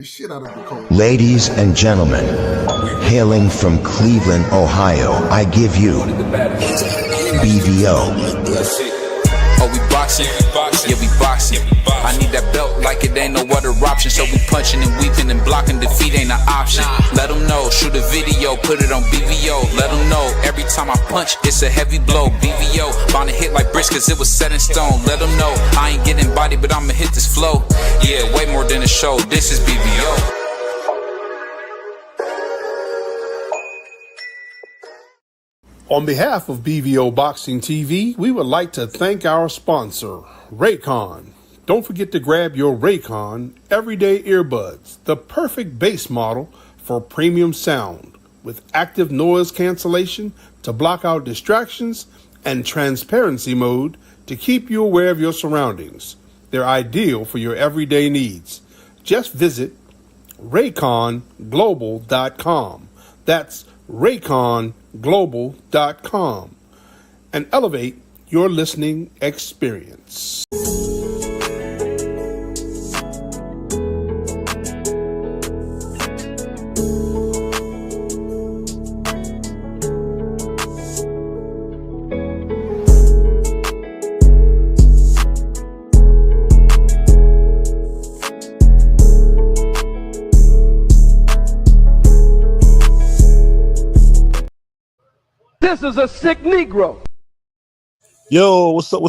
Shit out of the cold. Ladies and gentlemen, hailing from Cleveland, Ohio, I give you BVO. Oh, we boxing? Yeah, we boxing. I need that belt like it ain't no other option. So we punching and weaving and blocking. Defeat ain't an option. Let them know, shoot a video, put it on BVO. Let them know, every time I punch, it's a heavy blow. BVO, bound to hit like bricks cause it was set in stone. Let them know, I ain't getting body, but I'ma hit this flow. Yeah, way more than a show, this is BVO. On behalf of BVO Boxing TV, we would like to thank our sponsor, Raycon. Don't forget to grab your Raycon Everyday Earbuds, the perfect bass model for premium sound, with active noise cancellation to block out distractions and transparency mode to keep you aware of your surroundings. They're ideal for your everyday needs. Just visit RayconGlobal.com. That's RayconGlobal.com and elevate your listening experience. This is a sick Negro. Yo, what's up?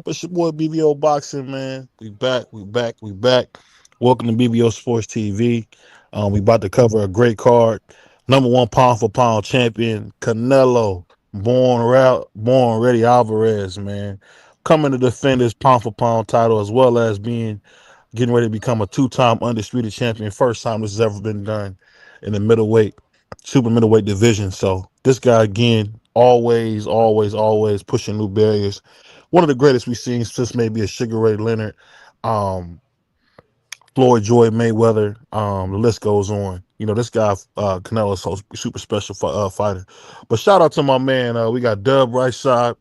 It's your boy BVO Boxing, man. We back. Welcome to BVO Sports TV. We about to cover a great card. Number 1 pound for pound champion, Canelo, born ready Alvarez, man. Coming to defend his pound for pound title, as well as getting ready to become a 2-time undisputed champion. First time this has ever been done in the super middleweight division. So this guy, again, always pushing new barriers. One of the greatest we've seen since maybe a Sugar Ray Leonard, Floyd Joy Mayweather. The list goes on. You know, this guy, Canelo's so super special fighter. But shout out to my man. We got Dub right side,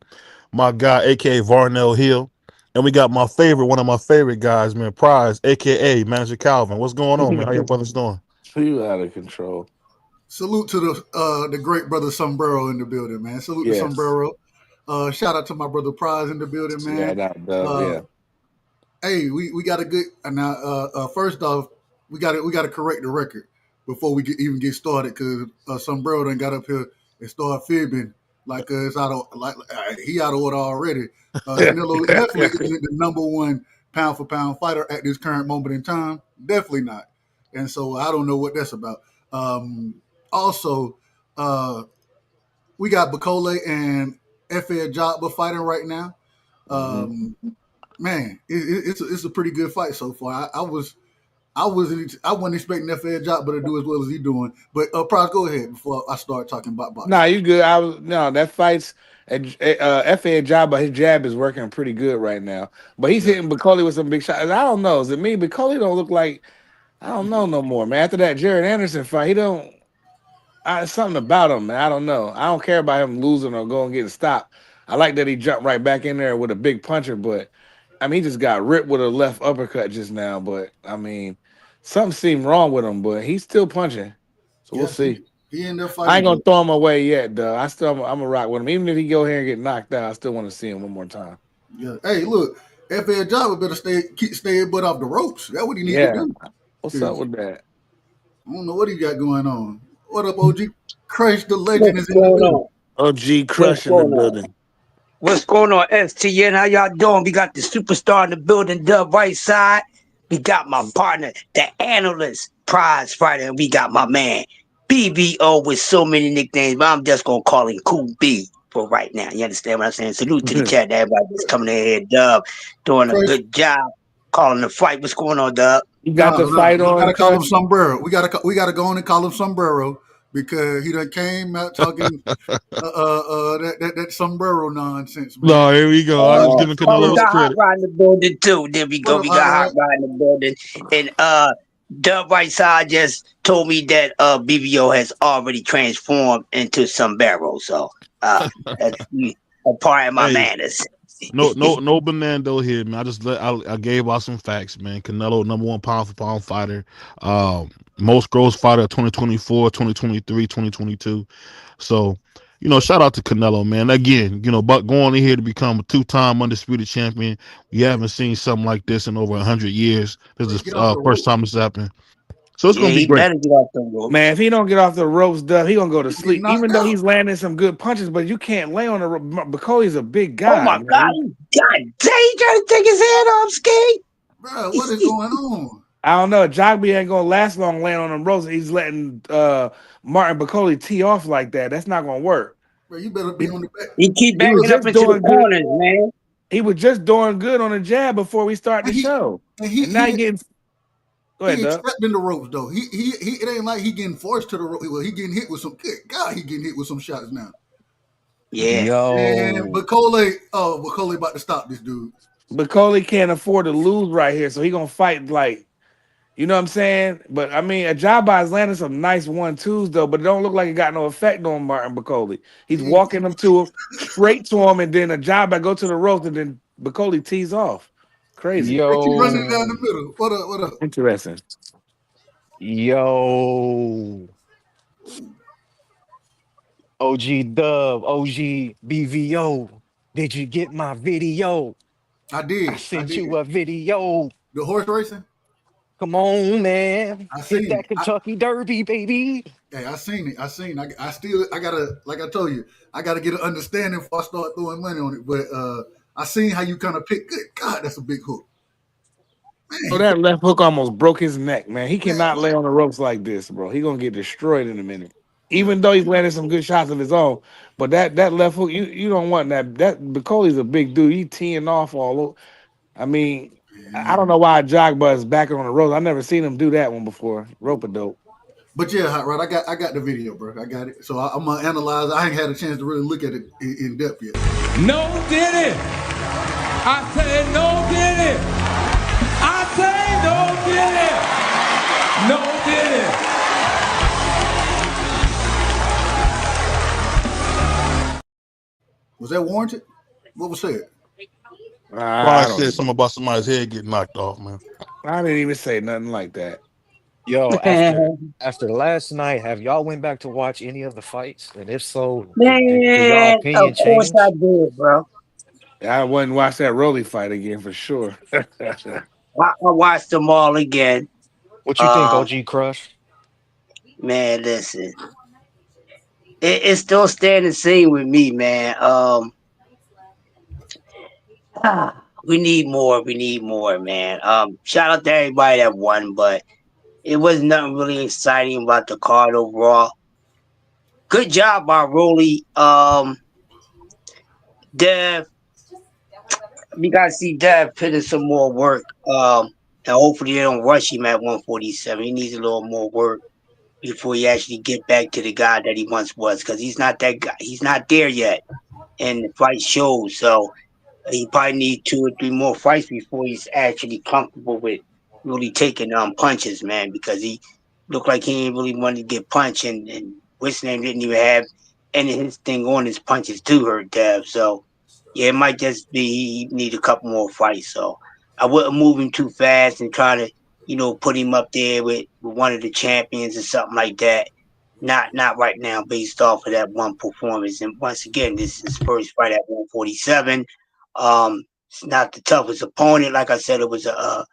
my guy, aka Varnell Hill. And we got one of my favorite guys, man, Prize, aka Manager Calvin. What's going on, man? How your brothers doing? You out of control. Salute to the great brother Sombrero in the building, man. Salute to Sombrero. Shout out to my brother Prize in the building, man. Hey, we got a good now. First off, we got to correct the record before we even get started, because Sombrero done got up here and started fibbing like it's out of he out of order already. Canelo definitely isn't the number 1 pound for pound fighter at this current moment in time. Definitely not. And so I don't know what that's about. Also, we got Bakole and Efe Ajagba fighting right now. Man, it's a pretty good fight so far. I wasn't expecting Efe Ajagba to do as well as he's doing. But Price, go ahead before I start talking about boxing. Nah, you good. That fight's Efe Ajagba. His jab is working pretty good right now, but he's hitting Bakole with some big shots. I don't know. Is it me? Bakole don't look like, I don't know no more, man. After that Jared Anderson fight, he don't. Something about him, man. I don't know. I don't care about him losing or going getting stopped. I like that he jumped right back in there with a big puncher, but I mean, he just got ripped with a left uppercut just now. But I mean, something seemed wrong with him, but he's still punching. So we'll see. He ended up fighting. I ain't gonna throw him away yet, though. I'm gonna rock with him. Even if he go here and get knocked out, I still want to see him one more time. Yeah. Hey, look, Efe Ajagba better stay his butt off the ropes. That's what he needs to do. What's up with that? I don't know what he got going on. What up, OG? Crush the legend is in the building. OG Crush in the building. What's going on, STN? How y'all doing? We got the superstar in the building, Dub right side. We got my partner, the analyst, Prize Fighter, and we got my man, BVO, with so many nicknames, but I'm just going to call him Cool B for right now. You understand what I'm saying? Salute to the chat, everybody that's coming in here. Dub doing a good job calling the fight. What's going on, Dub? You got the fight on. We gotta call him Sombrero. We gotta go on and call him Sombrero, because he done came out talking that Sombrero nonsense, man. No, here we go. I was giving Canelo we got credit. Hot Rod in the building too. There we go. We got Hot Rod in the building. And Dub right side just told me that BVO has already transformed into Sombrero. So that's a part of my manners. No Bernardo here, man. I gave out some facts, man. Canelo, #1 pound for pound fighter, most gross fighter of 2024, 2023, 2022. So, shout out to Canelo, man. Again, but going in here to become a 2-time undisputed champion, we haven't seen something like this in over 100 years. This is Get off the first rope. time this happened. So it's Yeah, gonna be he great. better get off the ropes. Man, if he don't get off the ropes, Dub, he gonna go to He get sleep. Even knocked though out. he's landing some good punches, but you can't lay on the rope. Bacolli's a big Oh guy, my God! man. God damn, he trying to take his head off, Ski. Bro, what is going on? I don't know. Jogby ain't gonna last long laying on them ropes. He's letting Martin Bacolli tee off like that. That's not gonna work. Bro, you better be He, on the back. He keep he was backing up just into the doing good. corners, man. He was just doing good on the jab before we start the And he show. and And now he getting. Go ahead, he Doug. accepting the ropes though. He it ain't like he getting forced to the rope. Well, he getting hit with some good God, he getting hit with some shots now. Yeah. And Bacolli about to stop this dude. Bacolli can't afford to lose right here, so he gonna fight like, you know what I'm saying? But I mean, Ajaba is landing some nice 1-2s though, but it don't look like it got no effect on Martin Bacolli. He's walking him to him, straight to him, and then Ajaba go to the ropes, and then Bacolli tees off. Crazy. They keep running down the middle. What up? What up? Interesting. Yo, OG Dub, OG BVO. Did you get my video? I did. I sent you a video. The horse racing. Come on, man. I Hit seen that it. Kentucky Derby, baby. Hey, I seen it. I gotta, like I told you, I gotta get an understanding before I start throwing money on it. But I seen how you kind of pick. Good God, that's a big hook. So that left hook almost broke his neck, man. He cannot lay on the ropes like this, bro. He gonna get destroyed in a minute. Even though he's landing some good shots of his own, but that left hook, you don't want that. That Bacolli's a big dude. He teeing off all over. I mean, I don't know why Jogba is back on the ropes. I never seen him do that one before. Rope a dope. But yeah, Hot Rod, I got the video, bro. I got it. So I'm gonna analyze. I ain't had a chance to really look at it in depth yet. No did it. I said no did it. I say no did it. No did it. Was that warranted? What was said? I said something about somebody's head getting knocked off, man. I didn't even say nothing like that. Yo, after last night, have y'all went back to watch any of the fights? And if so, did y'all Man, opinion of course change? I did, bro. I wouldn't watch that Roelly fight again for sure. I watched them all again. What you think, OG Crush? Man, listen. It's still staying the same with me, man. We need more. We need more, man. Shout out to everybody that won, but it was nothing really exciting about the card overall. Good job by Roelly. Dev, we gotta see Dev put in some more work. And hopefully they don't rush him at 147. He needs a little more work before he actually get back to the guy that he once was, because he's not that guy. He's not there yet, and the fight shows. So he probably need 2 or 3 more fights before he's actually comfortable with really taking punches, man. Because he looked like he ain't really wanted to get punched, and what's name didn't even have any of his thing on his punches to hurt Dev. So yeah, it might just be he need a couple more fights. So I wouldn't move him too fast and try to, put him up there with one of the champions or something like that. Not right now, based off of that one performance. And once again, this is his first fight at 147. It's not the toughest opponent. Like I said, it was a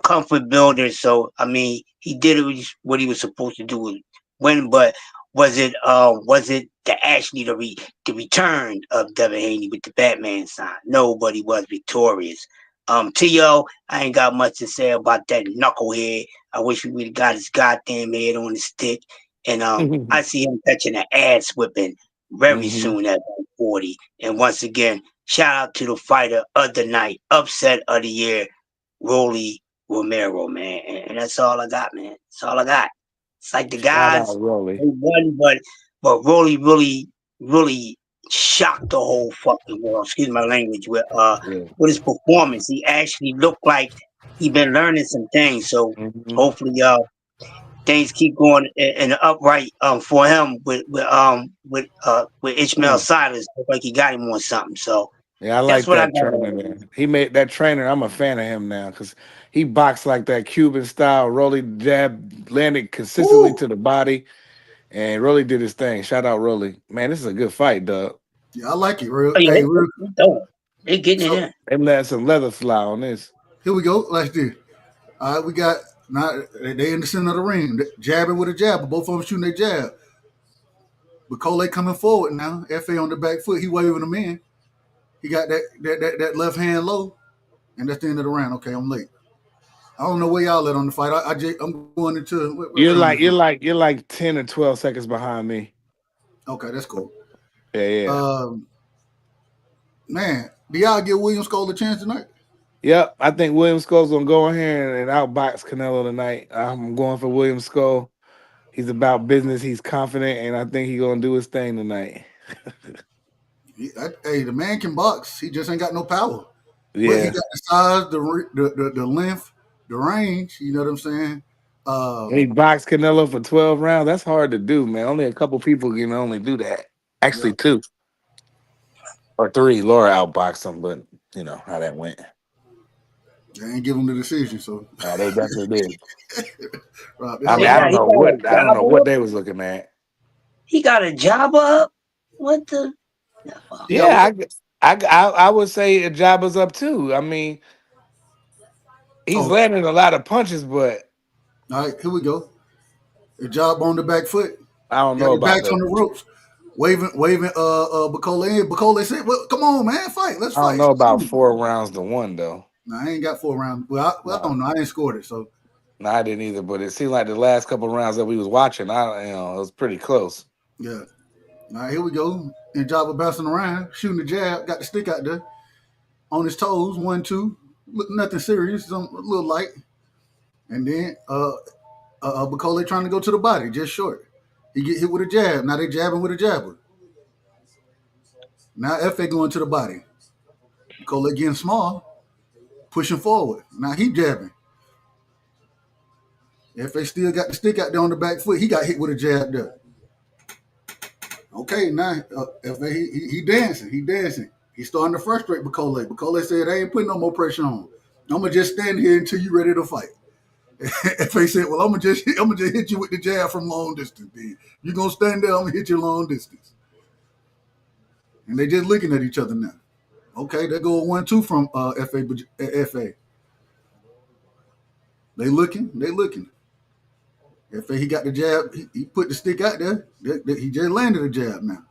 comfort builder. So I mean, he did what he was supposed to do, win. But was it actually the return of Devin Haney with the Batman sign? Nobody was victorious. T.O., I ain't got much to say about that knucklehead. I wish we would have got his goddamn head on the stick. And I see him catching an ass whipping very soon at 140. And once again, shout out to the fighter of the night, upset of the year, Roelly Romero, man. And that's all I got, man. That's all I got. It's like the guys Roelly. they won, but Roelly really shocked the whole fucking world. Excuse my language with his performance. He actually looked like he been learning some things. So hopefully things keep going in the upright for him with Ishmael Silas. Look like he got him on something. So Yeah, I That's like what I that got. trainer, man. He made that trainer. I'm a fan of him now because he boxed like that Cuban style, Rolly jab, landed consistently Woo! to the body, and Rolly did his thing. Shout out Rolly. Man, this is a good fight, dog. Yeah, I like it, real. Oh yeah, Hey, real. they dope. They getting it So in. They let some leather fly on this. here we go. Let's do. All right, we got now they in the center of the ring, jabbing with a jab, but both of them shooting their jab. But Cole coming forward now. FA on the back foot. He waving them in. He got that left hand low, and that's the end of the round. Okay, I'm late. I don't know where y'all at on the fight. I'm going into what You're round like is it? you're like 10 or 12 seconds behind me. Okay, that's cool. Yeah, yeah. Man, do y'all give William Scule a chance tonight? Yep, I think William Skull's gonna go in here and outbox Canelo tonight. I'm going for William Skull. He's about business. He's confident, and I think he's gonna do his thing tonight. Hey, the man can box. He just ain't got no power. But he Yeah, got the size, the length, the range. You know what I'm saying? and he boxed Canelo for 12 rounds. That's hard to do, man. Only a couple people can only do that. Yeah, Actually, two or three. Laura outboxed him, but you know how that went. they ain't give him the decision. So, They definitely did. Rob, I that's mean, He all I right. don't got he know got a what job up. they was looking at. He got a job up. What the? He got Yeah, what? I would say a job is up too. I mean, he's Oh, landing a lot of punches, but all right. Here we go. A job on the back foot. I don't Got know their about backs on that. the ropes. Waving Bacola in. Bacola said, well, come on, man, fight. Let's I don't fight. know about 4 rounds to one though. No, I ain't got 4 rounds. Well, I No, don't know. I ain't scored it. So, no, I didn't either. But it seemed like the last couple rounds that we was watching, it was pretty close. yeah. All right, here we go. And Jabba bouncing around, shooting the jab, got the stick out there on his toes, 1, 2. Nothing serious, a little light. And then Bacola trying to go to the body, just short. He get hit with a jab. Now they jabbing with a jabber. Now FA going to the body. Bacola getting small, pushing forward. Now he jabbing. FA still got the stick out there on the back foot. He got hit with a jab there. Okay, now FA he dancing. He dancing. He's starting to frustrate Bacola. Bacola said, I ain't putting no more pressure on. I'm gonna just stand here until you ready to fight. FA said, well, I'm gonna just hit you with the jab from long distance. Then you gonna stand there, I'm gonna hit you long distance. And they just looking at each other now. Okay, they go 1-2 from FA. They looking. FA he got the jab. He put the stick out there. He just landed a jab now.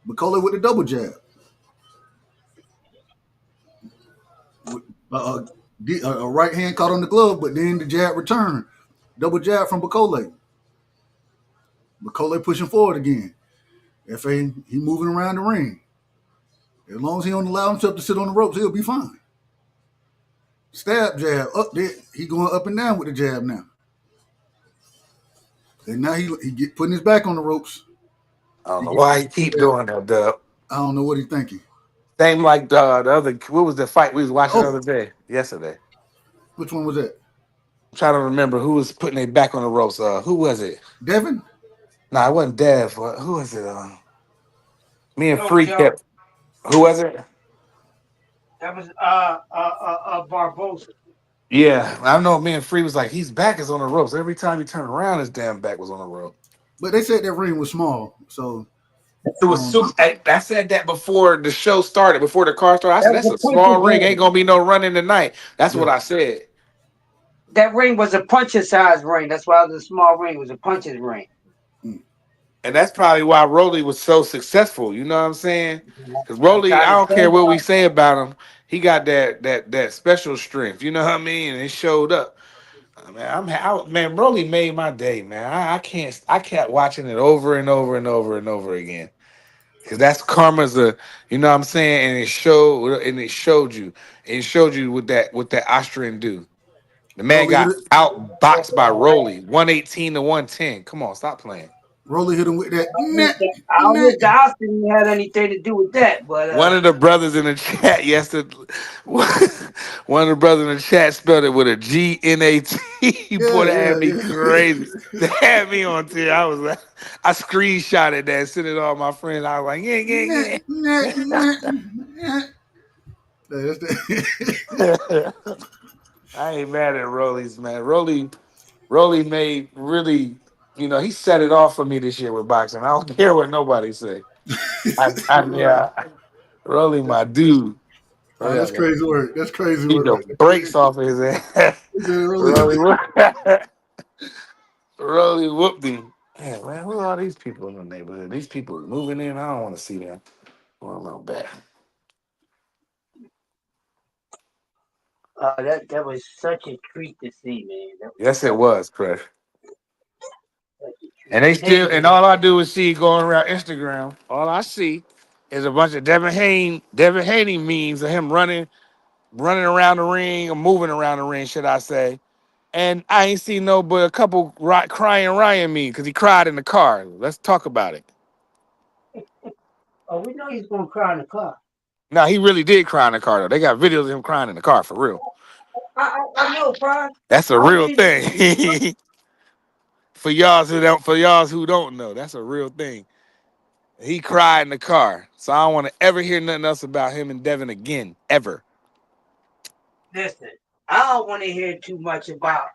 Bacola with the double jab. A right hand caught on the glove, but then the jab returned. Double jab from Bacola. Bacola pushing forward again. FA, he moving around the ring. As long as he don't allow himself to sit on the ropes, he'll be fine. Stab jab up there. He going up and down with the jab now. And now he putting his back on the ropes. I don't know why he keep doing that, Dub. I don't know what he's thinking. Same like the other. What was the fight we was watching the Oh, other day? Yesterday. which one was that? I'm trying to remember who was putting their back on the ropes. Who was it? Devin? No, it wasn't Dev. Who was it? Me and Yo, Free Joe. kept. Who was it? That was Barbosa. Yeah, I know. Me and Free was like, his back is on the ropes. Every time he turned around, his damn back was on the rope. But they said that ring was small, so It I was don't know. super. I said that before the show started, before the car started. I That said that's was a a puncher's small ring. Ain't ring. gonna be no running tonight. That's Yeah. what I said. That ring was a puncher size ring. That's why it was a small ring. It was a puncher's ring. And that's probably why Roly was so successful. You know what I'm saying? Because I'm Roly, trying I to don't tell care what we y'all. say about him. He got that special strength. You know what I mean? And it showed up. Man, Roly made my day, man. I kept watching it over and over and over and over again. Because that's karma's you know what I'm saying? And it showed you. It showed you what that Austrian do. The Oh, man got outboxed by Roly, 118 to 110. Come on, stop playing. Rolly hit him with that. I don't know if the Austin had anything to do with that, but One of the brothers in the chat yesterday, one of the brothers in the chat spelled it with a GNAT. Boy, that had me crazy. That had me on tear. I was like, I screenshotted that and sent it to all my friends. I was like, yeah. I ain't mad at Rolly's, man. Rolly made really, he set it off for me this year with boxing. I don't care what nobody say. Yeah, Rolly, my dude. That's crazy work. That's crazy Beat work the right there. brakes off of his ass. Rolly whooped him. Man, who are these people in the neighborhood? These people moving in. I don't want to see them. Well, no bad. that was such a treat to see, man. Yes, it was, Crush. And they still, and all I do is see going around Instagram. All I see is a bunch of Devin Haney memes of him running around the ring or moving around the ring, should I say? And I ain't seen no but a couple crying Ryan memes because he cried in the car. Let's talk about it. Oh, we know he's gonna cry in the car. No, he really did cry in the car though. They got videos of him crying in the car for real. I know, Brian. That's a real thing. For y'all who don't know, that's a real thing. He cried in the car. So I don't want to ever hear nothing else about him and Devin again, ever. Listen, I don't want to hear too much about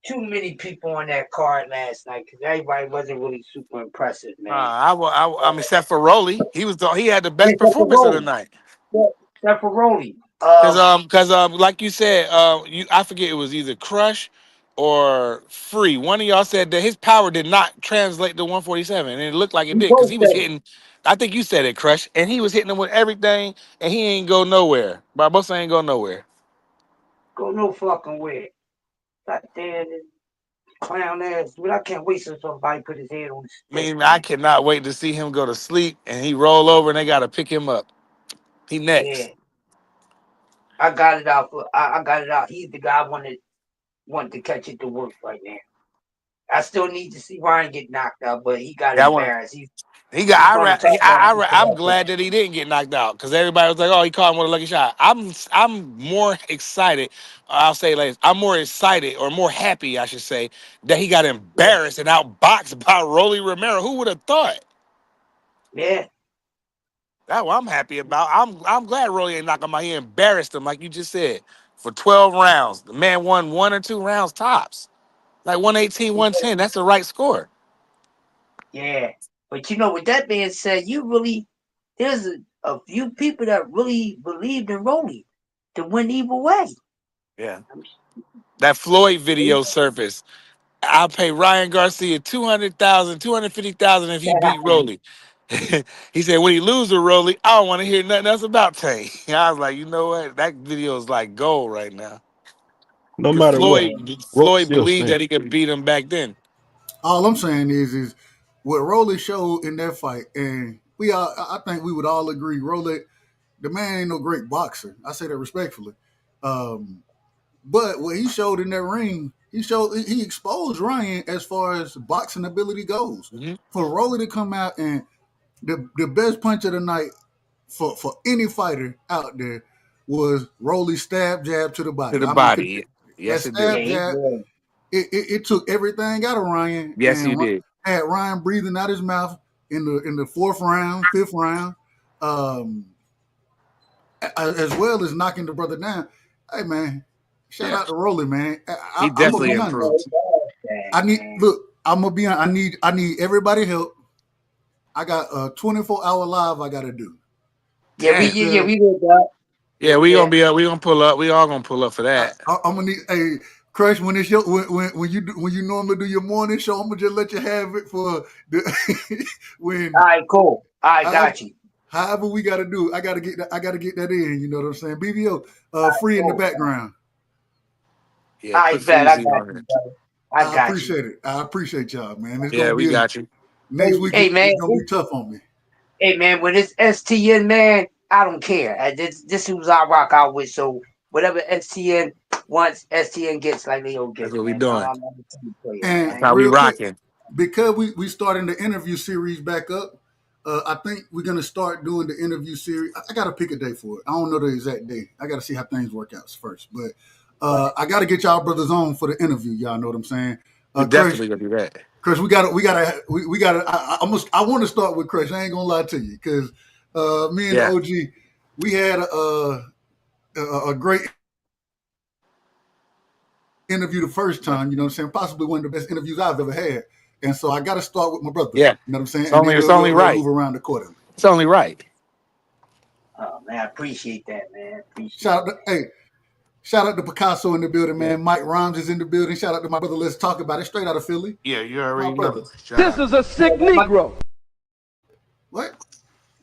too many people on that card last night because everybody wasn't really super impressive, man. I mean, except for Roelly, he had the best performance of the night. Except for Roelly. Because like you said, I forget it was either Crush or Free. One of y'all said that his power did not translate to 147, and it looked like it did because he was hitting. I think you said it, Crush, and he was hitting him with everything, and he ain't go nowhere. Barbosa ain't go nowhere. Go no fucking where. That damn clown ass. But I can't wait till somebody put his head on the stick. I cannot wait to see him go to sleep and he roll over and they got to pick him up. He next. Yeah. I got it out. I got it out. He's the guy I wanted to catch it to work right now. I still need to see Ryan get knocked out, but he got embarrassed. I'm glad that he didn't get knocked out because everybody was like, "Oh, he caught him with a lucky shot." I'm more excited. I'll say later. I'm more excited or more happy, I should say, that he got embarrassed and outboxed by Roelly Romero. Who would have thought? Yeah. That's what I'm happy about. I'm glad Roelly ain't knocking him out. He embarrassed him, like you just said, for 12 rounds. The man won 1 or 2 rounds tops. Like 118, 110. That's the right score. Yeah. But with that being said, there's a few people that really believed in Roelly to win either way. Yeah. That Floyd video surfaced. I'll pay Ryan Garcia $200,000, $250,000 if he beat Roelly. He said when he loses to Roelly, I don't want to hear nothing else about Tank. I was like, you know what? That video is like gold right now. No matter Floyd believed that he could beat him back then. All I'm saying is what Roelly showed in that fight, and I think we would all agree, Roelly, the man ain't no great boxer. I say that respectfully. But what he showed in that ring, he exposed Ryan as far as boxing ability goes. Mm-hmm. For Roelly to come out and the best punch of the night for any fighter out there was Roelly's stab jab to the body. Yes, it did. Jab, it took everything out of Ryan. Yes, you did. Had Ryan breathing out his mouth in the 4th round, 5th round, as well as knocking the brother down. Hey man, shout out to Roelly, man. He definitely improved. I'm gonna be honest. I need everybody help. I got a 24-hour live I gotta do. We did that. Yeah, we gonna pull up. We all gonna pull up for that. I'm gonna need Crush, when it's your when you normally do your morning show, I'm gonna just let you have it for the when. All right, cool. I got you. However we gotta do, I gotta get that in. You know what I'm saying? BVO, free in the background. Yeah, I got you. I appreciate it. I appreciate y'all, man. We got you. Next week, it's gonna be tough on me. Hey man, when it's STN, man, I don't care. This who's I rock out with. So whatever STN wants, STN gets like they don't get. That's what we doing. And that's how we rocking. because we starting the interview series back up. I think we're gonna start doing the interview series. I gotta pick a day for it. I don't know the exact day. I gotta see how things work out first. But I gotta get y'all brothers on for the interview. Y'all know what I'm saying? We definitely gonna do that. Chris, we gotta. I want to start with Chris. I ain't gonna lie to you because me and OG, we had a great interview the first time. You know what I'm saying? Possibly one of the best interviews I've ever had. And so I got to start with my brother. Yeah, you know what I'm saying? It's only right. Move around accordingly. It's only right. Oh man, I appreciate that, man. Shout out to Picasso in the building, man. Mike Rhymes is in the building. Shout out to my brother. Let's talk about it. Straight out of Philly. Yeah, you already know. This is a sick Negro. What?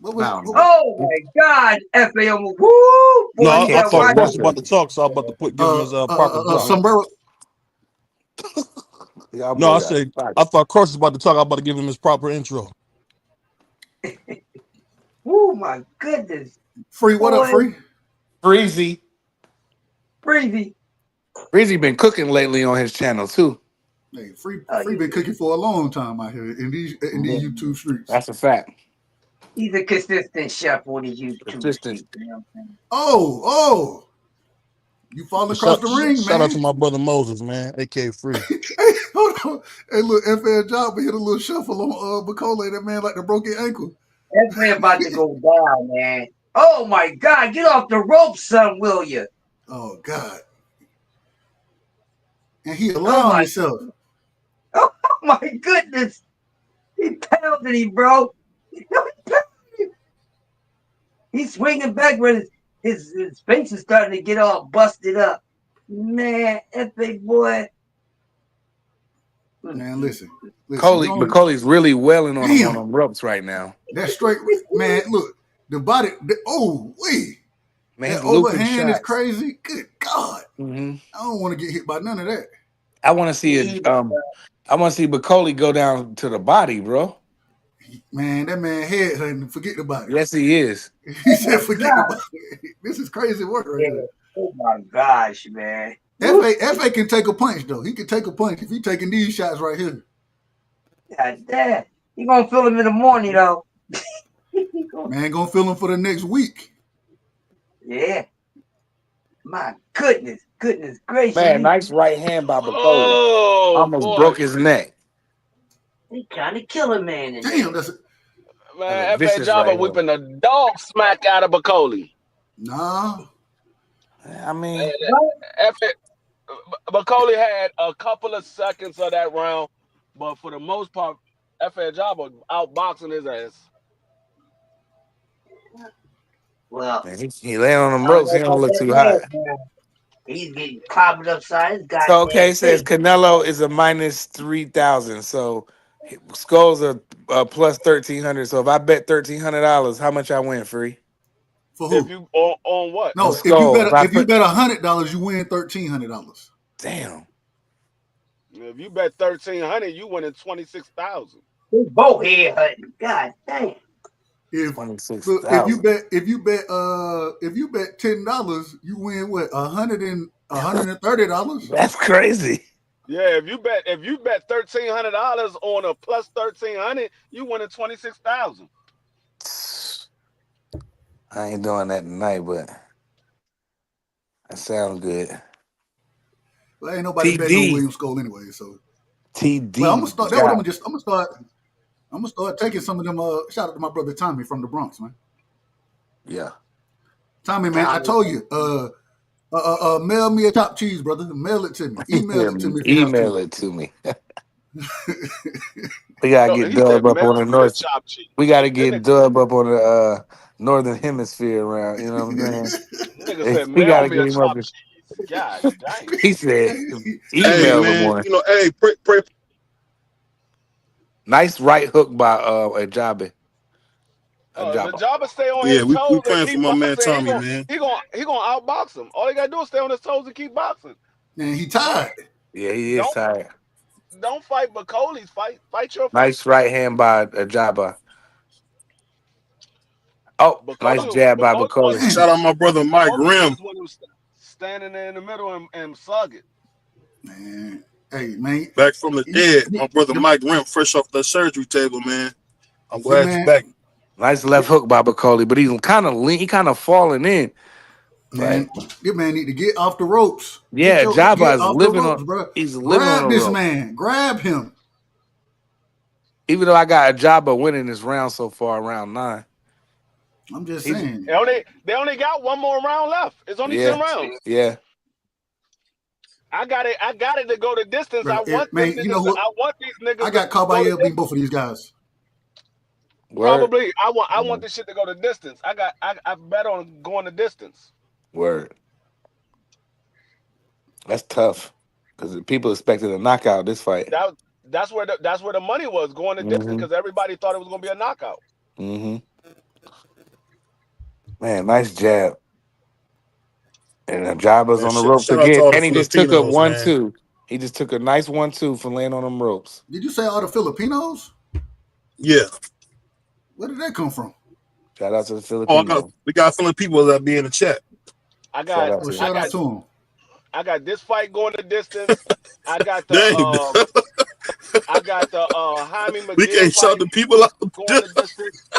Oh my God, FAO. Woo! Boy, no, I thought Cross was about to talk, so I'm about to give him his proper sombrero. No, I said I thought Cross was about to talk. I'm about to give him his proper intro. Oh my goodness. Free, what up, Free? Breezy been cooking lately on his channel too. Hey, Free been cooking for a long time out here in these YouTube streets. That's a fact. He's a consistent chef on the YouTube streets. You know what I'm saying? Oh. You fall across the ring, man. Shout out to my brother Moses, man, aka Free. Hey, hold on. Hey, look, FL Job hit a little shuffle on Bacole, that man like the broken ankle. That man about to go down, man. Oh my God, get off the rope, son, will you? Oh God. And he allowed himself. Oh my goodness. He pounded him, bro. He's swinging back when his face is starting to get all busted up. Man, that big boy. Man, listen. Macaulay's really welling on him on them ropes right now. That's straight, man. Look, the body. Man, that overhand is crazy. Good God. Mm-hmm. I don't want to get hit by none of that. I want to see it. I want to see Macaulay go down to the body, bro. Man, that man head hurting. Forget about it. Yes, he is. He said, "Forget about it." This is crazy work right here. Oh my gosh, man. FA can take a punch though. He can take a punch if he taking these shots right here. God damn. He gonna feel him in the morning though. Man, gonna feel him for the next week. Yeah. My goodness gracious. Man, nice right hand by Macaulay. Almost broke his neck. He trying to kill a man. Damn, that's man. F.A. Java whipping the dog smack out of Macaulay. Nah. I mean, Macaulay had a couple of seconds of that round, but for the most part, F.A. Java outboxing his ass. Well, man, he laying on them ropes. He don't look too hot. He's getting clobbered upside his goddamn. So okay, says Canelo is a minus 3,000. So Skull's a plus 1,300. So if I bet $1,300, how much I win, Free? For who? If you on what? No, if you bet $100, you win $1,300. Damn. If you bet $1,300, you winning 26,000. They both head hunting. God damn. If you bet $10, you win what, $130? That's crazy. Yeah, if you bet $1,300 on a plus 1,300, you winning 26,000. I ain't doing that tonight, but that sounds good. Well, ain't nobody betting on William Scule anyway, so. TD. Well, I'm gonna start taking some of them. Shout out to my brother Tommy from the Bronx, man. Yeah, Tommy, man, I told you. Mail me a top cheese, brother. Mail it to me. Email it to me. Email it to me. We gotta get Dub up on the north. We gotta get Dub up on the northern hemisphere around. You know what I'm saying? We gotta get him up. God dang. He said, "Email him one." You know, hey, pray. Nice right hook by Ajabe. Jabba stay on his toes. Yeah, we praying for my man Tommy, man. He gonna outbox him. All he gotta do is stay on his toes and keep boxing. Man, he tired. Yeah, he is tired. Don't fight Macaulay's fight. Fight your fight. Nice right hand by Ajaba. Oh, nice jab by Macaulay. Shout out my brother Mike Grimm. Standing there in the middle and sug it. Man. Hey, man. Back from the dead. My brother Mike Rim, fresh off the surgery table, man. I'm glad you're back. Nice left hook by Bacoli, but he's kind of lean. He kind of falling in. Man, this man need to get off the ropes. Yeah, Jabba is off living the ropes, on. bro. He's living on Grab the this rope. man. Grab him. Even though I got a Jabba winning this round so far, round 9. I'm just saying. They only got one more round left. It's only 10 rounds. Yeah. I got it to go the distance. Bro, I want these niggas. I got caught by beating both of these guys. Probably. I want this shit to go the distance. I bet on going the distance. Word. That's tough because people expected a knockout this fight. That's where the money was going the distance because everybody thought it was gonna be a knockout. Man, nice jab. And Jabba's on the ropes again, and he just took a 1-2. He just took a nice 1-2 for laying on them ropes. Did you say all the Filipinos? Yeah. Where did that come from? Shout out to the Filipinos. We got Filipinos that be in the chat. Shout out to them. I got this fight going the distance. I got the Jaime McGill. We can't shout the people out going the distance.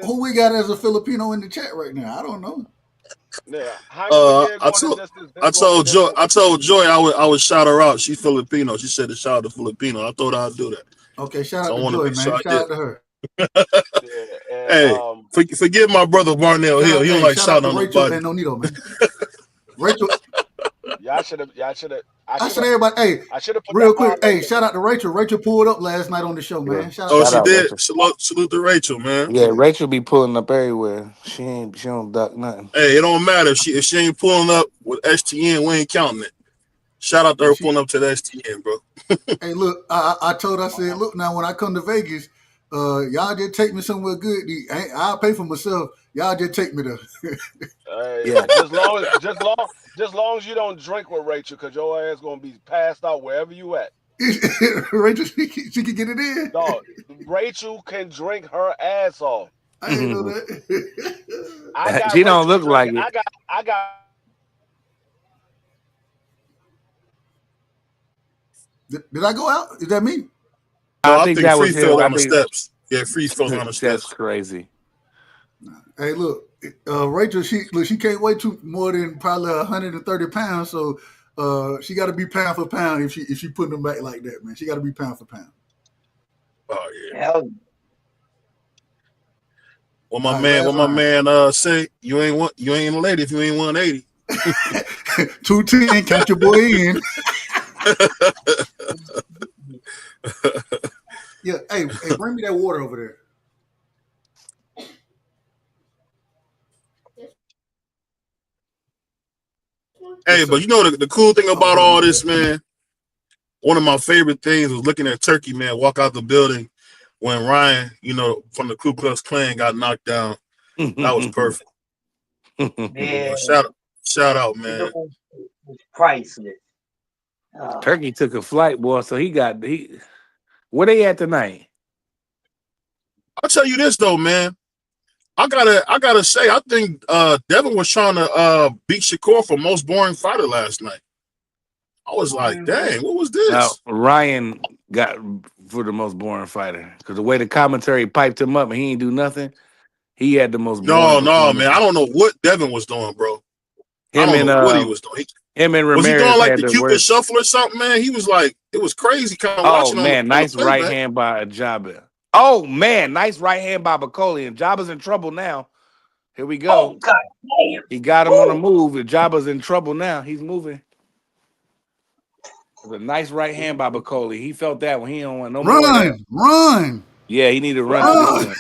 Who we got as a Filipino in the chat right now? I don't know. Yeah, I told Joy I would shout her out. She's Filipino. She said to shout out to Filipino. I thought I'd do that. Okay, shout out to Joy, man. Shout out to her. Hey, forgive my brother Varnell Hill. He don't like shouting on nobody. And Nonito, man. Rachel. Y'all should have. I should everybody. Hey, real quick. Hey, shout out to Rachel. Rachel pulled up last night on the show, man. Shout out she to did. Salute to Rachel, man. Yeah, Rachel be pulling up everywhere. She don't duck nothing. Hey, it don't matter if she ain't pulling up with STN. We ain't counting it. Shout out to her pulling up to the STN, bro. Hey, look, I told her, I said, look, now when I come to Vegas, y'all just take me somewhere good. I'll pay for myself. Y'all just take me there. Yeah, just long as you don't drink with Rachel, because your ass gonna be passed out wherever you at. Rachel, she can get it in. Dog, Rachel can drink her ass off. I didn't know that. She don't look like it. I got. Did I go out? Is that me? I think that was him on the steps. Yeah, free throw on the steps. That's crazy. Hey, look, Rachel, she can't weigh more than probably 130 pounds, so she got to be pound for pound if she putting them back like that, man. She got to be pound for pound. Oh yeah. What my man say? You ain't a lady if you ain't 180. 210, count your boy in. Yeah, hey, bring me that water over there. Hey, but you know the cool thing about all this, man, one of my favorite things was looking at Turkey, man, walk out the building when Ryan, from the Ku Klux Klan got knocked down. That was perfect. Yeah. Shout out, man. Priceless. Turkey took a flight, boy, so where they at tonight? I'll tell you this though, man. I gotta say, I think Devin was trying to beat Shakur for most boring fighter last night. I was like, dang, what was this? Now, Ryan got for the most boring fighter because the way the commentary piped him up and he ain't do nothing, he had the most boring. No, man. I don't know what Devin was doing, bro. I don't know what he was doing. Him and Ramirez was he doing like the Cuban worst shuffle or something, man? He was like, it was crazy kind of watching. Oh man, nice right hand by Jabba. Oh man, nice right hand by Bacoli, and Jabba's in trouble now. Here we go. Oh God damn! He got him on the move. And Jabba's in trouble now. He's moving. It was a nice right hand by Bacoli. He felt that when he don't want no more. Run. Yeah, he needed to run.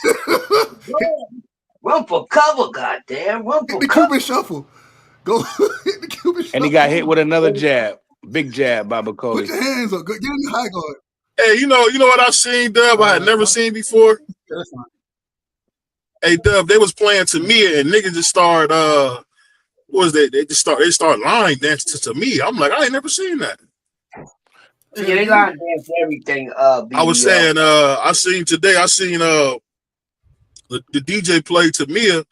Run for cover, goddamn! Run for the cover. Cuban shuffle. Go hit the Cuban shuffle. And he got hit with another jab. Big jab by Bacoli. Put your hands up. Get in the high guard. Hey, you know what I've seen, Dub? I had never seen before. Yeah, that's fine. Hey, Dub, they was playing Tamia and niggas just started what was that? They start line dancing to Tamia. I'm like, I ain't never seen that. Yeah, they line dance everything. I was saying, I seen the DJ play Tamia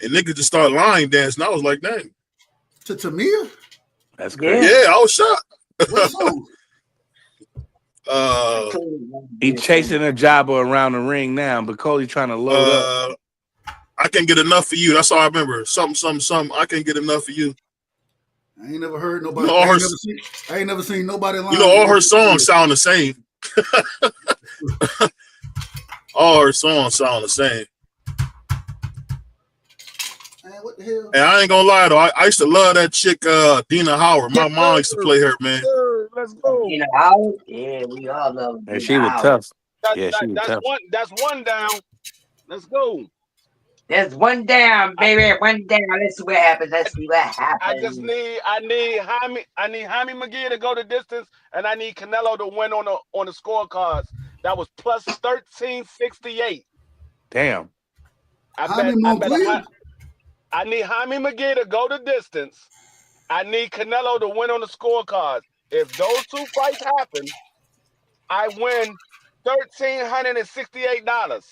and niggas just start line dancing. I was like, dang. To Tamia? That's crazy. Yeah, I was shocked. What song? He chasing a jobber around the ring now, but Cody trying to load up. I can't get enough of you. That's all I remember. Something. I can't get enough of you. I ain't never heard nobody. You know, I ain't never seen nobody. You know, all her songs sound the same. All her songs sound the same. Man, what the hell? And I ain't gonna lie though, I used to love that chick, Dina Howard. My mom used to play her, man. Let's go. Dina Howard? Yeah, we all love her. And she was tough. Yeah, she was tough. That's one down. Let's go. There's one down, baby. One down. Let's see what happens. Let's see what happens. I need Jaime McGee to go the distance, and I need Canelo to win on the scorecards. That was plus 1368. Damn. I need Jaime McGee to go the distance. I need Canelo to win on the scorecards. If those two fights happen, I win $1,368.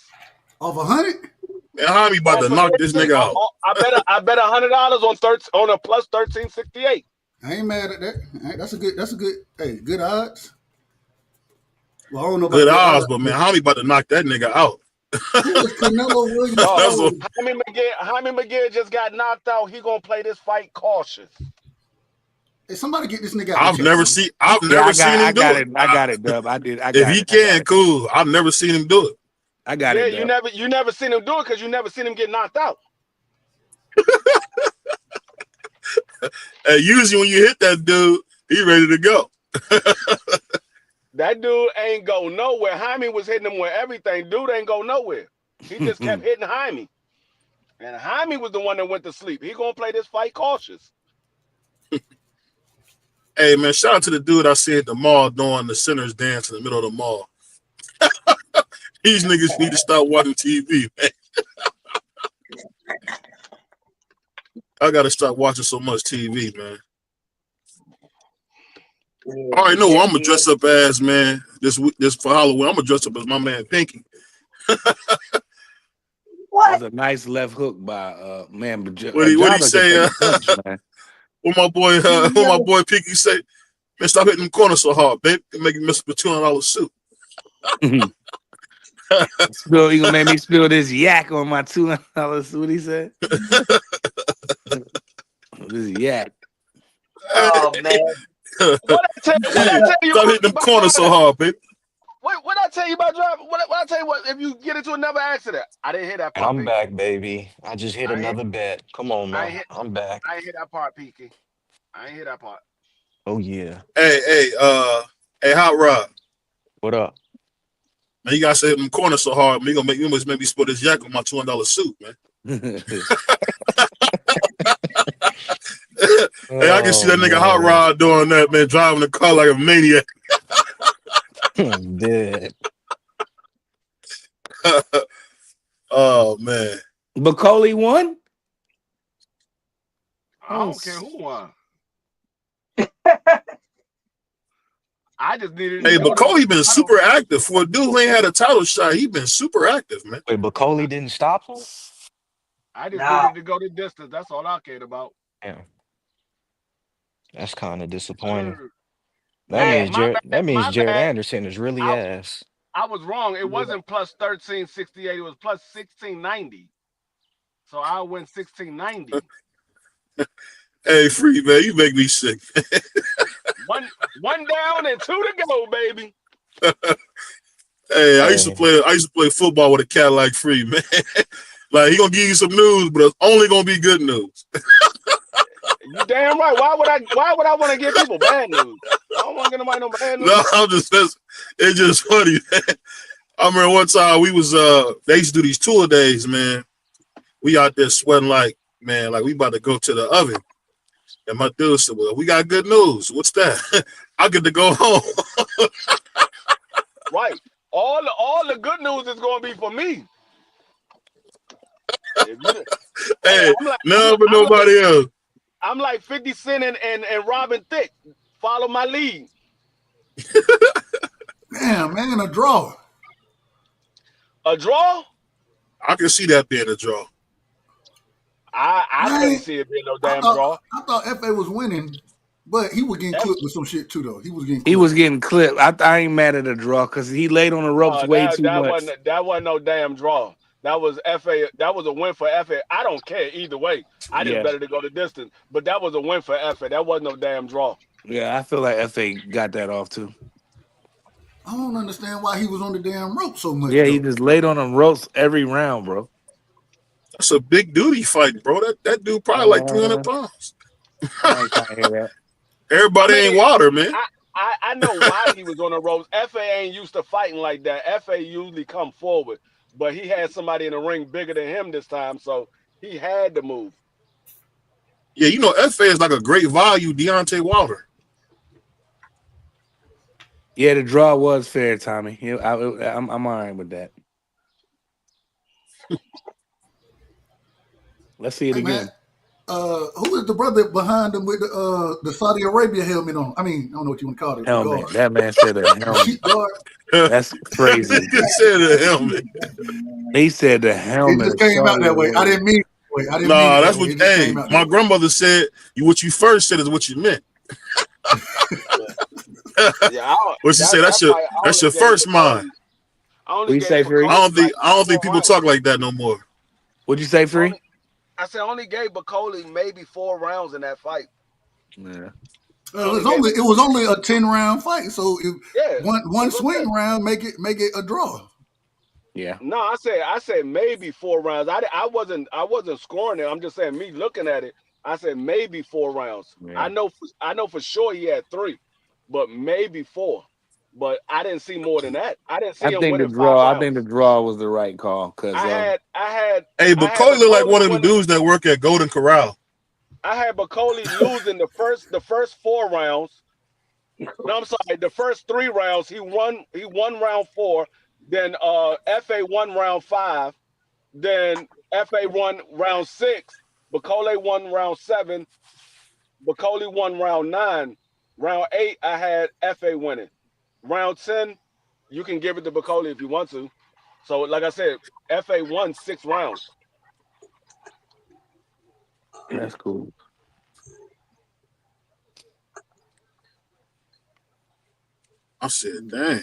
Off 100? Man, Jaime about to knock this nigga out. I bet $100 on a plus 1368. I ain't mad at that. That's a good. Hey, good odds. Well, I don't know about good odds, but man, Jaime about to knock that nigga out. Canelo Williams? Jaime McGee just got knocked out. He gonna play this fight cautious. Hey, somebody get this nigga out. I've never seen him do it. I got it, Dub. If he can, cool. I've never seen him do it. I got it. You never seen him do it because you never seen him get knocked out. Hey, usually when you hit that dude, he ready to go. That dude ain't go nowhere. Jaime was hitting him with everything. Dude ain't go nowhere. He just kept hitting Jaime. And Jaime was the one that went to sleep. He gonna play this fight cautious. Hey man, shout out to the dude I see at the mall doing the sinner's dance in the middle of the mall. These niggas need to stop watching TV, man. I gotta stop watching so much TV, man. I already know I'm gonna dress up as, man. This for Halloween, I'm gonna dress up as my man Pinky. What? That's a nice left hook by man. What he say? What my boy Pinky say? Man, stop hitting them corners so hard, babe. It make you miss a $200 suit. He gonna make me spill this yak on my $200. What he said? This yak. Oh man. What I tell you stop hitting them corners so hard, babe. What I tell you about driving? What I tell you what? If you get into another accident, I didn't hear that part. I'm back, baby. I just hit another bet. Come on, man. I'm back. I ain't hear that part, Peaky. I ain't hear that part. Oh yeah. Hey, Hot Rod. What up? Man, you guys hit them corners so hard, man. You must make me split this yak on my $200 suit, man. Hey, I can see that nigga Hot Rod doing that, man, driving the car like a maniac. I'm dead. Oh man. Bacoli won? I don't care who won. I just needed. Hey, Bacoli been super active for a dude who ain't had a title shot. He been super active, man. Wait, Bacoli didn't stop him? I just needed to go the distance. That's all I cared about. Yeah. That's kind of disappointing. That means Jared Anderson is really ass. I was wrong. It wasn't plus 1368. It was plus 1690. So I win 1690. Hey, Free, man, you make me sick. one down and 2 to go, baby. Hey, I used to play football with a cat like Free, man. Like he gonna give you some news, but it's only gonna be good news. You damn right. Why would I want to give people bad news? I don't want to get nobody no bad news. No, it's just funny, man. I remember one time we was they used to do these tour days, man. We out there sweating like we about to go to the oven. And my dude said, well, we got good news. What's that? I get to go home. Right. All the good news is gonna be for me. Hey, nobody else. I'm like 50 Cent and Robin Thicke. Follow my lead. Man, a draw. A draw? I can see that being a draw. I couldn't see it being no damn draw. I thought FA was winning But he was getting clipped with some shit too, though. He was getting clipped. He was getting clipped. I ain't mad at the draw because he laid on the ropes way too much. That wasn't no damn draw. That was FA. That was a win for FA. I don't care either way. I just better to go the distance. But that was a win for FA. That wasn't no damn draw. Yeah, I feel like FA got that off too. I don't understand why he was on the damn rope so much. Yeah, he just laid on them ropes every round, bro. That's a big duty fight, bro. That dude probably like 300 pounds. I ain't trying to hear that. Everybody ain't water, man. I know why he was on the ropes. FA ain't used to fighting like that. FA usually come forward, but he had somebody in the ring bigger than him this time, so he had to move. Yeah, you know, FA is like a great value Deontay Wilder. Yeah, the draw was fair, Tommy. I'm all right with that. Let's see it again. Man, who is the brother behind him with the Saudi Arabia helmet on? I mean, I don't know what you want to call it. Helmet. That man said a helmet. That's crazy. He said a helmet. He said the helmet. It just came out that way. I didn't mean it. Nah, that's what. Hey, my grandmother said. What you first said is what you meant. What she said? That's your first mind. What you say, Free? I don't think people talk like that no more. What'd you say, Free? I said only gave Bacoli maybe 4 rounds in that fight. Yeah. It was only a 10-round fight, so one swing round make it a draw. Yeah. No, I said maybe 4 rounds. I wasn't scoring it. I'm just saying, me looking at it, I said maybe 4 rounds. Yeah. I know for sure he had 3, but maybe 4. But I didn't see more than that. I didn't see him winning 5 rounds. I think the draw was the right call because I had. Hey, Bacoli look like one of them dudes that work at Golden Corral. I had Bacoli losing the first 4 rounds. No, I'm sorry. The first 3 rounds, he won round 4. Then FA won round 5. Then FA won round 6. Bacoli won round 7. Bacoli won round 9. Round 8, I had FA winning. Round 10, you can give it to Bacoli if you want to. So, like I said, FA won 6 rounds. That's cool. I said, dang.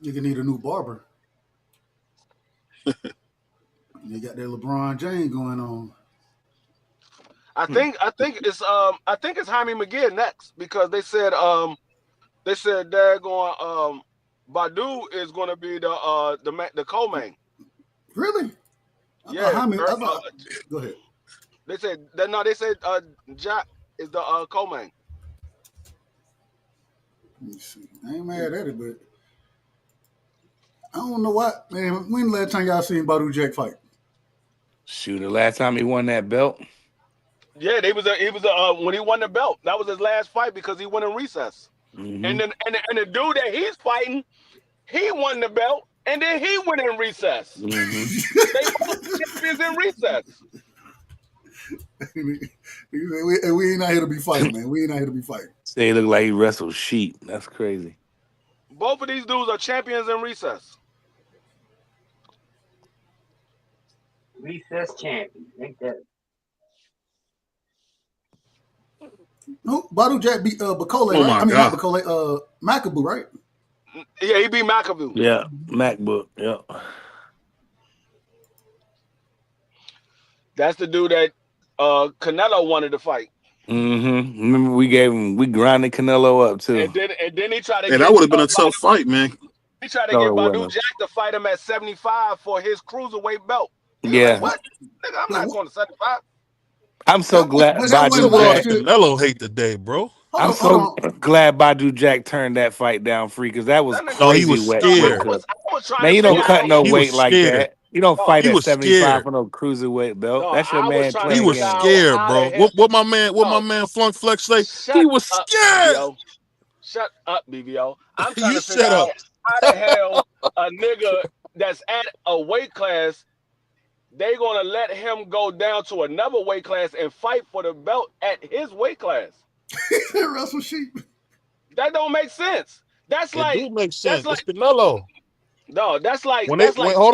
You can need a new barber. You got that LeBron James going on. I think it's Jaime McGee next because they said they're going Badu is going to be the co-main. Really? Yeah. Go ahead. They said Jack is the co-main. Let me see. I ain't mad at it, but I don't know what, man. When the last time y'all seen Badu Jack fight? Shoot, the last time he won that belt. Yeah, he was when he won the belt. That was his last fight because he went in recess. Mm-hmm. And then the dude that he's fighting, he won the belt and then he went in recess. Mm-hmm. They both champions in recess. We ain't out here to be fighting, man. We ain't out here to be fighting. Say he look like he wrestles sheep. That's crazy. Both of these dudes are champions in recess. Recess champion. Ain't that? No, Badu Jack beat Bacoli, right? I mean, not Bacoli, Makabu, right? Yeah, he beat Makabu. Yeah, MacBook. Yeah. That's the dude that Canelo wanted to fight. Mm-hmm. Remember we grinded Canelo up too. And then he tried to. And that would have been a tough fight, man. He tried to get Badu Jack to fight him at 75 for his cruiserweight belt. Yeah. Like, what? Nigga, I'm not going to 75. I'm so glad Badu Jack. Canelo hate the day, bro. I'm so glad Badu Jack turned that fight down free because that was crazy. No, he was scared. Man, you don't cut no weight like that. You don't fight at 75 for no cruiserweight belt. No, that's your man. He was scared, bro. What my man Flunk Flex say? He was scared. BVO. Shut up, BVO. I'm trying to figure out how the hell a nigga that's at a weight class, they gonna let him go down to another weight class and fight for the belt at his weight class. Wrestle sheep. That don't make sense. That's it do make sense. It's Canelo. No, that's like Hold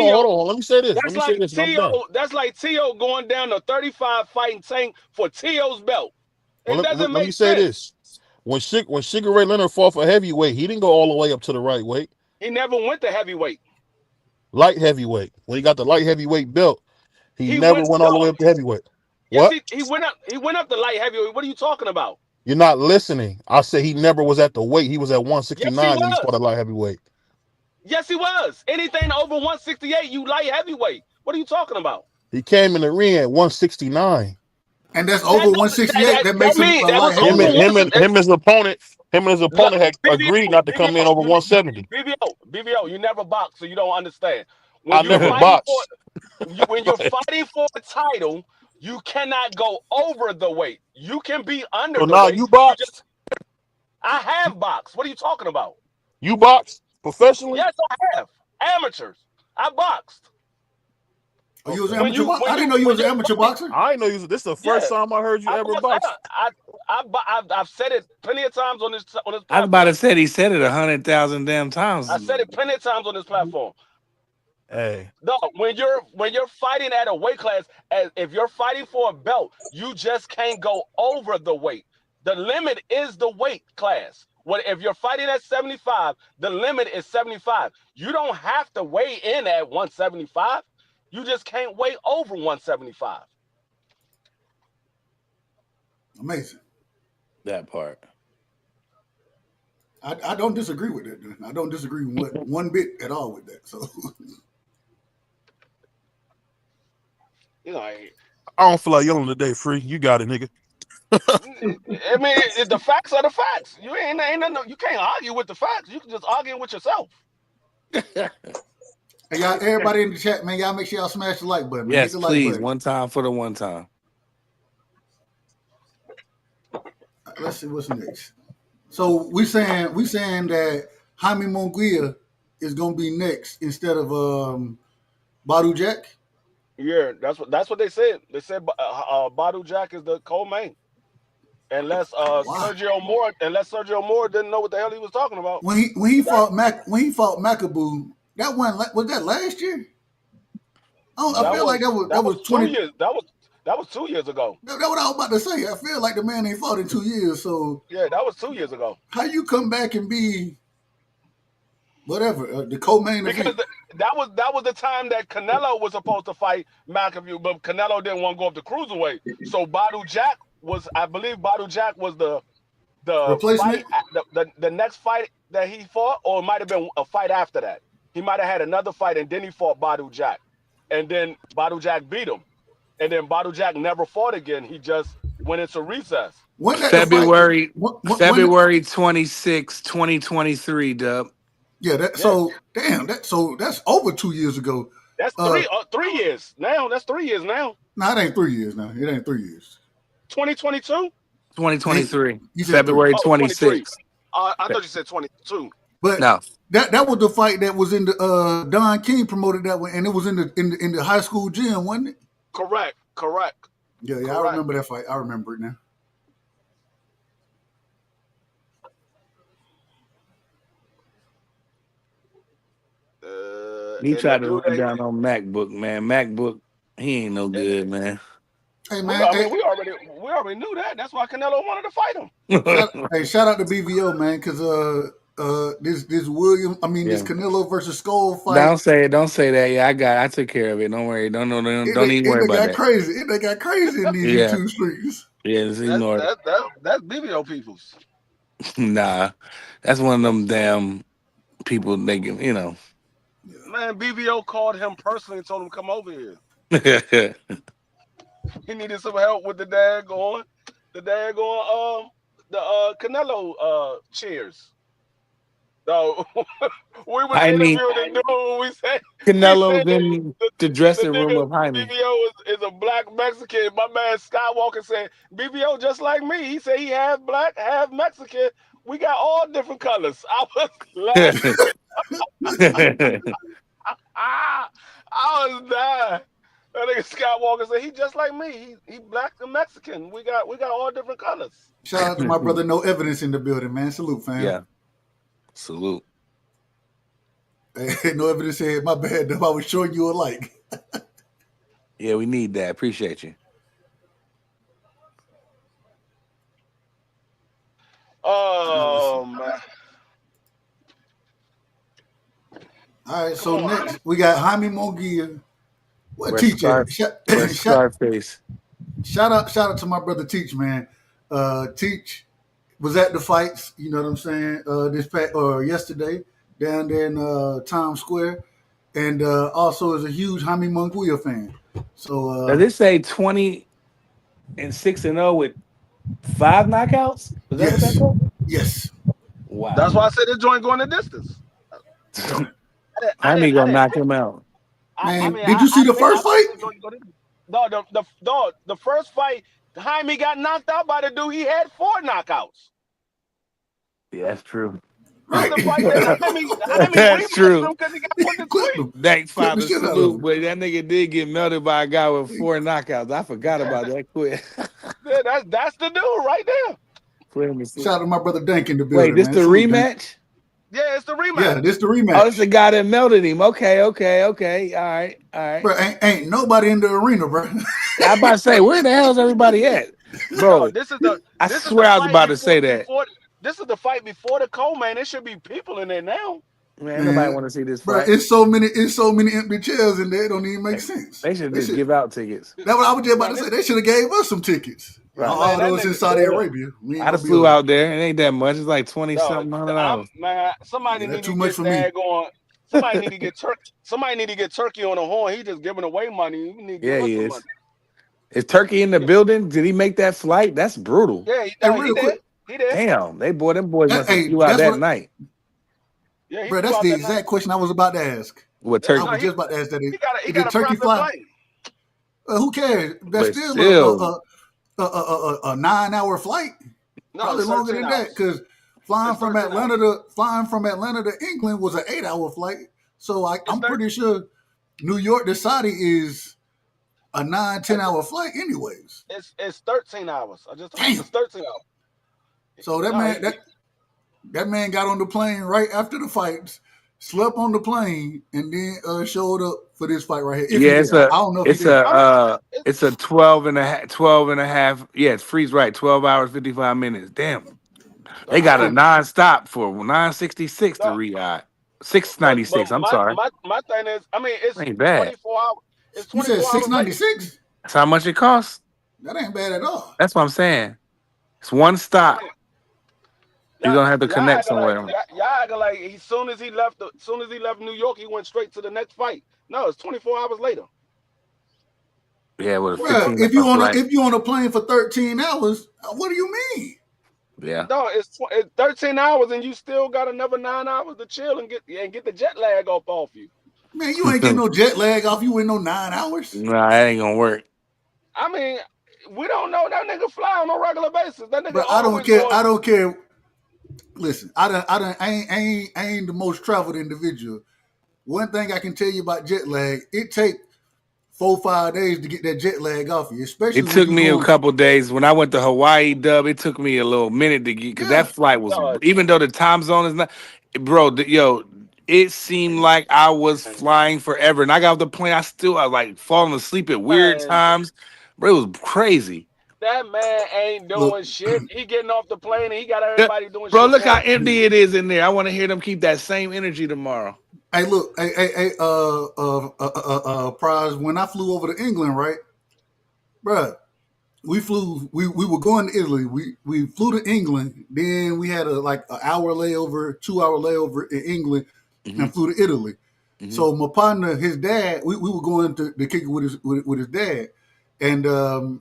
T.O. on. Let me say this. That's like And I'm done. T.O. That's like T.O. going down to 35 fighting Tank for T.O.'s belt. It doesn't Let me make say sense. this. When Sugar Ray Leonard fought for heavyweight, he didn't go all the way up to the right weight. He never went to heavyweight. Light heavyweight. When he got the light heavyweight belt, he never went all the way up to heavyweight. Yes, What? he went up. He went up to light heavyweight. What are you talking about? You're not listening. I said he never was at the weight. He was at 169 when he fought at light heavyweight. Yes, he was. Anything over 168, you light heavyweight. What are you talking about? He came in the ring at 169. And that's over 168. That makes him a light heavyweight. Him and his opponent had agreed not to come in over 170. BVO, you never boxed, so you don't understand. I never boxed. When you're fighting for a title, you cannot go over the weight. You can be under the weight. You boxed? I have boxed. What are you talking about? You boxed professionally? Yes, I have. Amateurs. I boxed. Oh, you was an amateur boxer? I didn't know you was an amateur boxer. I didn't know you was. This is the first time I heard you ever box. I've said it plenty of times on this platform. I was about to say he said it 100,000 damn times. I said it plenty of times on this platform. Hey. No, when you're fighting at a weight class, if you're fighting for a belt, you just can't go over the weight. The limit is the weight class. If you're fighting at 75, the limit is 75. You don't have to weigh in at 175. You just can't weigh over 175. Amazing. That part. I don't disagree with that. I don't disagree one bit at all with that. So, I don't feel like yelling today, Free. You got it, nigga. I mean, the facts are the facts. You you can't argue with the facts. You can just argue with yourself. Hey, y'all, everybody in the chat, man, y'all make sure y'all smash the like button. Man. Yes, Hit the please. Like button. One time for the one time. Let's see what's next. So we saying that Jaime Munguia is gonna be next instead of Badu Jack. Yeah, that's what they said. They said Badu Jack is the co-main, unless Sergio Moore didn't know what the hell he was talking about. When he fought Macaboo, that one was that last year. I feel like that was 20 years. That was 2 years ago. That's what I was about to say. I feel like the man ain't fought in 2 years. So yeah, that was 2 years ago. How you come back and be whatever the co-main event? Because that was the time that Canelo was supposed to fight McAfee, but Canelo didn't want to go up to cruiserweight. So Badu Jack was, I believe, the replacement, the next fight that he fought, or it might have been a fight after that. He might have had another fight, and then he fought Badu Jack, and then Badu Jack beat him, and then Badu Jack never fought again. He just went into recess. February 26, 2023, Dub. Yeah, so that's over 2 years ago. That's 3 years now. That's 3 years now. No, it ain't 3 years now. It ain't 3 years. 2022? 2023. February 26th. I thought you said 22. But no, that was the fight that was in the Don King promoted that one, and it was in the high school gym, wasn't it? Correct. Yeah, I remember that fight. I remember it now. He tried to run down on MacBook, man. MacBook, he ain't no good, man. Hey man, we already knew that. That's why Canelo wanted to fight him. Hey, shout out to BVO, man, because this Canelo versus Skull fight. Don't say that. Yeah, I took care of it. Don't worry. Don't even worry about that. They got crazy in these YouTube streets. Yeah, just ignore it. That's BVO peoples. Nah, that's one of them damn people. They can, Man, BVO called him personally and told him to come over here. He needed some help with the Canelo cheers. No, we was interviewing the dude. We said Canelo in the dressing room of Jaime. BVO is a black Mexican. My man Skywalker said BVO just like me. He said he half black, half Mexican. We got all different colors. I was laughing. I was dying. That nigga Skywalker said he just like me. He black and Mexican. We got all different colors. Shout out to my brother. No Evidence in the building, man. Salute, fam. Yeah. Salute. No evidence said, my bad, Dub. I was showing you a like. Yeah, we need that. Appreciate you. Oh man. All right, so next we got Jaime Munguia. What Where's teacher? Scarface? Shout out to my brother Teach, man. Teach was at the fights, you know what I'm saying, yesterday down there in Times Square. And also is a huge Jaime Munguia fan. So Does it say 20-6-0 with 5 knockouts? Was that what that said? Yes. Wow. That's why I said this joint going the distance. Jaime gonna knock him out. Man, did you see the first fight? No, the first fight, Jaime got knocked out by the dude. He had 4 knockouts. Yeah, that's true. Right. That's true. Because he got put to sleep. Thanks, father. Salute, but that nigga did get melted by a guy with 4 knockouts. I forgot about that quick. Yeah, that's the dude right there. Shout out to my brother Dank in the Wait, building. this the rematch? Yeah, it's the rematch. Yeah, this the rematch. Oh, it's the guy that melted him. Okay. All right. Bro, ain't nobody in the arena, bro. I'm about to say, where the hell's everybody at? Bro, I swear I was about to say that. This is the fight before the co-main. There should be people in there now. Man, nobody want to see this fight. Bro, it's so many empty chairs in there. It don't even make sense. They should just give out tickets. That's what I was just about to say. They should have gave us some tickets. Right. All those in Saudi Arabia. I just flew out there. It ain't that much. It's like $20-something. Man, somebody need to get that going. Somebody need to get turkey. Somebody need to get Turkey on the horn. He just giving away money. We need to give us some money. Is Turkey in the building? Did he make that flight? That's brutal. Yeah, he did. Damn, them boys must have flew out that night. Yeah, bro, that's the exact question I was about to ask. What Turkey? I was just about to ask that. He got a Turkey fly. Who cares? That's still a 9-hour flight. No, probably longer than that because flying from Atlanta to England was an 8-hour flight. So I'm pretty sure New York to Saudi is a 9-10-hour flight, anyways. It's 13 hours. I just told you it's 13 hours. So that man got on the plane right after the fights, slept on the plane, and then showed up for this fight right here. Yeah, it's a 12 and a half. Yeah, it's freeze right. 12 hours 55 minutes. Damn, they got a nonstop for 966 to Riyadh. 696. I'm sorry. My thing is, I mean, it's ain't bad. 24 hours. It's 24 you said 696. That's how much it costs. That ain't bad at all. That's what I'm saying. It's one stop. You're gonna have to connect somewhere. Y'all acting like as soon as he left New York, he went straight to the next fight. No, it's 24 hours later. Yeah, well, if you on a plane for 13 hours, what do you mean? Yeah. No, it's 13 hours, and you still got another 9 hours to chill and get the jet lag off you. Man, you ain't getting no jet lag off you in no 9 hours. Nah, that ain't gonna work. I mean, we don't know that nigga fly on a regular basis. That nigga. But I don't care. Listen, I ain't the most traveled individual. One thing I can tell you about jet lag, it take 4-5 days to get that jet lag off you. Especially it took me a couple days when I went to Hawaii. Dub, it took me a little minute to get because that flight was even though the time zone is not, bro. It seemed like I was flying forever, and I got off the plane. I was like falling asleep at weird times, bro. It was crazy. That man ain't doing shit. He getting off the plane and he got everybody doing shit. Bro, look how empty it is in there. I want to hear them keep that same energy tomorrow. Hey, look, Prize, when I flew over to England, right? Bruh, we were going to Italy. We flew to England, then we had a 2-hour layover in England and flew to Italy. Mm-hmm. So my partner, his dad, we were going to kick it with his dad. And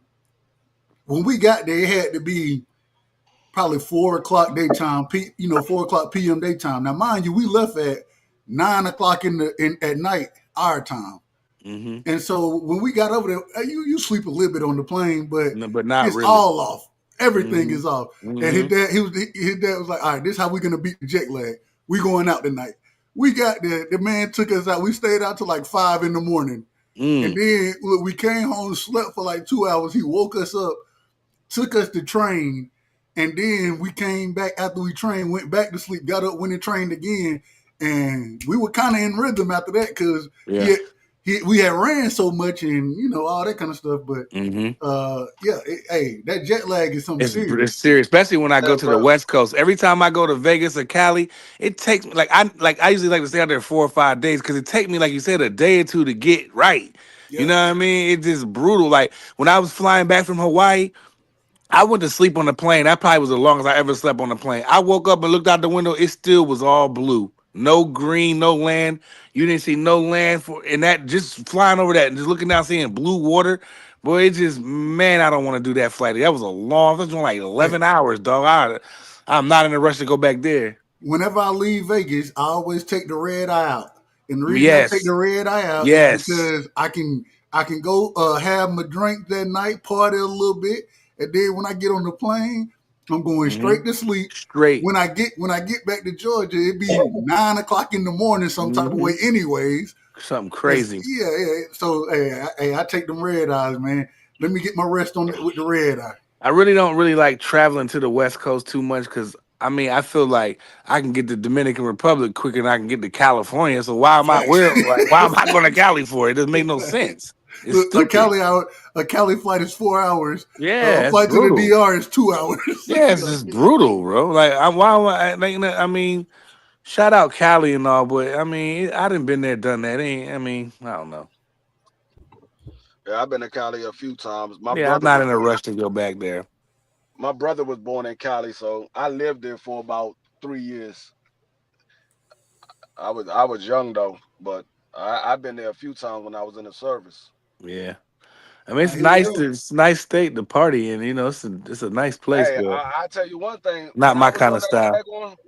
when we got there, it had to be probably 4 o'clock daytime, 4 o'clock p.m. daytime. Now, mind you, we left at 9 o'clock at night, our time. Mm-hmm. And so when we got over there, you sleep a little bit on the plane, but not it's really. All off. Everything is off. Mm-hmm. And his dad was like, all right, this is how we're going to beat the jet lag. We going out tonight. We got there. The man took us out. We stayed out till 5 in the morning. And then we came home, slept for 2 hours. He woke us up, took us to train, and then we came back after we trained, went back to sleep, got up, went and trained again, and we were kind of in rhythm after that because Yeah. we had ran so much and all that kind of stuff. But that jet lag is something serious. It's serious, especially when I go Hey, to the bro. West Coast. Every time I go to Vegas or Cali, it takes me I usually like to stay out there 4 or 5 days because it takes me, like you said, a day or two to get right. Yeah. You know what I mean? It's just brutal. Like when I was flying back from Hawaii, I went to sleep on the plane. That probably was the longest I ever slept on the plane. I woke up and looked out the window. It still was all blue. No green, no land. You didn't see no land and that just flying over that and just looking down, seeing blue water. Boy, it just, man, I don't want to do that flight. That was that was like 11 hours, dog. I'm not in a rush to go back there. Whenever I leave Vegas, I always take the red eye out. And the reason I take Yes. the red eye out is Yes. because I can go have my drink that night, party a little bit, and then when I get on the plane, I'm going straight to sleep. Straight. When I get back to Georgia, it be 9 o'clock in the morning, some type of way, anyways. Something crazy. Yeah. So hey, I take them red eyes, man. Let me get my rest on it with the red eye. I really don't like traveling to the West Coast too much because I feel like I can get to Dominican Republic quicker than I can get to California. So why am I going to Cali for? It doesn't make no sense. It's Look, stupid. a Cali flight is 4 hours. Yeah, A it's flight to the brutal. DR is 2 hours. Yeah, it's just brutal, bro. Like I mean, shout out Cali and all, but I mean, I done been there, done that. I don't know. Yeah, I've been to Cali a few times. My Yeah, I'm brother not was in a born. rush to go back there. My brother was born in Cali, so I lived there for about 3 years. I was young though, but I've been there a few times when I was in the service. Yeah. I mean, Here we go. it's a nice state to party in. It's a nice place, Hey, but I tell you one thing. not my kind of style.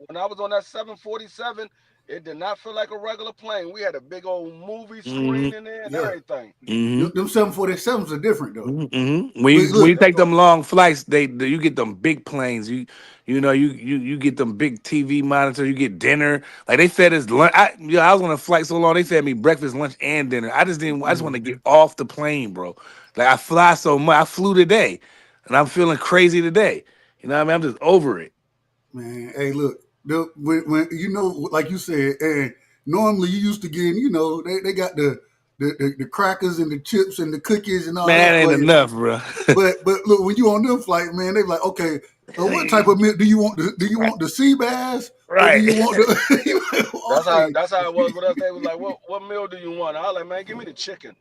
When I was on that 747, it did not feel like a regular plane. We had a big old movie Hmm. screen in there and Yeah. everything. Hmm. Them 747s are different though. Mm-hmm. When Look, you take them long flights, you get them big planes. You get them big TV monitors. You get dinner. Like they fed us lunch. I was on a flight so long they fed me breakfast, lunch, and dinner. I just didn't. I just want to get off the plane, bro. Like I fly so much. I flew today, and I'm feeling crazy today. You know what I mean? I'm just over it. man, hey, look, when like you said, and normally you used to get, they got the crackers and the chips and the cookies and all Man, that that ain't for you. enough, bro. But look, when you on them flight, man, they like, okay, what type of milk do you want? Do you want the sea bass or do Right. you want the? That's how it was with us. They was like, what meal do you want? I was like, man, give me the chicken.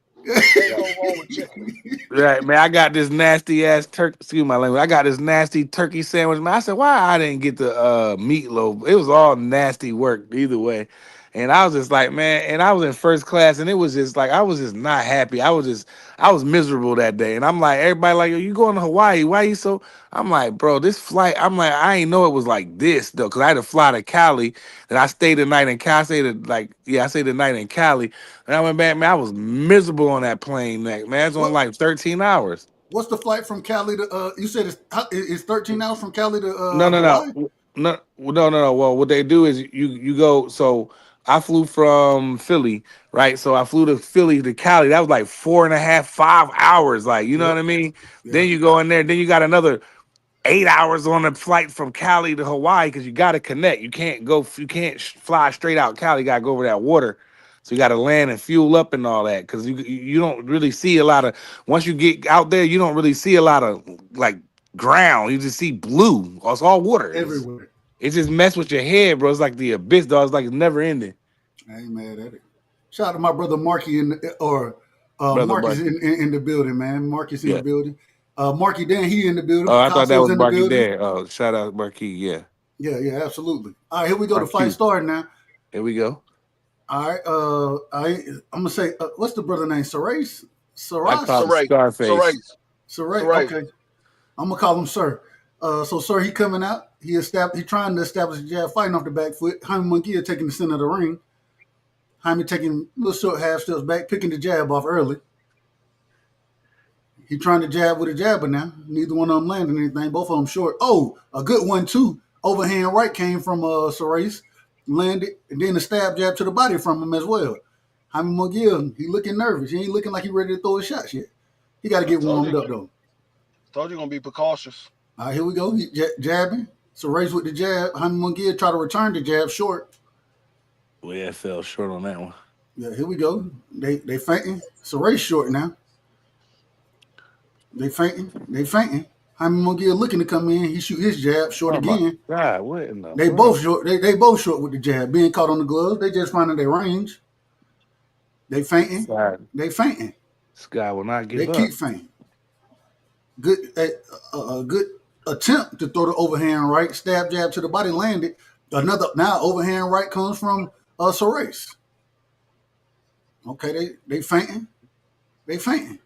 Can't go wrong with chicken. Right, man. I got this nasty ass turkey. Excuse my language. I got this nasty turkey sandwich, man. I said, why I didn't get the meatloaf? It was all nasty work either way. And I was just like, man, and I was in first class, and it was just like I was just not happy. I was miserable that day. And I'm like, everybody like, you going to Hawaii? Why you so? I'm like, bro, this flight. I'm like, I ain't know it was like this though, because I had to fly to Cali, and I stayed the night in Cali. I stayed the night in Cali. And I went back, man. I was miserable on that plane, man. It's on like 13 hours. What's the flight from Cali to? You said it's 13 hours from Cali to No, no, Hawaii. no. Well, what they do is you go. So I flew from Philly, right? So I flew to Philly to Cali. That was like 4.5, 5 hours. Like, you know Yep. what I mean? Yeah. Then you go in there. Then you got another 8 hours on a flight from Cali to Hawaii because you got to connect. You can't go. You can't fly straight out Cali. You got to go over that water. So you got to land and fuel up and all that because you don't really see a lot of. Once you get out there, you don't really see a lot of like ground. You just see blue. It's all water. Everywhere. It just mess with your head, bro. It's like the abyss, dog. It's like it's never ending. I ain't mad at it. Shout out to my brother Marky Brother Marcus Bucky. in the building, man. Marcus in the Yeah. building. Marky Dan, he in the building. Oh, I thought that Picasso's was in the Marquis building. there. Oh, shout out Marquis. Yeah. Yeah, absolutely. All right, here we go. The Marquis. fight starting now. Here we go. All right. I'm gonna say, what's the brother name? Sarais? I call him Saray. Scarface. Sarais. Okay. I'm gonna call him Sir. So Sir, he coming out. He trying to establish a jab, fighting off the back foot. Jaime Munguia taking the center of the ring. Jaime taking little short half steps back, picking the jab off early. He trying to jab with a jabber now. Neither one of them landing anything. Both of them short. Oh, a good one too. Overhand right came from Sarais. Landed, and then a stab jab to the body from him as well. Jaime Munguia, he looking nervous. He ain't looking like he ready to throw his shots yet. He got to get warmed up though. Told you gonna be precautious. All right, here we go. He jabbing. Sarais with the jab. Jaime Munguia try to return the jab short. Well, yeah, it fell short on that one. Yeah, here we go. They fainting. Sorace short now. They fainting. They fainting. Jaime Munguia looking to come in. He shoot his jab short Oh my again. God, what in the They world? both short. They both short with the jab. Being caught on the gloves. They just finding their range. They fainting. They fainting. This guy will not They give up. keep fainting. Good, a good attempt to throw the overhand right. Stab jab to the body landed. Another now overhand right comes from Sorace. Okay, they fainting. They fainting.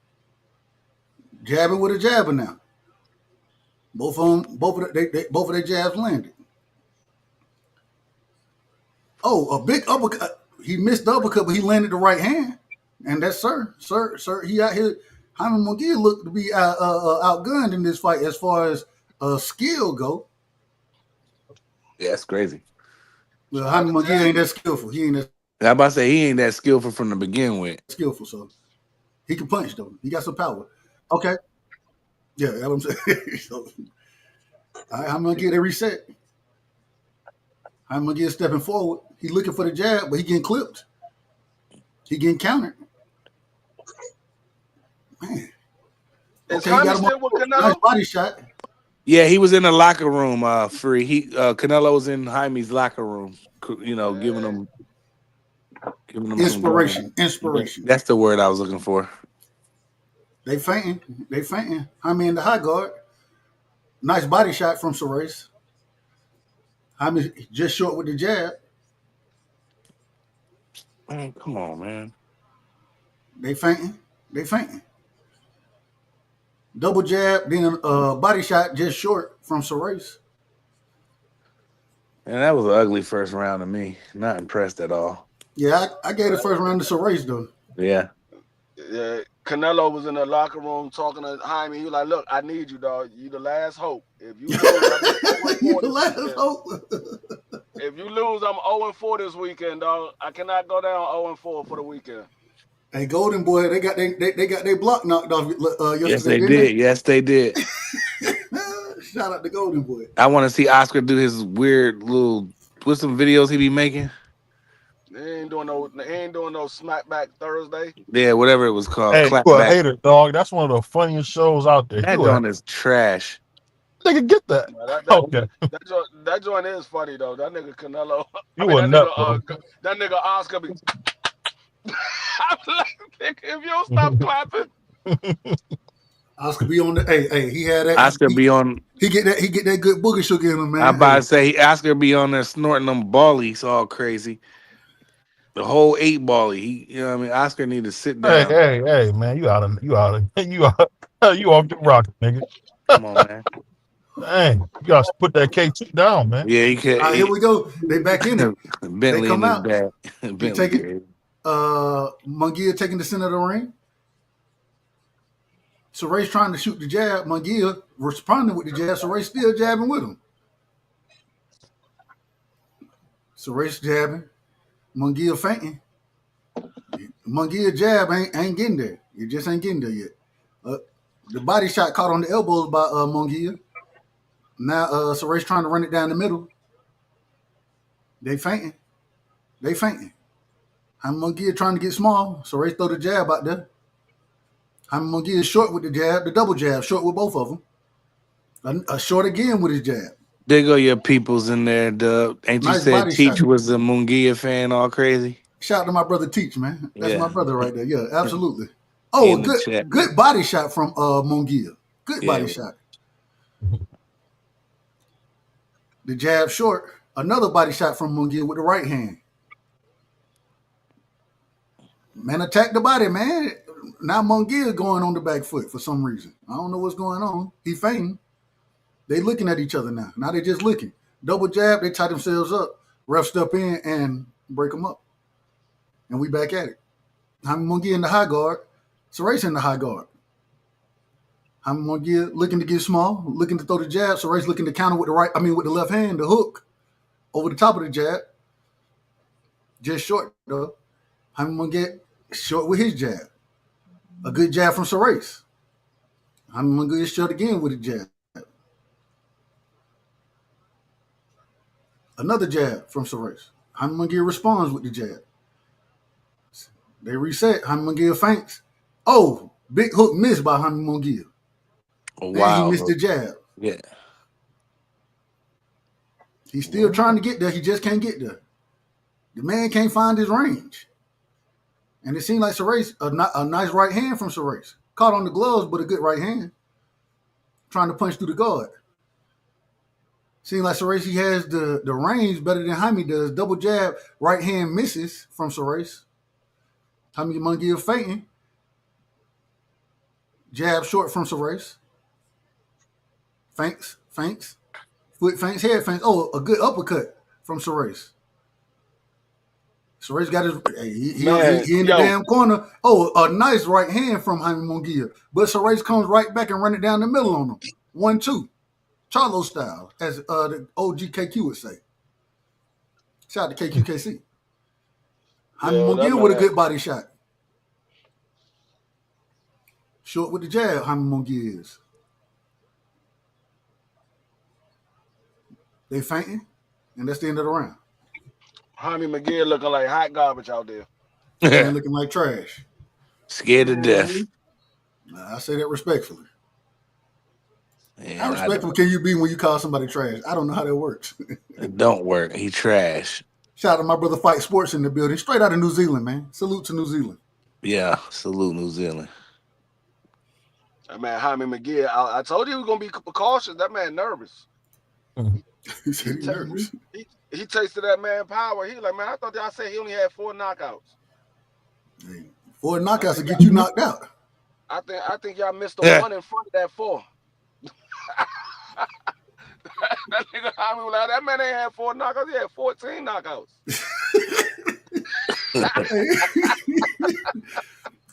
Jabbing with a jabber now. Both of them, both of their jabs landed. Oh, a big uppercut. He missed the uppercut, but he landed the right hand. And that's sir. He out here. Jaime Munguia looked to be outgunned in this fight as far as skill go. Yeah, that's crazy. Well, Jaime Munguia ain't that skillful. He ain't that I'm about to say he ain't that skillful from the begin with. skillful, so he can punch though. He got some power. Okay. Yeah, that's what I'm saying. So, all right, Jaime Munguia, they reset. Jaime Munguia stepping forward. He looking for the jab, but he getting clipped. He getting countered. Man. Is Okay, he Jaime got him still with on Canelo? nice body shot. Yeah, he was in the locker room. Free. Canelo was in Jaime's locker room. You know, giving him Inspiration. some Inspiration. That's the word I was looking for. They fainting. They fainting. Jaime in the high guard. Nice body shot from Sorace. Jaime just short with the jab. Man, come on, man. They fainting. They fainting. Double jab, then body shot just short from Sorace. And that was an ugly first round to me. Not impressed at all. Yeah, I gave the first round to Sorace though. Yeah. Canelo was in the locker room talking to Jaime. He was like, "Look, I need you, dog. You the last hope. If you lose, I'm 0-4 the last hope. If you lose, I'm 0-4 this weekend, dog. I cannot go down 0-4 for the weekend." Hey, Golden Boy, they got their block knocked off yesterday. Yes, they did. Yes, they did. Shout out to Golden Boy. I want to see Oscar do his weird little with some videos he be making. They ain't doing no Smackback Thursday. Yeah, whatever it was called. Hey, Clap you a back. hater, dog. That's one of the funniest shows out there. That joint is trash. Nigga, get that. Okay. That joint is funny though. That nigga Canelo. That nigga Oscar be. I'm like, if you don't stop clapping. Oscar be on the he had that. Oscar be on. He get that good booger sugar in him, man. I'm about to say Oscar be on there snorting them ballies all crazy. The whole 8 bally. You know what I mean? Oscar need to sit down. Hey, man, you off the rock, nigga. Come on, man. Dang, you gotta put that K2 down, man. Yeah, he can. Here we go. They back in it. Bentley they come out. Bentley Munguia taking the center of the ring. Sorace trying to shoot the jab. Munguia responding with the jab. Sorace still jabbing with him. Sorace jabbing. Munguia fainting. Munguia jab ain't getting there. It just ain't getting there yet. The body shot caught on the elbows by Munguia. Now Sorace trying to run it down the middle. They fainting. They fainting. Jaime Munguia trying to get small. Sorace throw the jab out there. Jaime Munguia is short with the jab, the double jab, short with both of them. A short again with his jab. There go your peoples in there, Dub. Ain't you said Teach was a Munguia fan all crazy? Shout out to my brother Teach, man. That's my brother right there. Yeah, absolutely. Oh, good body shot from Munguia. Good body shot. The jab short. Another body shot from Munguia with the right hand. Man, attack the body, man. Now Munguia going on the back foot for some reason. I don't know what's going on. He fainting. They looking at each other now. Now they just looking. Double jab, they tie themselves up. Ref step in and break them up. And we back at it. Jaime Munguia in the high guard. Sorace in the high guard. Jaime Munguia looking to get small, looking to throw the jab. Sorace looking to counter with the left hand, the hook, over the top of the jab. Just short, though. Jaime Munguia short with his jab. A good jab from Sorace. Jaime Munguia short again with a jab. Another jab from Sorace. Jaime Munguia responds with the jab. They reset. Jaime Munguia feints. Oh, big hook missed by Jaime Munguia. And he missed the jab. Yeah. He's still trying to get there. He just can't get there. The man can't find his range. And it seemed like Sorace, a nice right hand from Sorace. Caught on the gloves, but a good right hand. Trying to punch through the guard. Seems like Sorace, he has the range better than Jaime does. Double jab, right hand misses from Sorace. Jaime Munguia feinting. Jab short from Sorace. Feints. Foot feints, head feints. Oh, a good uppercut from Sorace. Sorace got his, he in the damn corner. Oh, a nice right hand from Jaime Munguia. But Sorace comes right back and run it down the middle on him. 1-2. Charlo style, as the OGKQ would say. Shout out to KQKC. Jaime Munguia with a good body shot. Short with the jab, Jaime Munguia is. They fainting, and that's the end of the round. Jaime Munguia looking like hot garbage out there. Looking like trash. Scared to death. I say that respectfully. Yeah, How respectful can you be when you call somebody trash? I don't know how that works. It don't work. He trash. Shout out to my brother Fight Sports in the building. Straight out of New Zealand, man. Salute to New Zealand. Yeah, salute New Zealand. Man, Jaime Munguia, I told you he was going to be cautious. That man nervous. He said he's nervous. He tasted that man power. He like, man, I thought y'all said he only had 4 knockouts. Hey, 4 knockouts to get you knocked out. I think y'all missed the one in front of that 4. That nigga Jaime was like, that man ain't had 4 knockouts. He had 14 knockouts.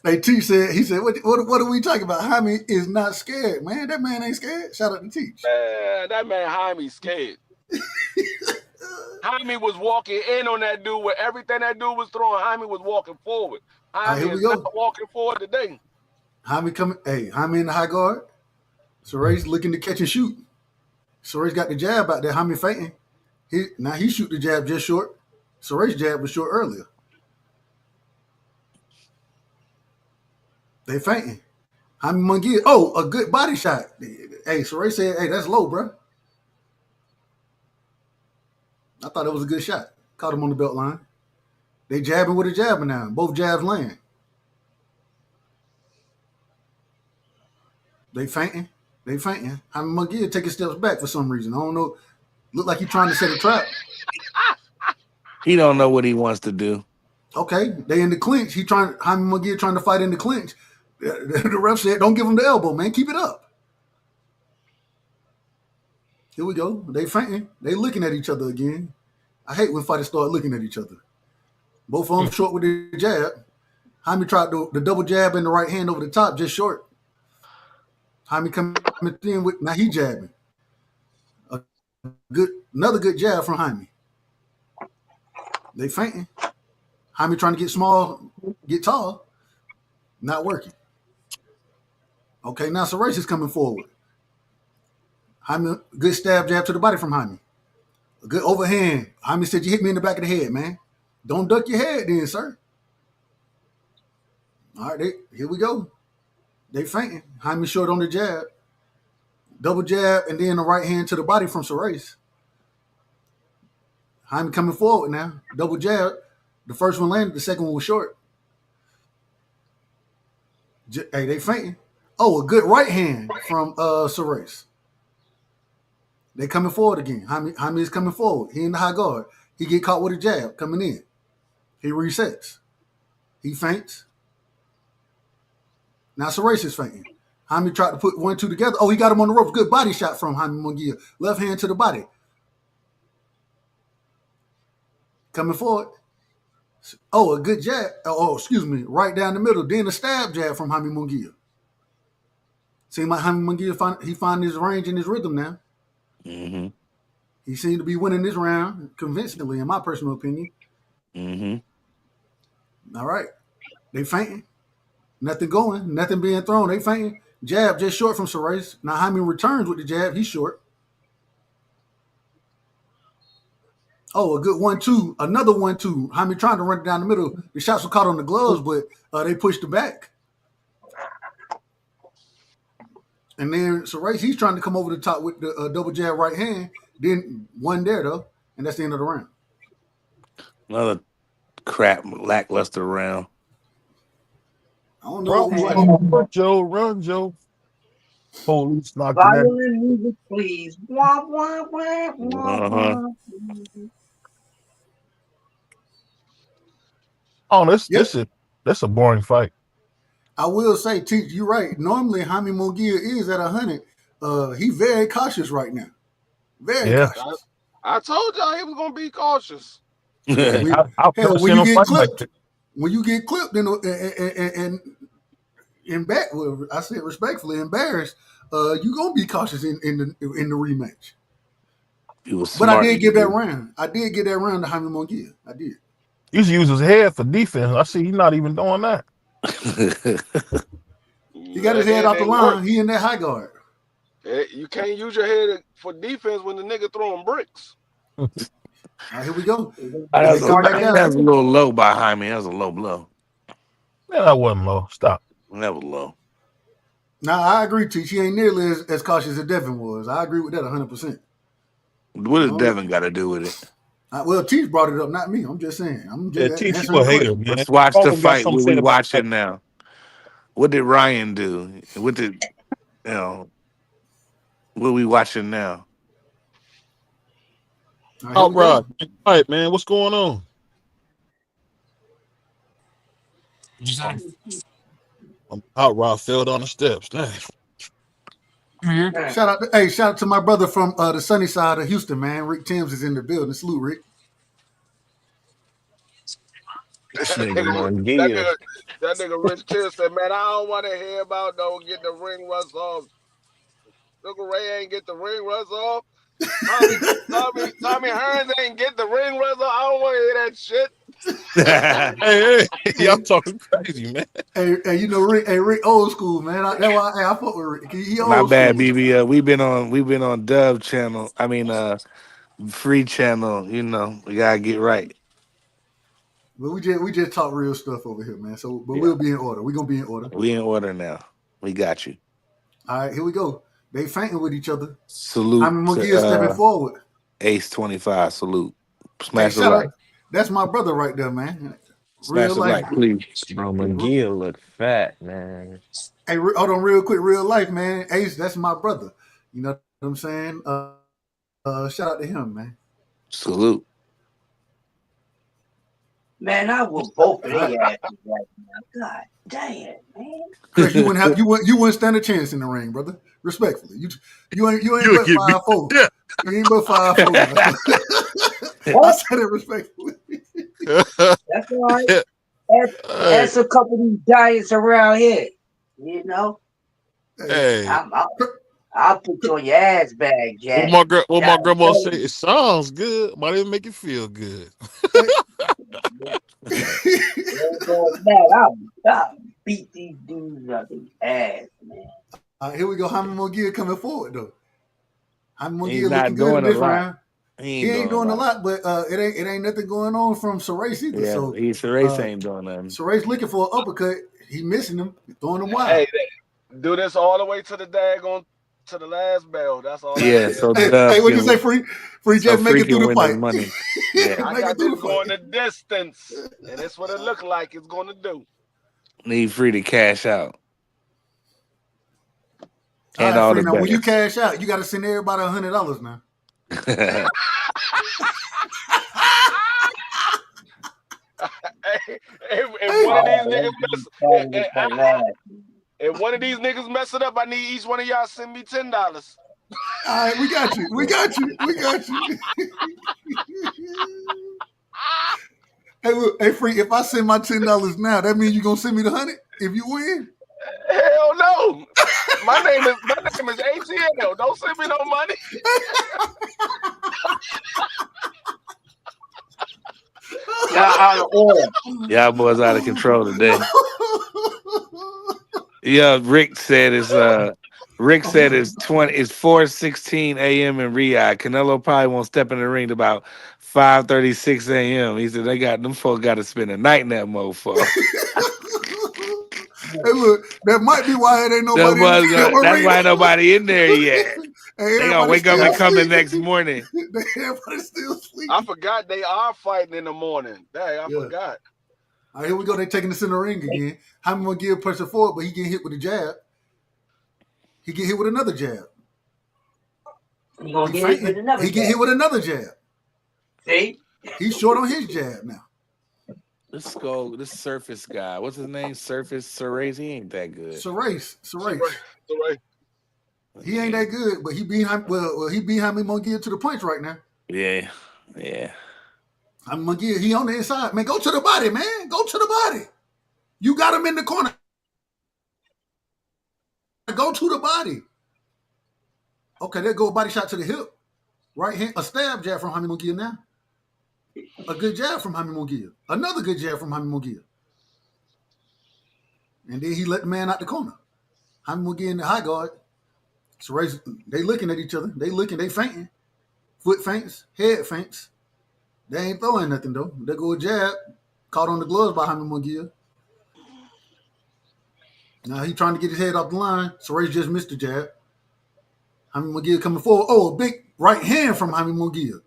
Hey, T said, what are we talking about? Jaime is not scared, man. That man ain't scared. Shout out to Teach. Man, that man Jaime scared. Jaime was walking in on that dude with everything that dude was throwing. Jaime was walking forward. Jaime is not walking forward today. Jaime in the high guard. Sorace looking to catch and shoot. Sorace got the jab out there. Jaime fainting. Now he shoot the jab just short. Sorace jab was short earlier. They fainting. Jaime Munguia. Oh, a good body shot. Hey, Sorace said, hey, that's low, bro. I thought it was a good shot. Caught him on the belt line. They jabbing with a jabber now. Both jabs land. They fainting. Jaime Munguia taking steps back for some reason. I don't know. Look like he's trying to set a trap. He don't know what he wants to do. Okay, they in the clinch. Jaime Munguia trying to fight in the clinch. The ref said, don't give him the elbow, man. Keep it up. Here we go. They fainting. They looking at each other again. I hate when fighters start looking at each other. Both of them short with the jab. Jaime tried the double jab in the right hand over the top, just short. Jaime coming in with, now he jabbing. Another good jab from Jaime. They fainting. Jaime trying to get small, get tall. Not working. Okay, now Sorace is coming forward. Jaime, good stab jab to the body from Jaime. A good overhand. Jaime said, you hit me in the back of the head, man. Don't duck your head then, sir. All right, here we go. They fainting. Jaime short on the jab. Double jab, and then the right hand to the body from Sorace. Jaime coming forward now. Double jab. The first one landed. The second one was short. Hey, they fainting. Oh, a good right hand from Sorace. They coming forward again. Jaime is coming forward. He in the high guard. He get caught with a jab coming in. He resets. He feints. Now Sorace is fainting. Jaime tried to put 1-2 together. Oh, he got him on the ropes. Good body shot from Jaime Munguia. Left hand to the body. Coming forward. Oh, a good jab. Oh, excuse me. Right down the middle. Then a stab jab from Jaime Munguia. Seems like Jaime Munguia find his range and his rhythm now. Mm-hmm. He seemed to be winning this round convincingly, in my personal opinion. Mm-hmm. All right. They fainting. Nothing going. Nothing being thrown. They fainting. Jab just short from Sorace. Now Jaime returns with the jab. He's short. Oh, a good 1-2. Another 1-2. Jaime trying to run it down the middle. The shots were caught on the gloves, but they pushed it back. And then Race, he's trying to come over the top with the double jab right hand. Then one there, though. And that's the end of the round. Another crap, lackluster round. I don't know what we watching. Run, Joe. Police knocking that. Violin music, please. Wah, wah, wah, wah, wah. Oh, that's a boring fight. I will say, Teach, you're right. Normally, Jaime Munguia is at 100. He's very cautious right now. Very cautious. I told y'all he was gonna be cautious. When you get clipped and I said respectfully embarrassed, you gonna be cautious in the rematch. But I did give that round. I did give that round to Jaime Munguia. I did. He used to use his head for defense. I see he's not even doing that. He got his head off the line. He in that high guard. You can't use your head for defense when the nigga throwing bricks. All right, here we go. That's a little low by Jaime. That was a low blow. Man, that wasn't low. Stop. That was low. Now, I agree, Teach. He ain't nearly as cautious as Devin was. I agree with that 100%. What does Devin got to do with it? Well, Teach brought it up, not me. I'm just saying. Teach, you a hater, man. Let's watch the fight. What we watching now? What did Ryan do? What did what we watching now? All right, man. What's going on? Out Rod fell on the steps. Shout out to my brother from the sunny side of Houston, man. Rick Timms is in the building. Salute, Rick. That nigga Rich Kill said, man, I don't want to hear about don't get the ring rust off. Uncle Ray ain't get the ring rust off. Tommy Hearns ain't get the ring rust off. I don't want to hear that shit. hey, y'all talking crazy, man. Hey, you know Rick old school, man. That's why I fuck with Rick. He old My bad, school. BB. We've been on Dove channel. I mean, free channel. You know, we gotta get right. But we just talk real stuff over here, man. So, we'll be in order. We're gonna be in order. We in order now. We got you. All right, here we go. They fainting with each other. Salute. Jaime Munguia stepping forward. Ace 25. Salute. Smash the like. That's my brother right there, man. Smash the like, please. Bro, Munguia look fat, man. Hey, hold on, real quick, real life, man. Ace, that's my brother. You know what I'm saying? Shout out to him, man. Salute. Man, I will both of their asses right now. God damn, man. Chris, you wouldn't stand a chance in the ring, brother. Respectfully, you ain't but 5'4". Yeah. You ain't but 5'4". I said it respectfully. That's all right. That's a couple of these giants around here. You know. Hey. I'll put you on your ass bag, Jack. What my grandma say? It sounds good, but it didn't make it feel good. I'll beat these dudes up in the ass, man. Here we go. Jaime Munguia coming forward though. Jaime Munguia not looking good in doing this a lot. round. He ain't doing a lot, but it ain't nothing going on from Race either. Yeah, so Race ain't doing nothing. Race looking for an uppercut. He missing him, throwing him wide. Hey, do this all the way to the daggone to the last bell. That's all. Yeah. So hey, what you say, Free just make it through the fight. Money. Yeah. I got this going the distance, and that's what it look like it's going to do. Need Free to cash out. And all the now, when you cash out, you got to send everybody $100 now. If one of these niggas mess it up, I need each one of y'all send me $10. All right, we got you. Hey, look, hey, Free. If I send my $10 now, that means you gonna send me the $100 if you win. Hell no. My name is ATL. Don't send me no money. Y'all out of order. Y'all boys out of control today. Yeah, Rick said it's Rick said it's 4:16 a.m. in Riyadh. Canelo probably won't step in the ring till about 5:36 a.m. He said them folks got to spend the night in that mofo. Hey, look, that might be why it ain't nobody in the That's arena. why nobody in there yet. Hey, They gonna wake up and come the next morning. Everybody's still sleeping. I forgot they are fighting in the morning. Dang, I forgot. All right, here we go. They taking us in the ring again. Jaime Munguia pushing forward, but he getting hit with a jab. He get hit with another jab. He gonna get hit with another. He get hit with another jab. See, he's short on his jab now. Let's go. This Surface guy. What's his name? Surace. He ain't that good. Surace. He ain't that good, but he beat him. Well, he beat Jaime Munguia to the punch right now. Yeah. Jaime Munguia, he on the inside. Man, go to the body, man. Go to the body. You got him in the corner. Go to the body. Okay, there go a body shot to the hip. Right hand, a stab jab from Jaime Munguia now. A good jab from Jaime Munguia. Another good jab from Jaime Munguia. And then he let the man out the corner. Jaime Munguia in the high guard. Surace, they looking at each other. They fainting. Foot feints, head feints. They ain't throwing nothing though. They go a jab. Caught on the gloves by Jaime Munguia. Now he trying to get his head off the line. Surace just missed the jab. Jaime Munguia coming forward. Oh, a big right hand from Jaime Munguia.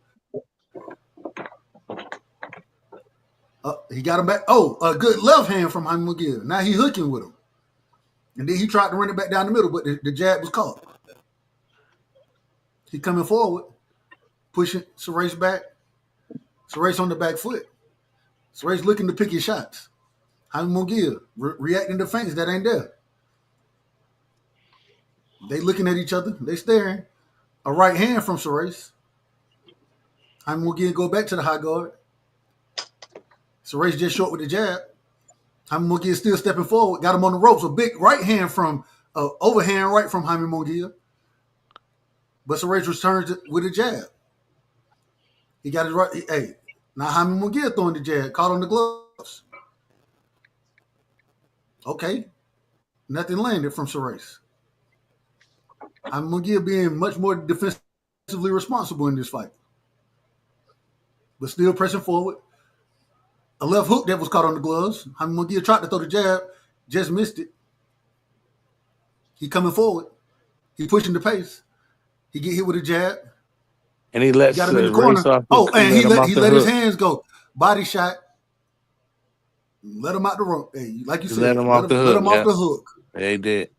He got him back. Oh, a good left hand from Jaime Munguia. Now he hooking with him. And then he tried to run it back down the middle, but the jab was caught. He coming forward, pushing Surace back. Surace on the back foot. Surace looking to pick his shots. Jaime Munguia reacting to feints that ain't there. They looking at each other. They staring. A right hand from Surace. Jaime Munguia go back to the high guard. Surace just short with the jab. Jaime Munguia still stepping forward. Got him on the ropes. A big right hand from overhand right from Jaime Munguia. But Surace returns it with a jab. He got his right. Hey, now Jaime Munguia throwing the jab. Caught on the gloves. Okay. Nothing landed from Surace. Jaime Munguia being much more defensively responsible in this fight. But still pressing forward. A left hook that was caught on the gloves. Jaime Munguia tried to throw the jab, just missed it. He coming forward. He pushing the pace. He get hit with a jab. And he lets got him in the corner. And he let his hands go. Body shot. Let him out the rope. Hey, like you said, let him off the hook. Yeah, he did.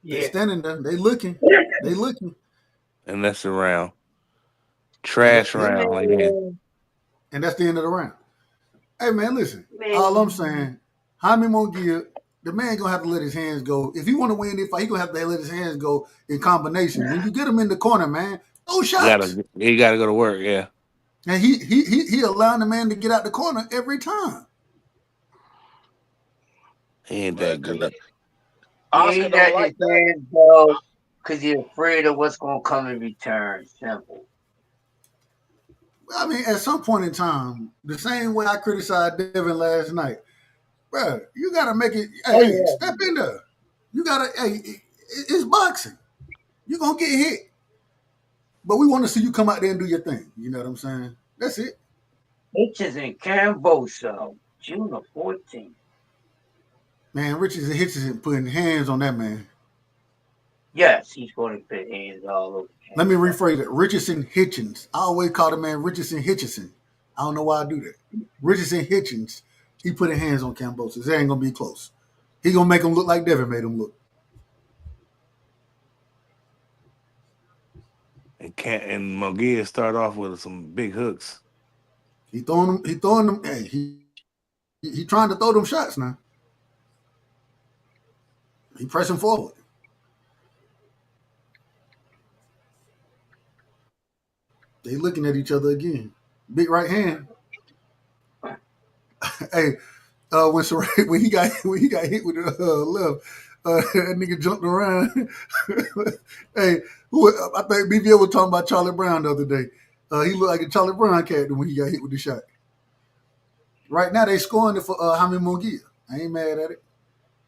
They standing there. They looking. They looking. And that's the round. Trash round. Like that. And that's the end of the round. Hey, man, listen. All I'm saying, Jaime Munguia, the man going to have to let his hands go. If he want to win this fight, he going to have to let his hands go in combination. When you get him in the corner, man, those shots. He got to go to work, yeah. And he allowing the man to get out the corner every time. He ain't that good. He ain't let his hands go because he's afraid of what's going to come in return. Simple. I mean, at some point in time, the same way I criticized Devin last night, bro, you got to make it, step in there. You got to, it's boxing. You're going to get hit. But we want to see you come out there and do your thing. You know what I'm saying? That's it. Hitches in Cambodia, June the 14th. Man, Richardson Hitchison putting hands on that man. Yes, he's going to put hands all over. Let me rephrase it. Richardson Hitchens. I always call the man Richardson Hitchison. I don't know why I do that. Richardson Hitchens. He putting hands on Cambosis. It ain't going to be close. He going to make him look like Devin made him look. And Munguia start off with some big hooks. He throwing them. Hey, he trying to throw them shots now. He pressing forward. They looking at each other again. Big right hand. Hey, when he got hit with the left, that nigga jumped around. Hey, I think BVO was talking about Charlie Brown the other day. He looked like a Charlie Brown character when he got hit with the shot. Right now they scoring it for Jaime Munguia. I ain't mad at it.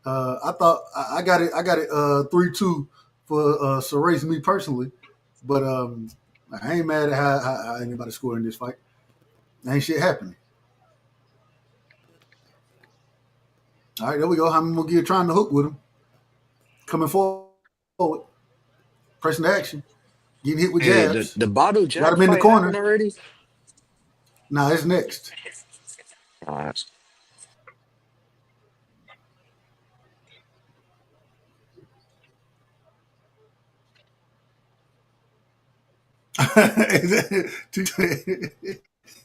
I thought I got it. I got it 3-2 for Serace, me personally. But I ain't mad at how anybody scored in this fight. Ain't shit happening. All right, there we go. How many McGee trying to hook with him? Coming forward, pressing the action, getting hit with Hey, jabs. the bottle Got Jack him in the fight happened corner. already? Now it's next. All right.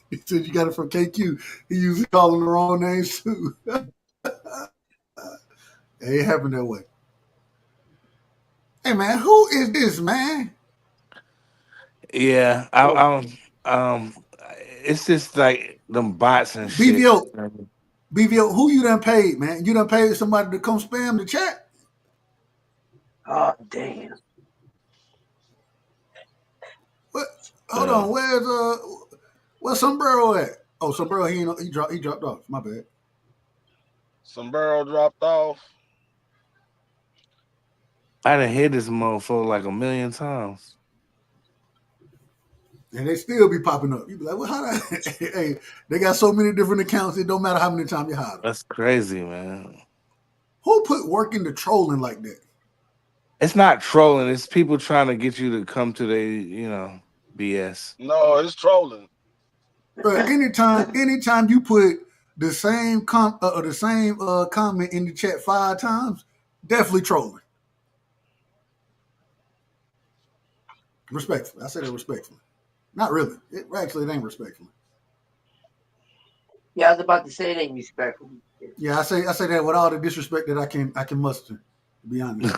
He said you got it from KQ. He usually calling the wrong names too. It ain't happened that way. Hey man, who is this man? Yeah, it's just like them bots and shit. BVO, BVO. Who you done paid, man? You done paid somebody to come spam the chat? Oh damn. What? Hold on. Where's Sombrero at? Oh, Sombrero, he dropped off. My bad. Sombrero dropped off. I done hit this motherfucker like a million times. And they still be popping up. You be like, well, how that? Hey, they got so many different accounts. It don't matter how many times you hide them. That's crazy, man. Who put work into trolling like that? It's not trolling. It's people trying to get you to come to their, BS. No, it's trolling. But anytime you put the same comment in the chat 5 times, definitely trolling. Respectfully, I say that respectfully. Not really. It ain't respectfully. Yeah, I was about to say it ain't respectful. Yeah, I say that with all the disrespect that I can muster. To be honest.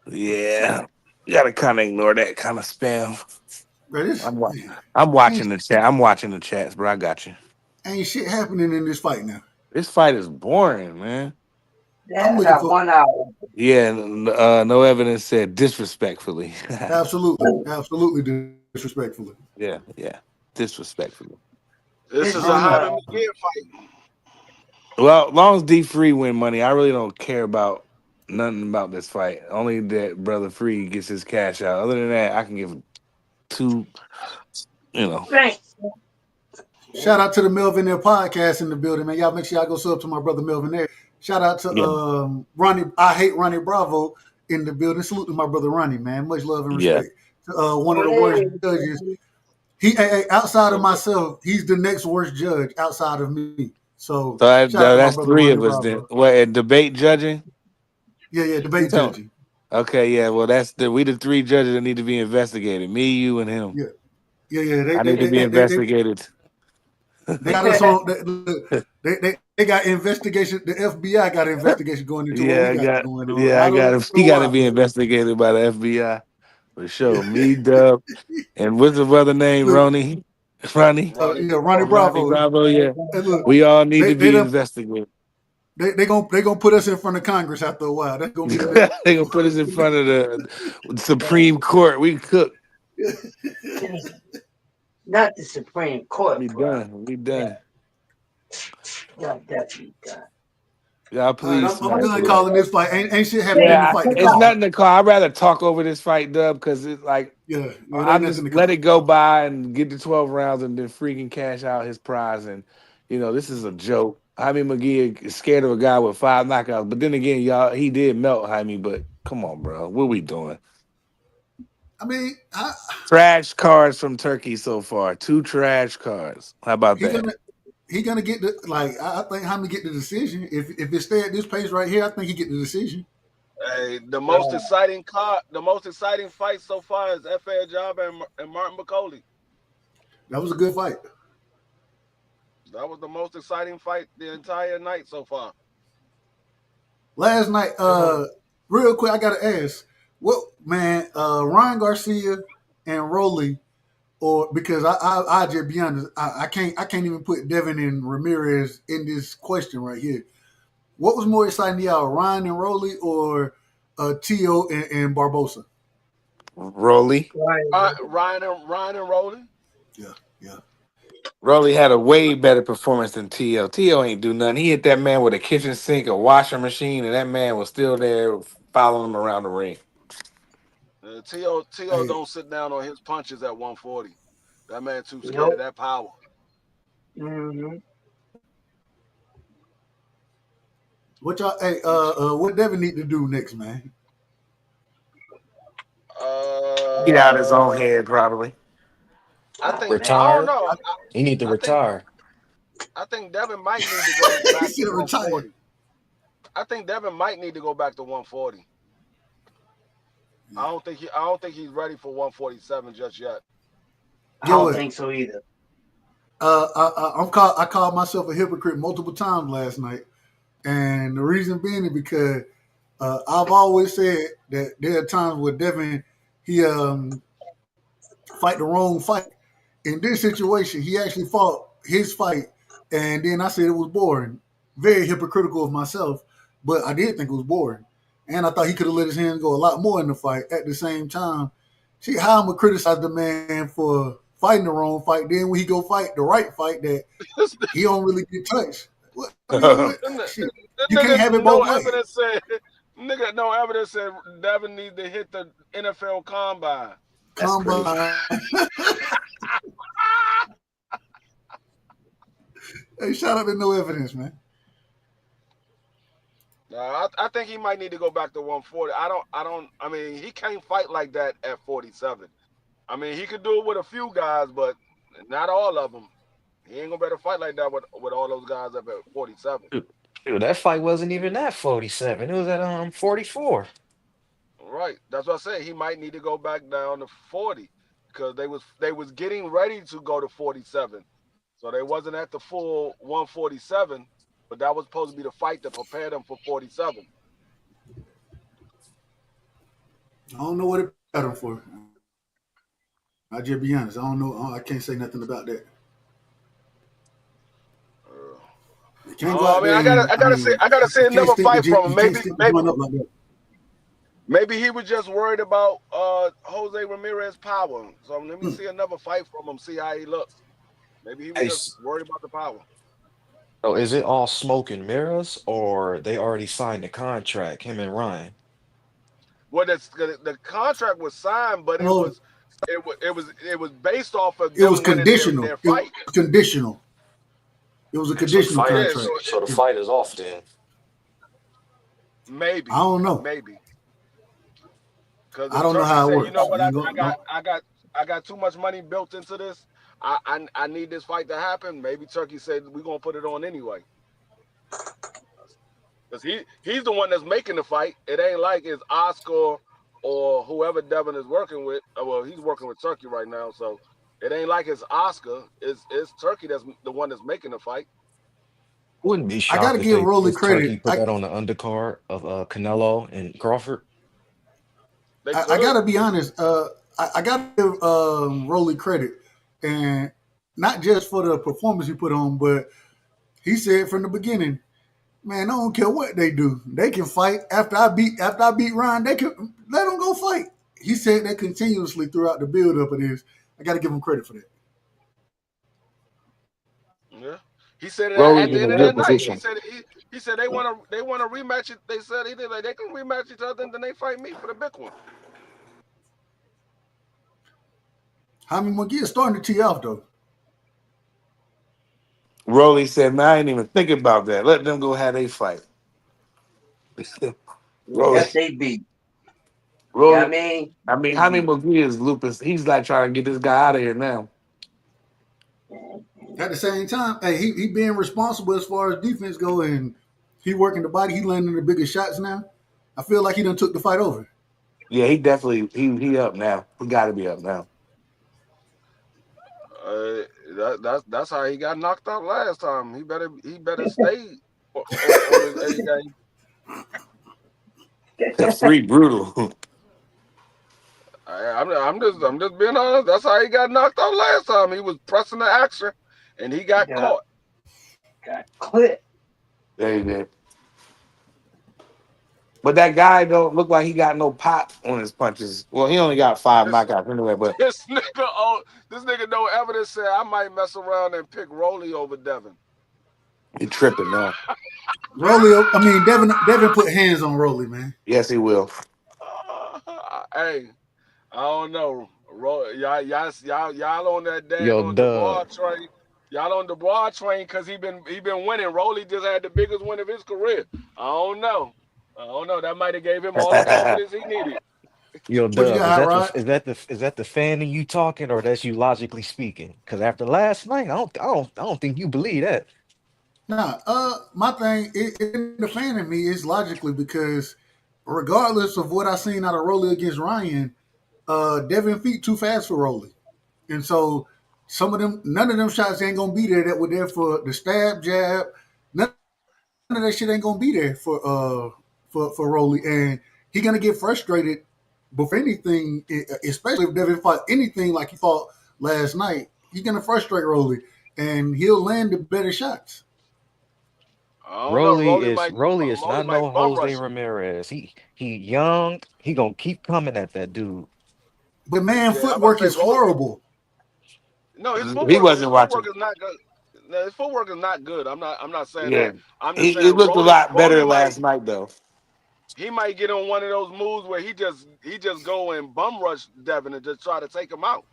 Yeah, you gotta kind of ignore that kind of spam. Bro, I'm watching the chat. I'm watching the chats, bro. I got you. Ain't shit happening in this fight now. This fight is boring, man. Yeah, I got 1 hour. Yeah, no evidence said disrespectfully. Absolutely disrespectfully. Yeah, disrespectfully. This is a Jaime McGee fight. Well, as long as D Free win money, I really don't care about nothing about this fight. Only that Brother Free gets his cash out. Other than that, I can give 2. Thanks. Shout out to the Melvin There podcast in the building, man. Y'all make sure y'all go sub to my brother Melvin There. Shout out to Ronnie. I hate Ronnie Bravo in the building. Salute to my brother Ronnie, man. Much love and respect. One of the worst judges. He outside of myself, he's the next worst judge outside of me. So that's shout out to my brother 3 Ronnie of us. Bravo. Then what? At debate judging? Yeah, debate judging. Okay, yeah. Well, we the 3 judges that need to be investigated. Me, you, and him. Yeah. I need to be investigated. They got us on. They got investigation. The FBI got investigation going into what we got going on. Yeah, I got him. He got to be investigated by the FBI for sure. Me, Dub, and what's the brother name? Ronnie. Ronnie Bravo. Bravo. Yeah, hey, look, we all need to be investigated. They gonna put us in front of Congress after a while. That's gonna be they gonna put us in front of the Supreme Court. We cook. Not the Supreme Court. We done. Yeah, definitely done. Yeah, please. I'm done calling this fight. Ain't shit happening in the fight. It's nothing to call. I'd rather talk over this fight, Dub, because it's like I just let it go by and get the 12 rounds and then freaking cash out his prize. And this is a joke. Jaime McGee is scared of a guy with 5 knockouts, but then again, y'all, he did melt Jaime. But come on, bro, what we doing? I mean, trash cards from Turkey so far. 2 trash cards. How about that? He gonna get I think Jaime get the decision. If it stay at this pace right here, I think he get the decision. Hey, the most exciting fight so far is F.A. Ajagba and Martin McCauley. That was a good fight. That was the most exciting fight the entire night so far. Last night, real quick, I gotta ask, Ryan Garcia and Roelly, or because I just be honest, I can't even put Devin and Ramirez in this question right here. What was more exciting to y'all, Ryan and Roelly or Tio and Barbosa? Roelly. Ryan and Roelly. Yeah. Rolly had a way better performance than T.O. T.O. ain't do nothing. He hit that man with a kitchen sink, a washing machine, and that man was still there following him around the ring. T.O. don't sit down on his punches at 140. That man too scared of that power. Mm-hmm. What y'all? Hey, what Devin need to do next, man? Get out his own head, probably. I think Retire. I don't know. He need to retire. I think Devin might need to go back to 140. Retire. I think Devin might need to go back to 140. I don't think he's ready for 147 just yet. I don't think so either. I called myself a hypocrite multiple times last night, and the reason being is because I've always said that there are times where Devin he fight the wrong fight. In this situation, he actually fought his fight, and then I said it was boring. Very hypocritical of myself, but I did think it was boring, and I thought he could have let his hands go a lot more in the fight. At the same time, see how I'm gonna criticize the man for fighting the wrong fight. Then when he go fight the right fight, that he don't really get touched. What? You can't have it both ways. Nigga, no evidence said Devin needs to hit the NFL combine. Hey, shout out to no evidence, man. I think he might need to go back to 140. I mean, he can't fight like that at 47. I mean, he could do it with a few guys, but not all of them. He ain't gonna better fight like that with all those guys up at 47. Dude, that fight wasn't even at 47. It was at 44. Right. That's what I said. He might need to go back down to 40 because they was getting ready to go to 47. So they wasn't at the full 147, but that was supposed to be the fight to prepare them for 47. I don't know what it better for. I'll just be honest. I don't know. I can't say nothing about that. I gotta see another fight from him. Maybe he was just worried about Jose Ramirez's power. So let me see another fight from him, see how he looks. Maybe he was just worried about the power. So is it all smoke and mirrors, or they already signed the contract, him and Ryan? Well, the contract was signed, but it was based off of it was conditional. Their fight. It was conditional. It was a conditional contract. So the fight is off then. Maybe. I don't know. Maybe. I don't know how it works. You know what? I got too much money built into this. I need this fight to happen. Maybe Turkey said we're gonna put it on anyway. Because he's the one that's making the fight. It ain't like it's Oscar or whoever Devin is working with. Well, he's working with Turkey right now, so it ain't like it's Oscar. It's Turkey that's the one that's making the fight. Wouldn't be shocked. I gotta give Roelly credit. Turkey put that on the undercard of Canelo and Crawford. I gotta be honest. I gotta give Roelly credit, and not just for the performance he put on, but he said from the beginning, man, I don't care what they do. They can fight. After I beat Ryan, they can let them go fight. He said that continuously throughout the build-up of this. I got to give him credit for that. Yeah, he said it at the end of that night. He said they want to rematch it. They said they can rematch each other and then they fight me for the big one. Jaime McGee is starting to tee off though. Rolly said, "Man, I ain't even thinking about that. Let them go have they fight." Yes, they beat. Rolly, I mean, Jaime McGee is lupus. He's like trying to get this guy out of here now. At the same time, hey, he being responsible as far as defense go, and he working the body. He landing the biggest shots now. I feel like he done took the fight over. Yeah, he definitely he up now. He got to be up now. That's how he got knocked out last time. He better stay on his A game. That's free brutal. I'm just being honest. That's how he got knocked out last time. He was pressing the action, and he got caught. Got clipped. There you go. But that guy don't look like he got no pop on his punches. Well, he only got 5 This knockouts anyway. But this nigga no evidence said I might mess around and pick Roelly over Devin. he tripping now. Devin put hands on Roelly, man. Yes, he will. Hey, I don't know. Y'all on that Yo, daggone Dubois Doug. train. Y'all on Dubois train because he been winning. Roelly just had the biggest win of his career. I don't know. That might have gave him all the confidence he needed. Yo, What you Dub, got, Rod? is that the fan in you talking, or that's you logically speaking? Because after last night, I don't think you believe that. Nah, my thing, the fan in me is logically because regardless of what I seen out of Roelly against Ryan, Devin feet too fast for Roelly. And so none of them shots ain't gonna be there that were there for the stab, jab. None of that shit ain't gonna be there for Roelly. And he gonna get frustrated before anything, especially if Devin fought anything like he fought last night. He's gonna frustrate Roelly and he'll land the better shots. I don't know. Roly is Roelly not might no bum Jose rush him. Ramirez. He young. He gonna keep coming at that dude. But man, Yeah, I'm about footwork to say is Roelly. horrible. No, his He footwork wasn't watching. is not good. No, his footwork is not good. I'm not saying Yeah, that. I'm just he saying looked a lot better Roelly last night though. he might get on one of those moves where he just go and bum rush Devin and just try to take him out.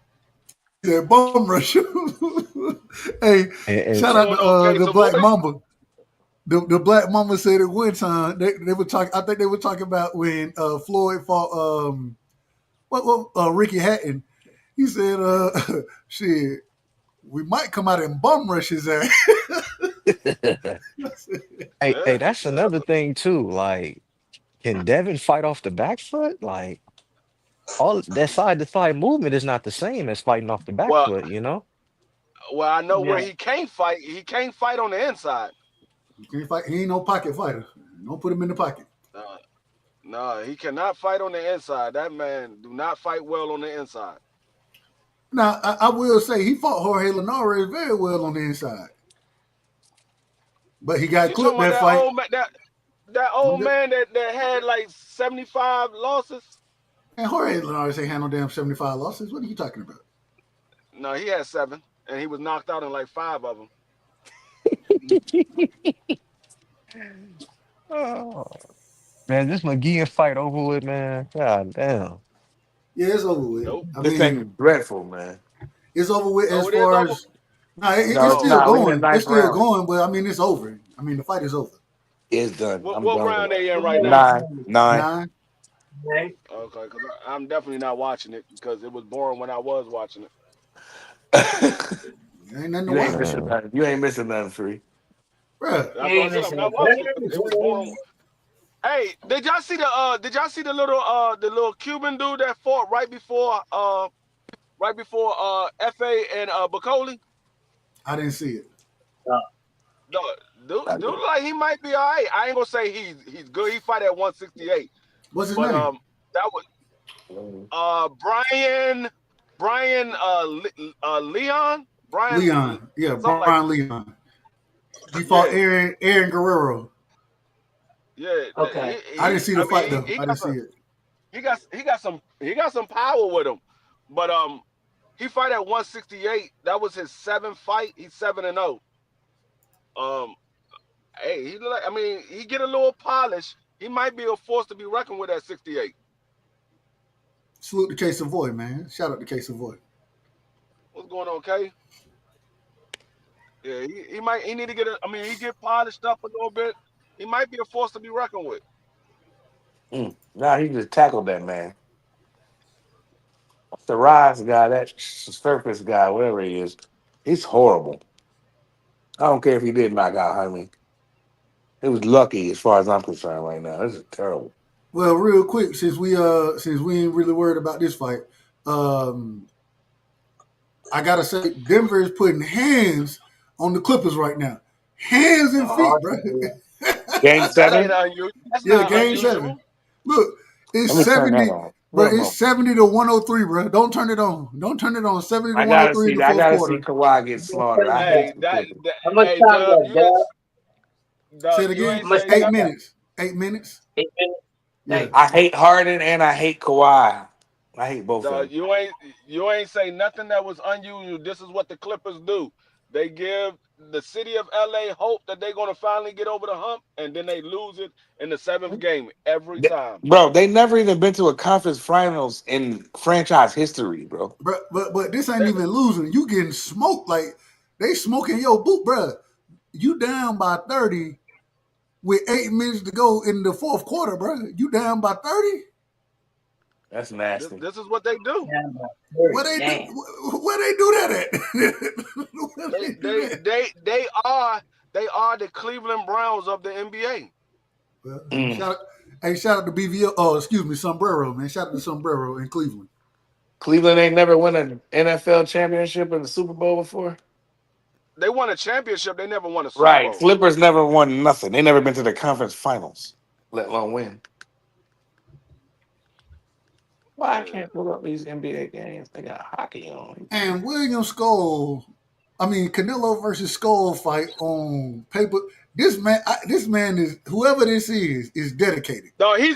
Yeah, bum rush. Hey, And shout What's out going to on, the Gator Black boy? Mamba. The Black Mamba said at one time they were talking. I think they were talking about when Floyd fought Ricky Hatton. He said, "Shit, we might come out and bum rush his ass." hey, that's another thing too. Like, can Devin fight off the back foot? Like, all that side to side movement is not the same as fighting off the back Well, foot. I know where Yeah. he can't fight. He can't fight on the inside. He can't fight. He ain't no pocket fighter. Don't put him in the pocket. No, he cannot fight on the inside. That man do not fight well on the inside. Now, I will say he fought Jorge Linares very well on the inside, but he got You talking clipped about that that fight. old man that had like 75 losses? And Jorge Linares ain't had no damn 75 losses. What are you talking about? No, he had 7, and he was knocked out in like 5 of them. Oh, man, this McGee fight over with, man. God damn. Yeah, it's over with. Nope. I This thing mean, is dreadful, man. it's over with as Oh, it is far over. as no, No, it's it's Oh, still not. We in the going. It's ninth still round. going, but I mean, it's over. I mean, the fight is over. It's done. I'm what done with round it. they in right now? 9. 9. Right? Okay, because I'm definitely not watching it because it was boring when I was watching it. Ain't nothing to You ain't watch, missing nothing. You ain't missing nothing, free. bruh. You That's what I ain't said. I'm missing not watching it because it was boring. Hey, did y'all see the little Cuban dude that fought right before FA and Bacoli? I didn't see it. Dude, like he might be all right. I ain't gonna say he's good. He fight at 168, What's his but name? that was Leon Leon. Yeah, something like Brian Leon. He fought yeah. Aaron Guerrero. Yeah, Okay. I didn't see the fight though. He I didn't see it. got some power with him, but he fight at 168. That was his 7th fight. He's 7-0. Hey, he get a little polish. He might be a force to be reckoned with at 68. Salute to K Savoy, man. Shout out to K Savoy. What's going on, Kay? Yeah, he need to get he get polished up a little bit. He might be a force to be reckoned with. Now he just tackled that man. The Rise guy, that surface guy, whatever he is, he's horrible. I don't care if he did knock out Jaime. It was lucky as far as I'm concerned right now. This is terrible. Well, real quick, since we ain't really worried about this fight, I gotta say Denver is putting hands on the Clippers right now. Hands and feet, bro. Game That ain't 7? unusual. That's Yeah, not game unusual. 7. Look, it's Let me turn 70, that on. bro. Where am I? It's 70 to 103, bro. Don't turn it on. Don't turn it on. 70 to I gotta 103 in see. the I fourth gotta see quarter. Kawhi get slaughtered. I hate Hey, the Clippers. How much hey, time Dub, left, Dub? Say it You again. ain't How much say time 8 nothing. left? minutes. 8 minutes. 8 minutes. Yeah. I hate Harden and I hate Kawhi. I hate both of them. You ain't say nothing that was unusual. This is what the Clippers do. They give the city of LA hope that they're gonna finally get over the hump, and then they lose it in the 7th game every time. Bro, they never even been to a conference finals in franchise history, bro. But this ain't even losing. You getting smoked. Like, they smoking your boot, bro. You down by 30 with 8 minutes to go in the fourth quarter, bro. You down by 30? That's nasty. This is what they do. Where they do that at? They are the Cleveland Browns of the NBA. Well, shout out to BVO. Oh, excuse me, Sombrero, man. Shout out to Sombrero in Cleveland. Cleveland ain't never won an NFL championship in the Super Bowl before. They won a championship. They never won a Super Right. Bowl. Clippers never won nothing. They never been to the conference finals, let alone win. Why I can't pull up these NBA games? They got hockey on. And William Skull, Canelo versus Skull fight on paper. This man is, whoever this is dedicated. No, he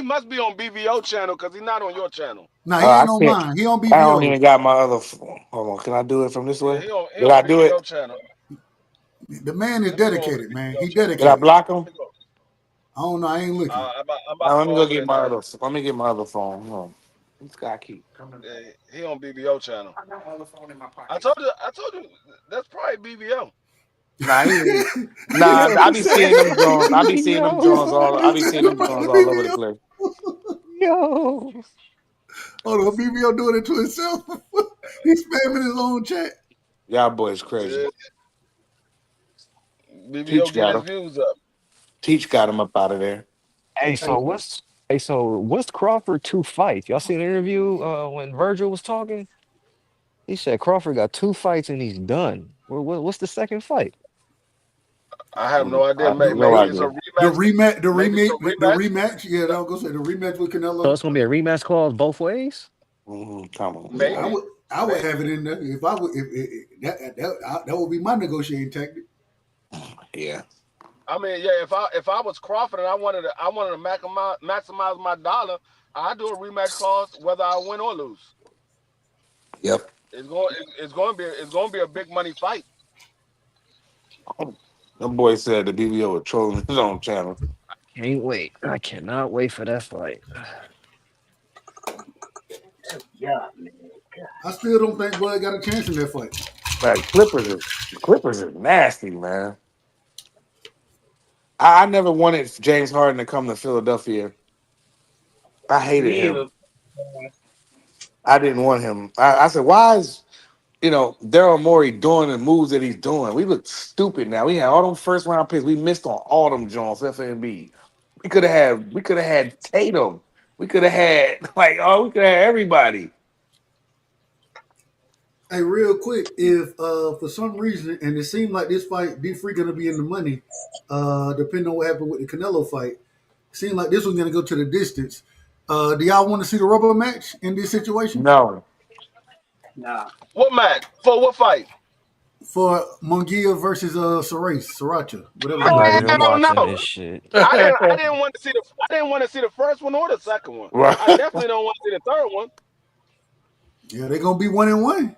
must be on BVO channel because he's not on your channel. Nah, he ain't on mine. He on BVO. I don't even got my other phone. Hold on. Can I do it from this way? He Did I on do BVO it? channel. The man is dedicated, man. He dedicated. Did I block him? I don't know. I ain't looking. Let me go get my other. Let me get my other phone. Hold on. This guy keep coming. He on BVO channel. I got my other phone in my pocket. I told you that's probably BVO. Nah, I be seeing them drones. I be seeing them drones all over the place. Yo. Hold on, BVO doing it to himself. He's spamming his own chat. Y'all boys crazy. BVO get his views up. Teach got him up out of there. So what's Crawford 2 fights? Y'all seen an interview when Virgil was talking? He said Crawford got 2 fights and he's done. What's the second fight? I have no idea. Maybe it's a rematch. The rematch. Yeah, I was gonna say the rematch with Canelo. So it's gonna be a rematch clause both ways. Come on. Maybe. I would have it in there if I would. That would be my negotiating tactic. Yeah. I mean, yeah. If I was Crawford and I wanted to maximize my dollar, I'd do a rematch clause whether I win or lose. Yep. It's going to be a big money fight. The boy said the BBO was trolling his own channel. Can't wait. I cannot wait for that fight. Yeah, man. I still don't think Bud got a chance in that fight. Like Clippers is nasty, man. I never wanted James Harden to come to Philadelphia. I hated him. I didn't want him. I said, why is Daryl Morey doing the moves that he's doing? We look stupid now. We had all them first round picks. We missed on all them Jones, FNB. We could have had Tatum. We could have had everybody. Hey, real quick, if for some reason, and it seemed like this fight, D3 gonna be in the money, depending on what happened with the Canelo fight, it seemed like this one's gonna go to the distance. Do y'all want to see the rubber match in this situation? No. Nah. What match? For what fight? For Munguia versus Sriracha, whatever. I'm not even Hell watching no. this shit. I didn't want to see the first one or the second one. Right. I definitely don't want to see the third one. Yeah, they're gonna be 1-1.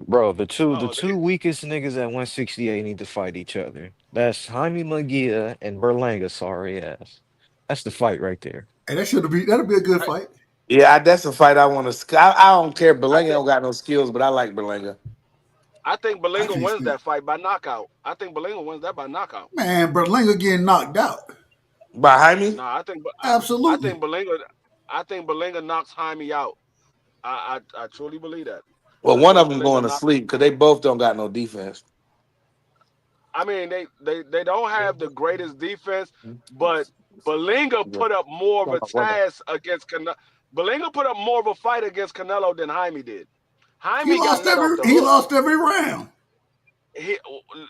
Bro, the two weakest niggas at 168 need to fight each other. That's Jaime Munguia and Berlanga, sorry ass. That's the fight right there. Hey, that'll be a good fight. Yeah, that's a fight I want to. I don't care. Berlanga don't got no skills, but I like Berlanga. I think Berlanga wins that fight by knockout. I think Berlanga wins that by knockout. Man, Berlanga getting knocked out. By Jaime? No, I think absolutely. I think Berlanga knocks Jaime out. I truly believe that. Well, one of them going to sleep because they both don't got no defense. I mean, they don't have the greatest defense, but Berlanga put up more of a task against Canelo. Berlanga put up more of a fight against Canelo than Jaime did. Jaime lost every round.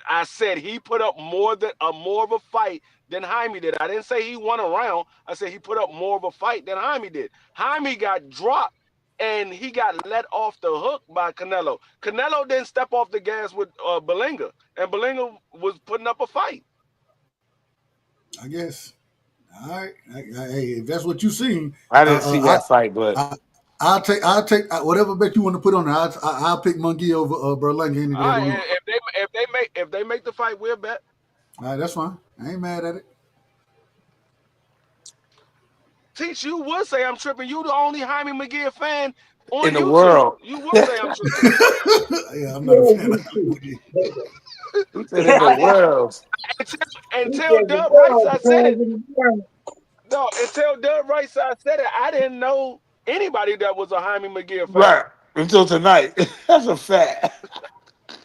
I said he put up more of a fight than Jaime did. I didn't say he won a round. I said he put up more of a fight than Jaime did. Jaime got dropped and he got let off the hook by Canelo. Canelo didn't step off the gas with Berlanga, and Berlanga was putting up a fight. I guess All right. Hey, if that's what you seen, I didn't see that fight, but I'll take whatever bet you want to put on there. I'll pick Munguia over Berlanga any day All of the right, week. if they make the fight, we'll bet. All right, that's fine. I ain't mad at it. Teach, you would say I'm tripping. You the only Jaime McGee fan on in the YouTube. world, You would say I'm tripping. Yeah, I'm not a fan of Munguia. he said in the I didn't world, until Dub Rice I said it. No, until Dub Rice I said it. I didn't know anybody that was a Jaime McGee fan. right? Until tonight, that's a fact.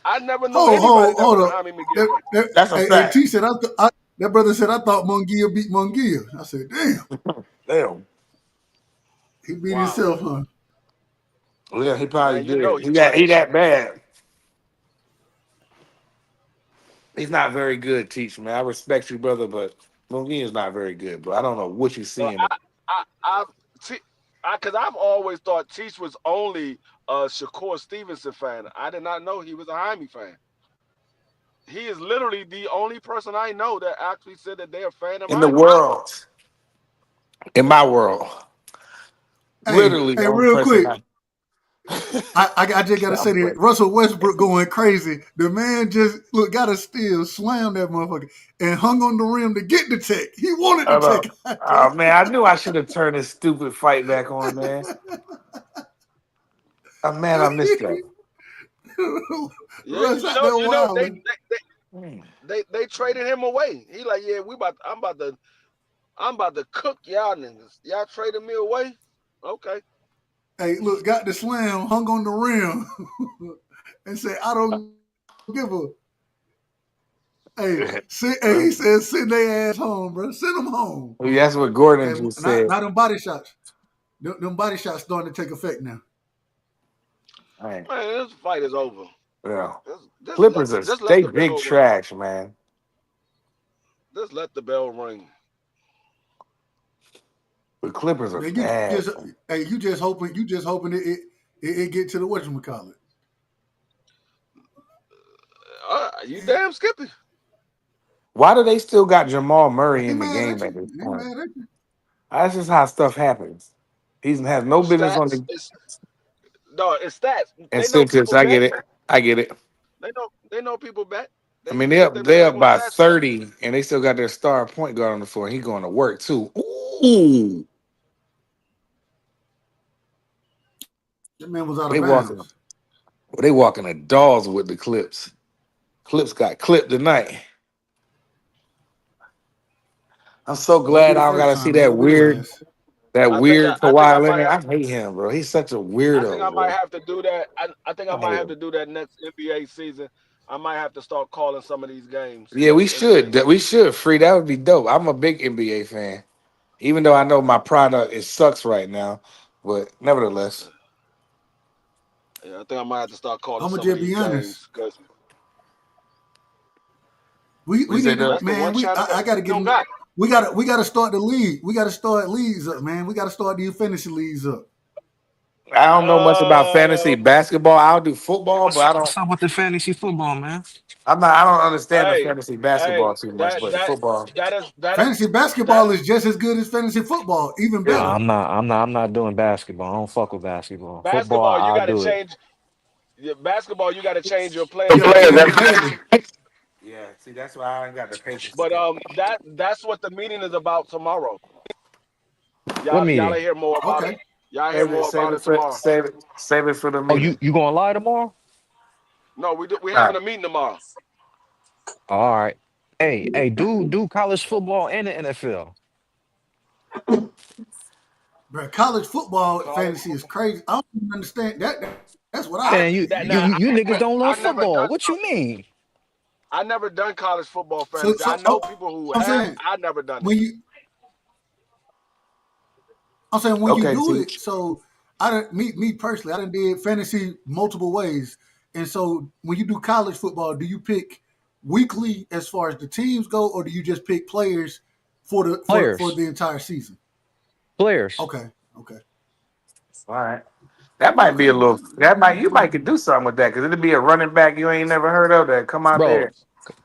I never knew anybody that Hold was a up. Jaime McGee fan. That's a Hey, fact. T said that brother said I thought Munguia beat Munguia. I said, damn, Damn. he beat Wow, himself, huh? Well, yeah, he probably man, you know did. he He trash. that bad. He's not very good, Teach, man. I respect you, brother, but Munguia is not very good, bro. I don't know what you No, see him. because I've always thought Teach was only a Shakur Stevenson fan. I did not know he was a Jaime fan. He is literally the only person I know that actually said that they're a fan of In the Jaime. world, in my world, literally the Hey, only real person quick. I just gotta say that Russell Westbrook going crazy. The man just got a steal, slammed that motherfucker, and hung on the rim to get the tech. He wanted the tech. Oh man, I knew I should have turned this stupid fight back on, man. Oh man, I missed that. Yeah, Russ out there wilding. they traded him away. He like, yeah, I'm about to cook y'all niggas. Y'all traded me away. Okay. Hey, look, got the slam, hung on the rim, and said, "I don't give a." Hey, he said, "Send their ass home, bro. Send them home." That's what Gordon And just said. now them body shots. Them body shots starting to take effect now. Man, this fight is over. Yeah. Just Clippers let they the big bell trash, man. Just let the bell ring. The Clippers are bad. You just hoping it get to the whatchamacallit. You damn Skippy. Why do they still got Jamal Murray in the game at this Ain't point? mad at you. That's just how stuff happens. He has no business on Stats. the It's stats. They know incentives. people I bet. get it. I get it. They know people bet. I mean, They they up on by stats. 30, and they still got their star point guard on the floor. He going to work too. Ooh, That man was out of bounds. they walking the dolls with the Clips. Clips got clipped tonight. I'm so glad I don't gotta see that weird Kawhi Leonard. I hate him, bro. He's such a weirdo. I think I might bro. have to do that. I think I I might hate have him. to do that next NBA season. I might have to start calling some of these games. Yeah, we should. NBA. We should. Free. That would be dope. I'm a big NBA fan, even though I know my product sucks right now, but nevertheless. Yeah, I think I might have to start calling I'm gonna some of just these be honest. games because We need to, that's the man. one channel I gotta don't get. got. We gotta start the league. We gotta start leagues up, man. We gotta start these fantasy leagues up. I don't know much about fantasy basketball. I'll do football, but I don't. What's up with the fantasy football, man? I'm not. I don't understand the Hey, fantasy basketball too much, but football. Fantasy basketball is just as good as fantasy football, even Nah, better. I'm not doing basketball. I don't fuck with basketball. Football, basketball. You I'll got to do it. change. Basketball, you got to change your You players have to every change your week. daily. Yeah, see, that's why I ain't got the patience to But do. that's what the meeting is about tomorrow. What Y'all meeting? hear more about it. Okay. Y'all hear more about it tomorrow. Save it for the Oh, meeting. you gonna lie tomorrow? No, we All having right. a meeting tomorrow. All right. Hey, do college football and the NFL. Bro, college football fantasy is crazy. I don't even understand that. That's what I. Man, you niggas don't love I never football. done. What you mean? I never done college football So fantasy. I know people who I'm have. saying I never done it. when you Okay, do it. teach. So I don't me personally. I done did fantasy multiple ways, and so when you do college football, do you pick weekly as far as the teams go, or do you just pick players for Players. the entire season? Players. Okay. All right. That might be a little. You might could do something with that because it'd be a running back you ain't never heard of that come out Bro, there.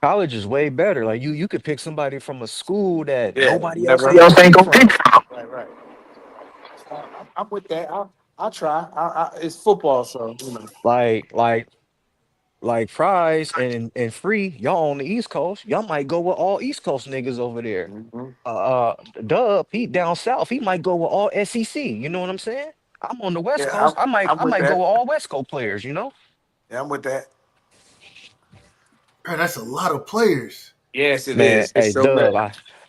College is way better. Like you could pick somebody from a school that Yeah, nobody else never ain't heard. gonna pick from. Right. I'm with that. I'll try. It's football, so you know. Like like like Fries and Free, y'all on the East Coast. Y'all might go with all East Coast niggas over there. Mhm. Dub, he down south. He might go with all SEC. You know what I'm saying? I'm on the West Yeah, Coast. I might I'm I with might go that. with all West Coast players. You know? Yeah, I'm with that. Man, that's a lot of players. Yes, it Man, is. It's hey so Dub, many.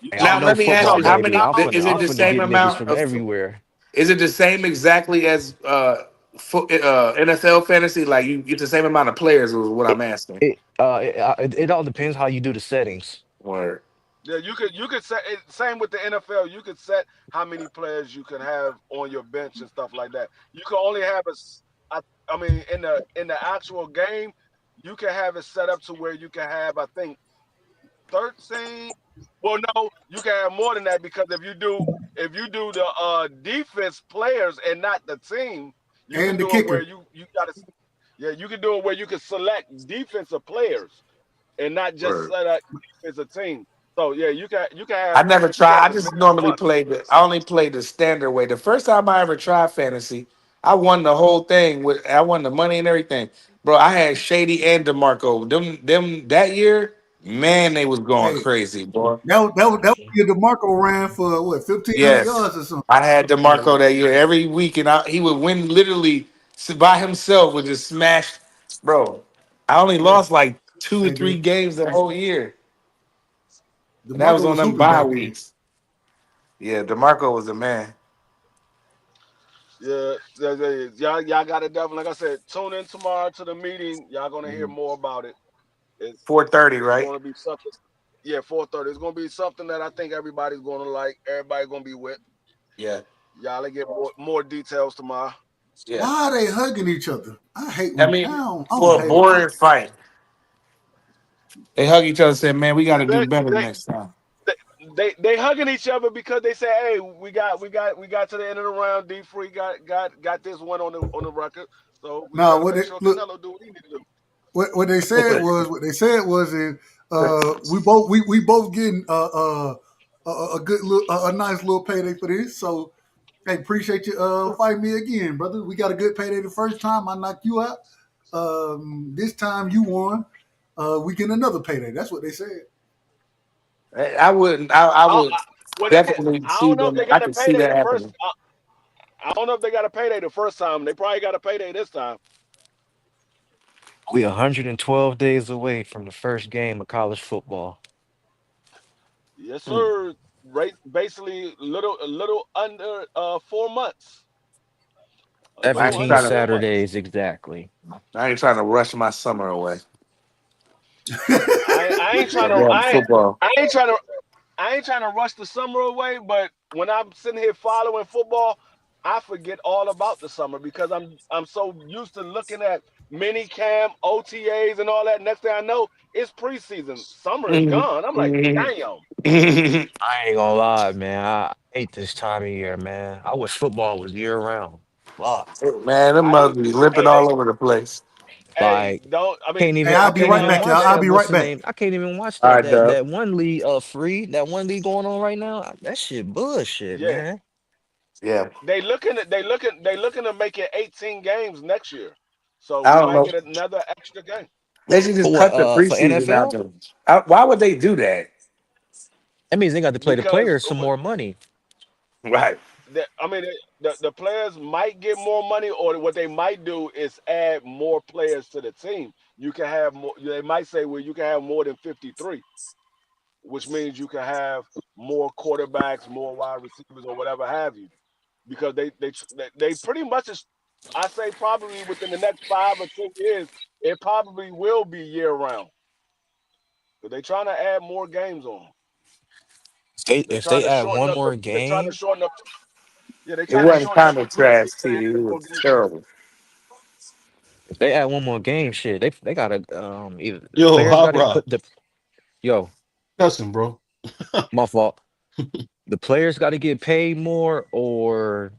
You I Now talking? know let me You ask football, you, talking how baby. many? now? Is I'm it the finna same get niggas amount from of? everywhere. Is it the same exactly as NFL fantasy? Like you get the same amount of players? Is what I'm It asking. it all depends how you do the settings. Word. Yeah, you could set same with the NFL. You could set how many players you can have on your bench and stuff like that. You can only have I mean, in the actual game, you can have it set up to where you can have, I think, 13. Well, no, you can have more than that, because if you do the defense players and not the team, you can And the do it where kicker. you got to, yeah, you can do it where you can select defensive players and not just Word. select defensive team. So yeah, you can I have, never you can tried. I have as just many as you normally want. played the. I only played the standard way. The first time I ever tried fantasy, I won the whole thing. I won the money and everything, bro. I had Shady and Demarco. Them that year, man, they was going Hey, crazy, boy. that was your DeMarco ran for what 1,500 Yes, yards or something. I had Demarco that year every week, and he would win literally by himself. Would just smash, bro. I only Yeah. lost like two or Hey, three games the whole year, and that was DeMarco on was them hooping bye back then. weeks. Yeah, Demarco was the man. Yeah, y'all got it definitely. Like I said, tune in tomorrow to the meeting. Y'all gonna hear more about it. It's 4:30, it's right? gonna be something. Yeah, 4:30. It's gonna be something that I think everybody's gonna like. Everybody gonna be with. Yeah, Y'all get more details tomorrow. yeah. Why are they hugging each other? I hate I when mean, I don't for a hate when boring fight, they hug each other and say, "Man, we got to do They better they next time." they hugging each other because they say, "Hey, we got to the end of the round. D Free got this one on the record, so we no. got to What make they sure look, Canelo do what he need to do." what they said was we both getting a good little a nice little payday for this. So hey, appreciate you fighting me again, brother. We got a good payday the first time. I knocked you out. This time you won. We get another payday. That's what they said. I wouldn't. I would Well, definitely I see don't know if them. they I got a could see payday that the first. happening. I don't know if they got a payday the first time. They probably got a payday this time. We 112 days away from the first game of college football. Yes, Hmm. sir. Right, basically a little under 4 months. A I little ain't 17 under trying to. 4 months. Saturdays exactly. I ain't trying to rush my summer away. I ain't trying That to damn I ain't, football. I ain't trying to I ain't trying to rush the summer away, but when I'm sitting here following football, I forget all about the summer because I'm so used to looking at mini camp, OTAs, and all that. Next thing I know, it's preseason. Summer is Mhm. gone. I'm like, Mhm. damn. I ain't gonna lie, man. I hate this time of year, man. I wish football was year round. Fuck. Man, them I do must be too. limping all over the place. Like Don't. I mean, can't Hey, even I'll I be can't right even back, y'all. watch I'll that be what's right the back. name? I can't even watch All that right, Dub. that one league free, that one league going on right now. That shit bullshit, yeah, man. Yeah, they looking to make it 18 games next year, so I we don't might know. get another extra game They should For just what, cut the for preseason out NFL? there. Why would they do that? That means they got to play the because players some more money. Right. I mean, the players might get more money, or what they might do is add more players to the team. You can have more. They might say, well, you can have more than 53, which means you can have more quarterbacks, more wide receivers, or whatever have you. Because they pretty much is, I say probably within the next 5 or 10 years, it probably will be year round. But they trying to add more games on. They If trying they to add shorten one up the. more They trying to game, shorten up. Yeah, they It trying to wasn't shorten up kind the of trash, preseason and TV. add It more was games. terrible. if they add one more game, shit, they gotta either Yo, players hot gotta rod. put the yo, Cussing, bro. my fault. The players gotta get paid more or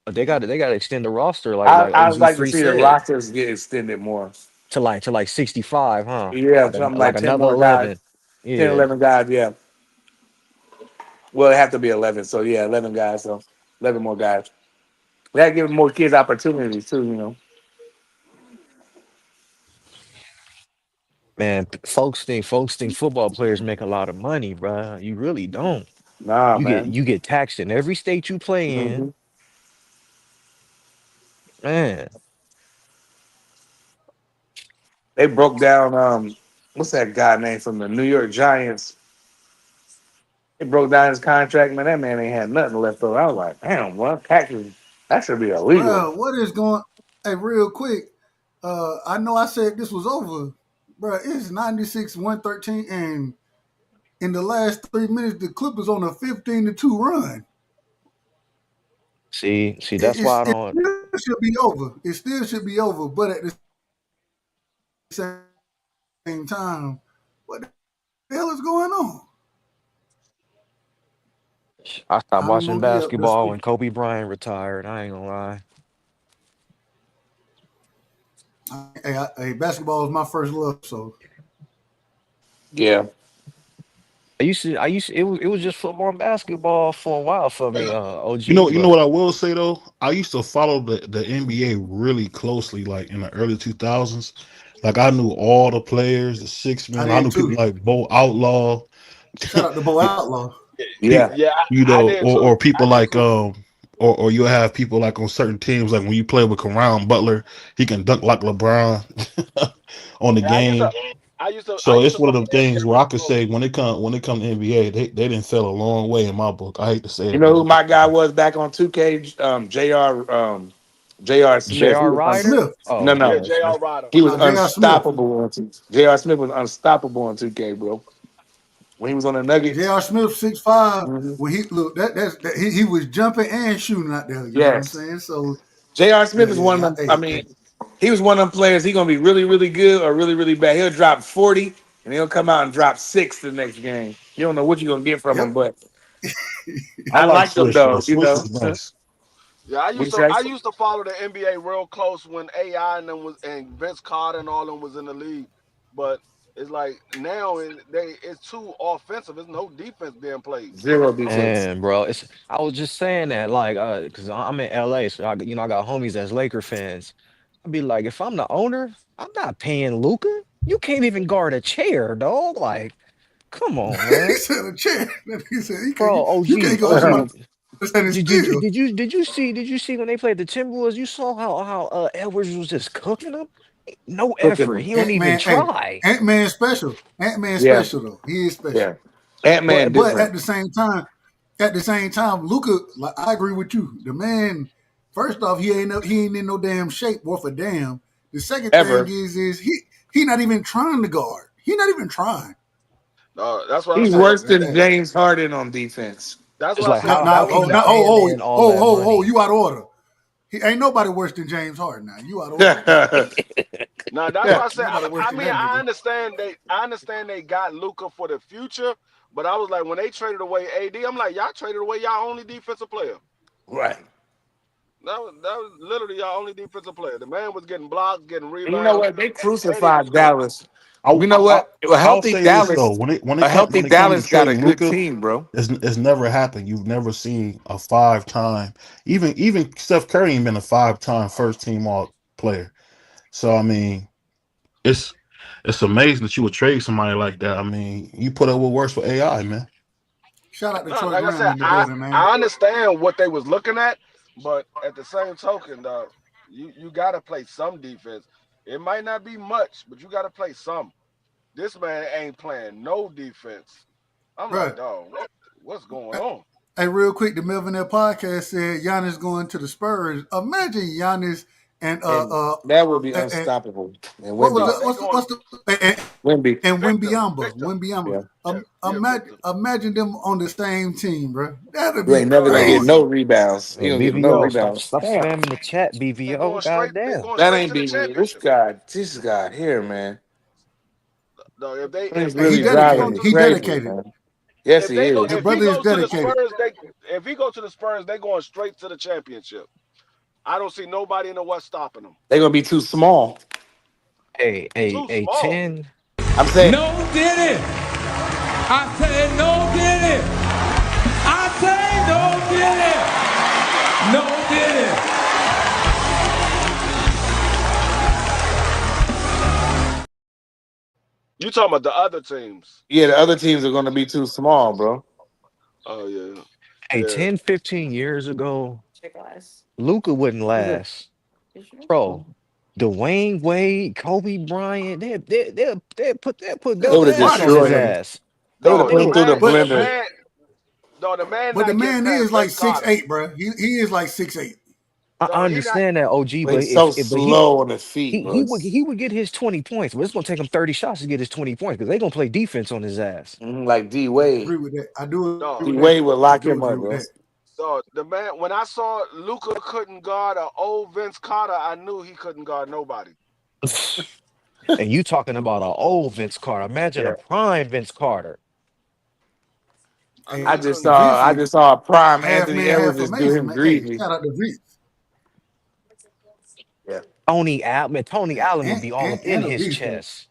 they gotta extend the roster I like would OG like to Free see the said. rosters get extended more. to 65, huh? Yeah, something like Like 10 another more guys. 11. 10, Yeah. 11 guys, yeah. Well, it have to be 11. So, yeah, 11 guys. So, 11 more guys. That gives more kids opportunities, too, you know. Man, folks think football players make a lot of money, bruh. You really don't. Nah, You get man. you get taxed in every state you play in. Hmm. Man, They broke down, what's that guy name from the New York Giants? They broke down his contract, man. That man ain't had nothing left over. I was like, damn, what? Taxes, that should be illegal. Bro, what is going? Hey, real quick. I know I said this was over, bro. It's 96-113, and in the last 3 minutes, the Clippers on a 15-2 run. see, that's why I It don't. still should be over. It still should be over, but at the same time, what the hell is going on? I stopped Tommy watching Monkey up there. basketball when Kobe Bryant retired. I ain't gonna lie. Hey, basketball is my first love, so Yeah. It was just football and basketball for a while for me, You OG. know, But what I will say though. I used to follow the NBA really closely, like in the early 2000s. Like I knew all the players, the six I men. I did knew people too. like Bo Outlaw, Shout out to Bo Outlaw. pe- Yeah. Yeah, you I know, did too. or people I did like too. or you'll have people like on certain teams, like when you play with Caron Butler, he can dunk like LeBron on the Yeah, game. I So used it's to one follow of them the NBA things where I real could close. say when it come to NBA, they didn't fell a long way in my book. I hate to say You it, know but who my guy was back on 2K? J.R. Smith. J.R. Smith. No, Oh, no. Yeah, J.R. J.R. Smith. Ryder. He was No, J.R. Smith. unstoppable on 2K. J.R. Smith was unstoppable on 2K, bro. When he was on the Nuggets. J.R. Smith 6'5". Hmm. When he look he was jumping and shooting out there. You know what I'm Yes. saying? So J.R. Smith is one yeah. of them. I mean, he was one of them players. He gonna be really, really good or really, really bad. He'll drop 40 and he'll come out and drop 6 the next game. You don't know what you're gonna get from him, Yep. but I I like like him Swish though. though. You Swish know. is nice. Yeah, What you say? I used to follow the NBA real close when AI and them was and Vince Carter and all them was in the league. But it's like now it's too offensive. There's no defense being played. Zero defense. And bro, I was just saying that, like, because I'm in LA, so I got homies that's Laker fans. I'd be like, if I'm the owner, I'm not paying Luca. You can't even guard a chair, dog. Like, come on, He man. said a chair. He said Bro, you can't OG, go somebody OG. standing Did you still. did you did you see when they played the Timberwolves? You saw how Edwards was just cooking them. No Cooking effort. them. He don't Ant even Man, hey, try. Ant Man special. Ant Man Yeah. special though. He is special. Yeah. Ant-Man But different. at the same time, Luca, like I agree with you. The man, first off, he ain't in no damn shape worth a damn. The second thing Ever. is he not even trying to guard. He not even trying. That's what I He's said. worse than James Harden on defense. That's It's what I like said. how can you pay a man all that money? You out of order. He ain't nobody worse than James Harden now. You out of order. Yeah. Now that's what I said. Nobody worse I than mean, that nigga. I understand they got Luca for the future, but I was like when they traded away AD, I'm like y'all traded away y'all only defensive player. Right. That was literally y'all only defensive player. The man was getting blocks, getting And you know rebounds. what? They Eddie was crucified cooking. Dallas. You know what? I'll say this though, A healthy when it comes to Dallas got a trading good Luca, team, bro. it's never happened. You've never seen a 5-time, even Steph Curry ain't been a 5-time first team all player. So I mean, it's it's amazing that you would trade somebody like that. I mean, you put up with worse for AI, man. Shout out to No, Troy like I Brown said, in the building, man. I understand what they was looking at, but at the same token, dog, you gotta play some defense. It might not be much, but you gotta play some. This man ain't playing no defense. I'm like, Right. dog, what's going on? Hey, real quick, the Millionaire podcast said Giannis going to the Spurs. Imagine Giannis and And that would be and unstoppable. And what was Wimby. Dog, the, they going what's the Wimby. and Victor, Wimbyamba, Victor. Wimbyamba. Yeah. Yeah, Victor. Imagine them on the same team, bro. That'd You be ain't never gonna get Dog, no crazy. rebounds. He Hey, don't get no BVO, rebounds. stop Damn. spamming the chat, BVO. they Goddamn. going That straight ain't to the be me. This championship. guy here, man. Dog, He's Hey, he really if they go driving dedicated. me to the He crazy, dedicated. man. Yes, if he they go The is. if he brother is goes to the dedicated. Spurs, if he go to the Spurs, they going straight to the championship. I don't see nobody in the West stopping them. They're gonna be too small. Hey, Too hey, small. 10. I'm saying No did it. I said no did it. I say no did it. No did it. You talking about the other teams? yeah, the other teams are gonna be too small, bro. Oh yeah, Hey, yeah. 10, 15 years ago, Luca wouldn't last. Bro, Dwayne Wade, Kobe Bryant, they put They belt would have ass on destroyed his him. ass. They would No, have put the him through the man, But the blender. man, no, the man but the not getting man past is like Vince Carter. 6'8", bro. He is like 6'8". I No, he not. understand that, OG, But but he's so but he slow on his feet, he bro. he would he would get his 20 points, but it's gonna take him 30 shots to get his 20 points because they're gonna play defense on his ass. Like D I Wade. agree with that. I do No, agree D with that. Wade would I lock do him agree up, with bro. that. so the man. When I saw Luca couldn't guard an old Vince Carter, I knew he couldn't guard nobody. And you talking about an old Vince Carter. Imagine a Yeah. prime Vince Carter. I knew Hey, he couldn't guard Vince I nobody. is just saw a prime half Anthony man, Edwards half just do amazing, him man. Hey, greasy. shout out to Vince Yeah. Tony Allen would be all up in and a his beast though. chest.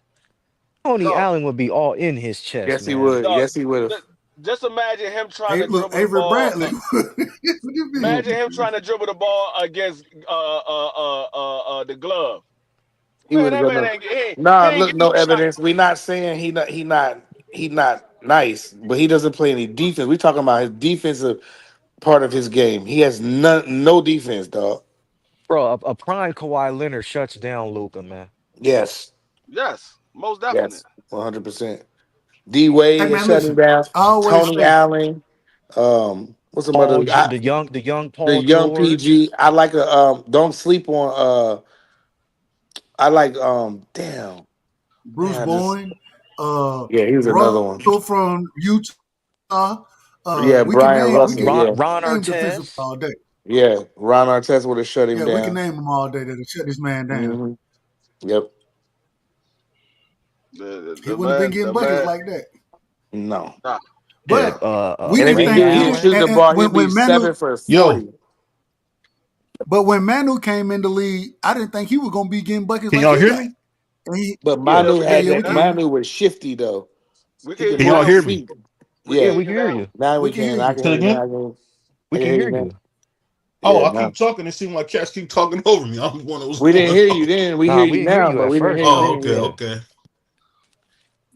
Tony No, Allen would be all in his chest, Yes, he man. would. no. Yes, he would have. Just imagine him trying Hey, to look, dribble the Avery ball. Bradley. What you mean? Imagine him trying to dribble the ball against the glove. He Man, would have that got man no. ain't he Nah, ain't look, getting no no shot. evidence. We not saying he not nice, but he doesn't play any defense. We talking about his defensive part of his game. He has no defense, dog. Bro, a prime Kawhi Leonard shuts down Luca, man. Yes, Yes, most definite. yes, 100%. D Wade Hey is man, shutting listen. down. I always Tony say, Allen. What's some other? The young The Paul young George. PG. I like a Don't sleep on. I like Damn Bruce man. I just Bowen, Yeah, he was another one. Russell from Utah. Yeah, We can Brian name Russell. Yeah, Ron name defensive Artest. all day. yeah. Ron Artest would have shut him Yeah, we can down. name them all day that'll shut this man down. Hmm. Yep. He wouldn't have been getting The buckets man. like that. No. Nah, Yeah, But we And if didn't he Ray think did, we he didn't. shoot Allen. the ball, he'd be When Manu, 7 for Yo, 40. but when Manu came in the league, I didn't think he was gonna be getting buckets can like y'all he hear got. me? And he, But yeah, Manu we yeah, can had hear yeah, you we that. can now. hear you. Manu was shifty though. We He can hear could Can you y'all move now. his hear me? feet. We can Yeah, Yeah. hear we you can hear now. you. Now We we can can. hear I you. can Say it hear you now. again? We I can can hear hear you now. you. Oh, Yeah. I No. keep talking. It seems like cats keep talking over me. I'm wondering what's We going didn't hear you on. then. We hear Nah, you we didn't hear now, you but at we didn't first, hear you Oh, man. then. okay, Yeah. okay.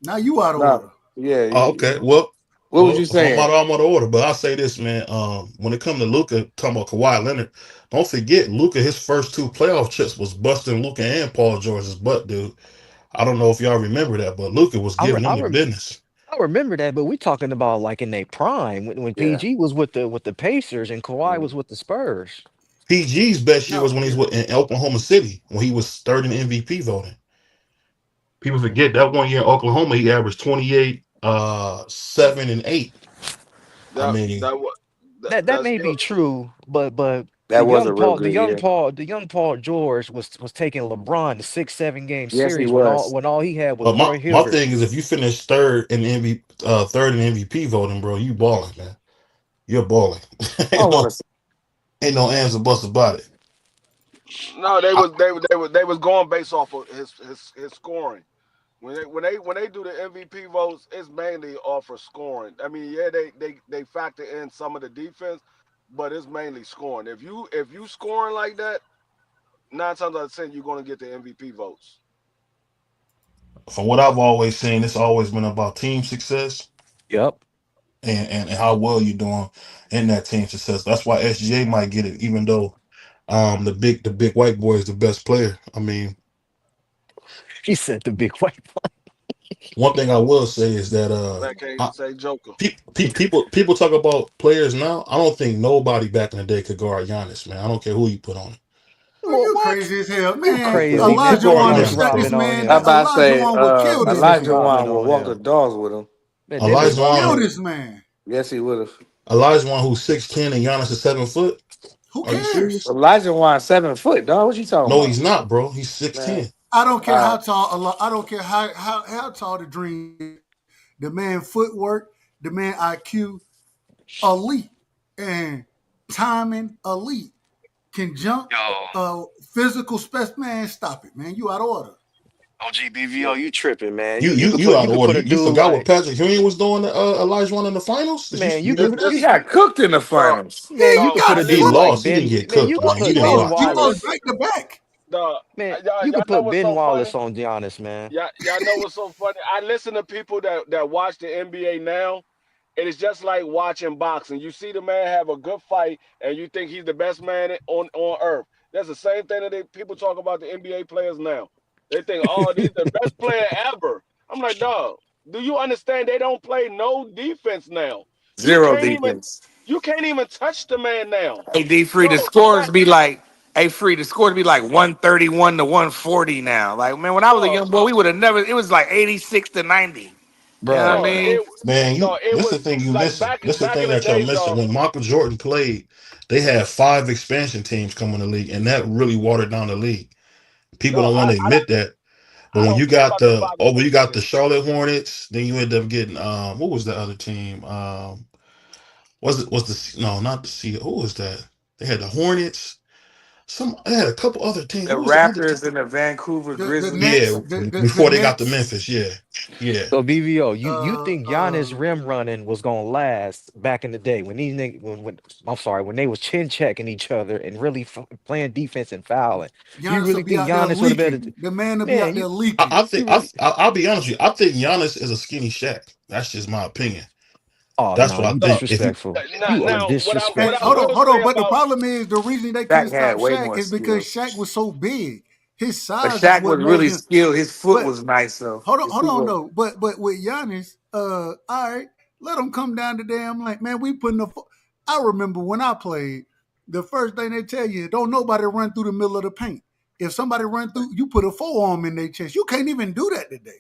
Now you out of No. order. Yeah. Oh, okay. What was you Well, saying? I'm out of order, but I'll say this, man. When it comes to Luca, talking about Kawhi Leonard, don't forget Luca. His first two playoff trips was busting Luca and Paul George's butt, dude. I don't know if y'all remember that, but Luca was I, re- giving I, them the rem- business. I remember that, but we talking about like in their prime when Yeah. PG was with the Pacers and Kawhi Mm. was with the Spurs. PG's best year No, was when he's yeah. in Oklahoma City when he was third in MVP voting. People forget that one year in Oklahoma he averaged 28, 7 and 8. I That mean, that what That that's may still be true, but That was a real good year. The young Paul George was taking LeBron to 6, 7 game Yes, he series was. when all he had was but my Roy my Hibbert. thing is if you finish third in MVP voting, bro, you balling, man. You're balling. I ain't don't want no to. ain't no ands or buts about it. no. I, They was going based off of his scoring. When they do the MVP votes, it's mainly off of scoring. I mean, yeah, they factor in some of the defense, but it's mainly scoring. If you scoring like that, 9 times out of 10 you're gonna get the MVP votes. from what I've always seen, it's always been about team success Yep. and how well you're doing in that team success. That's why SGA might get it, even though the big white boy is the best player. I mean, He said the big white one thing I will say is that That can't even say Joker. people talk about players now. I don't think nobody back in the day could guard Giannis, man. I don't care who you put on it. Oh, Well, you what? crazy as hell, You man. crazy, Who man. Elijah guard Put Wan will Dennis Giannis? shut this Rodman on man I'm down. him. about to Elijah say, Wan will kill Put this Dennis Elijah man. Wan Rodman will on walk the him. dogs with him. Man, Dennis Elijah Kill Wan, Rodman. this man. Yes, he would have. Who's 6'10" and Giannis is 7 foot. Who Are you cares? serious? Elijah Wan 7 foot, dog. What you talking No, about, he's not, bro. He's man? 6'10". I don't care All how right. tall. I don't care how tall the dream is. The man footwork, the man IQ, elite, and timing, elite. Can jump. Yo. Physical specimen. Man, stop it, man. You out of order. OG BVO, you tripping, man. You out You of could order. put a You dude forgot what like, Patrick Ewing was doing to Elijah One in the finals? man, You remember He this? got cooked in the No, finals. man, you no, could put I a He dude listen. like lost. He didn't Ben, get man, cooked, you could man. You put didn't No, Ben watch. He I lost listen. Wallace, back to back. The man, y'all, you y'all could know put what's Ben so funny? Wallace on Giannis, man. Y'all know what's so funny? I listen to people that watch the NBA now, and it's just like watching boxing. You see the man have a good fight, and you think he's the best man on earth. That's the same thing that people talk about the NBA players now. They think, oh, he's the best player ever. I'm like, dog, do you understand they don't play no defense now? You Zero can't even defense. you can't even touch the man now. Hey, D free. The Bro, scores back be like, hey, free. The scores be like 131 to 140 now. Like, man, when I was a dog, young boy, we would have never. It was like 86 to 90. You know what I Bruh. dog, mean? Man, it this the was thing you like missing. This the back thing in the that y'all days, missing. dog. When Michael Jordan played, they had 5 expansion teams come in the league, and that really watered down the league. People Dog, don't want to admit that. But I when don't you care got about the the five when you got expansion the teams. Charlotte Hornets, then you end up getting what was the other team? Was the no, not the Sea? Who was that? They had the Hornets. They had a couple other teams. The What was the other team? Raptors and the Vancouver The Grizzlies. Nets, Yeah, the before they got the Nets. Memphis. Yeah, yeah. So BVO, you Uh, think uh, Giannis rim running was gonna last back in the day when these niggas when I'm sorry when they was chin checking each other and really playing defense and fouling? You Giannis will really be think out there Giannis would have better? leaking. The man will be out Man, there you leaking. you really? I'll be honest with you. I think Giannis is a skinny Shaq. That's just my opinion. Oh That's no, what I you Dog, think. If you disrespectful. now, You are now what I And disrespectful. will hold on. say But the about problem is the reason they couldn't Shaq had stop way Shaq more is because skill. Shaq was so big. His But size is Shaq what was made really him. skilled. His foot But was nice, so his hold feet on was. though. But with Giannis, all right, let him come down today. I'm like, man, we putting the. I remember when I played, the first thing they tell you, don't nobody run through the middle of the paint. If somebody run through, you put a forearm in their chest. You can't even do that today.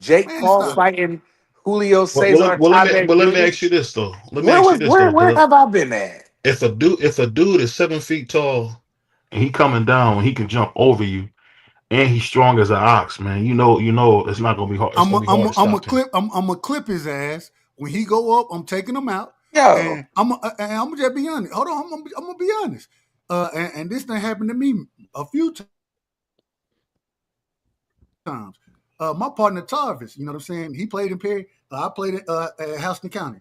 Jake Man, Paul stop it. fighting Julio well, Cesar but Chavez let me Jr. ask you this though. Let me ask you this though, Where Dub. have I been at? If a dude is 7 feet tall and he coming down, he can jump over you, and he's strong as an ox, man. You know, it's not gonna be hard. It's gonna be hard to stop him. I'm a clip his ass when he go up. I'm taking him out, Yo, and I'm gonna just be honest. Hold on, I'm gonna be honest. And this thing happened to me a few times. My partner Tarvis, you know what I'm saying? He played in Perry. I played at Houston County.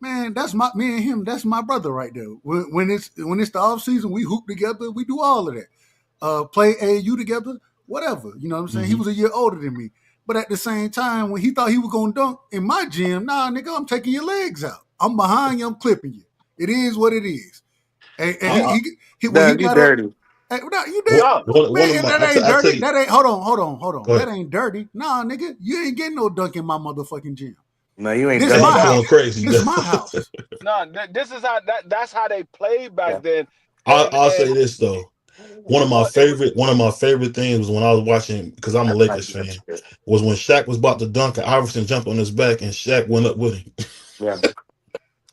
Man, that's me and him. That's my brother right there. When it's the off season, we hoop together. We do all of that. Play AAU together, whatever. You know what I'm saying? He was a year older than me. But at the same time, when he thought he was gonna dunk in my gym, nah, nigga, I'm taking your legs out. I'm behind you. I'm clipping you. It is what it is. And I, when he Doug, you got up, dirty. hey, no, you did, one, dog. one man. of If my, that ain't I tell dirty, you, that ain't. Hold on. go That ahead. ain't dirty. Nah, nigga, you ain't getting no dunk in my motherfucking gym. No, you ain't This Hey, dunking. my you going house. crazy? This my house. No, this is that's how they played Yeah. back then. I'll And say this though. it was One of my favorite things was when I was watching, because I'm a That's nice. Lakers fan, was when Shaq was about to dunk and Iverson jumped on his back and Shaq went up with him. Yeah.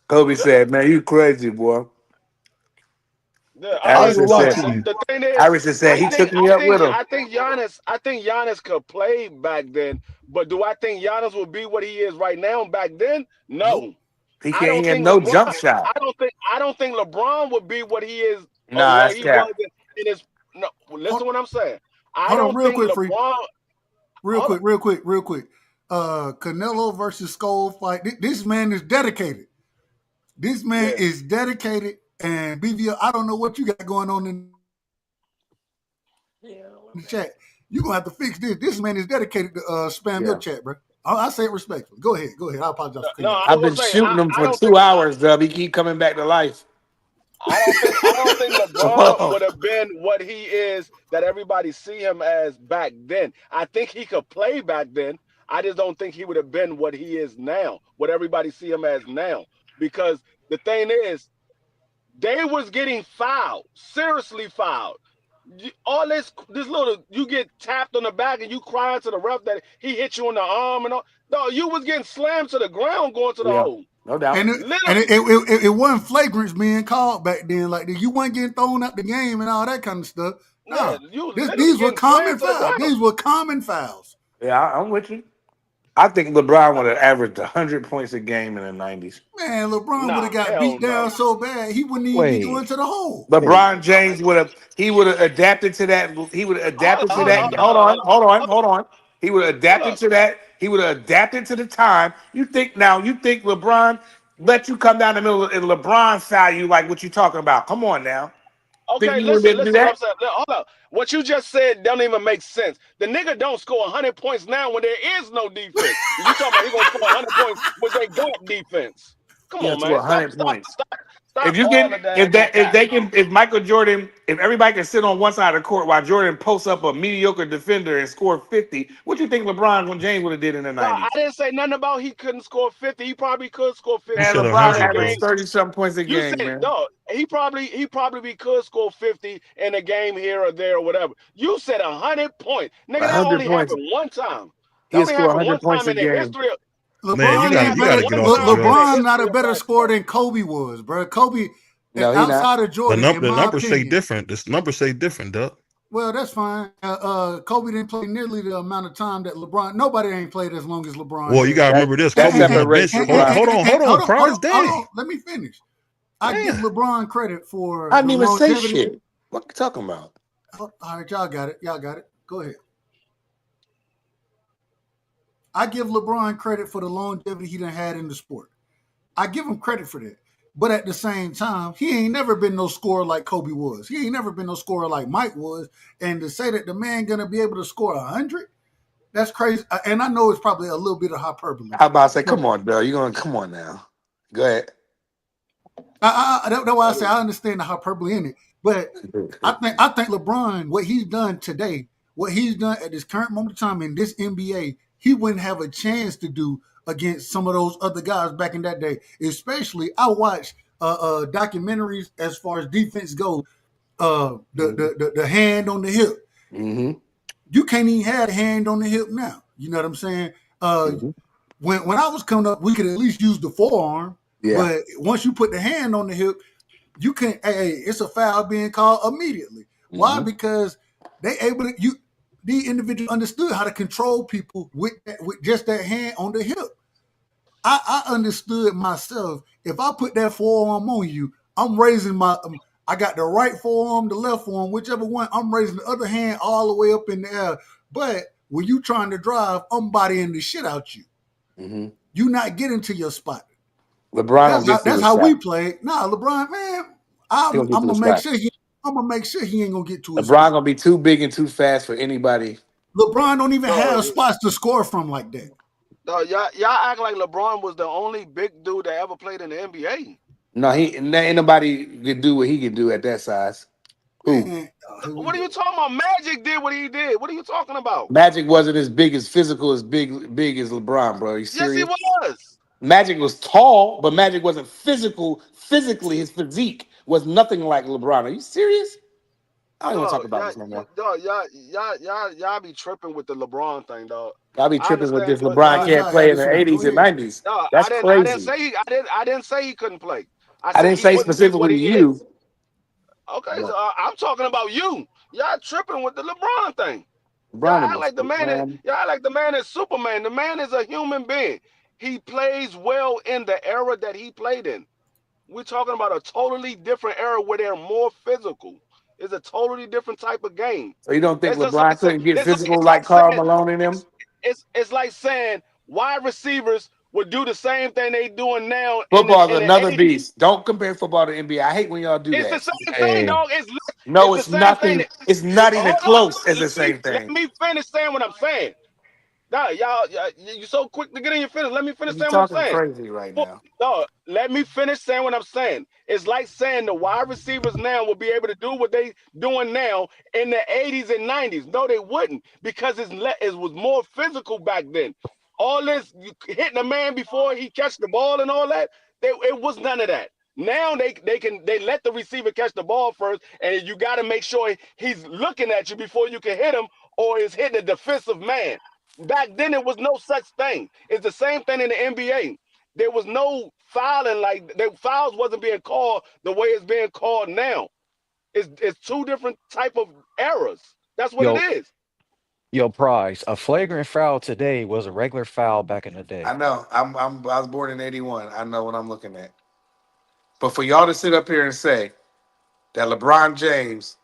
Kobe said, "Man, you crazy, boy." yeah, I I ain't mean, gonna Iverson lie but to said. you. the thing is, Iverson said he took me up with him. I think Giannis could play back then. But do I think Giannis will be what he is right now back then? Nope. No. He I can't. He don't had think no LeBron. jump shot. I don't think LeBron would be what he is or Nah, what that's he was cap. in his. No, listen Hold, to what I'm saying. I hold on, don't real think quick, free. LeBron. Real Hold on. quick, real quick. Canelo versus Skull fight. This man is dedicated. This man Yeah. is dedicated. And BVO, I don't know what you got going on in the chat. You're gonna have to fix this. This man is dedicated to spam your Yeah. chat, bro. I say it respectfully. Go ahead. I apologize for No, cutting you off. I I've was been gonna say shooting him I for don't think 2 hours, Dub. He keep coming back to life. I don't think LeBron would have been what he is that everybody see him as back then. I think he could play back then. I just don't think he would have been what he is now, what everybody see him as now. Because the thing is, they was getting fouled, seriously fouled. All this little, you get tapped on the back and you crying to the ref that he hit you on the arm and all. No, you was getting slammed to the ground going to the Yeah, hole. no doubt. And Literally. it wasn't flagrants being called back then like that. You weren't getting thrown out the game and all that kind of stuff. Yeah, No, you literally these were getting common slammed to the fouls. ground. These were common fouls. Yeah, I'm with you. I think LeBron would have averaged 100 points a game in the 90s. Man, LeBron would Nah, have got hell beat no. down so bad he wouldn't even be going Wait. to the hole. LeBron James would have adapted to that. He would have adapted to that. Dang. Hold on. He would have Hold adapted up. to that. He would have adapted to the time. You think LeBron let you come down the middle and LeBron foul you like what you talking about? Come on now. Think Okay, you would be able to do listen what I'm that? saying. Hold up. What you just said don't even make sense. The nigga don't score 100 points now when there is no defense. You talking about he gonna score 100 points when they got defense. Come Yeah, on, to man. Stop, 100 stop, points. stop, If stop you all can, the daggone cap. if Michael Jordan, if everybody can sit on one side of the court while Jordan posts up a mediocre defender and score 50, what do you think LeBron James would have did in the No, I 90s? didn't say nothing about he couldn't score 50. He probably could score He 50 And said LeBron in a 100, game. bro. averaged 30-something points a You game, said man. no. He probably could score 50 in a game here or there or whatever. You said 100 points. Nigga, that 100 only points. happened one time. That He'll only score happened 100 one points time a in the game. history of Man, that you only LeBron ain't got happened better. to get one off the time in the LeBron drugs. not history a of better scorer basketball. than Kobe was, bro. Kobe, No, he not. outside of Jordan, in The my numbers say opinion. different. This numbers say different, Doug. Well, that's fine. Kobe didn't play nearly the amount of time that LeBron. Nobody ain't played as long as LeBron Well, you has. gotta That remember this. that Kobe was on the separates bench. Hold on, LeBron. hold on, hold on, Prize. Hold Dang. on. Let me finish. I give Damn. LeBron credit for I the didn't even say longevity. shit. What you talking about? Oh, all right, y'all got it. Y'all got it. Go ahead. I give LeBron credit for the longevity he done had in the sport. I give him credit for that. But at the same time, he ain't never been no scorer like Kobe was. He ain't never been no scorer like Mike was. And to say that the man gonna be able to score 100, that's crazy. And I know it's probably a little bit of hyperbole. How about I say, But come on, Bill? You're gonna come on now. Go ahead. that's why I say I understand the hyperbole in it. But I think LeBron, what he's done today, what he's done at this current moment of time in this NBA, he wouldn't have a chance to do against some of those other guys back in that day. Especially, I watch documentaries as far as defense goes. The hand on the hip. Mm-hmm. You can't even have a hand on the hip now. You know what I'm saying? When I was coming up, we could at least use the forearm. Yeah. But once you put the hand on the hip, you can't. Hey, it's a foul being called immediately. Why? Mhm. Because they able to. The individual understood how to control people with just that hand on the hip. I understood myself. If I put that forearm on you, I'm raising my. I got the right forearm, the left forearm, whichever one. I'm raising the other hand all the way up in the air. But when you trying to drive, I'm bodying the shit out you. Mm-hmm. You not getting to your spot. LeBron gonna get through That's the how we shot. play. Nah, LeBron, man, He I'm gonna get through gonna the make shot. sure I'm gonna make sure he ain't gonna get to his LeBron spot. gonna be too big and too fast for anybody. LeBron don't even No, have spots to score from like that. no, y'all act like LeBron was the only big dude that ever played in the NBA. No, ain't nobody could do what he could do at that size. Who? Man, here we What are go. you talking about? Magic did what he did. What are you talking about? Magic wasn't as big as physical as big as LeBron, bro. Are you Yes, he serious? was. Magic was tall, but Magic wasn't physical. Physically, his physique was nothing like LeBron. Are you serious? I don't even want to talk Dog, about this no more. y'all be tripping with the LeBron thing, dog. I'll be I tripping with understand this. you. LeBron Y'all, can't y'all play had in this the one. Go 80s and ahead. 90s. No, That's I didn't crazy. say I didn't say he couldn't play. I I said didn't he say wouldn't be specifically what to he is. you. Okay, so But I'm talking about you. Y'all tripping with the LeBron thing. Y'all LeBron act was like the man is man. y'all act like the man is Superman. The man is a human being. He plays well in the era that he played in. We're talking about a totally different era where they're more physical. It's a totally different type of game. So you don't think It's just like LeBron couldn't get physical it's like like Karl saying Malone and them? it's like saying wide receivers would do the same thing they doing now in Football's the another 80s. beast. Don't compare football to NBA. I hate when y'all do It's the that. same thing, Hey, dog. No, It's the it's same thing. nothing. It's not even Hold on, close as the same let thing. me finish saying what I'm saying. Nah, y'all, you so quick to get in your finish. Let me finish You're saying what I'm talking saying. crazy right now. No, let me finish saying what I'm saying. It's like saying the wide receivers now will be able to do what they doing now in the 80s and 90s. No, they wouldn't because it was more physical back then. All this hitting a man before he catch the ball and all that, it was none of that. Now they let the receiver catch the ball first, and you got to make sure he's looking at you before you can hit him, or is hitting a defensive man. Back then, it was no such thing. It's the same thing in the NBA. There was no fouling, like the fouls wasn't being called the way it's being called now. It's two different type of eras. That's what it yo, is. Yo, Prize, a flagrant foul today was a regular foul back in the day. I know. I was born in '81. I know what I'm looking at. But for y'all to sit up here and say that LeBron James,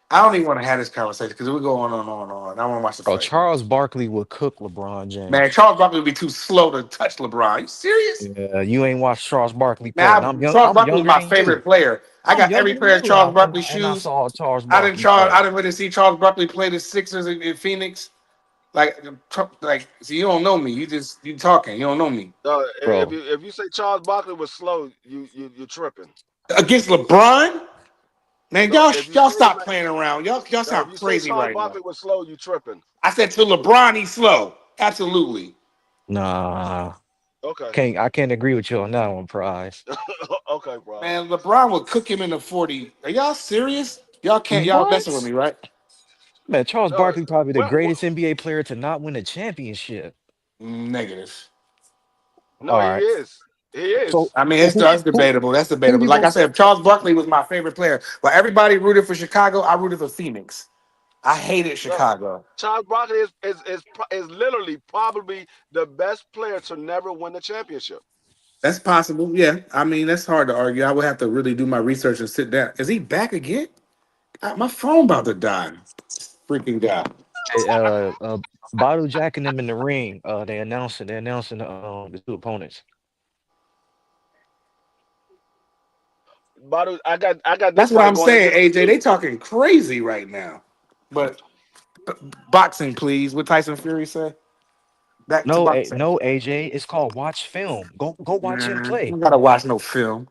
I don't even want to have this conversation because we go on and on and on. I want to watch the Bro, fight. Charles Barkley would cook LeBron Man, James. Charles Barkley would be too slow to touch LeBron. Are you serious? Yeah, you ain't watched Charles Barkley play, and Charles I'm Barkley is younger my than you. favorite player. I I'm got every younger than pair of you, Charles Barkley and I shoes. saw Charles Barkley play. I didn't really see Charles Barkley play the Sixers in Phoenix. Like, so you don't know me. You talking. You don't know me. Bro, If you say Charles Barkley was slow, you're tripping. Against LeBron, man, No, y'all stop playing around. Y'all if sound you say crazy Charles right now. Barkley was slow, you tripping. I said to LeBron, he's slow. Absolutely. nah, Okay. I can't agree with you on that one, Prize. Okay, bro. Man, LeBron would cook him in the 40. Are y'all serious? Y'all messing with What? me, right? Man, Charles No, Barkley probably the greatest NBA player to not win a championship. Negative. no, All he right. is. He is. I mean, So that's debatable. That's who debatable. you Like gonna I say? said, Charles Barkley was my favorite player, but everybody rooted for Chicago. I rooted for Phoenix. I hated No, Chicago. Charles Barkley is literally probably the best player to never win the championship. That's possible. Yeah. I mean, that's hard to argue. I would have to really do my research and sit down. Is he back again? My phone about to die. Freaking guy. Hey, Bottle jacking them in the ring. They announcing the two opponents. But I got this That's what fight I'm going to saying, distance AJ. too. They talking crazy right now. But boxing, please. What Tyson Fury say? Back to boxing. No, AJ. It's called watch film. Go watch him Man, play. you gotta watch no film.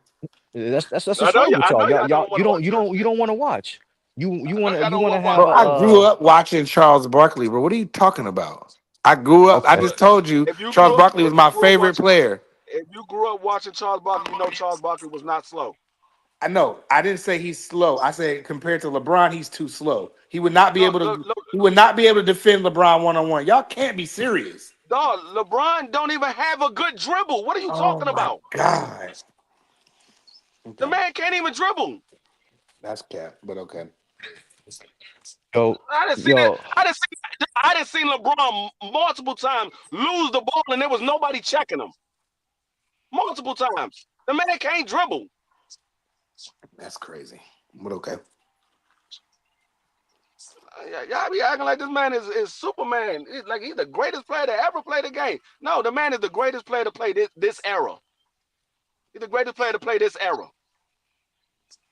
That's I what's know wrong with I y'all. know Y'all, y'all y'all don't want to watch this. you don't want to watch. You I know y'all don't want to want to have watch Bro, a I grew up watching Charles Barkley, bro. What are you talking about? I grew up. I okay. just told you If you Charles grew up, Barkley was my favorite player. if you grew up watching Charles Barkley, you know Charles Barkley was not slow. I know. I didn't say he's slow. I said compared to LeBron, he's too slow. He would not be able to. Look, He would not be able to defend LeBron one on one. Y'all can't be serious. dog, LeBron don't even have a good dribble. What are you Oh talking my about? god. The Okay, man can't even dribble. that's cap. But okay. Yo, I didn't see that. yo, I didn't see LeBron multiple times lose the ball and there was nobody checking him. Multiple times. The man can't dribble. That's crazy. But okay. Y'all be acting like this man is Superman. Like he's the greatest player to ever play the game. No, the man is the greatest player to play this era. He's the greatest player to play this era.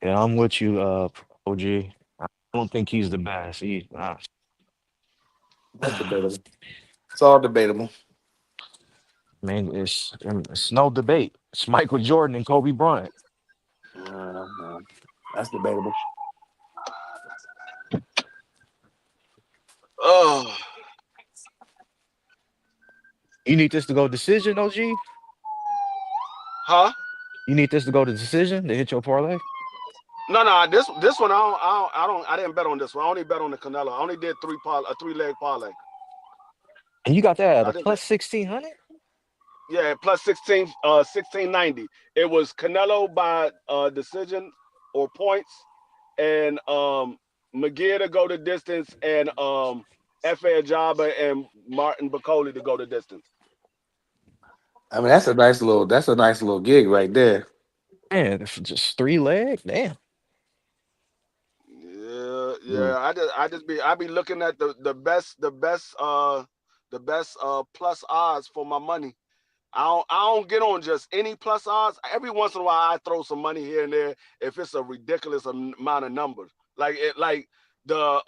yeah, I'm with you, OG. I don't think he's the best. That's debatable. It's all debatable. Man, it's no debate. It's Michael Jordan and Kobe Bryant. No. That's debatable. Oh, You need this to go decision, OG? huh? You need this to go to decision to hit your parlay? No. This one I didn't bet on this one. I only bet on the Canelo. I only did a 3-leg parlay. And you got that at I a didn't. plus 1600? Yeah, plus 1690. It was Canelo by decision or points, and McGee to go the distance, and F.A. Ajaba and Martin Bacoli to go the distance. I mean, that's a nice little gig right there. Man, if it's just 3 leg, damn. Yeah. I be looking at the best plus odds for my money. I don't get on just any plus odds. Every once in a while, I throw some money here and there if it's a ridiculous amount of numbers. Like the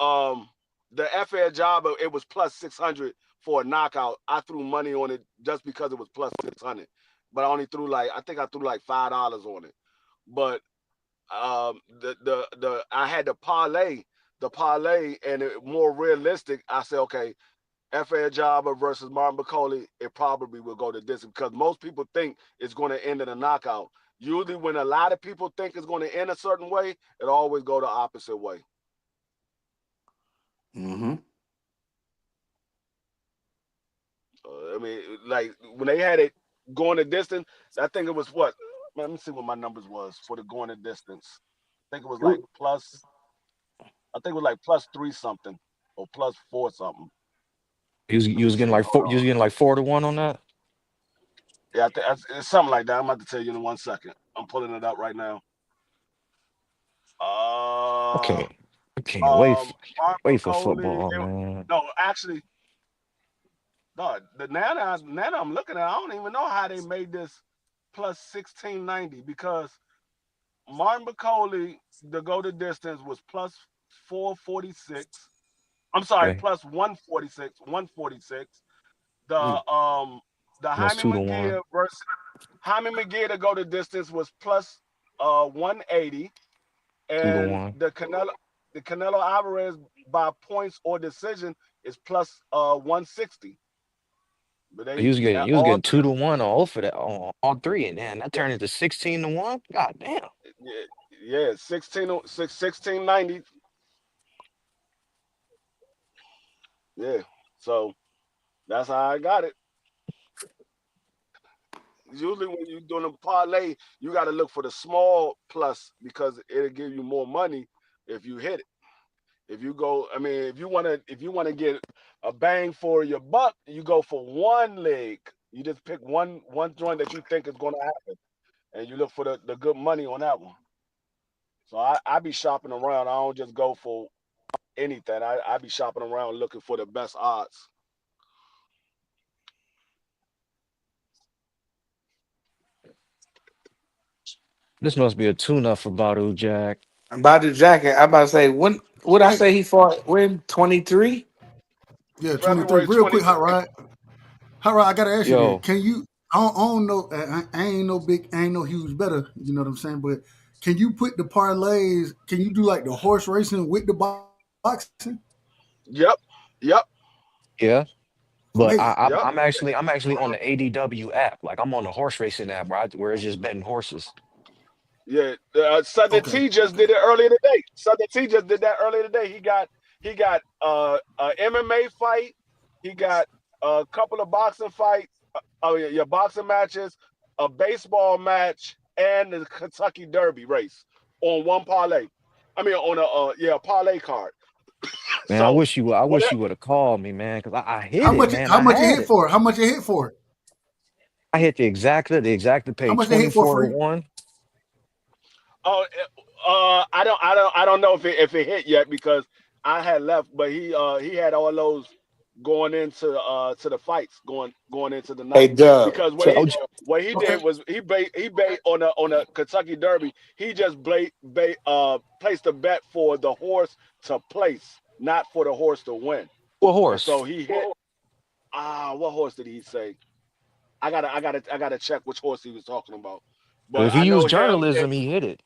FA job, it was plus 600 for a knockout. I threw money on it just because it was plus 600, but I only threw I think I threw like $5 on it. But I had the parlay, and it more realistic. I said, okay, F.A. Jabba versus Martin Bacoli, it probably will go to this because most people think it's going to end in a knockout. Usually, when a lot of people think it's going to end a certain way, it always go the opposite way. Mm-hmm. I mean, like when they had it going the distance, I think it was what? Let me see what my numbers was for the going the distance. I think it was like plus. I think it was like plus 3 something or plus 4 something. You was getting like four. You was getting like 4-1 on that. Yeah, I think it's something like that. I'm about to tell you in 1 second. I'm pulling it up right now. I can't Mark wait for Coley. football, man. No, actually, no. Now I'm looking at. I don't even know how they made this plus 1690 because Martin McCauley, the go the distance was plus 446. I'm sorry, Okay, plus 146. 146. The that's Jaime 2-1. McGee versus Jaime McGee to go the distance was plus 180, Two to and one. the Canelo Alvarez by points or decision is plus 160. But You they was getting you was all getting 2-1 on both of that on all three, and then that turned into 16-1. God damn. yeah 1690. Yeah, so that's how I got it. Usually when you're doing a parlay, you got to look for the small plus because it'll give you more money if you hit it. If you go, I mean, if you want to get a bang for your buck, you go for one leg. You just pick one joint that you think is going to happen, and you look for the good money on that one. So I be shopping around. I don't just go for anything. I be shopping around looking for the best odds. This must be a tune-up for Badu Jack. About the jacket, I'm about to say when would I Hey, say he fought when 23? yeah, 23. February Real quick, 23rd. Hot Rod. Hot Rod, I gotta ask you then. Yo, Can you? I don't know. I ain't no huge better. You know what I'm saying? But can you put the parlays? Can you do like the horse racing with the boxing? Yep, yep, yeah. But Amazing. yep. I'm actually on the ADW app. Like I'm on the horse racing app, right? Where it's just betting horses. Yeah, Southern Okay. T just did it earlier today. Southern T just did that earlier today. He got a MMA fight. He got a couple of boxing fights. Oh yeah, your boxing matches, a baseball match, and the Kentucky Derby race on one parlay. I mean, on a parlay card. Man, So I wish whatever. you would have called me, man, because I hit How it, much? man. How I much it had hit it. for? How much it hit for? I hit the exacta How paid much they hit for 24 to free? 1. Oh, I don't know if it hit yet because I had left, but he had all those going into to the fights going into the Hey night Dub, because check, what he Okay. did was he bait on a Kentucky Derby. He just placed a bet for the horse to place, not for the horse to win. What And so horse? he hit. What horse did he say? I gotta check which horse he was talking about. 'Cause But if he I know used journalism, he hit it.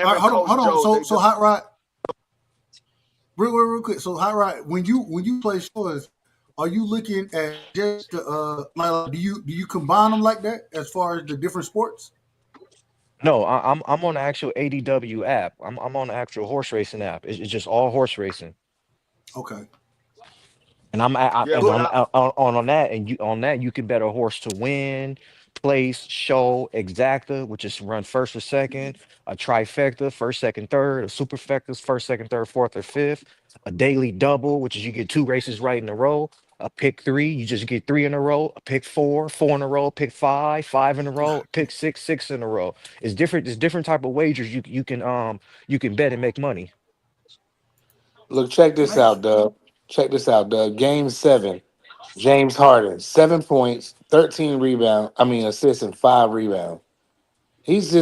All him right. and Hold on. Coach Hold on. Joe. So Hot Rod, real quick. So Hot Rod, when you play shows, are you looking at just like do you combine them like that as far as the different sports? No, I'm on the actual ADW app. I'm on the actual horse racing app. It's just all horse racing. Okay. And Yeah, and Good. but I, on that and you on that you can bet a horse to win, place, show, exacta, which is run first or second, a trifecta, first, second, third, a superfectas, first, second, third, fourth, or fifth, a daily double, which is you get two races right in a row, a pick three, you just get three in a row, a pick four, four in a row, pick five, five in a row, pick six, six in a row. It's different type of wagers you can bet and make money. look, check this Nice. out, Dub. Check this out, Dub. Game 7, James Harden, 7 points, 13 rebound. I mean assists and 5 rebounds. He's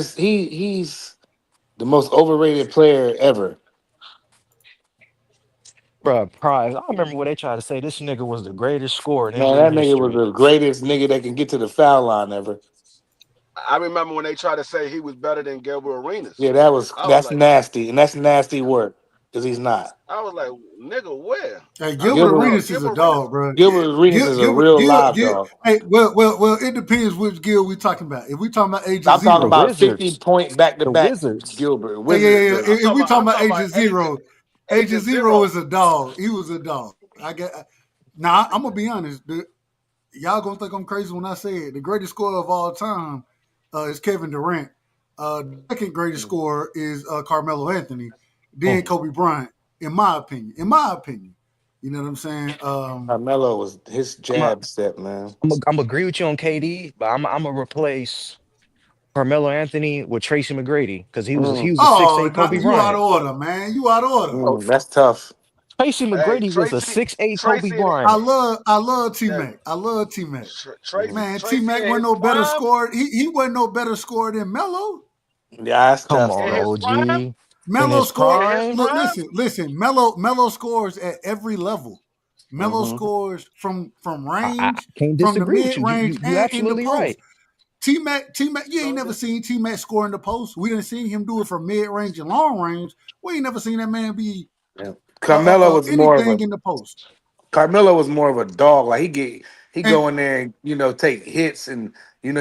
the most overrated player ever. Bruh, Prize. I remember when they tried to say this nigga was the greatest scorer in Man, NBA that nigga was history. the greatest nigga that can get to the foul line ever. I remember when they tried to say he was better than Gilbert Arenas. Yeah, I was that's like, nasty, and that's nasty work because he's not. I was like, nigga, where? Hey, I was Gilbert like, Gilbert no, Arenas is a Gilbert Arenas. dog, bro. Gilbert Arenas is a real live Gil. dog. Hey, well. It depends which Gil we talking about. If we talking about Agent I'm talking The Zero, about 50 Wizards. point back to The back. Wizards. Gilbert yeah. Wizard. I'm If talking we about talking about Agent Agent Agent Zero Zero. is a dog. He was a dog. I get. Now I'm gonna be honest. Y'all gonna think I'm crazy when I say it. The greatest scorer of all time is Kevin Durant. The second greatest Mm. scorer is Carmelo Anthony. Then Mm. Kobe Bryant. In my opinion. You know what I'm saying? Carmelo was his I'm a, jab step, man. I'm agree with you on KD, but I'm gonna replace Carmelo Anthony with Tracy McGrady because he Mm, was a six Oh, eight Kobe you out Bryant. of order, man. You out of order. that's tough. Tracy Hey, McGrady was a Tracy, 6'8" Kobe Tracy, I Bryant. love T yeah, Mac. I love T Mac. Mm. Man, T Tracy Mac in wasn't his no better prime, scorer. He wasn't no better scorer than Melo. Yeah, that's Come tough, on, in his bro. prime, OG. In Melo his scored. in his prime, Look, prime. listen. Melo scores at every level. Melo Mm-hmm. scores from I range, can't from the disagree with mid you. range, You and in the absolutely post. right. T Mac, you ain't So never seen T Mac score in the post. We didn't see him do it from mid range and long range. We ain't never seen that man be Yeah. Carmelo was more of anything a in the post. Carmelo was more of a dog. Like he And go in there and take hits and T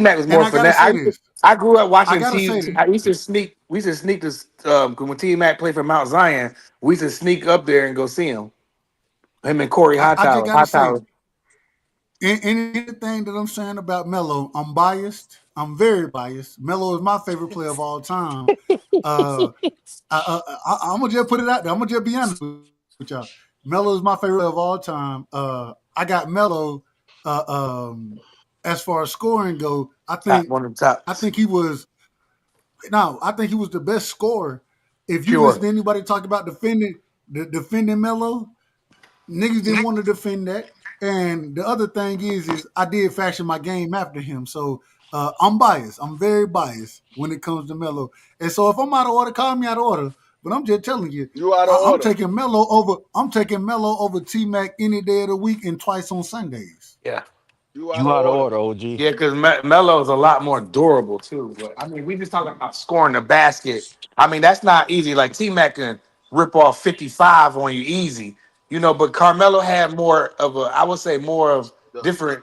Mac was and more I gotta finesse. say this. I grew up I watching gotta T. say this. I used to sneak. We used to sneak this when T Mac played for Mount Zion. We used to sneak up there and go see him. Him and Corey I just Hightower. gotta say, in anything that I'm saying about Melo, I'm biased. I'm very biased. Melo is my favorite player of all time. Uh, I'm gonna just put it out there. I'm gonna just be honest with y'all. Melo is my favorite of all time. I got Melo. Uh, um, as far as scoring go, One of the top. I think he was I think he was the best scorer. If you listen Pure. to anybody talk about defending Melo, niggas didn't want to defend that. And the other thing is I did fashion my game after him. So I'm biased. I'm very biased when it comes to Melo. And so if I'm out of order, call me out of order. But I'm just telling you, you out of I'm order. taking Melo over. I'm taking Melo over T Mac any day of the week and twice on Sundays. Yeah. You out You of out of order. order, OG. Yeah, because Melo's a lot more durable too. But I mean, we just talking about scoring the basket. I mean, that's not easy. Like T Mac can rip off 55 on you easy, but Carmelo had more of I would say more of The different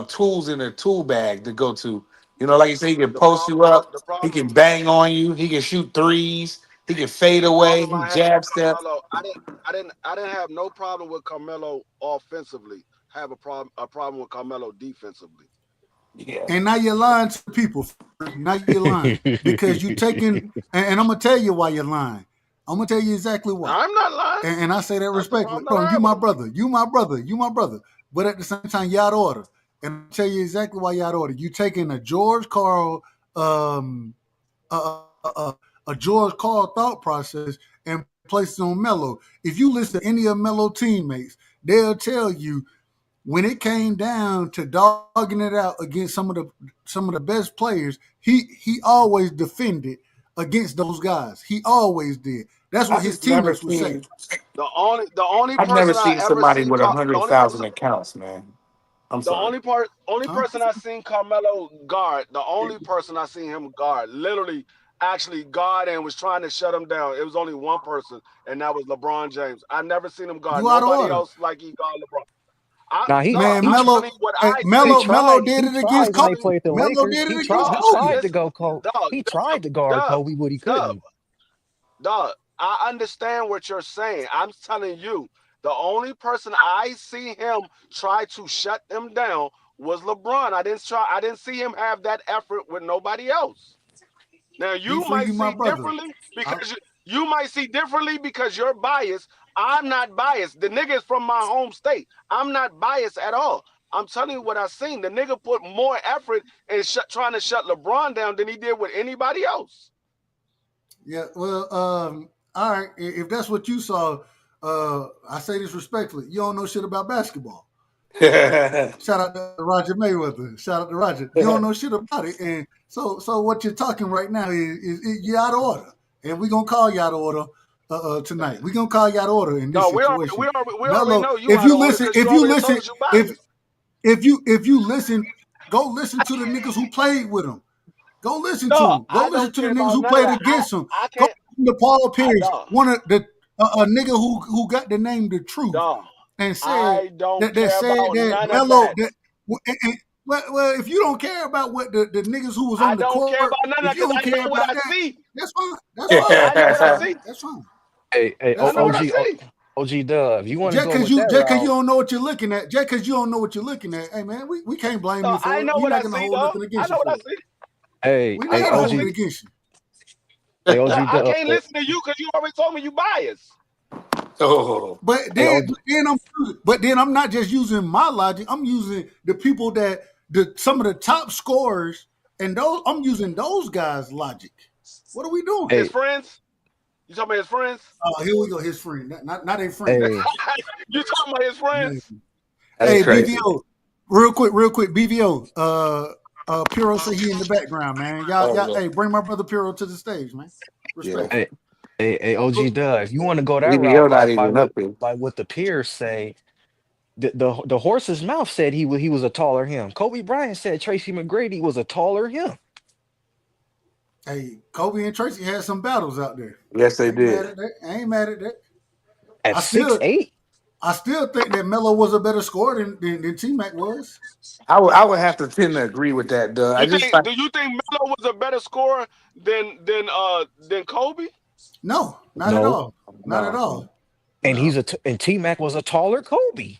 tools in the tool bag to go to. Like you say, he can the post problem you up, the he problem can bang on you, he can shoot threes, he can fade the away, problem he I have jab with step. Carmelo, I didn't have no problem with Carmelo offensively. I have a problem with Carmelo defensively. Yeah. And now you're lying to people. Now you're lying because you taking. And I'm gonna tell you why you're lying. I'm gonna tell you exactly why. I'm not lying. And I say that That's the respectfully. problem that No, I you have with my him. brother. You my brother. You my brother. But at the same time, you out of order. And I'll tell you exactly why you out of order. You taking a George Carl, uh, uh, a George Carl thought process and place it on Melo. If you listen to any of Melo teammates, they'll tell you when it came down to dogging it out against some of the best players, he always defended against those guys. He always did. That's I what his just never teammates would say. seen. The only I've never person I seen ever somebody seen with the only 100,000 person accounts, man. I'm the sorry. only Huh? person I seen Carmelo guard, the only person I seen him guard, literally actually guard and was trying to shut him down. It was only one person, and that was LeBron James. I never seen him guard You out of nobody order. else like he guard LeBron. Now he Dog, Man, he I'm tr- telling Melo, you what hey, I he see. Melo tried did he it tried against when I'm Kobe. they telling you, played the Melo Lakers. did it against dog, Kobe. To listen, go Kobe. dog, He tried to guard dog, Kobe, but he dog, couldn't. dog. I understand what you're saying. I'm telling you, the only person I see him try to shut them down was LeBron. I didn't see him have that effort with nobody else. Now Be you for might you, my see brother. differently I, because you might see differently because you're biased. I'm not biased. The nigga is from my home state. I'm not biased at all. I'm telling you what I seen. The nigga put more effort in trying to shut LeBron down than he did with anybody else. yeah, well, all right. If that's what you saw, I say this respectfully. You don't know shit about basketball. Shout out to Roger Mayweather. Shout out to Roger. You don't know shit about it, and so what you're talking right now is you're out of order, and we're gonna call you out of order tonight. We're gonna call you out of order in this No, situation. we already Melo, know you out of order because you already told us you biased. if you listen, go listen to the niggas who played with him. Go listen to No, him. Go I listen don't to the care niggas about who none of played that. against him. I Go can't. listen to Paul Pierce, Dog, one of the a nigga who got the name the truth dog. and said I don't that care said about that none of Melo that. that well, if you don't care about what the niggas who was I on the don't care court, about none of if that you because don't I care know what about I that, see. that's fine. That's Dog, fine. I know That's what I fine. see. That's fine. I That's know what I fine. see. OG Dub. You want to Just go cause with that just cause you route? don't know what you're looking at, just cause you don't know what you're looking at, hey man, we can't blame Dog, you I for it. know We're what not I gonna see, hold dog. nothing I against you know what I for it. Hey, We're not I know hey, gonna what I hold OG, it see. against you. Hey, Now, OG I Dub. can't listen to you because you already told me you biased. Oh, But Hey, then, OG. then I'm not just using my logic. I'm using the people that some of the top scorers, and those I'm using those guys' logic. What are we doing? His Hey, friends? You talking about his friends? Oh, here we go. His friend, not a friend. hey, You talking about his friends? that's Hey, crazy. BVO, real quick, BVO. Piro said he in the background, man. Y'all, hey, bring my brother Piro to the stage, man. Respect. hey, hey, OG Dub. If you want to go that route, BBO not even up here. like what the peers say, the horse's mouth said he was a taller him. Kobe Bryant said Tracy McGrady was a taller him. Hey, Kobe and Tracy had some battles out there. Yes, they I ain't mad did. at that. I ain't mad at that. At I still 6'8". I still think that Melo was a better scorer than T Mac was. I would have to tend to agree with that, Doug. I just Do you think Melo was a better scorer than Kobe? No, not at No, all. Not at all. and No. and T Mac was a taller Kobe.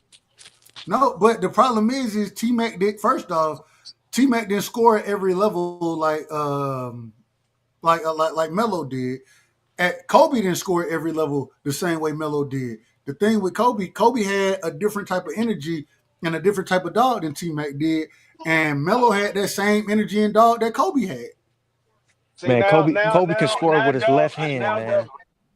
No, but the problem is T Mac did first off, T Mac didn't score at every level like Melo did. At Kobe didn't score at every level the same way Melo did. The thing with Kobe had a different type of energy and a different type of dog than T Mac did, and Melo had that same energy and dog that Kobe had. See Man, now, Kobe can score with his left hand, man.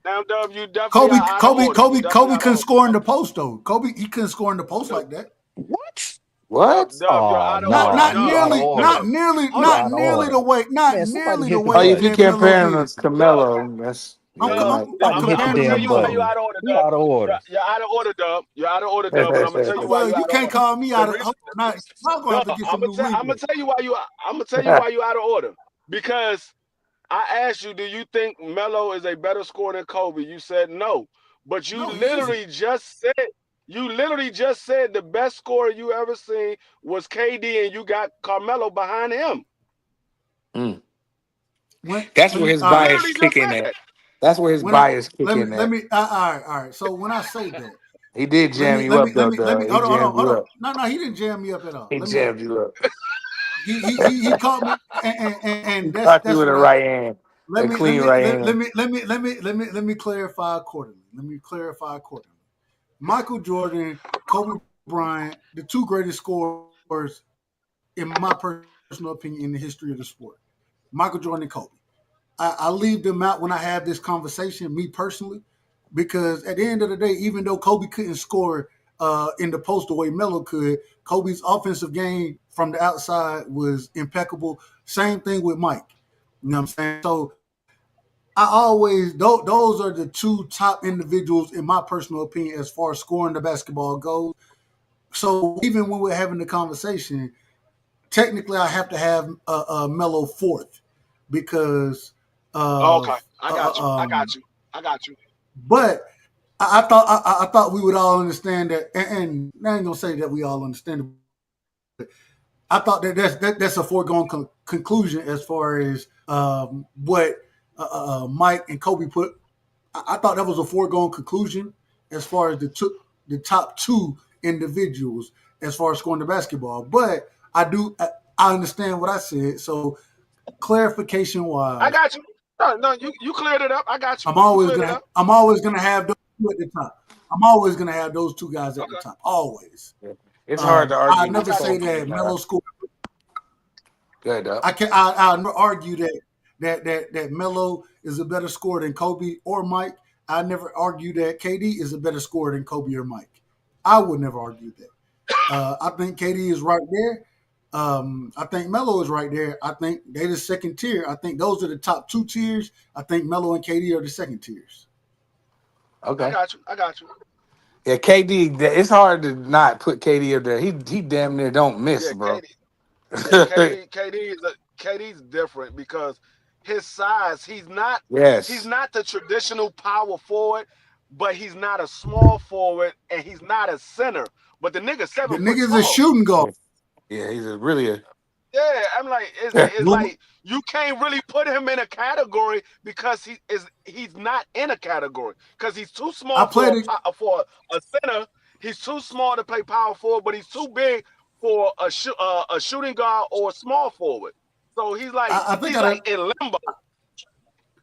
Dub, you definitely are out of order. You definitely Kobe out of couldn't order. score in the post though. Kobe he couldn't score in the post like that. What? what? Dub, you're Oh out of Not order. no, not you out of nearly, order. You not out of nearly order. the way, not Man, somebody nearly the hit the way Oh, if you button. that Melo compare him did. to Carmelo, that's yeah, you might. Dub, Somebody I'm hit the I'm gonna comparing him tell to damn you why you button. Melo. out of order, You Dub. out of order. You're out of order, Dub. You're out of order, Dub, and I'm gonna tell you why Well, you you out of can't order. call me The out of. reason, Now, I'm gonna have Dub, to get some new I'm gonna replay. tell you why you. I'm gonna tell you why you out of order. Because I asked you, do you think Melo is a better scorer than Kobe? You said no, but No, he isn't. you literally just said the best scorer you ever seen was KD, and you got Carmelo behind him. Mm. When That's let where me his all right. bias Literally just kicking said at. that. That's where his When I bias kicking let at. me all right. So when I say that, He did jam you up though, Doug. He jammed hold you on. up. No, he didn't jam me up at all. He jammed you up. He caught me, He and caught you that's with a what I right hand, let a me let clean me right let, let hand. me let me let me let me let me clarify accordingly. Michael Jordan, Kobe Bryant, the two greatest scorers in my personal opinion in the history of the sport. Michael Jordan and Kobe. I leave them out when I have this conversation, me personally, because at the end of the day, even though Kobe couldn't score in the post the way Melo could, Kobe's offensive game from the outside was impeccable. Same thing with Mike. You know what I'm saying? So I always those are the two top individuals in my personal opinion as far as scoring the basketball goes. So even when we're having the conversation, technically I have to have Melo fourth because Okay, of I got you. I got you. I got you. but I thought we would all understand that, and I ain't gonna say that we all understand it. I thought that's a foregone conclusion as far as what Mike and Kobe put. I thought that was a foregone conclusion as far as the top two individuals as far as scoring the basketball. But I understand what I said. So clarification I wise, got you. No, you cleared it up. I got you. You cleared it up. I'm always gonna have those two at the top. I'm always gonna have those two guys at the Okay, top. Always. It's hard to I argue I with never got you. say Kobe. that Melo scored. Good, Doug. I can I'll argue that Melo is a better scorer than Kobe or Mike. I never argue that KD is a better scorer than Kobe or Mike. I would never argue that. I think KD is right there. I think Melo is right there. I think they're the second tier. I think those are the top two tiers. I think Melo and KD are the second tiers. I Okay. got you. I got you. Yeah, KD. It's hard to not put KD up there. He damn near don't miss, Yeah, bro. KD's different because his size. He's Yes. not the traditional power forward, but he's not a small forward and he's not a center. But the nigga The 7 foot nigga's a tall. shooting guard. Yeah, he's really a. Yeah, I'm like, it's like you can't really put him in a category because he's not in a category because he's too I small played it. for a center. He's too small to play power forward, but he's too big for a shooting guard or a small forward. So he's like I think in limbo.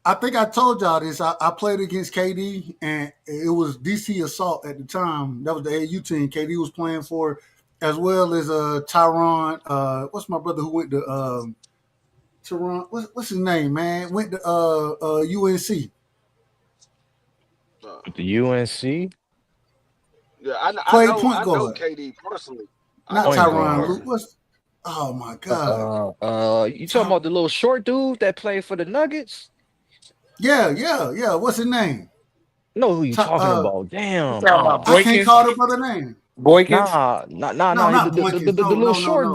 I think I told y'all this. I played against KD, and it was DC Assault at the time. That was the AU team KD was playing for, as well as Tyron. What's my brother who went to Tyron? What's his name, man? Went to UNC. The UNC Yeah, Played point I know guard. KD personally. Not point Tyron Luke. guard. Oh my God. You talking about the little short dude that played for the Nuggets? Yeah. What's his name? Know who you talking about? You Damn. talking about I can't Boykins? call the brother name. Boykins? No, The, not Boykins. the little short No.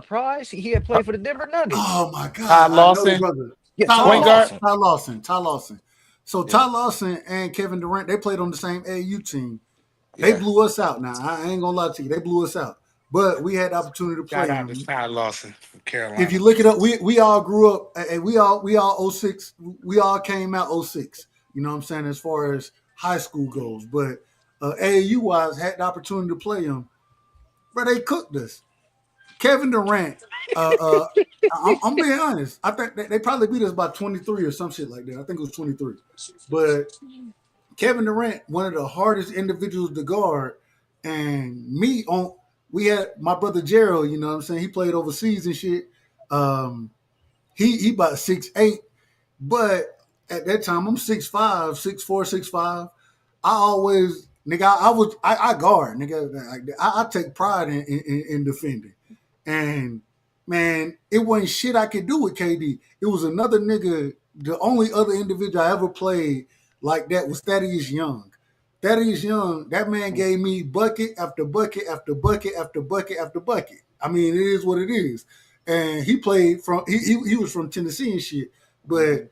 dude, Price. He had played for the Denver Nuggets. Oh my God. Todd I know the Lawson? brother. Yeah, Ty Todd Point Lawson. guard? Ty Lawson. So Yeah. Ty Lawson and Kevin Durant, they played on the same AU team. They Yeah. blew us out. Now I ain't gonna lie to you, they blew us out. But we had the opportunity to play Shout out to them. Todd Lawson from Carolina. If you look it up, we all grew up, and we all 06. We all came out 06. You know what I'm saying, as far as high school goes. But AAU wise, had the opportunity to play them, but they cooked us. Kevin Durant. I'm being honest. I think they probably beat us by 23 or some shit like that. I think it was 23. But Kevin Durant, one of the hardest individuals to guard, and we had my brother Gerald, you know what I'm saying? He played overseas and shit. He about 6'8", but at that time I'm 6'5", 6'4", 6'5". I always I guard, nigga. I take pride in defending. And man, it wasn't shit I could do with KD. It was another nigga. The only other individual I ever played like that was Thaddeus Young. Thaddeus Young, that man gave me bucket after bucket after bucket after bucket after bucket. I mean, it is what it is. And he played from he was from Tennessee and shit. But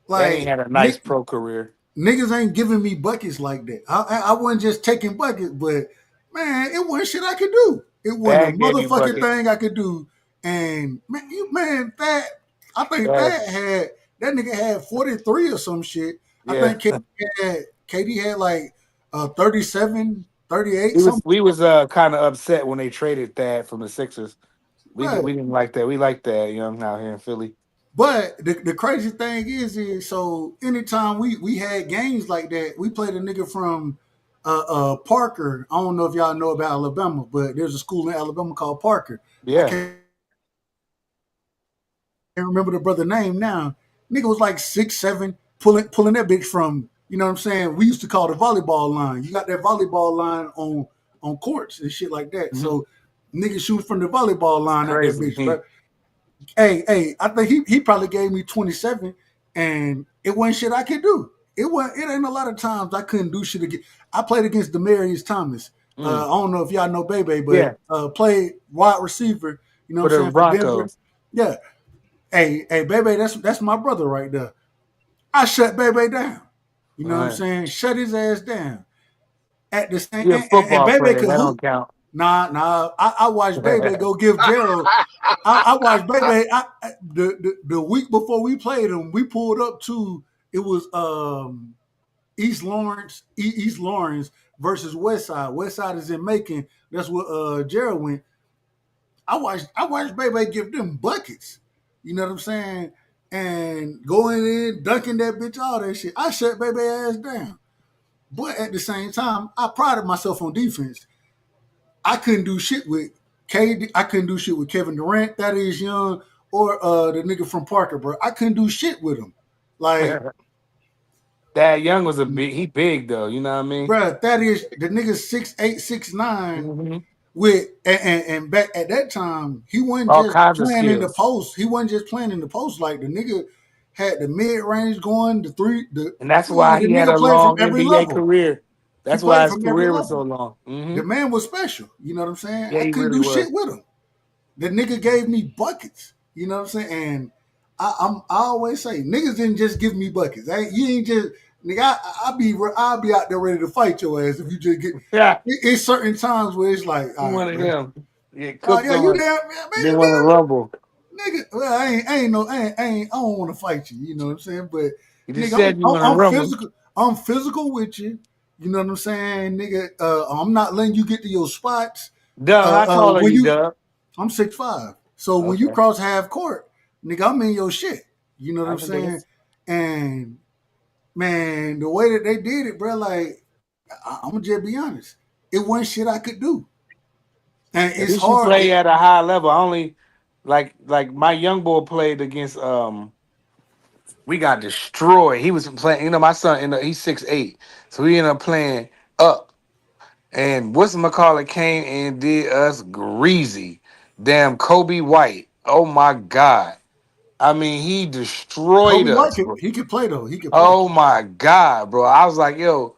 That ain't like had a nice pro career. niggas ain't giving me buckets like that. I wasn't just taking buckets, but man, it wasn't shit I could do. It wasn't a Dad gave me motherfucking buckets. thing I could do. And I think Dad. that nigga had 43 or some shit. I Yeah. think KD had like 37, 38, something. We was kind of upset when they traded Thad from the Sixers. We Right. didn't like that. We like Thad Young out here in Philly. But the crazy thing is so anytime we had games like that, we played a nigga from Parker. I don't know if y'all know about Alabama, but there's a school in Alabama called Parker. Yeah. I can't remember the brother name now. Nigga was like 6'7", pulling that bitch from, you know what I'm saying? We used to call the volleyball line. You got that volleyball line on courts and shit like that. Mhm. So niggas shoot from the volleyball line at that Crazy. bitch, bro. Hey, I think he probably gave me 27, and it wasn't shit I could do. It ain't a lot of times I couldn't do shit again. I played against Demarius Thomas. I don't know if y'all know Bebe, but played wide receiver. You know For what I'm the saying? For Denver. Broncos. Yeah. Hey, Bebe, that's my brother right there. I shut Bebe down. You know what I'm saying? Shut his ass down. At the same, You're a football and Bebe player. could That don't hoop. count. Nah. I watched Bebe go give Gerald. I watched Bebe. The week before we played him, we pulled up to it was East Lawrence versus West Side. West Side is in Macon. That's where Gerald went. I watched Bebe give them buckets. You know what I'm saying? And going in, dunking that bitch, all that shit. I shut Bebe ass down. But at the same time, I prided myself on defense. I couldn't do shit with KD. I couldn't do shit with Kevin Durant, Thaddeus Young, or the nigga from Parker, bro. I couldn't do shit with him. Like, Thad Young was he big though, you know what I mean? bro, Thaddeus, the nigga 6'8", 6'9", Mm-hmm. with and back at that time, he wasn't All just kinds of playing in the skills. post. He wasn't just playing in the post. Like the nigga had the mid range going, the three, And that's why the he had nigga a played from long every NBA level. career. He That's why played his from every career was so level. long. Mm-hmm. The man was special. You know what I'm saying? Yeah, I he couldn't really do was. shit with him. The nigga gave me buckets. You know what I'm saying? And I always say, niggas didn't just give me buckets. You ain't just nigga. I'll be out there ready to fight your ass if you just get. Yeah. It's certain times where it's like, You wanted him. Yeah, oh cooked yeah, on. you damn baby, Didn't want to rumble. nigga. Well, I don't want to fight you. You know what I'm saying? But You just nigga, said you want to I'm rumble. physical. I'm physical with you. You know what I'm saying, nigga? I'm not letting you get to your spots. Dub, how tall are you, Dub? I'm 6'5". So when you cross half court, nigga, I'm in your shit. You know what I'm I can dig saying? it. And man, the way that they did it, bro, like I'm gonna just be honest, it wasn't shit I could do, and At it's least you hard. play at a high level. I only like my young boy played against we got destroyed. He was playing, my son he's 6'8", so he ended up playing up. And whatchamacallit came and did us greasy. Damn Kobe White. Oh my God. I mean, he destroyed Kobe White, us, bro. he could play though. He could play. Oh my God, bro. I was like, yo.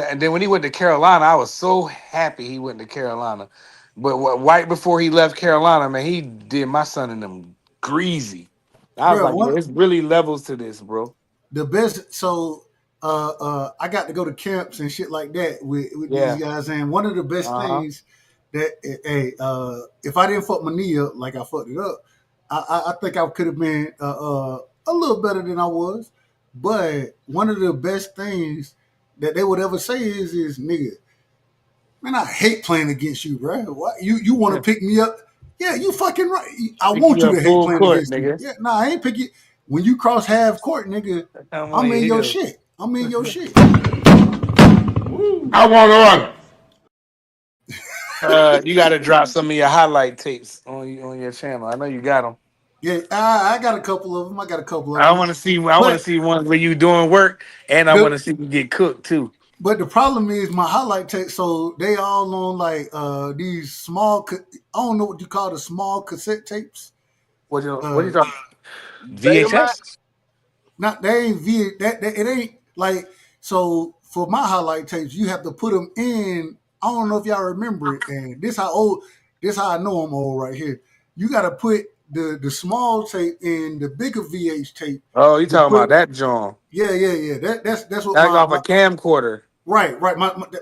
And then when he went to Carolina, I was so happy he went to Carolina. But right before he left Carolina, man, he did my son in them greasy. I was Bro, like, yo, it's really levels to this, bro. the best. So I got to go to camps and shit like that with these Yeah. guys, and one of the best Uh-huh. things that hey, if I didn't fuck my knee up like I fucked it up, I think I could have been a little better than I was. But one of the best things that they would ever say is nigga, man, I hate playing against you, bro. What you want to pick me up? Yeah, you fucking right. I Pick want you you to up hate full playing court, against me. nigga. Yeah, nah, I ain't pick you. When you cross half court, nigga, I'm I'm like, in your here. shit. I'm in your shit. I want to run. You got to drop some of your highlight tapes on your channel. I know you got them. Yeah, I got a couple of them. I got a couple of I them. want to see. I want to But see one where you doing work, and I want to the see you get cooked too. but the problem is my highlight tape. So they all on like these small. I don't know what you call the small cassette tapes. What you Uh, talking? Betamax. VHS? Not they ain't that it ain't like so for my highlight tapes you have to put them in. I don't know if y'all remember it, and this how I know I'm old right here. You got to put the small tape in the bigger VH tape Oh, you to talking about put. that, John? Yeah. That's what That's off a camcorder. right.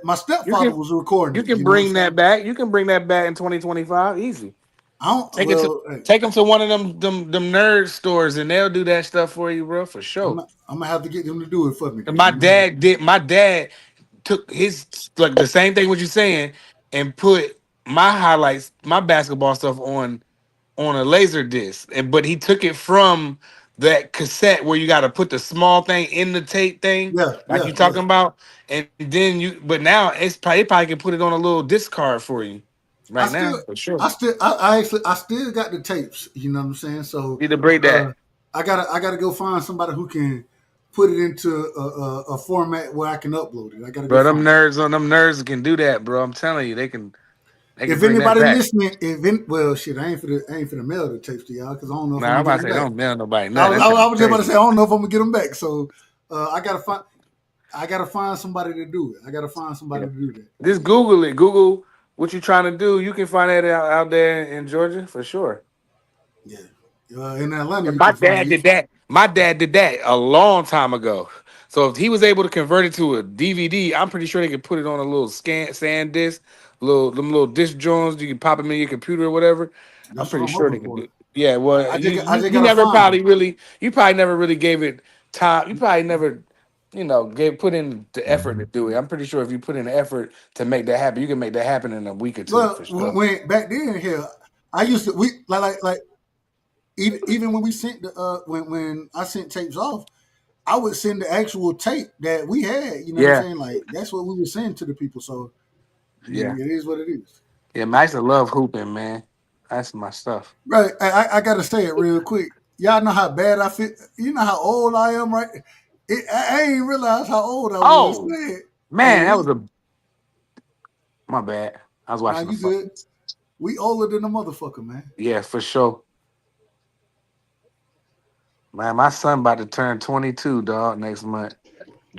My You stepfather can was recording you it. You can know what I'm bring that saying? back. You can bring that back in 2025. Easy. I don't. Take it to Well, hey, take them to one of them nerd stores, and they'll do that stuff for you, bro, for sure. I'm gonna have to get them to do it for me. And Then. my dad did. My dad took his like the same thing what you're saying, and put my highlights, my basketball stuff on a laser disc, and but he took it from that cassette where you got to put the small thing in the tape thing, like you Yeah. talking about, and then you. But now it probably can put it on a little disc card for you I right still, now for sure. I still got the tapes. You know what I'm saying? So, Need to break that, I gotta go find somebody who can put it into a format where I can upload it. I gotta go bro. Them find. nerds can do that, bro. I'm telling you, they can If bring that anybody back. listening, well, shit, I ain't for the mail the tapes to y'all because I don't know if I'm Nah, I'm gonna get about to them say back. don't mail nobody nothing. That I sounds was just about to crazy. say I don't know if I'm gonna get them back. So, I gotta find somebody to do it. I gotta find somebody Yeah. to do that. Just Google it. Google what you trying to do. You can find that out there in Georgia for sure. Yeah. In Atlanta, And you my can find dad it. did that. My dad did that a long time ago. So if he was able to convert it to a DVD, I'm pretty sure they could put it on a little sand disc, them little disc joints. You can pop them in your computer or whatever. I'm That's what pretty I'm sure they hoping could for. do. Yeah, well, I just you gotta never find them. probably really you probably never really gave it time. You probably never gave put in the effort to do it. I'm pretty sure if you put in the effort to make that happen, you can make that happen in a week or two Well, for sure. when back then here, I used to we like even when we sent the when I sent tapes off, I would send the actual tape that we had. You know what I'm Yeah, saying? Like that's what we would send to the people. So I yeah, mean, it is what it is. yeah. Man, I used to love hooping, man. That's my stuff. Right. I gotta say it real quick. Y'all know how bad I feel. You know how old I am, right? I ain't realized how old I was. Oh Man, hey, man, that was my bad. I was nah, watching the you phone. good? We older than a motherfucker, man. Yeah, for sure. Man, my son about to turn 22, dog, next month,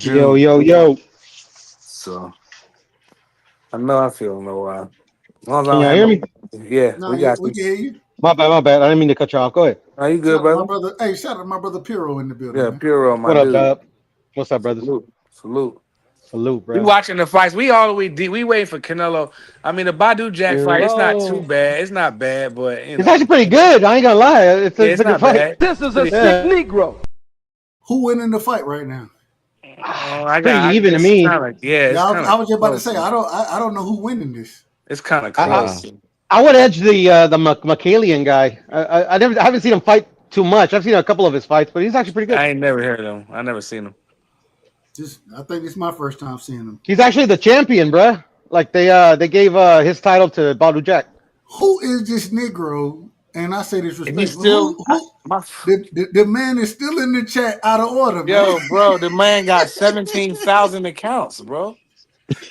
Yo, June. yo, yo. So I know I feel no while. As long as I Can don't y'all have hear me? no. Yeah, Nah, we yeah, got we you. can hear you. My bad, my bad. I didn't mean to cut you off. Go ahead. Are you good, Shout out to my brother? brother. Hey, shout out to my brother Piro in the building, Yeah, man. Puro, my What up, dude. Dub? What's up, brothers? Salute, salute. Salute, We bro. watching the fights. We all the way deep. We waiting for Canelo. I mean, the Badu Jack fight. It's not too Hello. bad. It's not bad, but It's actually pretty good. I ain't gonna lie. yeah, It's it's a good not fight. bad. This is a Pretty. sick Yeah. Negro. Who winning the fight right now? I Pretty got. even to It's me. kind of yeah. Yeah, It's kind I of was just about to close. say I don't know who winning this. It's kind of I, I, Yeah. close. I would edge the McCalian guy. I haven't seen him fight too much. I've seen a couple of his fights, but he's actually pretty good. I ain't never heard of him. I never seen him. I think it's my first time seeing him. He's actually the champion, bruh. Like they gave his title to Badu Jack. Who is this Negro? And I say this And he's respectfully. still The man is still in the chat out of order, yo, man. bro. The man got 17,000 accounts, bro.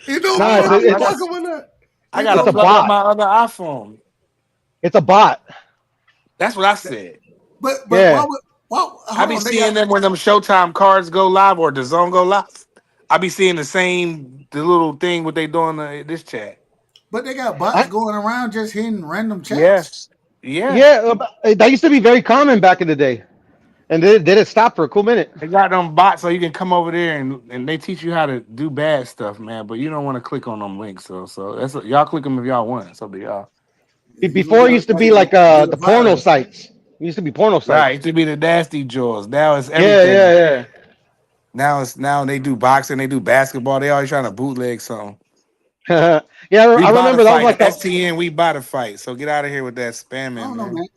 You know No, what I'm it's talking about? That. I gotta It's a plug up bot. my other iPhone. It's a bot. That's what I said. But Yeah. I be seeing them when them Showtime cards go live or the zone go live. I be seeing the little thing what they doing in this chat. But they got bots going around just hitting random chats. Yes. Yeah. Yeah. That used to be very common back in the day, and did it stop for a cool minute? They got them bots so you can come over there and they teach you how to do bad stuff, man. But you don't want to click on them links, so that's y'all click them if y'all want. It's up to y'all. Before it used to be like the porno sites. It used to be porno sites. Right, it used to be the nasty jaws. Now it's everything. Yeah. Now they do boxing, they do basketball. They always trying to bootleg something. Yeah, I remember that was like the STN. We bought a fight, so get out of here with that spamming, man.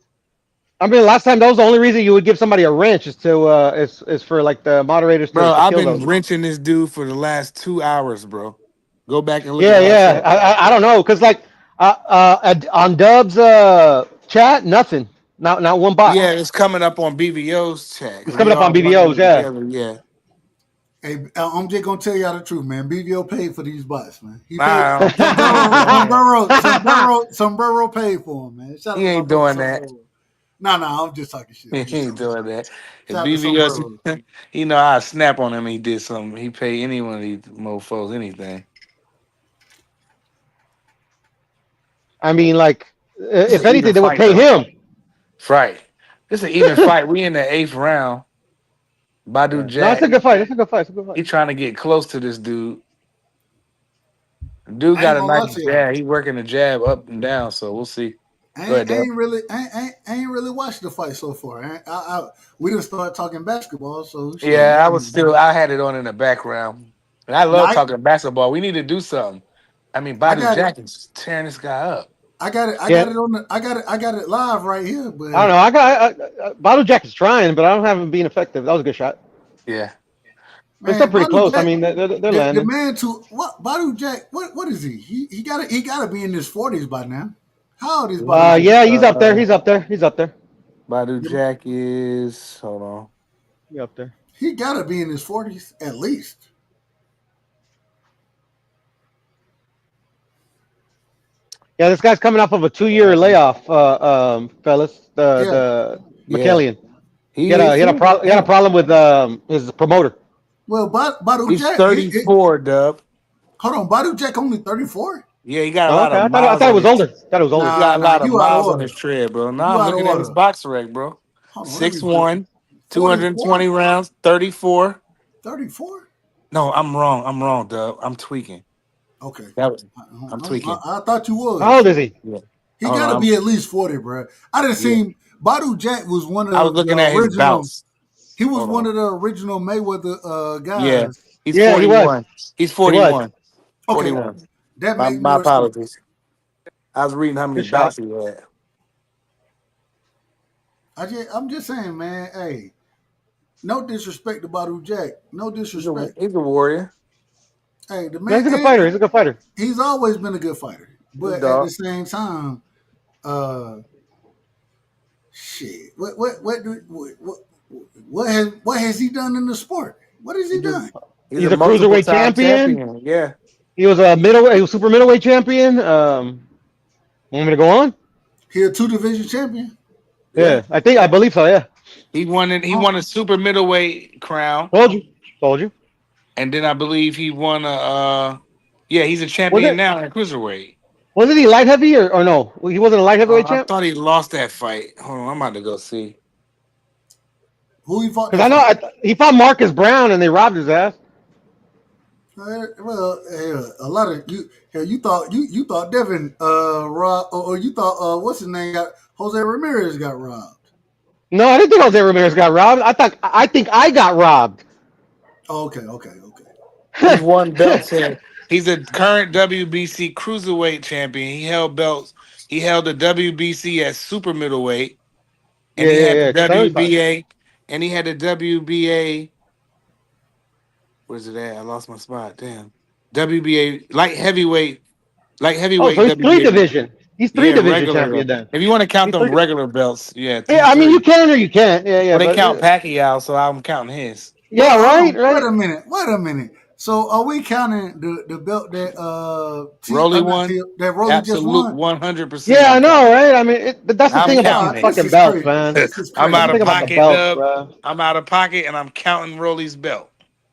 I mean, last time that was the only reason you would give somebody a wrench is to is for like the moderators. Bro, to I've kill been those. wrenching this dude for the last 2 hours, bro. Go back and look. Yeah. I don't know, cause like on Dub's chat, nothing, not one bot. Yeah, it's coming up on BVO's chat. It's coming up on BVO's, yeah. Hey, I'm just gonna tell y'all the truth, man. BVO paid for these bots, man. He Wow. paid. Sombrero paid for him, man. He ain't doing that. No, I'm just talking shit. He ain't doing that. If Shout out to BVO, he know I snap on him. He did something. He pay any one of these mofos anything. I mean, like, if anything, they would pay him. Right. This is an even fight. We in the 8th round. Badu Jack. No, it's a good fight. It's a good fight. He trying to get close to this dude. Dude got a nice jab. He working the jab up and down. So we'll see. I ain't really watched the fight so far. We didn't start talking basketball, so shit. Yeah, I had it on in the background. And I love talking basketball. We need to do something. I mean, Badu Jack is tearing this guy up. I got it. I got it live right here. But I don't know. Badu Jack is trying, but I don't have him being effective. That was a good shot. Yeah. They're still pretty close. I mean, they're landing. The man what Badu Jack? What is he? He gotta be in his 40s by now. How old is Badu? Yeah, he's up there. He's up there. Badu Jack is hold on. He's up there. He gotta be in his 40s at least. Yeah, this guy's coming off of a 2-year layoff, fellas. The McKellian. He had a problem with his promoter. Well, Badu He's Jack. 34, Dub. Hold on, Badu Jack only 34? Yeah, he got a lot of miles. I thought it was older. He got a lot of miles on his tread, bro. Now I'm looking at his box rec, bro. 6'1", 220 rounds, 34. 34? No, I'm wrong, Dub. I'm tweaking. Okay. I'm tweaking. I thought you was. How old is he? Yeah. He got to be at least 40, bro. I didn't see Badu Jack was one of the I was looking at his bouts. He was one of the original Mayweather guys. Yeah. He's 41. He's 41. Okay. 41. That makes my apologies. I was reading how many bouts he had. I'm just saying, man. Hey, no disrespect to Badu Jack. No disrespect. He's a warrior. Hey, the man. He's a good fighter. He's a good fighter. He's always been a good fighter, but at the same time, shit. What has he done in the sport? What has he done? He's a cruiserweight champion. Yeah. He was a super middleweight champion. Want me to go on? He a 2-division champion. Yeah, I believe so. Yeah. He won a super middleweight crown. Told you. And then I believe he won he's a champion now in cruiserweight. Wasn't he light heavy or no? He wasn't a light heavyweight champ? I thought he lost that fight. Hold on, I'm about to go see. Who he fought? Because I know he fought Marcus Brown and they robbed his ass. Well, a lot of you. You thought Devin robbed, or you thought what's his name got Jose Ramirez got robbed. No, I didn't think Jose Ramirez got robbed. I think I got robbed. Oh, okay. He's won belts here. He's a current WBC cruiserweight champion. He held belts. He held the WBC at super middleweight, and he had the Canelo's hot. WBA, and he had the WBA. Where's it at? I lost my spot. Damn. WBA light heavyweight Oh, so he's three WBA. division. He's three Yeah, division regular. champion then. If you want to count He's them three. regular belts, yeah, Yeah, he's I mean you three. can or you can't. Yeah, Well, they but count Pacquiao, so I'm counting his. yeah, right. Wait a minute. So are we counting the belt that Rolly won? that Rolly just Absolute won? 100%. Yeah, I know, right? I mean, that's the I'm thing about counting these it. fucking belts, man. This is I'm crazy. out of Think about the pocket, belts, Dub. bro. I'm out of pocket, and I'm counting Rolly's belt.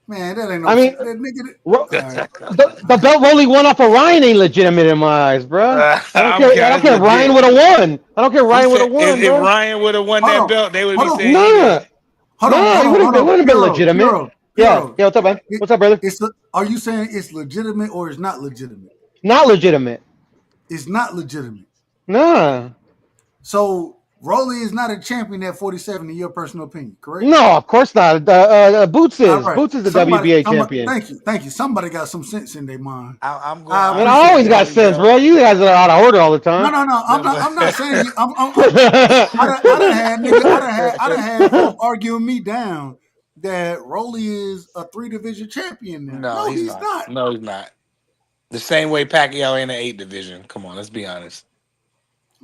Man, that ain't no I mean, that nigga. the belt Rolly won off of Ryan ain't legitimate in my eyes, bro. I don't care. I don't care. If Ryan would have won. I don't care. If Ryan would have won, If bro. Ryan would have won that belt, they would be saying Nah, it wouldn't have been Puro, legitimate. Puro, Yeah, Puro. what's up, man? What's up, brother? Are you saying it's legitimate or it's not legitimate? Not legitimate. It's not legitimate. Nah. So Rolly is not a champion at 47 in your personal opinion, correct? No, of course not. Boots is. Right. Boots is the WBA champion. Thank you. Somebody got some sense in their mind. I'm going. I always got sense, bro. You guys are out of order all the time. No. I'm not saying you. I done had folks arguing me down that Rolly is a 3-division champion now. No, he's not. No, he's not. The same way Pacquiao ain't an 8 division. Come on, let's be honest.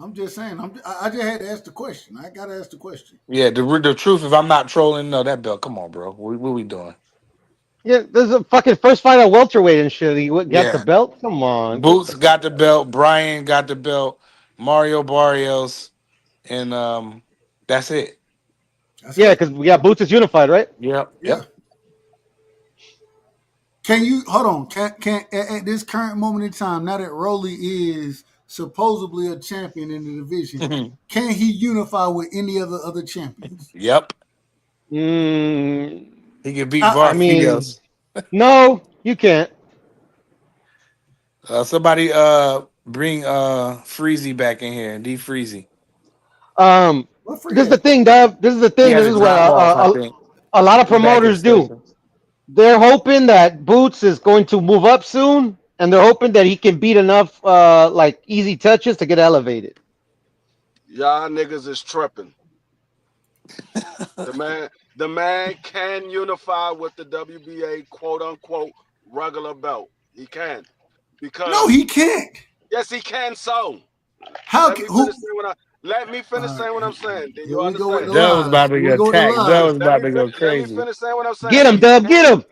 I'm just saying. I just had to ask the question. I gotta ask the question. Yeah, the truth. If I'm not trolling, no, that belt. Come on, bro. What we doing? Yeah, there's a fucking first fight at welterweight and shit. He got the belt. Come on. Boots got the belt. Brian got the belt. Mario Barrios, and that's it. Yeah, because we got Boots is unified, right? Yep. Can you hold on? Can at this current moment in time, now that Rolly is supposedly a champion in the division, can he unify with any other champions? Yep. He can beat Barfios. No, you can't. Somebody bring Freezy back in here. D Freezy. This is the thing, Dub. This is the thing. This is what a lot of promoters do. They're hoping that Boots is going to move up soon, and they're hoping that he can beat enough like easy touches to get elevated. Y'all niggas is tripping. The man can unify with the WBA quote unquote regular belt. He can. Because no, he can't. Yes, he can. So let me finish saying what I'm saying. Then you understand. That was about to go attack. That was about to go crazy. Let me finish saying what I'm saying. Get him, Dub. Get him.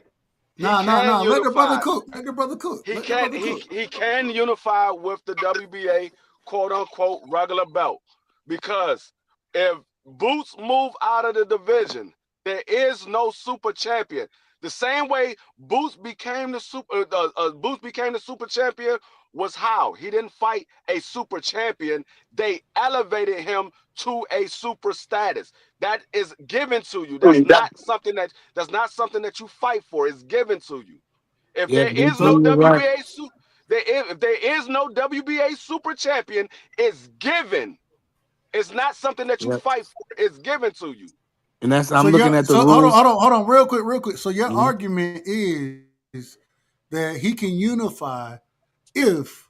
No. Let the brother cook. Let the brother cook. He can unify with the WBA quote unquote regular belt, because if Boots move out of the division, there is no super champion. The same way Boots became the super champion was how he didn't fight a super champion. They elevated him to a super status. That is given to you. That's not something that you fight for. It's given to you. If there is no WBA if there is no WBA super champion, it's given. It's not something that you fight for. It's given to you. And that's I'm looking at the rules. Hold on, real quick. So your argument is that he can unify if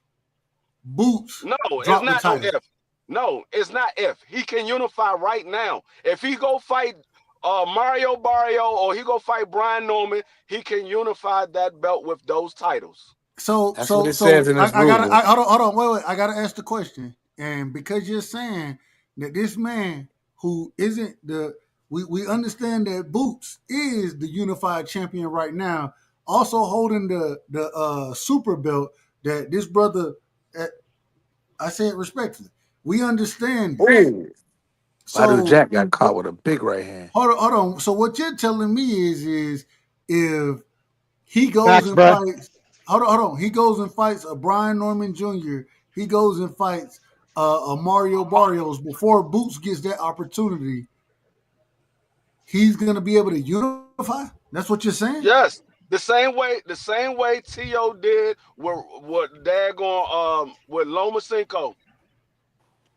Boots. No, it's not no if. No, it's not if. He can unify right now. If he go fight Mario Barrio or he go fight Brian Norman, he can unify that belt with those titles. That's what it says in this rule. Hold on, wait. I gotta ask the question, and because you're saying that this man who isn't we understand that Boots is the unified champion right now, also holding the super belt that this brother. I say it respectfully. We understand. So Jack got caught with a big right hand. Hold on. So what you're telling me is if he goes and fights. Hold on. He goes and fights a Brian Norman Jr. He goes and fights a Mario Barrios before Boots gets that opportunity. He's gonna be able to unify. That's what you're saying. Yes, the same way T.O. did with daggone with Lomachenko.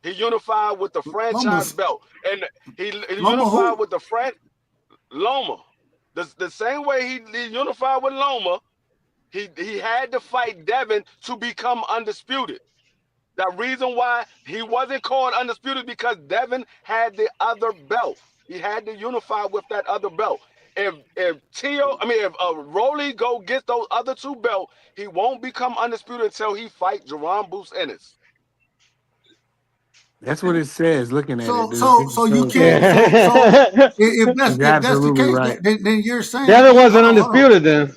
He unified with the franchise belt, and he unified with the Loma. The same way he unified with Loma, he had to fight Devin to become undisputed. The reason why he wasn't called undisputed because Devin had the other belt. He had to unify with that other belt. If Roelly go get those other 2 belts, he won't become undisputed until he fight Jerome Boots Ennis. That's what it says. Looking at it, dude. So you can't. So if that's the absolutely case, right. then you're saying Devin wasn't hold on. undisputed then.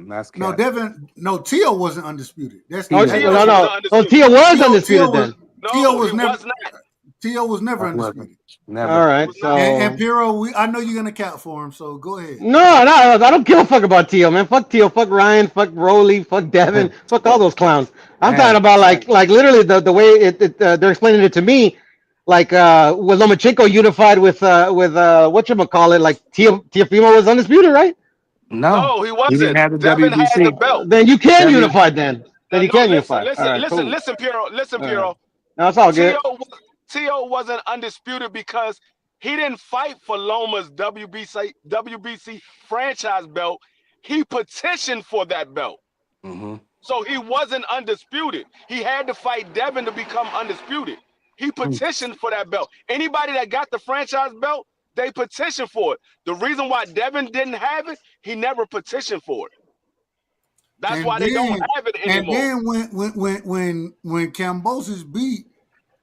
That's No, cap. Devin. No, Tio wasn't undisputed. That's Oh, that, no, that's no. Oh, Tio was undisputed was then. Tio No, was he never. was not. Tio was never undisputed. Never. All right, so And Piero, I know you're gonna count for him, so go ahead. no, I don't give a fuck about Tio, man. Fuck Tio, fuck Ryan, fuck Roelly, fuck Devin, fuck all those clowns. I'm talking about like literally the way they're explaining it to me, like when Lomachenko unified with whatchamacallit, like Teofimo was undisputed, right? No, he he didn't wasn't. have the Devin had the WBC. belt. Then you can unify then. Then you No, can listen, unify. All right, cool. listen, Piero. Listen, All Piero. right. No, it's all good. Tio wasn't undisputed because he didn't fight for Loma's WBC franchise belt. He petitioned for that belt. Mm-hmm. So he wasn't undisputed. He had to fight Devin to become undisputed. He petitioned for that belt. Anybody that got the franchise belt, they petitioned for it. The reason why Devin didn't have it, he never petitioned for it. That's why they don't have it anymore. And then when Cambosis beat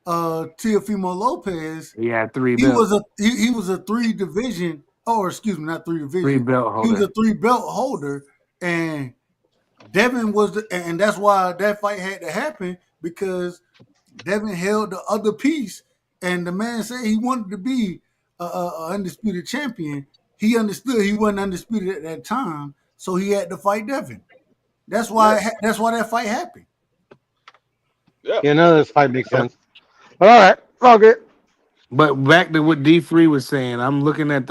Teofimo Lopez, he had 3 belts. He was a 3 division, or excuse me, not 3 division. 3 belt holder. He was a 3 belt holder, and Devin was and that's why that fight had to happen, because Devin held the other piece, and the man said he wanted to be a undisputed champion. He understood he wasn't undisputed at that time, so he had to fight Devin. That's why that fight happened. Yeah, none of this fight makes sense. But all right, all good. But back to what D3 was saying, I'm looking at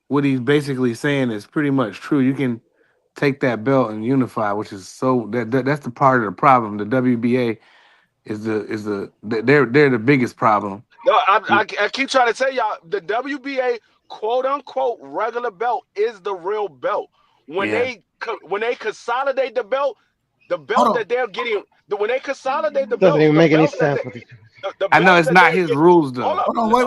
what he's basically saying is pretty much true. You can take that belt and unify, which is that's the part of the problem. The WBA they're the biggest problem. No, I keep trying to tell y'all, the WBA quote unquote regular belt is the real belt. When they consolidate the belt that they're getting, when they consolidate the belt, doesn't even make any sense. I know it's not his rules though. Hold on, wait.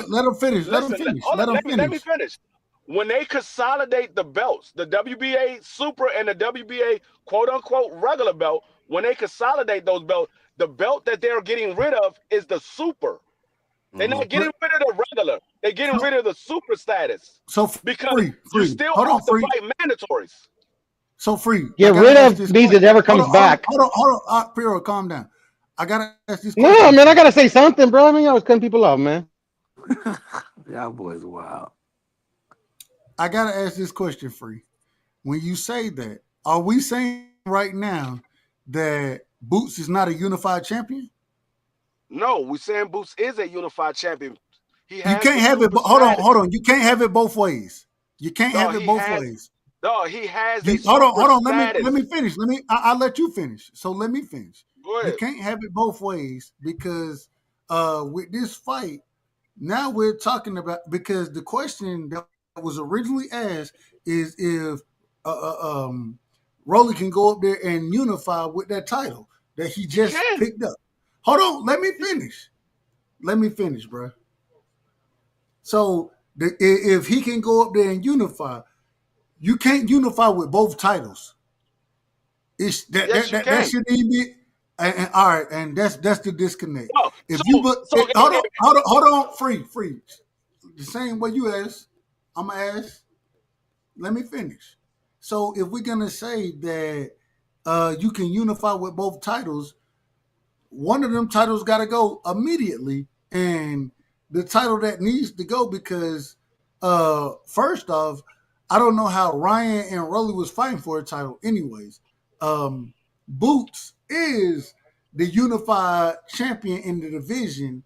Let him finish. Let me finish. When they consolidate the belts, the WBA Super and the WBA quote unquote regular belt, when they consolidate those belts, the belt that they're getting rid of is the Super. They're not getting rid of the regular. They're getting rid of the Super status. So because you still have to fight mandatories. So free. Get rid of means it never comes back. Hold on. Piero, calm down. I gotta ask this question. No, man, I gotta say something, bro. I mean, I was cutting people off, man. Y'all boys wild. I gotta ask this question, Free. When you say that, are we saying right now that Boots is not a unified champion? No, we're saying Boots is a unified champion. You can't have it. Hold on. You can't have it both ways. You can't have it both ways. No, he has. Hold on. Let me finish. I'll let you finish. So let me finish. Go ahead. You can't have it both ways because with this fight, now we're talking about, because the question that was originally asked is if Roelly can go up there and unify with that title that he just picked up. Hold on, let me finish, bro. So if he can go up there and unify, you can't unify with both titles. That shouldn't even be. And all right, and that's the disconnect. Hold on, free. The same way you asked, I'm gonna ask. Let me finish. So if we're gonna say that you can unify with both titles, one of them titles got to go immediately, and the title that needs to go, because first off, I don't know how Ryan and Roelly was fighting for a title anyways. Boots is the unified champion in the division.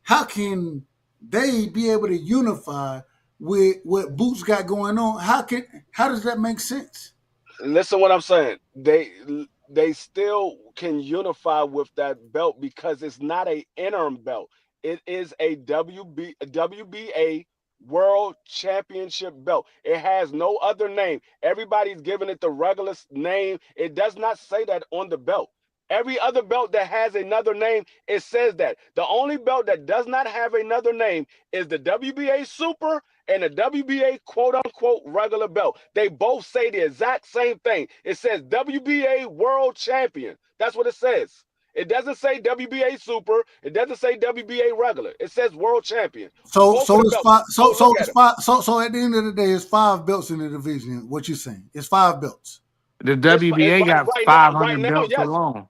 How can they be able to unify with what Boots got going on? How does that make sense? Listen what I'm saying. They still can unify with that belt because it's not an interim belt. It is a WBA World Championship belt. It has no other name. Everybody's giving it the regular name. It does not say that on the belt. Every other belt that has another name, it says that. The only belt that does not have another name is the WBA Super and the WBA quote-unquote regular belt. They both say the exact same thing. It says WBA World Champion. That's what it says. It doesn't say WBA Super. It doesn't say WBA regular. It says World Champion. So Both so of the it's belts. five. Go So look at it's them. five. So at the end of the day, it's 5 belts in the division. What you saying? It's 5 belts. The WBA got Right 500 now, belts yes. alone.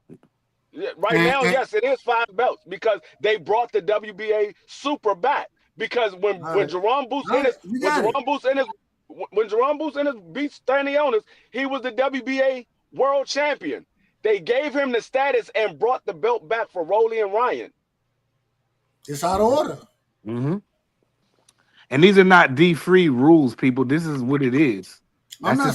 Right now, yes, it is 5 belts because they brought the WBA Super back. Because when Jerome Boots Ennis beat Stanionis, he was the WBA World Champion. They gave him the status and brought the belt back for Roelly and Ryan. It's out of order. Mm-hmm. And these are not D-free rules, people. This is what it is. I'm not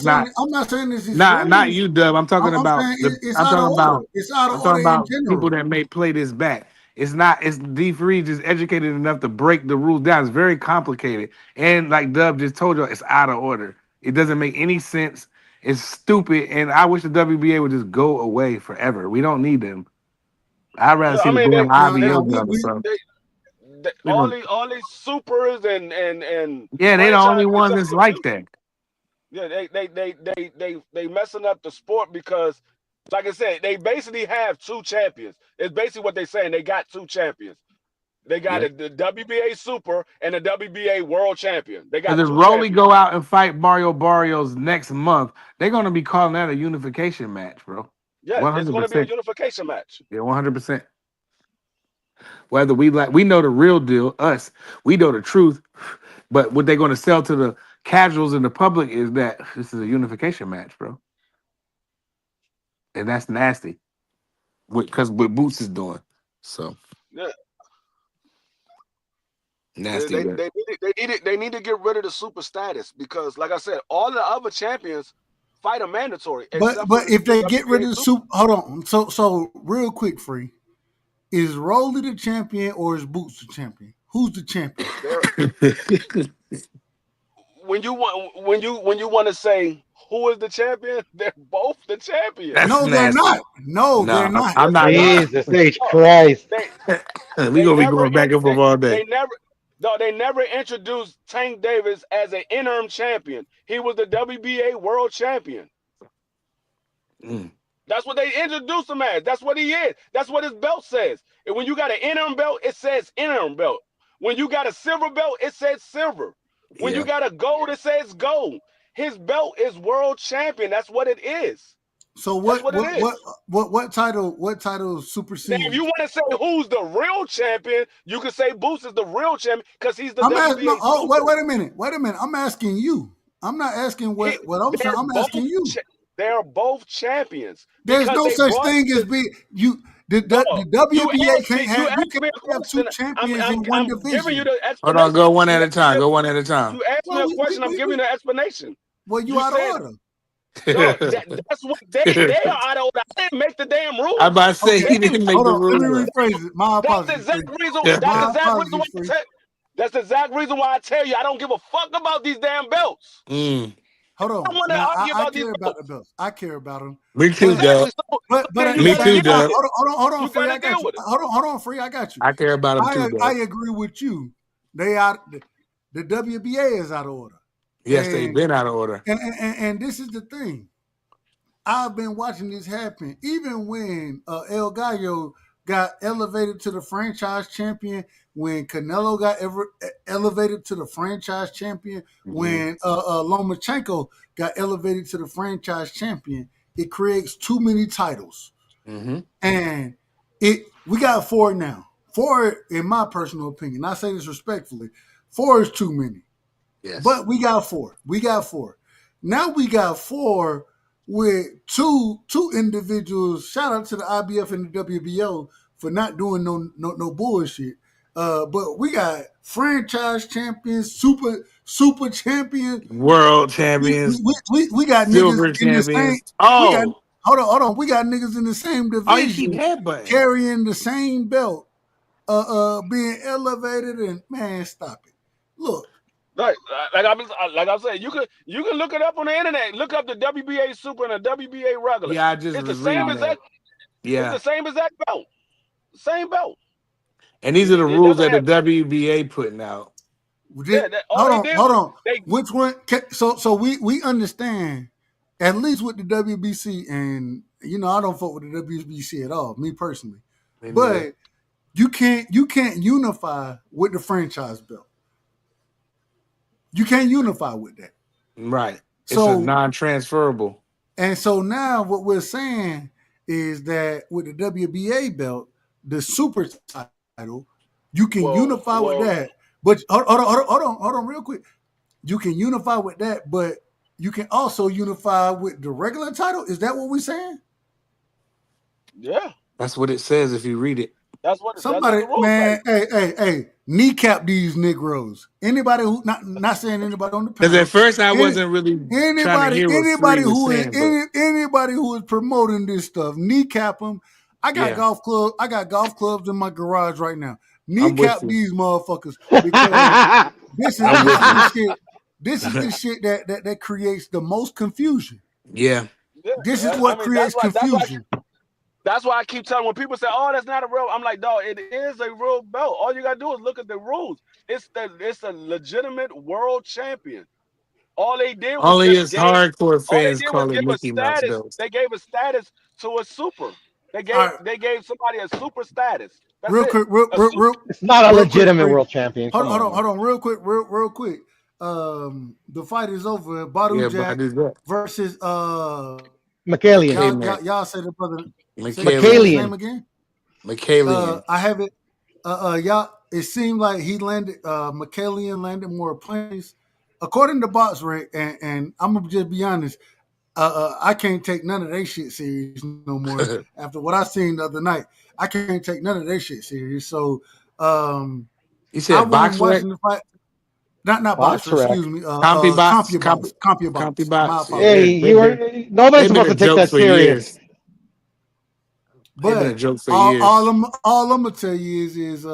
saying this is not you, Dub. I'm talking about it's out of order. It's out of order in general. People that may play this back. It's D3 just educated enough to break the rules down. It's very complicated. And like Dub just told you, it's out of order. It doesn't make any sense. It's stupid. And I wish the WBA would just go away forever. We don't need them. I'd rather see the damn IBO done or something. All these supers and yeah, they the only ones that's like that. Yeah, they messing up the sport because, like I said, they basically have 2 champions. It's basically what they're saying. They got 2 champions. They got the WBA Super and the WBA World Champion. They got. If Roelly go out and fight Mario Barrios next month, they're gonna be calling that a unification match, bro. Yeah, 100%. It's gonna be a unification match. Yeah, 100%. Whether we know the real deal, we know the truth, but what they're gonna sell to the casuals in the public is that this is a unification match, bro. And that's nasty. Because what Boots is doing. So yeah. Nasty. They need to get rid of the super status because, like I said, all the other champions fight are mandatory. But if they get rid of the super, hold on. So real quick, Free, is Roelly the champion or is Boots the champion? Who's the champion? When you want to say who is the champion, they're both the champions. No, they're not. No, they're not. I'm not. Jesus H. Christ. We're gonna be going back and forth all day. They never introduced Tank Davis as an interim champion. He was the WBA World Champion. That's what they introduced him as. That's what he is. That's what his belt says. And when you got an interim belt, it says interim belt. When you got a silver belt, it says silver. When you got a gold, it says gold. His belt is world champion. That's what it is. So what title supersedes? Now, if you want to say who's the real champion, you can say Boots is the real champion because he's the WBA. Wait a minute. I'm asking you. I'm not asking what I'm saying. I'm asking you. They're both champions. There's no such thing as being you. The WBA can't have 2 champions in one division. Hold on, go one at a time. You asked me a question. I'm giving you the explanation. Well, you out of order. No, that's what they are out of order. I didn't make the damn rules. I'm about to say he didn't make the rules. Let me rephrase it. My apologies. That's the exact reason why I tell you I don't give a fuck about these damn belts. Hold on. I care about the belts. I care about them. Me too, Doug. Me too, Doug. Hold on, Free. I got you. Hold on, Free. I got you. I care about them too, Doug. I agree with you. The WBA is out of order. Yes, they've been out of order. And this is the thing. I've been watching this happen. Even when El Gallo got elevated to the franchise champion, when Canelo got elevated to the franchise champion, when Lomachenko got elevated to the franchise champion, it creates too many titles. And we got 4 now. 4, in my personal opinion, I say this respectfully, 4 is too many. Yes. But we got 4. Now we got 4 with two individuals. Shout out to the IBF and the WBO for not doing no bullshit. But we got franchise champions, super champions, world champions. We got niggas in the same. Hold on. We got niggas in the same division carrying the same belt, being elevated. And man, stop it. Look. Like I'm saying, you can look it up on the internet. Look up the WBA Super and the WBA regular. Yeah, I just it's the same as that. Yeah. It's the same exact belt. Same belt. And these are the It rules doesn't that the have. WBA putting out. Yeah, all they did was they. Which one? So we understand, at least with the WBC, and I don't fuck with the WBC at all, me personally. But you can't unify with the franchise belt. You can't unify with that. Right. It's a non-transferable. And so now what we're saying is that with the WBA belt, the super title, you can unify with that. But hold on, real quick. You can unify with that, but you can also unify with the regular title. Is that what we're saying? Yeah. That's what it says if you read it. That's what Somebody, the rules man, say. hey, kneecap these Negroes. Anybody who not saying anybody on the panel. Because at first I wasn't really trying to hear what anybody was who saying, is anybody who is promoting this stuff, kneecap them. I got golf clubs in my garage right now. Kneecap these motherfuckers because this is the shit that creates the most confusion. Yeah. This is what creates confusion. That's why I keep telling when people say, "Oh, that's not a real," I'm like, "Dog, it is a real belt. All you gotta do is look at the rules. It's a legitimate world champion. All they did was hardcore fans call it give a Mickey Mouse status. belts. They gave a status to a super. They gave somebody a super status. That's real quick, real, it's not a legitimate world champion. Hold on, real quick. The fight is over. Badu Jack versus McKalian. Y'all say the brother. McKalian. Name again? McKalian. I have it. Y'all. It seemed like he landed. McKalian landed more punches, according to Box Rec. And I'm gonna just be honest. I can't take none of that shit serious no more. After what I seen the other night, I can't take none of that shit serious. So, you said Box Rec? The fight. Not Box Rec. Excuse me. CompuBox. Hey, nobody's supposed to take that serious. But all I'm gonna tell you is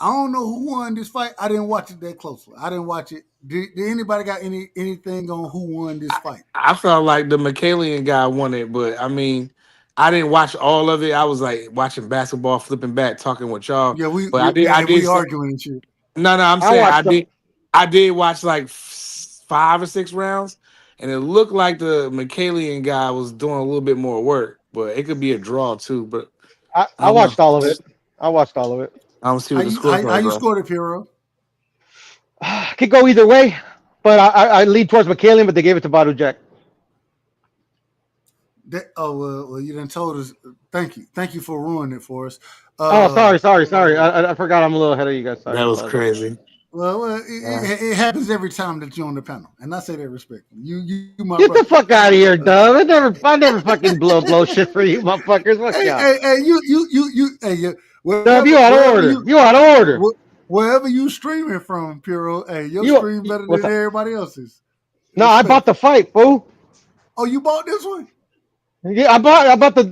I don't know who won this fight. I didn't watch it that closely. I didn't watch it. Did anybody got anything on who won this fight? I felt like the McKalian guy won it, but I mean, I didn't watch all of it. I was like watching basketball, flipping back, talking with y'all. Yeah, we arguing and shit. No, I'm saying I did watch like 5 or 6 rounds, and it looked like the McKalian guy was doing a little bit more work, but it could be a draw too. But I watched all of it. I don't see what the score. How you scored it, Piero? Could go either way, but I lead towards McKalian, but they gave it to Badu Jack. Well, you done told us. Thank you for ruining it for us. Sorry. I forgot I'm a little ahead of you guys. Sorry. That was crazy. Well, it happens every time that you're on the panel, and I say that respectfully. You my get brother. The fuck out of here, Dub. I never fucking blow shit for you, motherfuckers. Dub, you out of order. You out of order. Wherever you streaming from, Piero, your stream better than everybody else's. No, I bought the fight, fool. Oh, you bought this one? Yeah, I bought the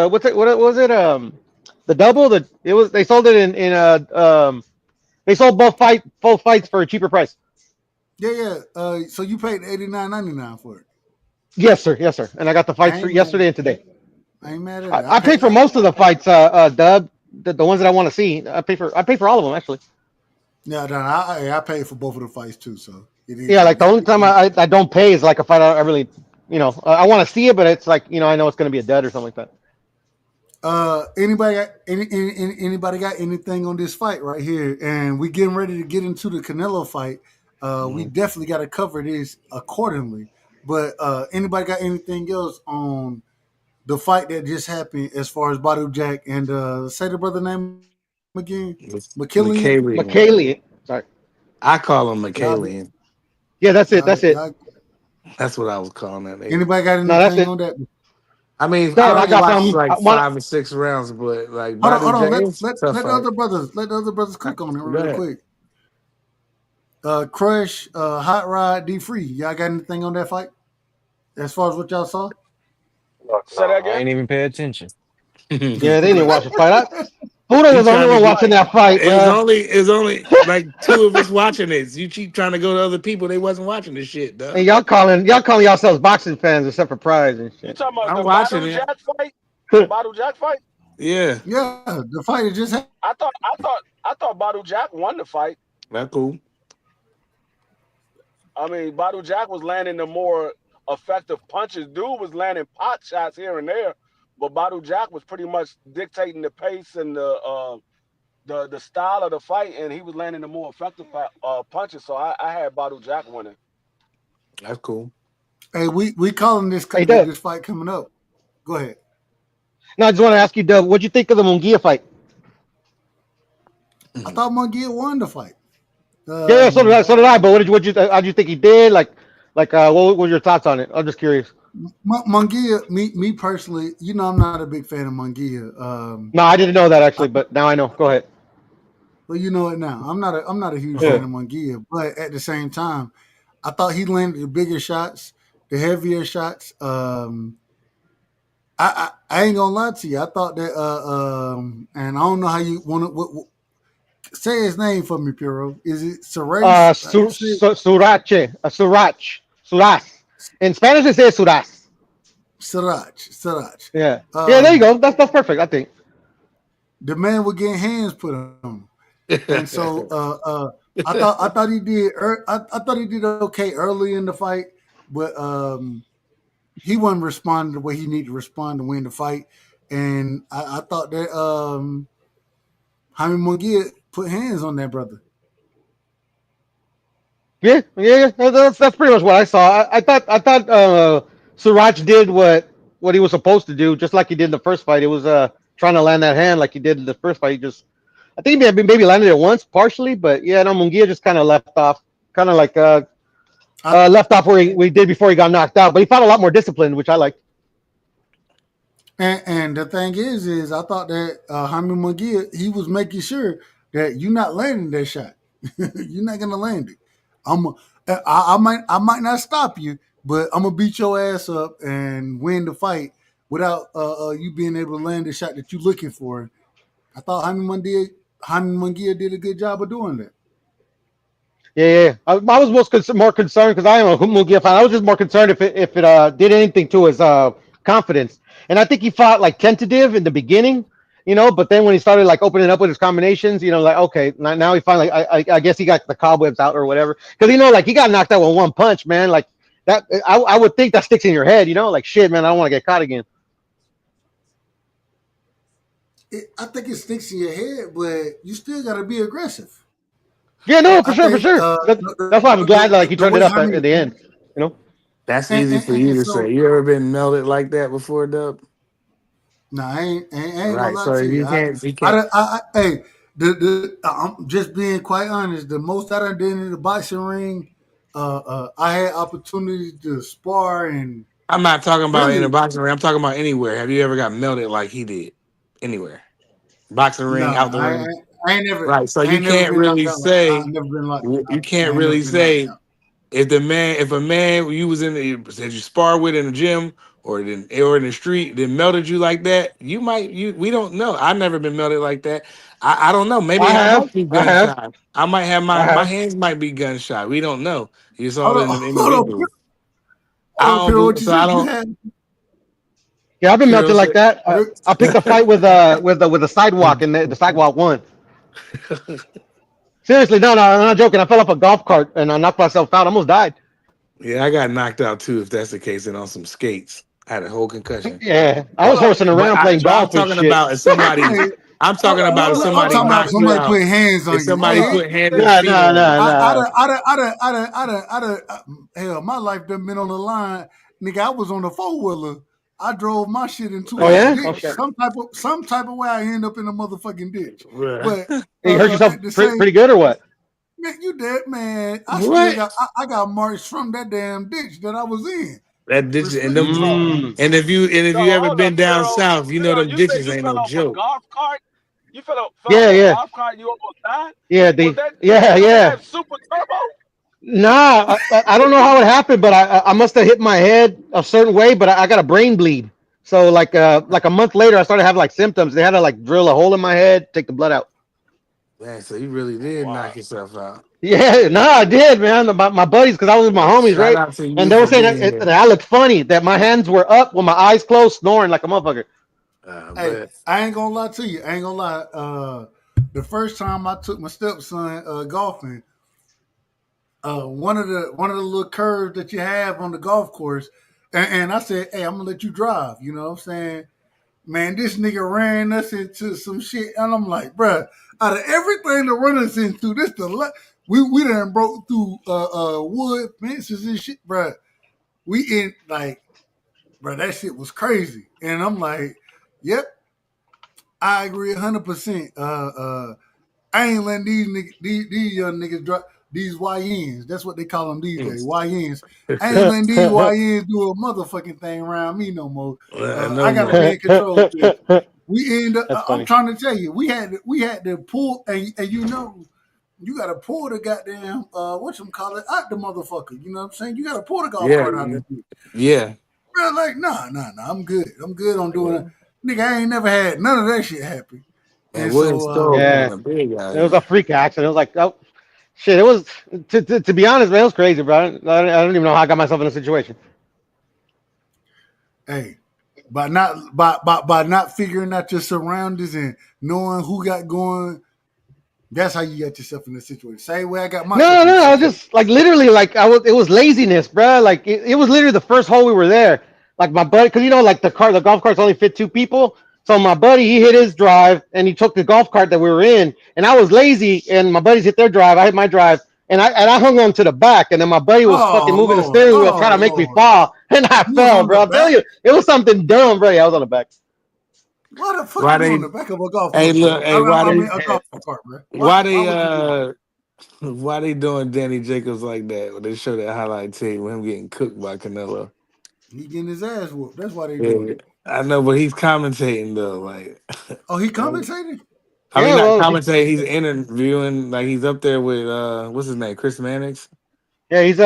what was it? The double. They sold it in they sold both fights for a cheaper price. Yeah. So you paid $89.99 for it. Yes, sir. And I got the fights for yesterday and today. I ain't mad at it. I paid for most of the fights, Dub. The ones that I want to see. I pay for all of them actually. Yeah, I paid for both of the fights too. So yeah, like the only time I don't pay is like a fight I really, I want to see it, but it's like I know it's going to be a dud or something like that. Anybody got anything on this fight right here? And we getting ready to get into the Canelo fight. We definitely got to cover this accordingly. But anybody got anything else on the fight that just happened as far as Badu Jack and say the brother name again? McKalian. Sorry. I call him McKalian. Yeah, that's it. That's what I was calling that. Anybody got anything on that? I mean, I got like 5 or 6 rounds, but like, hold on. Let the other brothers cook on it real quick. Crush, Hot Rod, D Free. Y'all got anything on that fight? As far as what y'all saw? I ain't even pay attention. Yeah, they didn't watch the fight. Fudo He was the only trying to one get. watching that fight, bro. It's only like 2 of us watching this. You keep trying to go to other people. They wasn't watching this shit, And dog. y'all calling yourselves boxing fans except for Prize and You shit. talking about I'm the watching Badu it. Jack fight? The Badu Jack fight? Yeah, Yeah, the fight that just happened. I thought Badu Jack won the fight. that's cool. I mean, Badu Jack was landing the more effective punches. Dude was landing pot shots here and there, but Badu Jack was pretty much dictating the pace and the style of the fight, and he was landing the more effective punches. So I had Badu Jack winning. That's cool. Hey, we calling this Hey, Dub. this fight coming up. Go ahead. No, I just want to ask you, Dub, what'd you think of the Munguia fight? I thought Munguia won the fight. Yeah, so did I. But how'd you think he did? What were your thoughts on it? I'm just curious. Munguia, me personally, I'm not a big fan of Munguia. No, I didn't know that actually, but now I know. Go ahead. Well, you know it now. I'm not a huge fan of Munguia, but at the same time, I thought he landed the bigger shots, the heavier shots. I ain't gonna lie to you. I thought that and I don't know how you want to say his name for me, Piro. Is it Suras? Surache, Suras. In Spanish, they say Suras. Siraj. Yeah, yeah. There you go. That's perfect. I think the man was getting hands put on him, and so I thought he did. I thought he did okay early in the fight, but he wasn't responding the way he needed to respond to win the fight. And I thought that Jaime Munguia put hands on that brother. Yeah. That's pretty much what I saw. I thought Suraj did what he was supposed to do, just like he did in the first fight. It was trying to land that hand like he did in the first fight. I think he maybe landed it once partially, but yeah, no, Munguia just kind of left off, kind of like left off where we did before he got knocked out. But he fought a lot more disciplined, which I liked. And the thing is I thought that Jaime Munguia, he was making sure that you're not landing that shot. You're not gonna land it. I might not stop you, but I'm gonna beat your ass up and win the fight without you being able to land the shot that you're looking for. I thought Jaime Munguia did a good job of doing that. Yeah. I was more concerned because I am a Munguia fan. I was just more concerned if it did anything to his confidence. And I think he fought like tentative in the beginning, but then when he started like opening up with his combinations, like okay, now he finally, I guess he got the cobwebs out or whatever. Because like he got knocked out with one punch, man. Like that, I would think that sticks in your head, like shit, man. I don't want to get caught again. I think it sticks in your head, but you still got to be aggressive. Yeah, no, for sure. That's why I'm glad that he turned it up at the end. That's easy for you to say. You ever been melted like that before, Dub? No, I ain't gonna Right. lie So to you. you can't. Hey, I'm just being quite honest. The most I done did in the boxing ring, I had opportunity to spar and. I'm not talking about really, in the boxing ring. I'm talking about anywhere. Have you ever got melted like he did? Anywhere, boxing ring, out the ring. I ain't never. Right. So I you ain't never can't been really knocked out. say. I've never been locked. You can't really say if a man you was in that you spar with in the gym or in the street then melted you like that. We don't know. I've never been melted like that. I don't know. Maybe I might be gunshot. I might have my hands might be gunshot. We don't know. It's all in the individual. Yeah, I've been melted like that. I picked a fight with a sidewalk, and the sidewalk won. Seriously, no, I'm not joking. I fell off a golf cart and I knocked myself out. I almost died. Yeah, I got knocked out too. If that's the case, and on some skates, I had a whole concussion. Yeah, I was horsing around playing golf. I'm talking about if somebody. I'm talking about if somebody knocks you out. Put hands on if somebody put hands on you. Hell, my life done been on the line, nigga. I was on the 4-wheeler. I drove my shit into a ditch. Okay. Some type of way I end up in a motherfucking ditch. Right. But you hurt yourself pretty good or what? Man, you dead, man. I got marched from that damn ditch that I was in. That ditch and them, and if you ever been down south, you know them ditches ain't no joke. Golf cart? You fell off a golf cart? You almost died? Yeah. Super turbo? Nah, I don't know how it happened, but I must have hit my head a certain way, but I got a brain bleed. So like a month later, I started having like symptoms. They had to like drill a hole in my head, take the blood out. Man, so you really did knock yourself out. Yeah, no, I did, man. My buddies, because I was with my homies, Shout right? out to And you they were for saying being that here. I looked funny, that my hands were up with my eyes closed, snoring like a motherfucker. Hey, I ain't gonna lie to you. I ain't gonna lie. The first time I took my stepson golfing, one of the little curves that you have on the golf course, and I said, "Hey, I'm gonna let you drive." You know what I'm saying? Man, this nigga ran us into some shit, and I'm like, bruh, out of everything to run us into, this we done broke through wood fences and shit, bruh. We in like, bruh, that shit was crazy, and I'm like, yep, I agree 100%. I ain't letting these young niggas drop these YNs. That's what they call them these days, YNs. I ain't letting these YNs do a motherfucking thing around me no more. No I gotta more. be in control of this. We end up. That's I'm funny. trying to tell you, we had to pull, and you know, you got to pull the goddamn whatchamacallit out the motherfucker. You know what I'm saying? You got to pull the golf cart out of that. Yeah. Bro, like nah. I'm good. I'm good on doing it. Nigga, I ain't never had none of that shit happen. And And William so, Skull Yeah, kind of big out it was here. a freak accident. It was like, oh shit, it was to be honest, man, it was crazy, bro. I don't even know how I got myself in a situation. hey, by not figuring out your surroundings and knowing who got going, that's how you got yourself in the situation. Same way I got myself No, in the I was situation. just like literally like it was laziness, bro. Like it was literally the first hole we were there. Like my buddy, because you know, like the golf carts only fit two people. So my buddy, he hit his drive and he took the golf cart that we were in, and I was lazy, and my buddies hit their drive. I hit my drive, and I hung on to the back, and then my buddy was fucking moving the steering wheel trying to make me Lord. fall, and I You was fell, on the bro. I'm telling back? you, it was something dumb, bro. Yeah, I was on the back. Why the fuck Why you they? on the back of a golf Hey, cart, look. bro? Hey, why I they? mean a golf cart, bro. Why Why they? would you do that? Why they doing Danny Jacobs like that? When they show that highlight tape with him getting cooked by Canelo. He getting his ass whooped. That's why they doing Yeah, it. I know, but he's commentating though. Like, Oh, he commentated? I mean, Yeah, not well, commentating. He's interviewing. Like, he's up there with what's his name, Chris Mannix. yeah, he's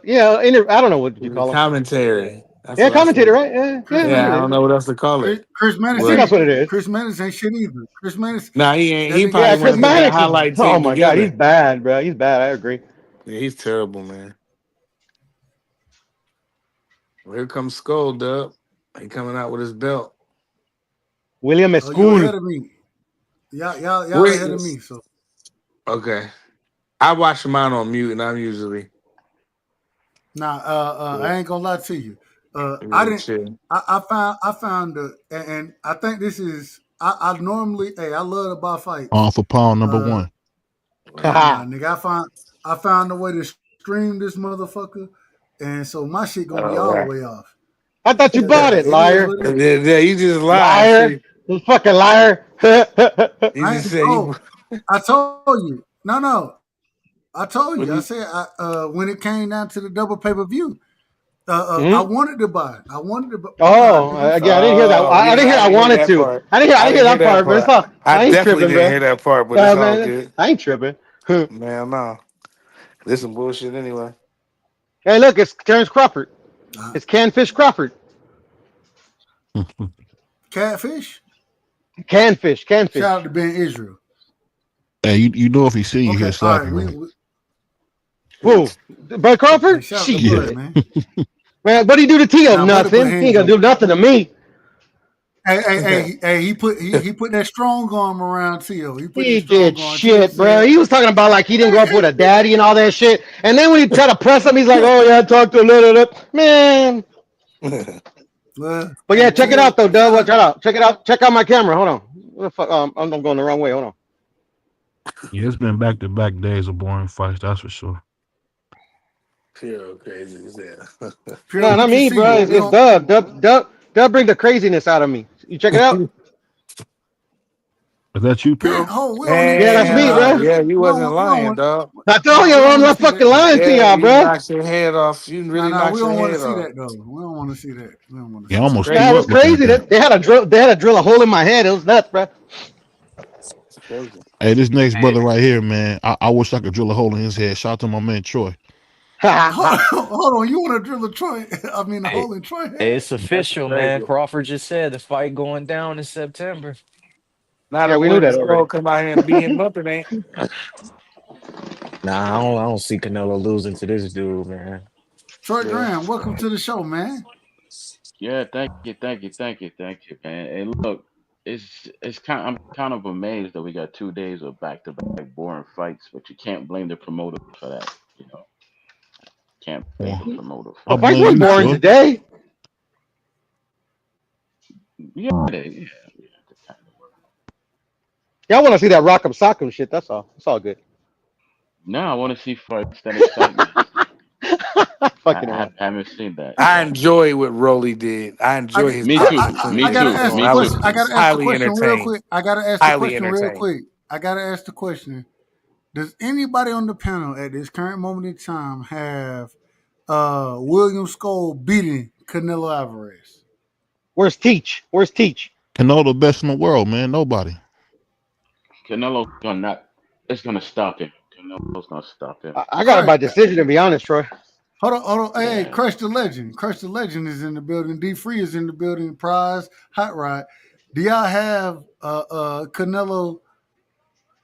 yeah, I don't know what you He's a call him. commentary. That's Yeah, what I commentator, said. right? Yeah, Chris yeah, that's Yeah, what I it don't is. know what else to call Chris, it. Chris I Menace think But that's ain't what it is. Chris Menace ain't shit either. Chris Menace, nah, he ain't. that He nigga Yeah, probably ain't want Chris to shit get either. that Mannix is. highlight Oh tape my god, he's together. bad, bro. He's bad. I agree. Yeah, he's terrible, man. Well, here comes Skull Dub. He coming out with his belt. William Oh, you School. ahead of me. Y'all Wait. ahead of me. So Okay. I watch mine on mute, and I'm usually nah, yeah, I ain't gonna lie to you. I really didn't. chill. I found and I think this is. I normally, hey, I love to buy fights. On for pound number Uh, one. nah, Haha. nigga, I found a way to stream this motherfucker, and so my shit gonna be All all the right. way off. I thought you bought it, It is liar. what it is. Yeah, you just lying. Liar. See, You fucking liar. you I just ain't, said you. I told you. No. I told What you. I you said when it came down to the double pay-per-view, I Mhm. wanted to buy it. I wanted to buy it, Oh, nigga. again, I So didn't hear that. Oh I didn't hear. yeah, I I didn't hear wanted that to. part. I I didn't hear didn't hear that that part, but it's part. all. I I ain't definitely tripping, didn't bro. hear that part, but it's all Man, good. I ain't tripping. Hey, Man, no. This some bullshit anyway. look, it's Terrence Crawford. uh, It's Canfish Crawford. catfish. Canfish. Shout out Canfish. to Ben Israel. Hey, you know if he see you, Okay, he'll all slap right. you, right? Who? Bud Hey, Crawford? shout out to Yeah. Bud, Shit. man. Man, what he do to Tio? Now, Buddy put Nothing. He ain't hands gonna on do me. nothing to me. He put that strong arm around Tio. He put that He strong did arm. Tio shit, bro. said, He was talking about like he didn't grow up "Hey, with a daddy and all that shit. And then when he tried to press him, he's like, "Oh yeah, I talked to a man." well, But yeah, hey, check it out Tio, though, Dub. shout Watch out." it out. Check it out. Check out my camera. Hold on. What the fuck? I'm going the wrong way. Hold on. Yeah, it's been back to back days of boring fights, that's for sure. Pure crazy as hell. Pure, No, we not can me, see bro. you. We It's don't. Dub. Dub bring the craziness out of me. You check it out. Is that you, Man, Piro? oh, we don't even Yeah, that's see me, all Hell bro. that. yeah, you wasn't We don't lying, want. dog. I told No, you we don't I'm want to not see that fucking though. lying to Yeah, y'all, you bro. knocked your head off. You really No, knocked we your don't want to head see off. that though. We don't want to see that. We don't want to Yeah, I see It's that. almost threw Yeah, it crazy. up was looking at crazy. that. They had to drill. They had to drill a hole in my head. It was nuts, bro. It's crazy. Hey, this next brother right here, man, I wish I could drill a hole in his head. Shout out to my man Troy. Hold on, you want to drill a Troy? I mean, a Hey, hole in Troy head? it's official, man. Crawford just said the fight going down in September. Now Yeah, that we knew William that Skull already. come out here and beat him up, it ain't. Nah, I don't see Canelo losing to this dude, man. Troy Yeah. Graham, welcome to the show, man. Yeah, thank you, man. And look, I'm kind of amazed that we got 2 days of back-to-back boring fights, but you can't blame the promoter for that. Can't blame the Well, promoter I The for fights blame were you, boring Troy. today. that. Yeah. Y'all want to see that Rock'em Sock'em shit? That's all. It's all good. Now I want to see fights that excite me. Fucking around. Haven't seen that. I enjoy what Roly did. I enjoy his Me too. tactics and I Me gotta too. everything. ask So the Me I too. question. was I gotta ask the highly question real entertained. quick. I gotta ask the Highly question real entertained. quick. I gotta ask the question. Does anybody on the panel at this current moment in time have William Skull beating Canelo Alvarez? Where's Teach? Where's Teach? Canelo the best in the world, man. Nobody. Canelo's gonna not. It's gonna stop him. Canelo's gonna stop him. I got All it by right. decision, to be honest, Troy. Hold on. Hey, Yeah. Crush the Legend. Crush the Legend is in the building. D Free is in the building. Prize, Hot Rod. Do y'all have Canelo?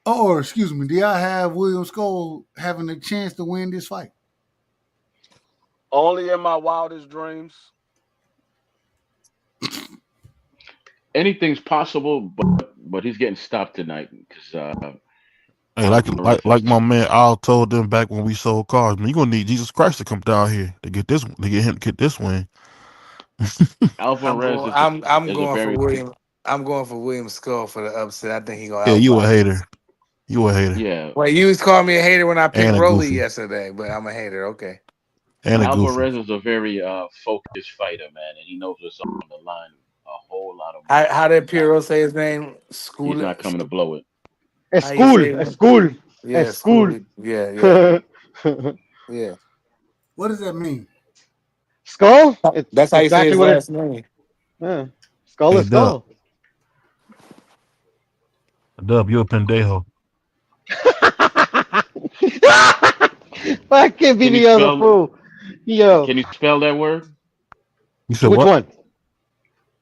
Or excuse me, do y'all have William Skull having a chance to win this fight? Only in my wildest dreams. Anything's possible, but he's getting stopped tonight because Hey, Alvarez is like my man Al told them back when we sold cars, man, you're gonna need Jesus Christ to come down here to get this to get this win. Alvarez is I'm is a going for very William. I'm going for William Skull for the upset. I think he gonna Yeah, you a outbox. hater. You a hater. yeah. Well, you was calling me a hater when I picked And a Roly goofy. yesterday, but I'm a hater. Okay. And a goofy. Alvarez is a very focused fighter, man, and he knows what's on the line a whole lot of more. How did Piero say his name? He's School. not coming to blow it. Es How you say cool. it? Es cool. Yeah, Es cool. School. Yeah. Yeah. What does that mean? Skull? It's That's how you say exactly his what last it. name. Yeah. Skull Hey, is skull. Dub, you a pendejo. Fucking Can you BVO the spell? fool. Yo. Can you spell that word? You said Which what? one?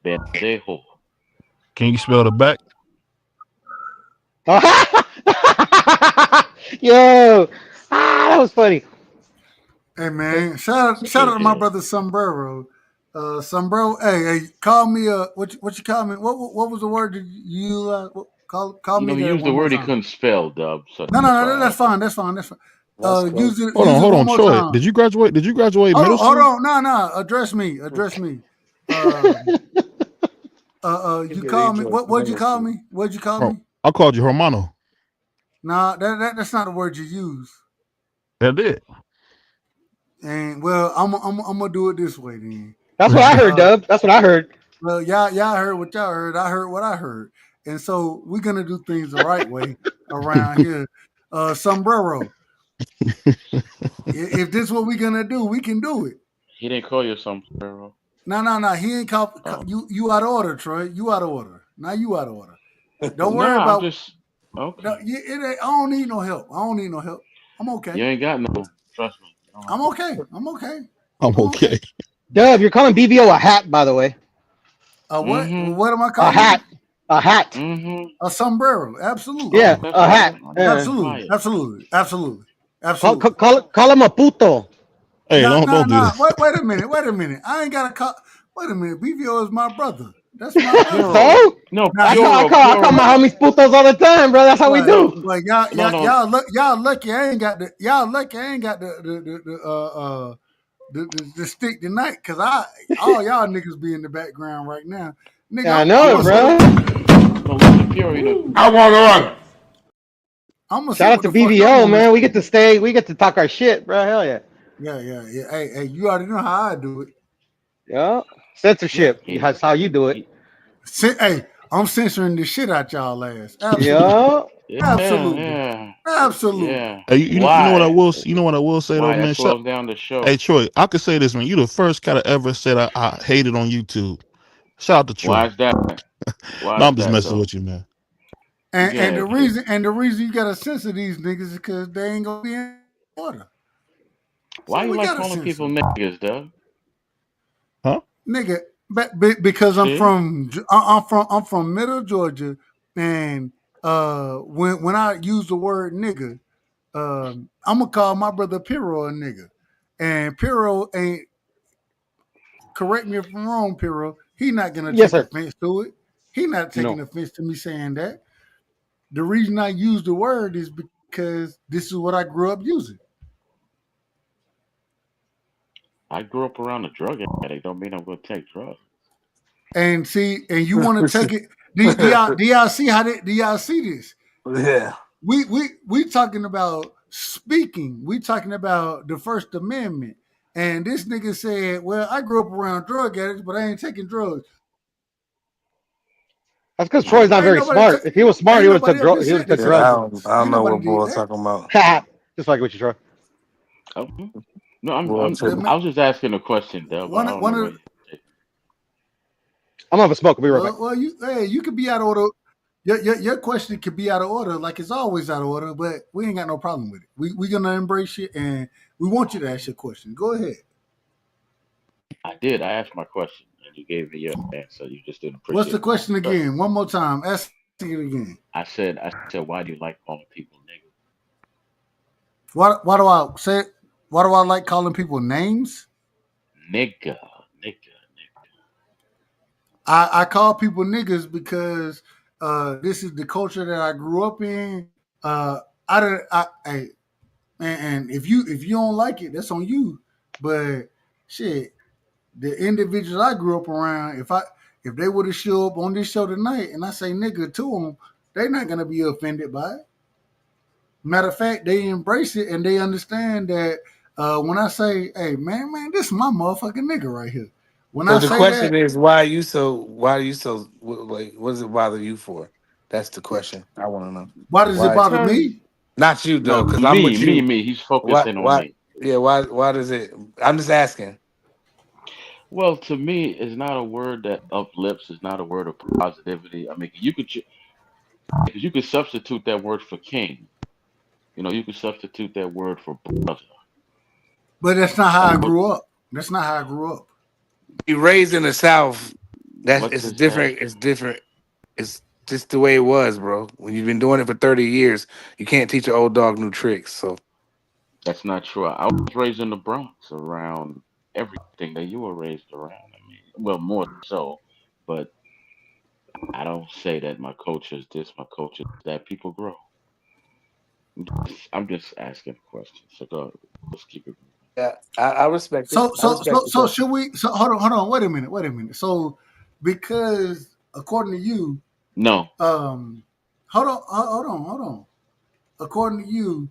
Pendejo. Can you spell the back? Yo. That was funny. Hey man, shout out to my brother Sombrero. Sombrero, hey, call me what you call me? What was the word that you call me that Use the one more word he time? couldn't spell, Dub. So No, that's why I that's asked him. fine. That's fine. That's close. Use Hold it one on, more Troy. time. Did you graduate middle Hold school? on. No. Address me. You call me. What'd you call me? What'd you call me? I called you Hermano. Nah, that's not the word you use. That did. And well, I'm gonna do it this way then. That's what I heard, Dub. That's what I heard. Well, y'all heard what y'all heard. I heard what I heard, and so we're gonna do things the right way around here. Sombrero. If this is what we're gonna do, we can do it. He didn't call you sombrero. No. He ain't call you. You out of order, Troy. You out of order. Now you out of order. Don't worry I'm about. just okay. No, I don't need no help. I'm okay. You ain't got no. Trust me. I'm okay. I'm okay. Dub, you're calling BVO a hat, by the way. What? Mm-hmm. What am I A calling? hat. A hat. Mm-hmm. A sombrero. Absolutely. Yeah, a hat. Yeah. Absolutely. Call him a puto. Hey, don't do that. Wait a minute. I ain't gotta call. Wait a minute. BVO is my brother. That's my brother. So? No, I Puro. call my homies putos all the time, bro. That's how we do. Like y'all lucky I ain't got the the stick tonight, cause all y'all niggas be in the background right now. Nigga, Yeah, I know, bro. No, listen, Puro. I want to run. I'm gonna Shout out to BVO, man. We get to talk our shit, bro. Hell yeah. Yeah. Hey, you already know how I do it. Yeah. Censorship. That's how you do it. Hey, I'm censoring the shit out y'all ass. Yeah. Absolutely. Yeah. Hey, you know what I will say though, Why? man. That slows down the show. Hey Troy, I could say this, man. You the first guy that ever said I hated on YouTube. Shout out to Troy. Why is that? No, I'm just messing with you, man. And the reason you gotta censor these niggas is because they ain't gonna be in order. Why So you we like gotta calling censor, people niggas, Doug? Huh? nigga. Because I'm See? from Middle Georgia, and when I use the word nigga, I'm gonna call my brother Piro a nigga, and Piro ain't. Correct me if I'm wrong, Piro. He not gonna Yes, take sir. offense to it. He not taking No, offense to me saying that. The reason I use the word is because this is what I grew up using. I grew up around a drug addict. Don't mean I'm gonna take drugs. And see, and you want to take it. Do y'all see how do y'all see this? yeah. We talking about speaking. We talking about the First Amendment. And this nigga said, "Well, I grew up around drug addicts, but I ain't taking drugs." That's because No, Troy's not very smart. If he was smart, Ain't he would have nobody took ever he would said have took this Yeah, shit. drugs. I don't Ain't know nobody what did boy's that. talking about. Just like what you, Troy. oh, no. Boy, tripping. I was just asking a question, Doug. But I don't One know of what. the, I'm gonna have a smoke. I'll be right back. you could be out of order. Your question could be out of order, like it's always out of order, but we ain't got no problem with it. We gonna embrace it, and we want you to ask your question. Go ahead. I did. I asked my question, and you gave me your answer. You just didn't What's the appreciate my question response. again? One more time. Ask it again. I said, why do you like calling people niggas? Why do I say? Why do I like calling people names? Nigga, nigga. I call people niggas because this is the culture that I grew up in. I don't. Hey, and if you don't like it, that's on you. But shit, the individuals I grew up around, if they would have showed up on this show tonight and I say nigga to them, they're not gonna be offended by it. Matter of fact, they embrace it and they understand that when I say, "Hey man, this is my motherfucking nigga right here," when So I the say question that, is, why are you so? Why are you so? Like, what does it bother you for? That's the question I want to know. why does it Why? bother Because me? Not you no, though, because I'm with you. me. He's Why? focusing on Why? me. Yeah. Why? Why does it? I'm just asking. Well, to me, it's not a word that uplifts. It's not a word of positivity. I mean, you could substitute that word for king. You know, you could substitute that word for brother. But that's not how And I grew up. That's not how I grew up. You raised in the South. That's what it's does that? different. It's different. It's just the way it was, bro. When you've been doing it for 30 years, you can't teach an old dog new tricks. So That's not true. I was raised in the Bronx around everything that you were raised around. I mean, well, more so, but I don't say that my culture is this, my culture is that. People grow. I'm just asking a question. So go, let's keep it moving. yeah, I respect it. So I so respect so the so question. should we? So hold on. Wait a minute. So because according to you, No, um, hold on. According to you,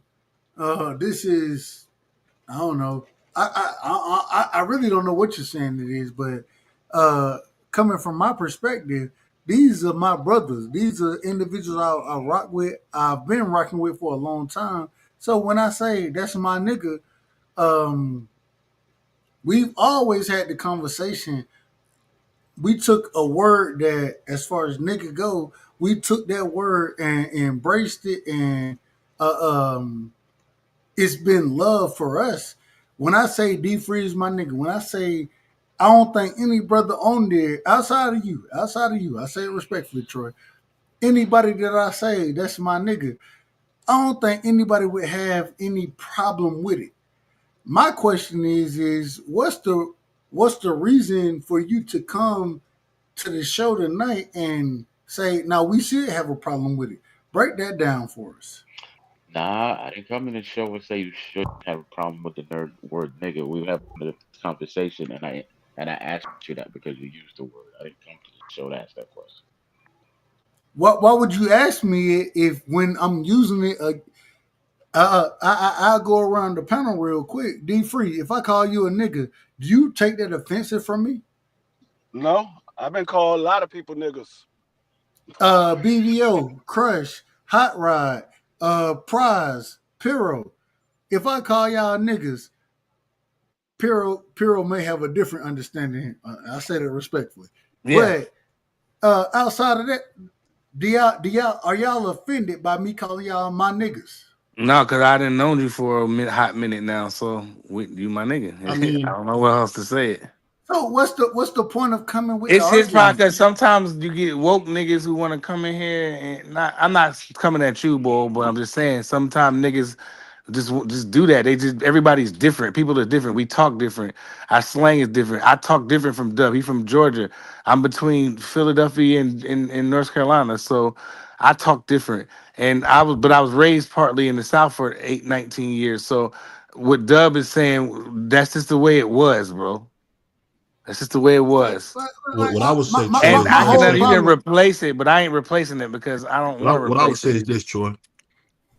this is I don't know. I really don't know what you're saying it is, but uh, coming from my perspective, these are my brothers. These are individuals I rock with. I've been rocking with for a long time. So when I say that's my nigga, um, we've always had the conversation. We took a word that, as far as nigga go, we took that word and embraced it, and it's been love for us. When I say D Freeze, my nigga, when I say I don't think any brother on there outside of you, I say it respectfully, Troy. Anybody that I say that's my nigga, I don't think anybody would have any problem with it. My question is what's the reason for you to come to the show tonight and say, now we should have a problem with it? Break that down for us. nah, I didn't come in the show and say you should have a problem with the nerd word nigga. We were having a conversation, and I asked you that because you used the word. I didn't come to the show to ask that question. Why would you ask me if when I'm using it? I'll go around the panel real quick. D Free, if I call you a nigga, do you take that offensive from me? No, I've been called a lot of people niggas. BVO, Crush, Hot Rod, Prize, Piro. If I call y'all niggas, Piro may have a different understanding. I say that respectfully, Yeah. but outside of that, are y'all offended by me calling y'all my niggas? No, because I didn't know you for a hot minute now, so you my nigga. I I mean, don't know what else to say it. So what's the point of coming with the It's his argument? podcast. Sometimes you get woke niggas who want to come in here and I'm not coming at you, boy, but I'm just saying sometimes niggas just do that. Everybody's different. People are different. We talk different. Our slang is different. I talk different from Dub. He from Georgia. I'm between Philadelphia and North Carolina, so I talk different. And I was raised partly in the South for 19 years. So what Dub is saying, that's just the way it was, bro. That's just the way it was. Like what I would say, And Troy, my what I would whole say, you can problem. replace it, but I ain't replacing it because I don't want to what I would replace say it. is this, Troy.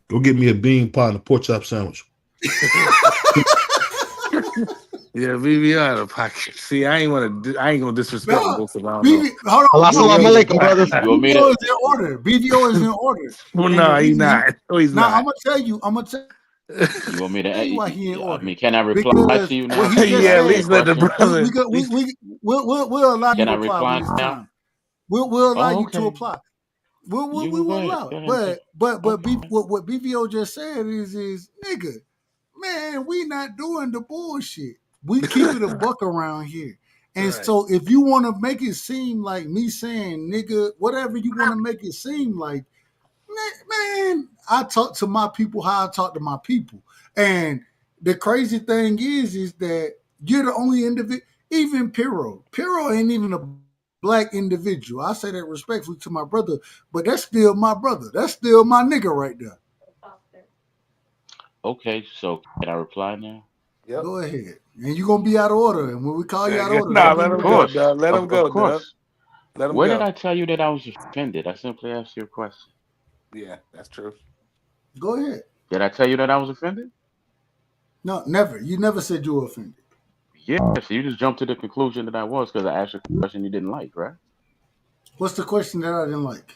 Go get me a bean pie and a pork chop sandwich. Yeah, BVO out of pocket. See, I ain't gonna disrespect No, both of them. I don't know. hold on. Assalamu alaikum, brother. You want me BVO to? is in order. BVO is in order. Well, And the no, he's reason not. No, he's now not. I'm gonna tell You want me to? you why he in I order. mean, can I reply to Because you what now he since you just Yeah, at asked me a said, least let the question? brother. At least, we'll allow you Can to I apply when reply it's now? time. We'll allow Oh, you to okay. apply. You We go will ahead. allow Go it. ahead and take. But Okay. what BVO just said is nigga, man, we not doing the bullshit. We keep it a buck around here. And right. so if you want to make it seem like me saying nigga, whatever you want to make it seem like, man, I talk to my people how I talk to my people. And the crazy thing is that you're the only individual, even Piro ain't even a black individual. I say that respectfully to my brother, but that's still my brother. That's still my nigga right there. Okay. So can I reply now? Yep. Go ahead. And you're gonna be out of order. And when we call you out of order, Nah, don't be let Of him go, mad. course. Dub. Let him Of go, Dub. course. Let him Where did go. I tell you that I was offended? I simply asked you a question. Yeah, that's true. Go ahead. Did I tell you that I was offended? No, never. You never said you were offended. Yes. You just jumped to the conclusion that I was because I asked you a question you didn't like, right? What's the question that I didn't like?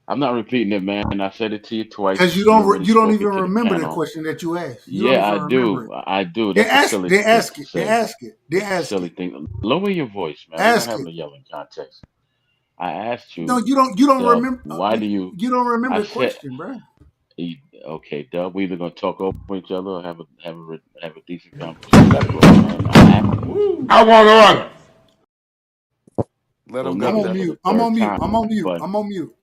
I'm not repeating it, man. I said it to you twice. Because you You already don't spoke even it to the remember the panel. question that you asked. You don't Yeah, even I remember do. it. I do. Then That's a ask silly then thing ask to it. Then say. ask it. Then That's a ask silly it. thing. Lower your voice, man. We're not Ask having it. a yelling contest. I asked No, you, you don't Dub, remember why do you? you don't remember I the said, question, bro. okay, Dub, we either gonna talk over each other or have a decent conversation, bro, man. I asked I want to run. Let well, him go, I'm nigga, on Dub. for the mute. I'm third on mute. time, I'm on mute. but I'm on mute.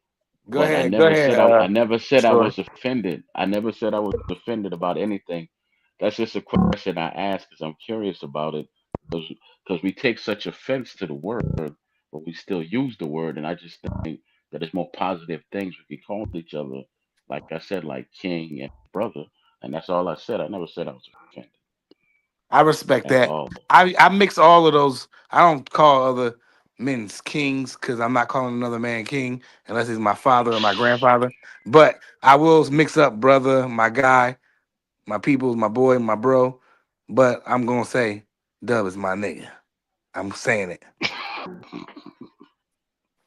Go ahead. Go ahead. I never said I Troy. was offended. I never said I was offended about anything. That's just a question I ask because I'm curious about it. Because we take such offense to the word, but we still use the word, and I just think that there's more positive things we could call each other. Like I said, like king and brother, and that's all I said. I never said I was offended I respect at that. all. I mix all of those. I don't call other men's kings because I'm not calling another man king unless he's my father or my grandfather. But I will mix up brother, my guy, my peoples, my boy, my bro. But I'm gonna say Dub is my nigga. I'm saying it.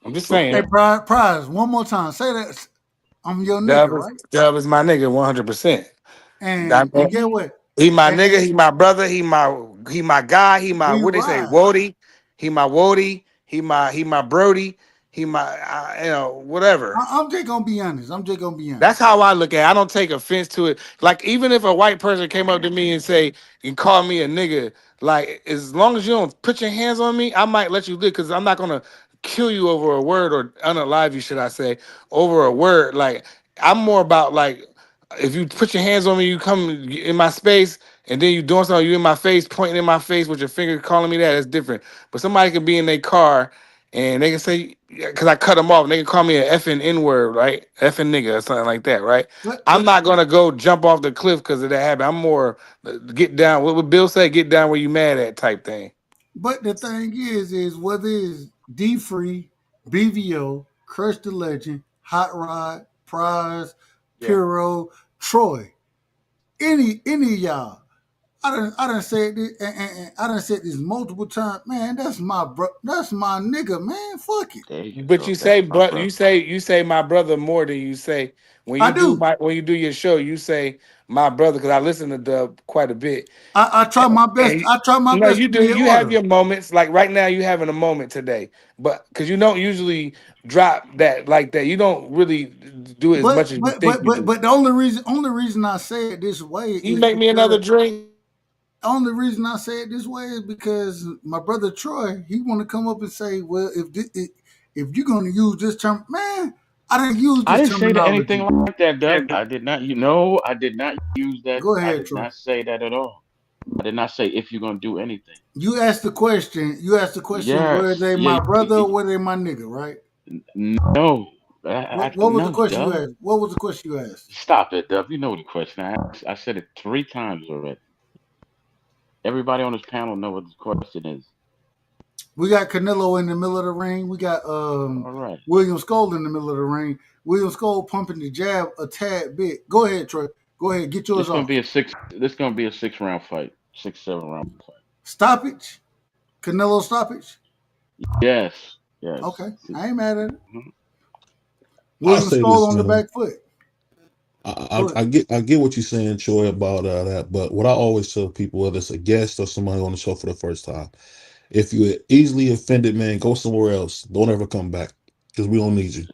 I'm just saying Hey, Okay. it. Prize, one more time. Say that I'm your nigga, Dub is right? Dub is my nigga 100%. And get what? He my And nigga. He my brother. He my guy. He my we what they say ride. Wody. He my Wody. He my Brody. He my whatever. I'm just gonna be honest. I'm just gonna be That's honest. how I look at it. I don't take offense to it. Like even if a white person came up to me and say and call me a nigga, like as long as you don't put your hands on me, I might let you live because I'm not gonna kill you over a word or unalive you, should I say, over a word. Like I'm more about like if you put your hands on me, you come in my space, and then you doing something, you in my face, pointing in my face with your finger, calling me that, it's different. But somebody could be in their car and they can say, because I cut them off, and they can call me an effing N word, right? Effing nigga or something like that, right? I'm But not gonna go jump off the cliff because of that habit. I'm more get down. What would Bill say? Get down where you mad at type thing. the thing is whether it's D Free, BVO, Crush the Legend, Hot Rod, Prize, Yeah. Puro, Troy, any of y'all. I done said this, and I done said this multiple times. Man, that's my nigga, man. Fuck it. There you But go. you That's say, my but brother. you say my brother more than you say when I you do do. when you do your show. You say my brother because I listen to Dub quite a bit. I try my best. And I try my no, best you to be do. in You have order. your moments. Like right now, you having a moment today, but because you don't usually drop that like that, you don't really do as much as you think you do. But the only reason I say it this way You is make me another because drink. only reason I say it this way is because my brother Troy, he want to come up and say, well, if you're gonna use this term, man, I didn't use I this didn't say that anything terminology. like that, Dub. I did not. You know, I did not use that. Go I ahead, did Troy. not say that at all. I did not say if you're gonna do anything. You asked the question. Were Yes. they Yeah. my brother or were they my nigga? Right? No. What was the No, question you Dub. asked? What was the question you asked? Stop it, Dub. You know the question. I said it 3 times already. Everybody on this panel know what the question is. We got Canelo in the middle of the ring. We got All right. William Skull in the middle of the ring. William Skull pumping the jab a tad bit. Go ahead, Troy. Go ahead, get yours This gonna off. be a 6-round fight. 6-7 round fight. Stoppage. Canelo stoppage. Yes. Yes. Okay, I ain't mad at it. Mhm. I'll William say Skull this, on the man. back foot. I get what you're saying, Troy, about that. But what I always tell people, whether it's a guest or somebody on the show for the first time, if you're easily offended, man, go somewhere else. Don't ever come back because we don't need you.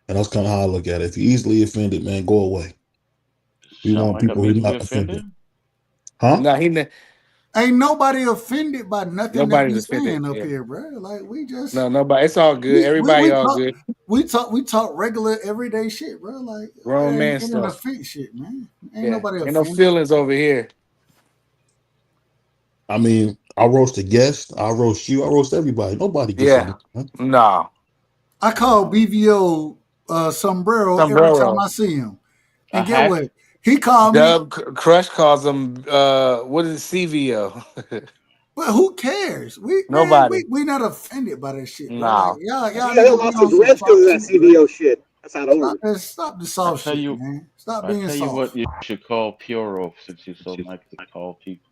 And that's kind of how I look at it. If you're easily offended, man, go away. We Sound want like people I'm who are easily not offended? offended. Huh? No, Ain't nobody offended by nothing that we nobody's offended. saying up Yeah. here, bro. Like we just No, nobody. It's all good. Everybody all good. we talk regular everyday shit, bro. Like Grown man it ain't stuff. offense shit, man. Ain't Yeah. nobody Ain't no offended. feelings over here. I mean, I roast a guest. I roast you. I roast everybody. Nobody gets Yeah. on. Huh? No. I call BVO sombrero every time Sombrero. I see him, A and get hack? what he called me. Crush calls him what is it, CVO? But who cares? Nobody. We not offended by that shit, bro. Like No. y'all Yeah, they niggas be lost some on some dreads because soft of that shit, bro. CVO shit. That's how old. Stop the I soft tell shit, you man. Stop I being tell you soft. what you should call Puro since you so like to call people.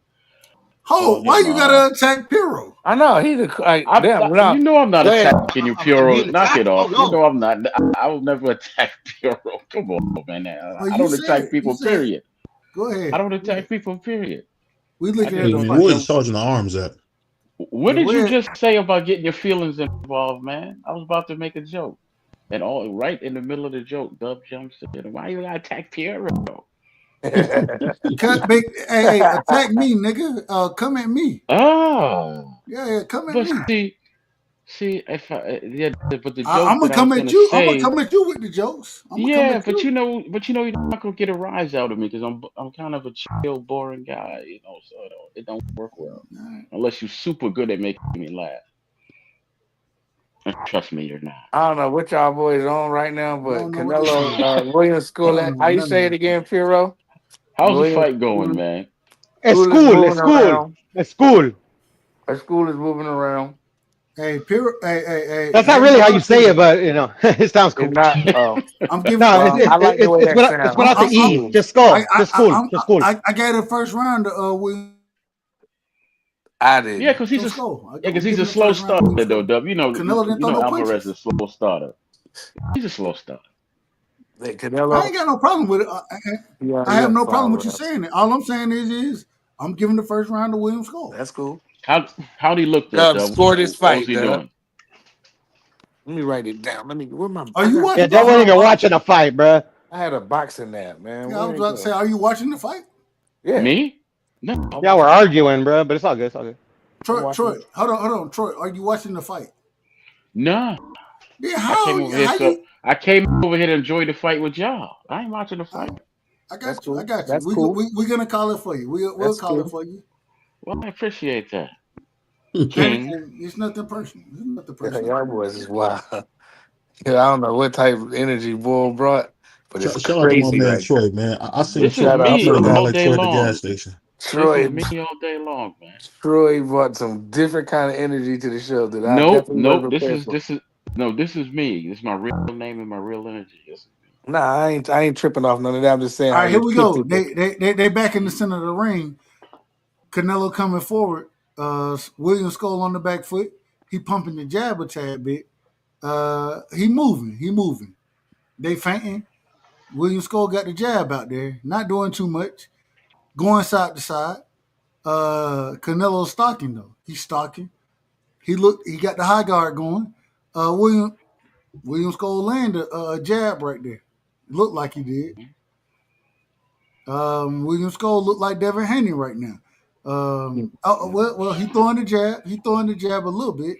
Oh, Call why him you gotta attack Piro? I know he's damn. you know I'm not Go ahead. attacking you, I'm Puro. being Knock it attacked? Oh off. You no. know I'm not. I will never attack Puro. Come on, man. Oh, I you don't said attack it. You people. said it. Period. Go I ahead. don't attack people. Period. We I looking just at I the don't mean, fight. where's jump. the sergeant of arms at? What And did you where just say about getting your feelings involved, man? I was about to make a joke, and all right in the middle of the joke, Dub jumps in. Why you gotta attack Puro? cut big hey, attack me, nigga. Come at me. Oh, Yeah, come at but me. see, if yeah, but the I'm joke gonna that I was come at gonna you. I'm gonna say, come at you with the jokes. I'm gonna come yeah, at you. but you're not gonna get a rise out of me because I'm kind of a chill, boring guy, so it don't work well unless you're super good at making me laugh. And trust me, you're not. I don't know what y'all boys on right now, I but don't know what this Canelo is. William I School. don't How know you none of say it this shit. again, Piro? How's the William fight going, School. man? It's School is school. It's moving school. around. It's school. Our school is moving around. Hey, Piro, hey, That's I not ain't really gonna how lie you to say you. it, but it sounds It's cool. not. Oh, I'm giving. No, well, I like the way that it's sounds. without the E. School. Just skull. Just school. Just school. I got the first round to William I Yeah, didn't. because he's a Skull. because I'm he's a giving the slow first round to William starter though, Skull. Dub. Canelo didn't You throw know no Alvarez is punches. a slow starter. He's a slow starter. That I ain't Canelo. got no problem with it. Yeah, I have you're no problem fine with with you us. saying it. All I'm saying is I'm giving the first round to William Skull. That's cool. How'd he look there, Dub, Dub? score this What was fight, he Dub. doing? Let me write it down. Where my? Are you Yeah, watching? that wasn't even watching a fight, bruh. I had a boxing nap, man. Yeah, I Where was it about to say, go? are you watching the fight? Yeah, Me? No. Yeah, we're arguing, bruh, but it's all good. It's all good. I'm Troy, watching. hold on, Troy. Are you watching the fight? No. Yeah, I came over here how so you? I came over here to enjoy the fight with y'all. I ain't watching the fight. I That's got you. I cool. got you. That's cool. We're gonna call it for you. We'll That's call it cool. for you. Well, I appreciate that. And King. it's nothing personal. It's nothing Yeah, personal. y'all boys is wild. Yeah, I don't know what type of energy Bull brought, but it's Shout out to my crazy man right now. Troy, man. I seen This is Troy. Shout I out me met to a guy all like day Troy at the gas long. station. This is Troy. me all day long, man. Troy brought some different kind of energy to the show that I Nope, definitely nope. wasn't prepared for. This is me. This is my real name and my real energy. This is me. Nah, I ain't tripping off none of that. I'm just saying All I right, here would we kick go. people. They back in the center of the ring. Canelo coming forward. William Skull on the back foot. He pumping the jab a tad bit. He moving. They fainting. William Skull got the jab out there, not doing too much, going side to side. Canelo's stalking though. He's stalking. He got the high guard going. William Skull landed a jab right there. Looked like he did. William Skull looked like Devin Haney right now. Well, he throwing the jab. He throwing the jab a little bit.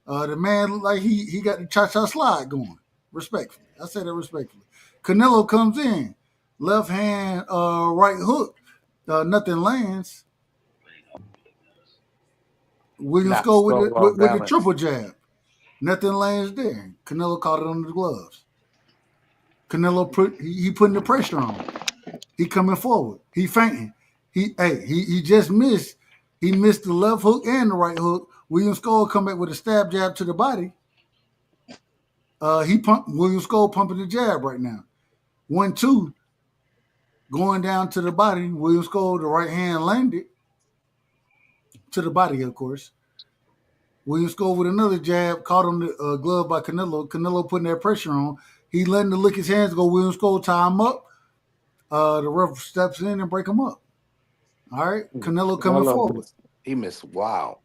The man looked like he got the cha-cha slide going. Respectfully. I say that respectfully. Canelo comes in. Left hand, right hook. Nothing lands. William Skull with the triple jab. Nothing lands there. Canelo caught it on the gloves. Canelo putting the pressure on. He coming forward. He fainting. He just missed. He missed the left hook and the right hook. William Skull come back with a stab jab to the body. William Skull pumping the jab right now. 1-2. Going down to the body. William Skull, the right hand landed. To the body, of course. William Skull with another jab, caught on the glove by Canelo. Canelo putting that pressure on. He letting the lick his hands go. William Skull tie him up. The ref steps in and break him up. All right. Canelo coming forward. He missed. Wow.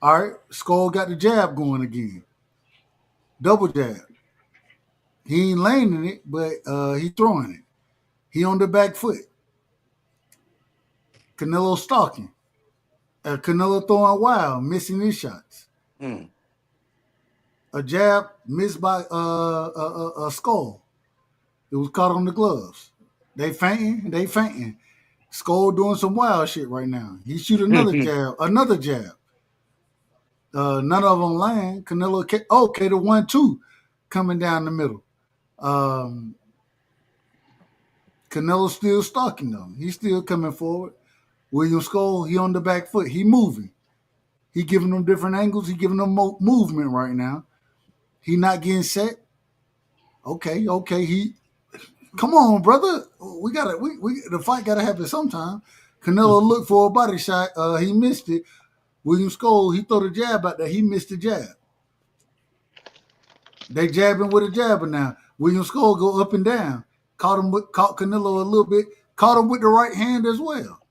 All right. Skull got the jab going again. Double jab. He ain't landing it, but he throwing it. He on the back foot. Canelo stalking. Canelo throwing wild, missing his shots. A jab missed by a Skull. It was caught on the gloves. They fainting. Skull doing some wild shit right now. He shoot another jab. None of them land. Canelo, the 1-2 coming down the middle. Canelo still stalking them. He's still coming forward. William Skull, he on the back foot. He moving. He giving them different angles. He giving them movement right now. He not getting set. Okay. Come on, brother. The fight gotta happen sometime. Canelo looked for a body shot. He missed it. William Skull, he throw the jab out there. He missed the jab. They jabbing with a jabber now. William Skull go up and down. Caught Canelo a little bit. Caught him with the right hand as well.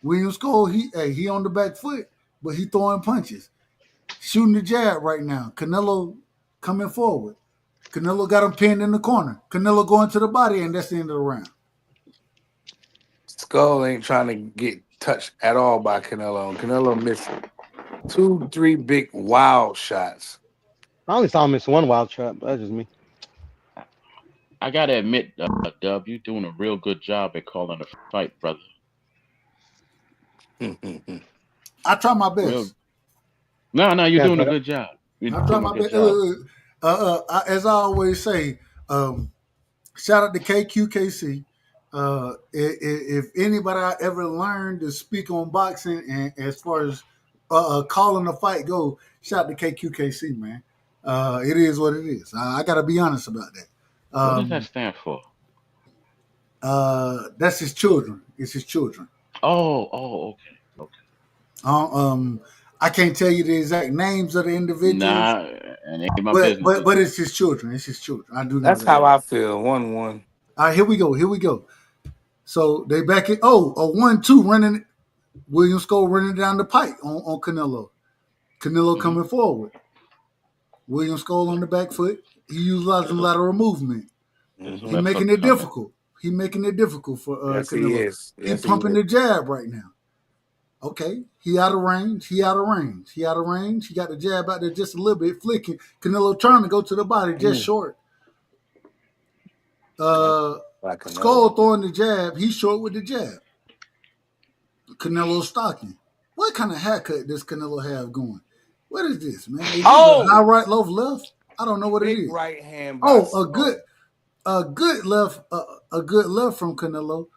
William Skull, he on the back foot, but he throwing punches. Shooting the jab right now. Canelo coming forward. Canelo got him pinned in the corner. Canelo going to the body, and that's the end of the round. Skull ain't trying to get touched at all by Canelo. Canelo missed 2-3 big wild shots. I only saw him miss one wild shot, but that's just me. I gotta admit, Dub, you're doing a real good job at calling a fight, brother. I try my best. No, you're doing a good job. I try my best. As I always say, shout out to KQKC. If anybody I ever learned to speak on boxing and as far as calling a fight go, shout out to KQKC, man. It is what it is. I got to be honest about that. What does that stand for? That's his children. It's his children. Oh, okay. I can't tell you the exact names of the individuals. Nah, and ain't my business. But it's his children. It's his children. I do know That's how I feel. 1-1. All right, here we go. So they back it. A 1-2 running. William Skull running down the pipe on Canelo. Canelo coming forward. William Skull on the back foot. He utilizing lateral movement. He making it difficult. He making it difficult for Canelo. He is. He's pumping the jab right now. Okay, he out of range. He got the jab out there just a little bit, flicking. Canelo trying to go to the body, just short. Skull throwing the jab. He's short with the jab. Canelo stalking. What kind of haircut does Canelo have going? What is this, man? Is high right, low left? I don't know what it is. Right hand. A good left from Canelo.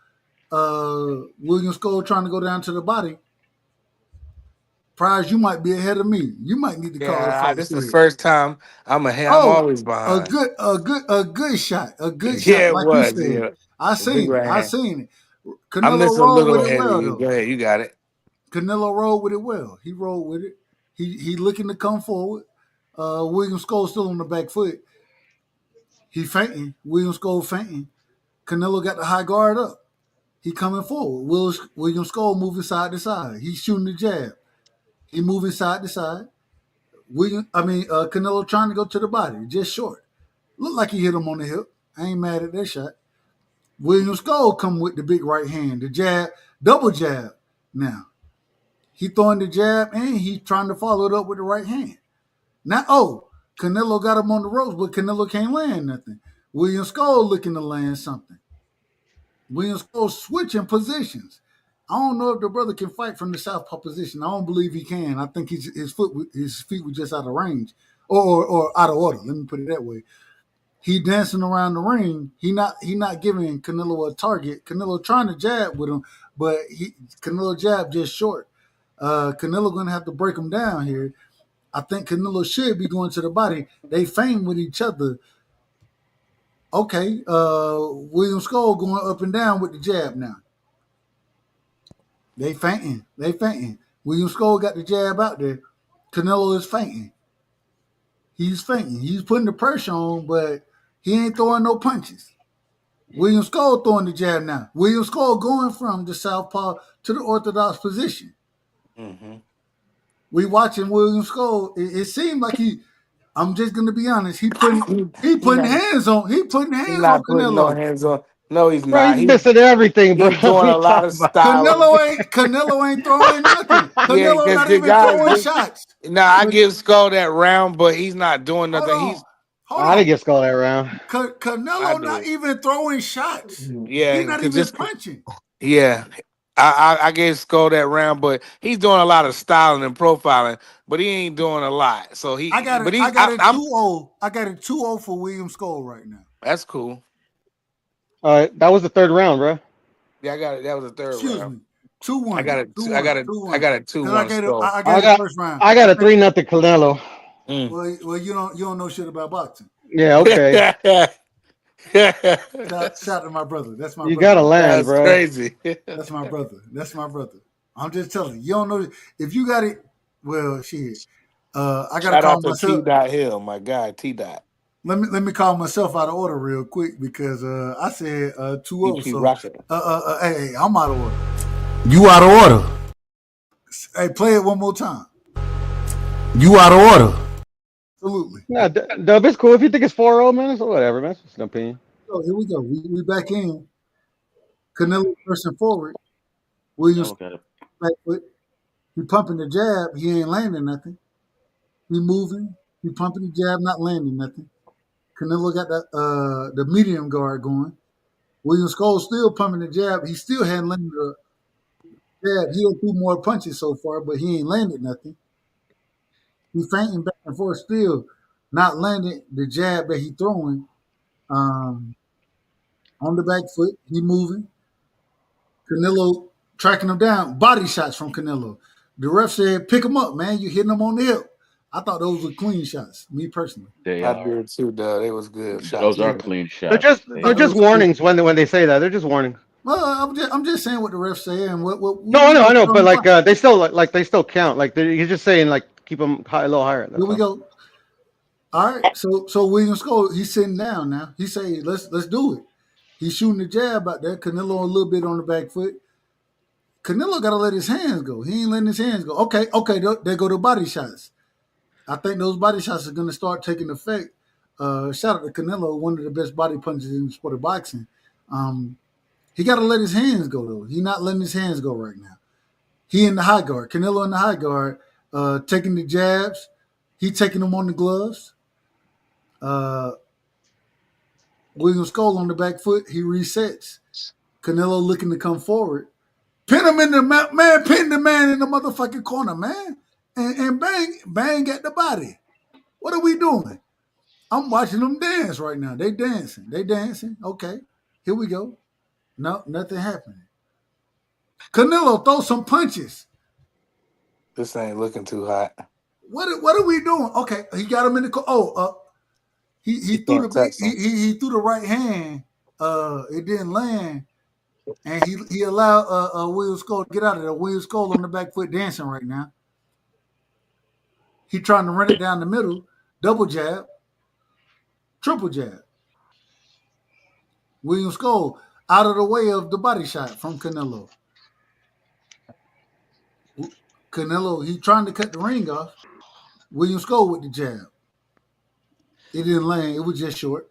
William Skull trying to go down to the body. Prize, you might be ahead of me. You might need to call the fight. This is the first time I'm ahead. I'm always behind. A good shot. A good yeah, shot. Like you said. Yeah. I seen it. I'm Canelo listening a rolled little with it ahead of well you. though. Go ahead, you got it. Canelo rolled with it well. He rolled with it. He looking to come forward. William Skull still on the back foot. He fainting. William Skull fainting. Canelo got the high guard up. He coming forward. William Skull moving side to side. He's shooting the jab. He moving side to side. Canelo trying to go to the body, just short. Looked like he hit him on the hip. I ain't mad at that shot. William Skull come with the big right hand, the jab, double jab. Now, he throwing the jab and he trying to follow it up with the right hand. Now, Canelo got him on the ropes, but Canelo can't land nothing. William Skull looking to land something. William Skull switching positions. I don't know if the brother can fight from the southpaw position. I don't believe he can. I think his feet were just out of range or out of order. Let me put it that way. He dancing around the ring. He not giving Canelo a target. Canelo trying to jab with him, but Canelo jab just short. Canelo gonna have to break him down here. I think Canelo should be going to the body. They feign with each other. Okay, William Skull going up and down with the jab now. They fainting. William Skull got the jab out there. Canelo is fainting. He's fainting. He's putting the pressure on, but he ain't throwing no punches. William Skull throwing the jab now. William Skull going from the southpaw to the orthodox position. Mm-hmm. We watching William Skull. It seemed like I'm just gonna be honest. He putting hands on. He putting He's hands on not putting no Canelo. hands on. No, he's Bro, not. he's missing everything, bro. He's doing a lot of styling. Canelo ain't throwing nothing. Yeah, Canelo because not the even guys. throwing shots. I give Skull that round, but he's not doing Hold nothing. on. I didn't get Skull that round. Canelo not even throwing shots. Yeah, He's not even punching. Yeah. I gave Skull that round, but he's doing a lot of styling and profiling, but he ain't doing a lot. So I got it 2-0. I got it 2-0 for William Skull right now. That's cool. That was the third round, bro. Yeah, I got it. That was the third Excuse round. me. 2-1. I got it. 2-1. I got it. 2-1. I got it 2-1. I got it first round. I got a 3-0 Canelo. Well, you don't know shit about boxing. Yeah, okay. Shout to my brother. That's my you brother. gotta land, bro. Crazy. That's my brother. I'm just telling you. You don't know if you got it. Well, shit. I gotta Shout call out to myself. T. Hill, my guy, T. Let me call myself out of order real quick because I said 2-0. So hey, I'm out of order. You out of order. Hey, play it one more time. You out of order. Absolutely. Nah, Dub, it's cool. If you think it's 4-0, man, it's whatever, man. It's no opinion. So here we go. We back in. Canelo pressing forward. Williams back foot. He pumping the jab. He ain't landing nothing. He moving. He pumping the jab, not landing nothing. Canelo got the medium guard going. William Skull still pumping the jab. He still hadn't landed the jab. He had 2 more punches so far, but he ain't landed nothing. He fainting back and forth still, not landing the jab that he throwing. On the back foot, he moving. Canelo tracking him down. Body shots from Canelo. The ref said, pick him up, man. You hitting him on the hip. I thought those were clean shots, me personally. I did too, Doug. It was good shots. Those are clean shots. They're just warnings when they say that. They're just warnings. Well, I'm just saying what the refs say and what. No, I know, but like they still count. Like he's just saying like keep them high, a little higher. Here we go. All right, so William Skull, he's sitting down now. He say, let's do it. He's shooting the jab out there. Canelo a little bit on the back foot. Canelo got to let his hands go. He ain't letting his hands go. Okay, there go the body shots. I think those body shots are going to start taking effect. Shout out to Canelo, one of the best body punches in the sport of boxing. He got to let his hands go, though. He's not letting his hands go right now. He in the high guard. Canelo in the high guard, taking the jabs. He taking them on the gloves. William Skull on the back foot. He resets. Canelo looking to come forward. Pin him in the man. Pin the man in the motherfucking corner, man. And bang at the body. What are we doing? I'm watching them dance right now. They dancing. Okay, here we go. No, nothing happening. Canelo throw some punches. This ain't looking too hot. What are we doing? Okay, he got him in the he threw the right hand. It didn't land. and he allowed William Skull to get out of there. William Skull on the back foot dancing right now. He trying to run it down the middle, double jab, triple jab. William Skull out of the way of the body shot from Canelo. Canelo, he trying to cut the ring off. William Skull with the jab. It didn't land. It was just short.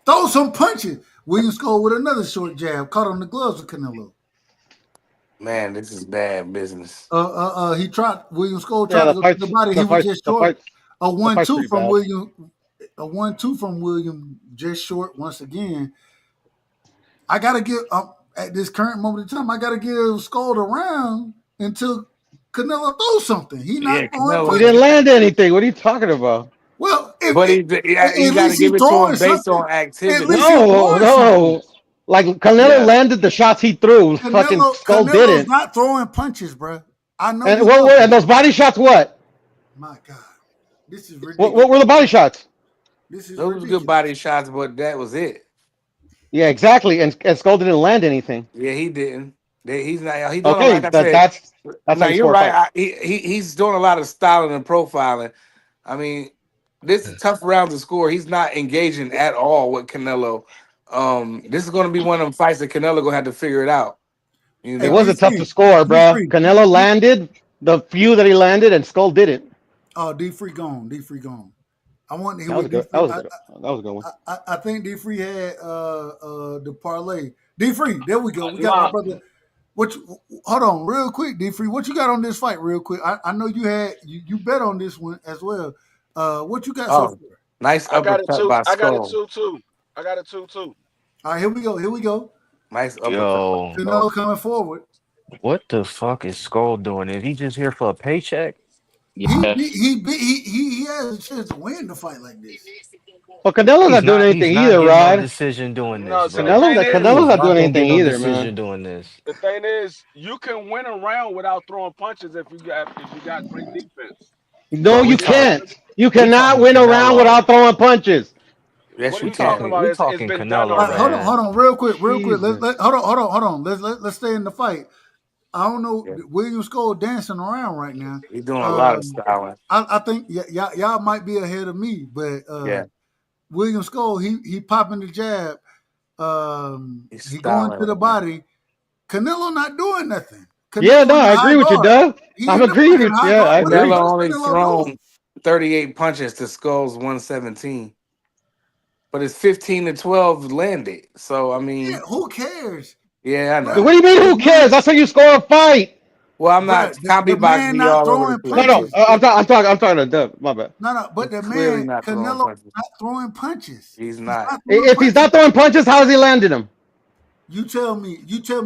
Throw some punches. William Skull with another short jab. Caught on the gloves of Canelo. Man, this is bad business. He tried. William Skull tried to go to the body. He was just short. A 1-2 from William. A 1-2 from William. Just short once again. I gotta give at this current moment in time. I gotta give Skull the round until Canelo throws something. He not throwing. He didn't land anything. What are you talking about? Well, you got to give it to him based on activity. No. Like Canelo landed the shots he threw. Fucking Skull didn't. Not throwing punches, bro. I know. And those body shots, what? My God, this is ridiculous. What were the body shots? This is those good body shots, but that was it. Yeah, exactly. And Skull didn't land anything. Yeah, he didn't. He's not. He's doing like I said, that's no, you're right. He's doing a lot of styling and profiling. I mean, this is tough round to score. He's not engaging at all with Canelo. This is going to be one of them fights that Canelo gonna have to figure it out. You know? It wasn't tough to score, bro. Canelo landed the few that he landed, and Skull didn't. Oh, D-Free gone. D-Free gone. I want to hear what that was a good one. I think D-Free had the parlay. D-Free, there we go. We got my brother. Hold on, real quick, D-Free. What you got on this fight, real quick? I know you had you bet on this one as well. What you got so far? Nice uppercut by Skull. I got a 2-2. I got a 2-2. All right, here we go. Here we go. Nice uppercut. Yo, Canelo coming forward. What the fuck is Skull doing? Is he just here for a paycheck? Yes. He has a chance to win the fight like this. Well, Canelo's not doing anything either, Rod. No decision doing this. No, bro. Canelo's not doing anything either, man. Doing this. The thing is, you can win a round without throwing punches if you got great defense. No, you can't. You cannot win a round without throwing punches. Yes, what you are you talking about? We're talking Canelo. Hold on, real quick. Hold on. Let's stay in the fight. I don't know. Yeah. William Skull dancing around right now. He's doing a lot of styling. I think y'all might be ahead of me, but William Skull he popping the jab. He going to the body. Canelo not doing nothing. Canelo I agree with you, Doug. I'm agreeing with you. I agree. Canelo only thrown 38 punches to Skull's 117. But it's 15-12 landed. So I mean, who cares? Yeah, I know. What do you mean? Who cares? That's how you score a fight. Well, I'm not copy boxing all over the place. No. I'm talking to Doug. My bad. No. But the man Canelo not throwing punches. He's not. If he's not throwing punches, how is he landing them? You tell me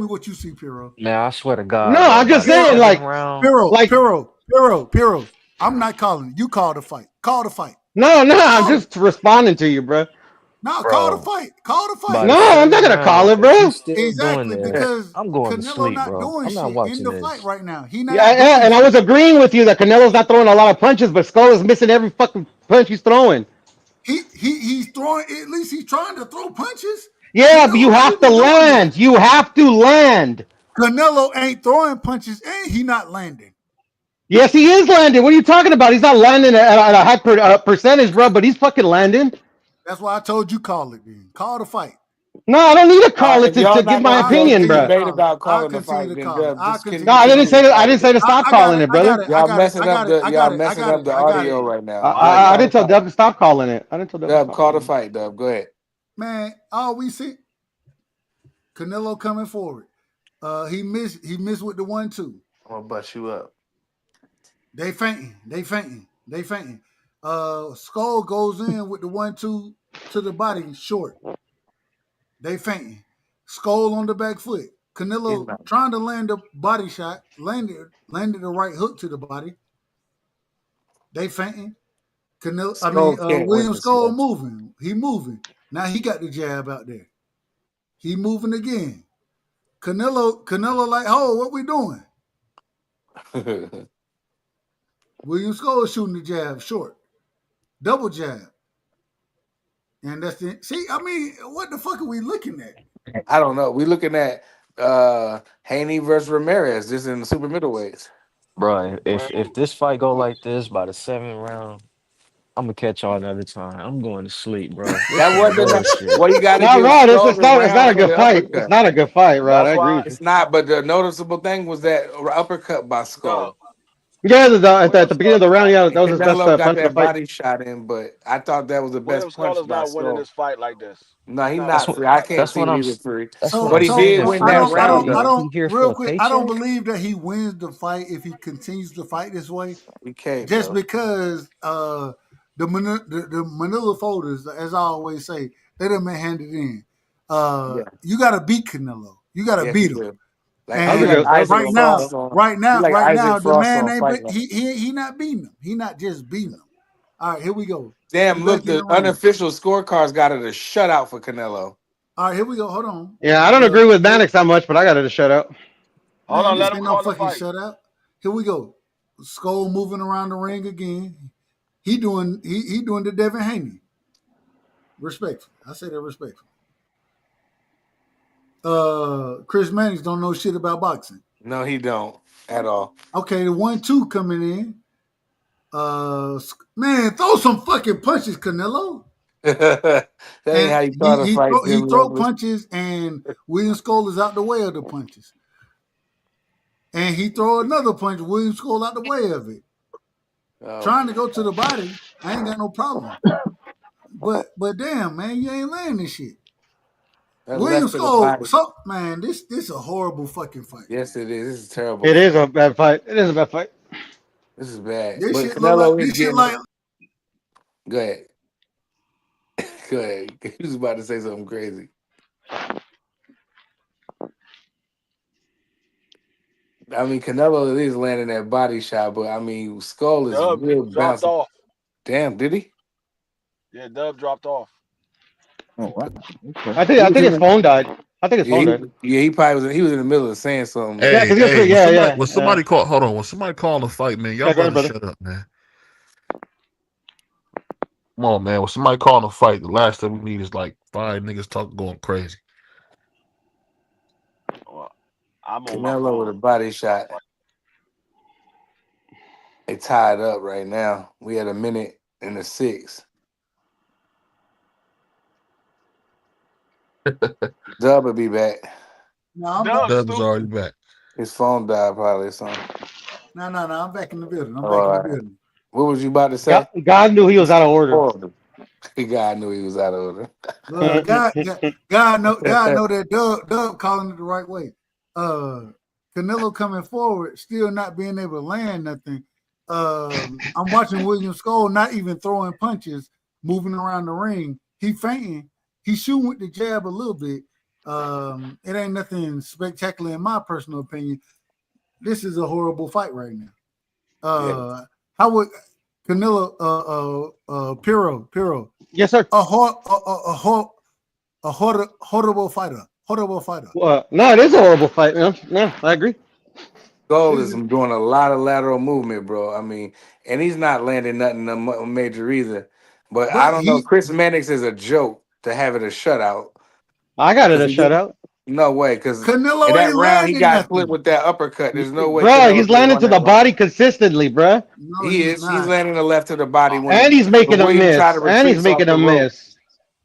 what you see, Piro. Man, I swear to God. No, I'm just saying, like Piro. I'm not calling. You call the fight. Call the fight. No, I'm just responding to you, bro. No, call the fight. Call the fight. No, I'm not gonna call it, bro. Exactly, because I'm going to sleep, not bro. doing I'm not shit watching in the this. fight right now. He not. Yeah, and I was agreeing with you that Canelo's not throwing a lot of punches, but Skull is missing every fucking punch he's throwing. He's throwing. At least he's trying to throw punches. Yeah, but you have to land. You have to land. Canelo ain't throwing punches, and he not landing. Yes, he is landing. What are you talking about? He's not landing at a high percentage, bro, but he's fucking landing. That's why I told you call it, man. Call the fight. No, I don't need to call it to give my opinion, bro. About calling the fight, no, I didn't say that. I didn't say to stop calling it, brother. Y'all messing up the audio right now. I didn't tell Dub to stop calling it. I didn't tell Dub call the fight, Dub. Go ahead. Man, all we see Canelo coming forward. He missed with the 1-2. I'm gonna bust you up. They fainting. Skull goes in with the 1-2 to the body short. They fainting. Skull on the back foot. Canelo trying to land a body shot, landed the right hook to the body. They fainting. William Skull moving. He moving. Now he got the jab out there. He moving again. Canelo like, oh, what we doing? William Skull shooting the jab short. Double jab. And that's the see, I mean, what the fuck are we looking at? I don't know. We looking at Haney versus Ramirez just in the super middleweights. Bro, if this fight go like this by the 7th round, I'm gonna catch y'all another time. I'm going to sleep, bro. This That some wasn't enough. bullshit. Well, you got to Nah, give Rod, Skull a it's not round a for good the fight. It's uppercut. not a good fight, Rod. That's I agree why with you. It's not, but the noticeable thing was that uppercut by Dub. Skull. Yeah, William at the beginning Skull of the is round, not yeah, winning. that was his best Canelo got punch of the that fight. body shot in, but I thought that was the William best Skull punch is by not winning Skull. this fight like this. No, He's he's not That's not winning what this free. I fight like can't that's this. see what him I'm either free. that's what But I'm he saying. did So win I that don't, Fools I round, don't, say I though. he don't. here for Real a quick, I don't paycheck. believe that he wins the fight if he continues to fight this way. He can't, Just bro. because the Manila folders, as I always say, they done been handed in. Yeah. You got to beat Canelo. You got to Yes, he beat him. do. Like That was a like And good. That was a Isaac right good fight, now, though. Frost on. right He now, like right Isaac now, the Frost man on ain't. fight night. He not beating him. He not just beating him. All right, here we go. We Damn, back look, in the the ring. unofficial scorecards got it a shutout for Canelo. All right, here we go. Hold on. Yeah, I don't agree with Mannix that much, but I got it a shutout. Hold Man, on, this let him ain't no call the fucking fight. shutout. Here we go. Skull moving around the ring again. He doing the Devin Haney. Respectful. I say that respectful. Chris Mannix don't know shit about boxing. No, he don't at all. Okay, the 1-2 coming in. Man, throw some fucking punches, Canelo. That ain't And how you start a fight, he Jimmy throw Douglas. punches, and William Skull is out the way of the punches. And he throw another punch, William Skull out the way of it. Trying to go to the body, I ain't got no problem. But damn, man, you ain't laying this shit. That William left to the Skull, body. so man, this a horrible fucking fight. Yes, it is. This is terrible. It is a bad fight. It is a bad fight. This is bad. This But shit look like Canelo is this shit getting it. like Go ahead. Go ahead. He was about to say something crazy. I mean, Canelo is landing that body shot, but I mean, Skull is Dub real dropped bouncing. off. Damn, did he? Yeah, Dub dropped off. Oh wow. Okay. I He think was in his the, phone died. I think his yeah, phone died. he probably was in the middle of saying something. Yeah, Hey, because he was hey, pretty. when Yeah, somebody yeah, when yeah. somebody call hold on, when somebody call the fight, man, y'all Yeah, go ahead, brothers brother. shut up, man. Come on, man. When somebody calling a fight, the last thing we need is like 5 niggas talking going crazy. Well, I'm on my Canelo with a phone. body shot. They tied up right now. We had a minute and a 6. Dub will be back. no, I'm back. Dub, Dub is stupid. already back. His phone died probably or something. No, I'm back in the building. I'm Oh, back in all the right. building. What was you about to God, say? God knew he was out of order. Horrible. God knew he was out of order. God know that Dub calling it the right way. Canelo coming forward, still not being able to land nothing. I'm watching William Skull not even throwing punches, moving around the ring. He fainting. He shooting with the jab a little bit. It ain't nothing spectacular in my personal opinion. This is a horrible fight right now. How would Canelo Piro Yes, sir. a horrible fighter. No, it is a horrible fight, man. No, I agree. Skull is doing a lot of lateral movement, bro. I mean, and he's not landing nothing major either. But I But don't know. Chris Mannix is a joke to have it a shutout. I got it a He didn't. shutout. No way, because in Canelo that ain't round he landing got clipped nothing. with that uppercut. There's no way Bro, Canelo he's could have landing won to that the round. body consistently, bro. No, He he's is. He's not. landing the left to the body And he's when making a William tried miss. to And he's retreat off making the a rope. miss.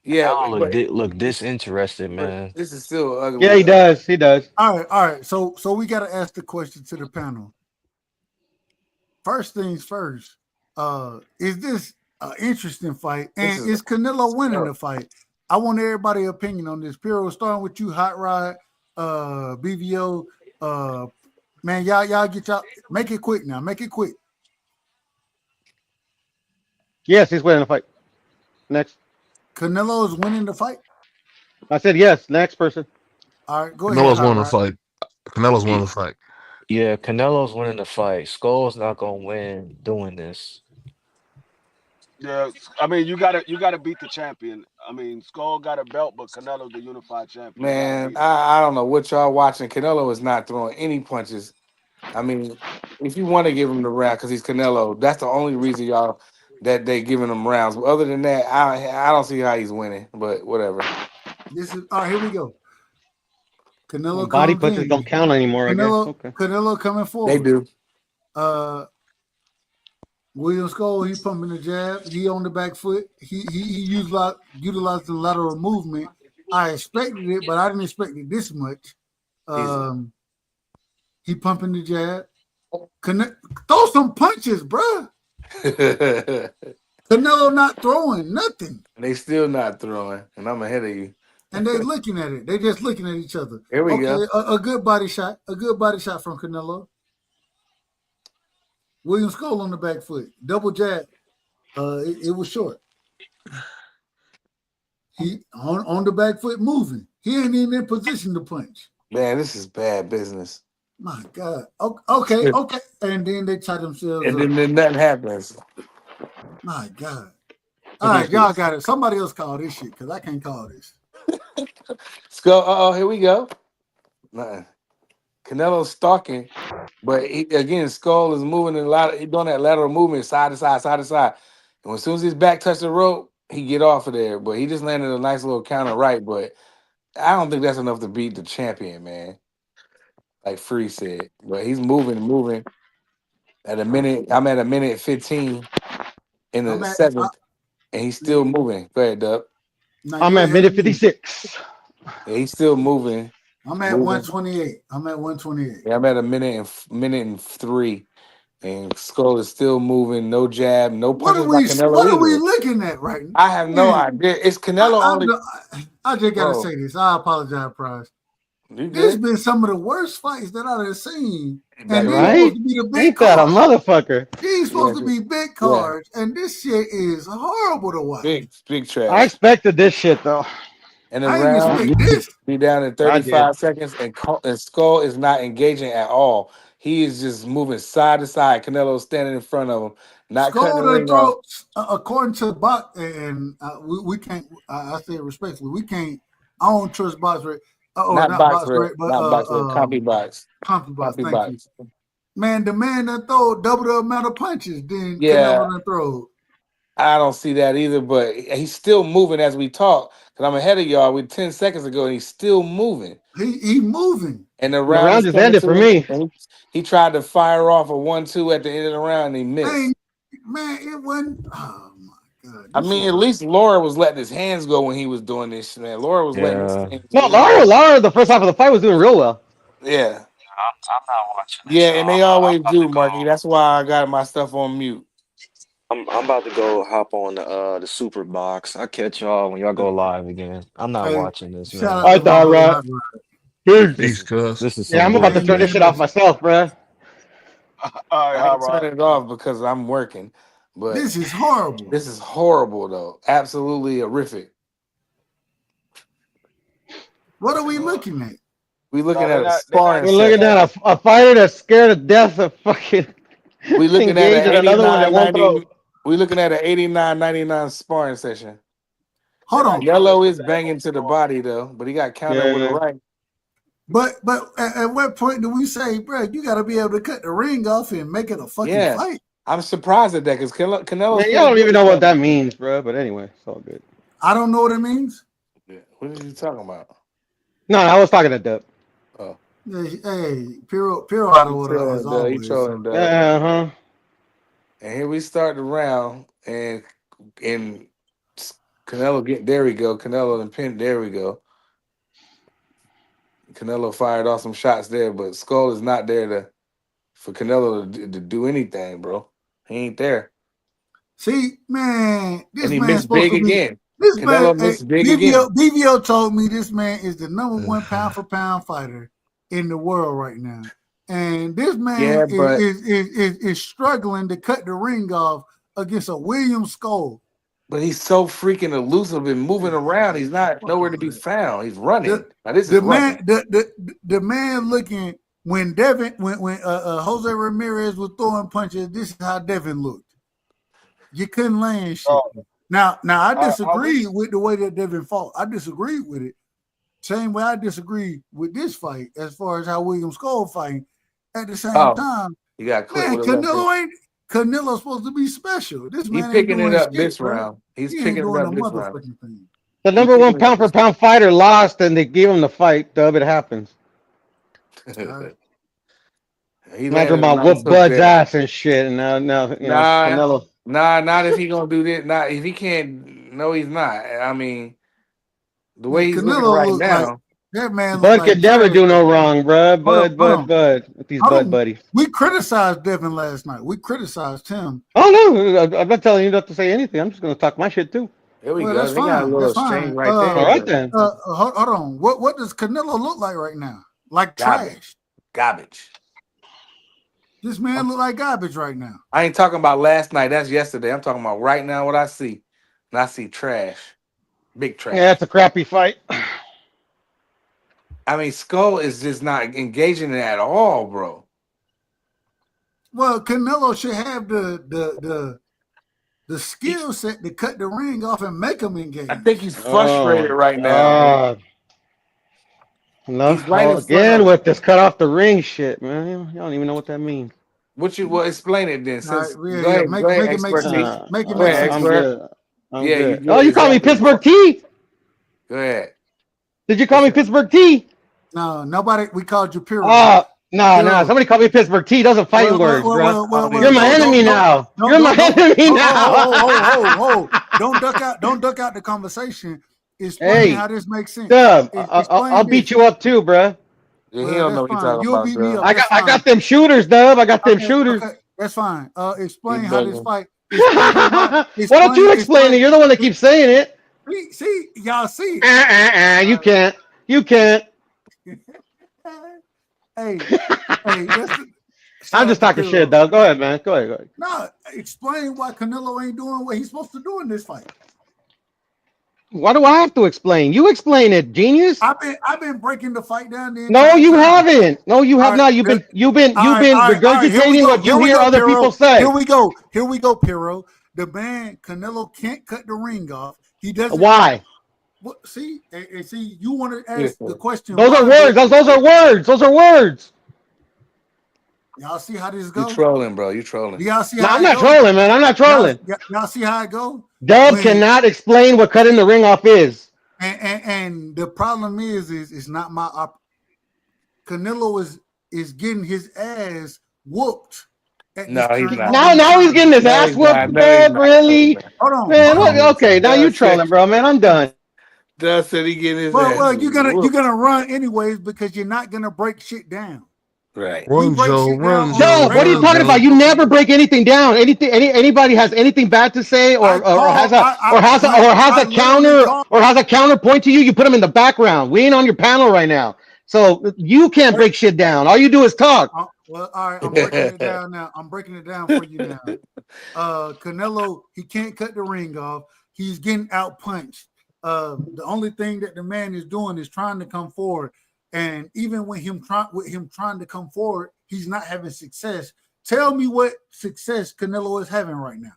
Yeah, Y'all but look disinterested, man. this is still Yeah, ugly. he does. He does. All right. So we got to ask the question to the panel. First things first. Is this an interesting fight? This And is is Canelo winning the fight? I want everybody's opinion on this. Piro, starting with you, Hot Rod, BVO. Man, y'all get y'all make it quick now. Make it quick. Yes, he's winning the fight. Next. Canelo is winning the fight. I said yes. Next person. All right, go ahead, Canelo's Hot winning the Rod. fight. Canelo's winning the fight. Yeah, Canelo's winning the fight. Skull's not gonna win doing this. Yeah, I mean you gotta beat the champion. I mean Skull got a belt, but Canelo the unified champion. You gotta Man, beat him. I don't know what y'all watching. Canelo is not throwing any punches. I mean, if you want to give him the round because he's Canelo, that's the only reason y'all that they giving him rounds. But other than that, I don't see how he's winning. But whatever. This is all right. Here we go. Canelo Body comes punches in. don't count anymore, I guess. Okay. Canelo coming forward. They do. William Scule, he pumping the jab. He on the back foot. He utilized the lateral movement. I expected it, but I didn't expect it this much. He pumping the jab. Throw some punches, bruh. Canelo not throwing nothing. They still not throwing, and I'm ahead of you. And they looking at it. They just looking at each other. Here we go. A good body shot. A good body shot from Canelo. William Scule on the back foot. Double jab. It was short. He on the back foot moving. He ain't even in position to punch. Man, this is bad business. My God. Okay. And then they tie themselves and up. then nothing happens. My God. All right, y'all got it. Somebody else call this shit because I can't call this. Skull. Here we go. Canelo's stalking, but again, Skull is moving a lot. He's doing that lateral movement, side to side, side to side. And as soon as his back touched the rope, he get off of there. But he just landed a nice little counter right. But I don't think that's enough to beat the champion, man. Like Free said, but he's moving. At a minute, I'm at a minute 15 in the seventh, and he's still moving. Go ahead, Dub. I'm at minute 56. Yeah, he's still moving. I'm at 128. Yeah, I'm at a minute and 3, and Skull is still moving. No jab, no punches by Canelo. What are we looking at right now? I have no idea. It's Canelo only. I just gotta say this. I apologize, Prize. This has been some of the worst fights that I've seen. And these supposed to be the big Ain't that a motherfucker? These supposed to be big cards, and this shit is horrible to watch. Big trash. I expected this shit though. And the round be down in 35 seconds, and Skull is not engaging at all. He is just moving side to side. Canelo standing in front of him, not cutting the ring off. According to Box, and we can't. I say it respectfully, we can't. I don't trust Box rate. Not Box rate, but Copy Box. Copy Box. Thank you. Man, the man that throw double the amount of punches than Canelo that throw. I don't see that either, but he's still moving as we talk. Because I'm ahead of y'all with 10 seconds ago, and he's still moving. He moving. And the round just ended for me. He tried to fire off a 1-2 at the end of the round, and he missed. Hey, man, it wasn't. Oh my God! I mean, at least Laura was letting his hands go when he was doing this, man. Laura was letting his hands go. No, Laura, the first half of the fight was doing real well. Yeah. I'm not watching this. Yeah, and they always do, Marky. That's why I got my stuff on mute. I'm about to go hop on the Super Box. I'll catch y'all when y'all go live again. I'm not watching this, man. I thought, right. Peace, cuz. This is I'm about to turn this shit off myself, bro. I turn it off because I'm working. But this is horrible. This is horrible, though. Absolutely horrific. What are we looking at? We looking at a sparring. We're looking at a fighter that's scared to death of fucking. We looking at an 89.90. We looking at an 89.99 sparring session. Hold on. Yellow is banging to the body though, but he got countered with a right. But at what point do we say, bro, you got to be able to cut the ring off and make it a fucking fight? I'm surprised at that because Canelo. Man, y'all don't even know what that means, bro. But anyway, it's all good. I don't know what it means. Yeah. What are you talking about? No, I was talking to Dub. Oh. Hey, Piro out of order as always. And here we start the round, and Canelo there we go. Canelo and Pin, there we go. Canelo fired off some shots there, but Skull is not there for Canelo to do anything, bro. He ain't there. See, man, this and he man missed big again. This Canelo missed big again. BVO told me this man is the #1 pound for pound fighter in the world right now. And this man is struggling to cut the ring off against a William Scule. But he's so freaking elusive and moving around. He's not nowhere to be found. He's running. Now this is running. The man looking when Jose Ramirez was throwing punches. This is how Devin looked. You couldn't land shit. Now I disagree with the way that Devin fought. I disagree with it. Same way I disagree with this fight as far as how William Scule fighting. At the same time, you got Canelo's supposed to be special. This man he's picking it up this round. He's picking it up this round. The number one pound for pound fighter lost, and they gave him the fight. Dub, it happens. Imagine my whoop Bud's ass and shit, and now you know Canelo. Not if he gonna do this. Not if he can't. No, he's not. I mean, the way he's looking right now, that man. Bud could never do no wrong, bro. Bud. With these Bud buddies. We criticized Devin last night. We criticized him. Oh no, I'm not telling you not to say anything. I'm just gonna talk my shit too. There we go. They got a little string right there. All right then. Hold on. What does Canelo look like right now? Like trash. Garbage. This man look like garbage right now. I ain't talking about last night. That's yesterday. I'm talking about right now. What I see, and I see trash, big trash. Yeah, it's a crappy fight. I mean, Skull is just not engaging in it at all, bro. Well, Canelo should have the skill set to cut the ring off and make him engage. I think he's frustrated right now. No, again with this cut off the ring shit, man. You don't even know what that means. Well, explain it then. Since, go ahead, make it make sense. Make it make sense. I'm good. You call me Pittsburgh T? Go ahead. Did you call me Pittsburgh T? No, nobody. We called you Piro. No. Somebody called me Pittsburgh T. Doesn't fight words, bro. You're my enemy now. You're my enemy now. Don't duck out the conversation. Explain how this makes sense. I'll beat you up too, bro. Yeah, he don't know what he's talking about. Beat me up. I got them shooters, Dub. I got them shooters. Okay, that's fine. Explain how this fight. Why don't you explain it? You're the one that keeps saying it. See, y'all see. You can't. You can't. Hey, I'm just talking shit, Doug. Go ahead, man. Go ahead. No, explain why Canelo ain't doing what he's supposed to do in this fight. Why do I have to explain? You explain it, genius. I've been breaking the fight down there. No, you haven't. No, you have not. You've been regurgitating what you hear other people say. Here we go, Piro. The man Canelo can't cut the ring off. He doesn't. Why? What, see, you want to ask the question. Those are words. Those are words. Y'all see how this goes? You trolling, bro. You trolling. Y'all see how I'm not trolling, man. I'm not trolling. Y'all see how it goes? Dub cannot explain what cutting the ring off is. And the problem is it's not my Canelo is getting his ass whooped. No, he's not. Now he's getting his ass whooped. Really? Hold on, man. Okay, now you trolling, bro. Man, I'm done. Dust said he getting his ass. Well, you're gonna run anyways because you're not gonna break shit down. Right. Run, Joe. Joe, what are you talking about? You never break anything down. Anybody has anything bad to say, or has a counterpoint to you? You put them in the background. We ain't on your panel right now, so you can't break shit down. All you do is talk. Well, all right, I'm breaking it down now. I'm breaking it down for you now. Canelo, he can't cut the ring off. He's getting out punched. The only thing that the man is doing is trying to come forward. And even with him trying to come forward, he's not having success. Tell me what success Canelo is having right now.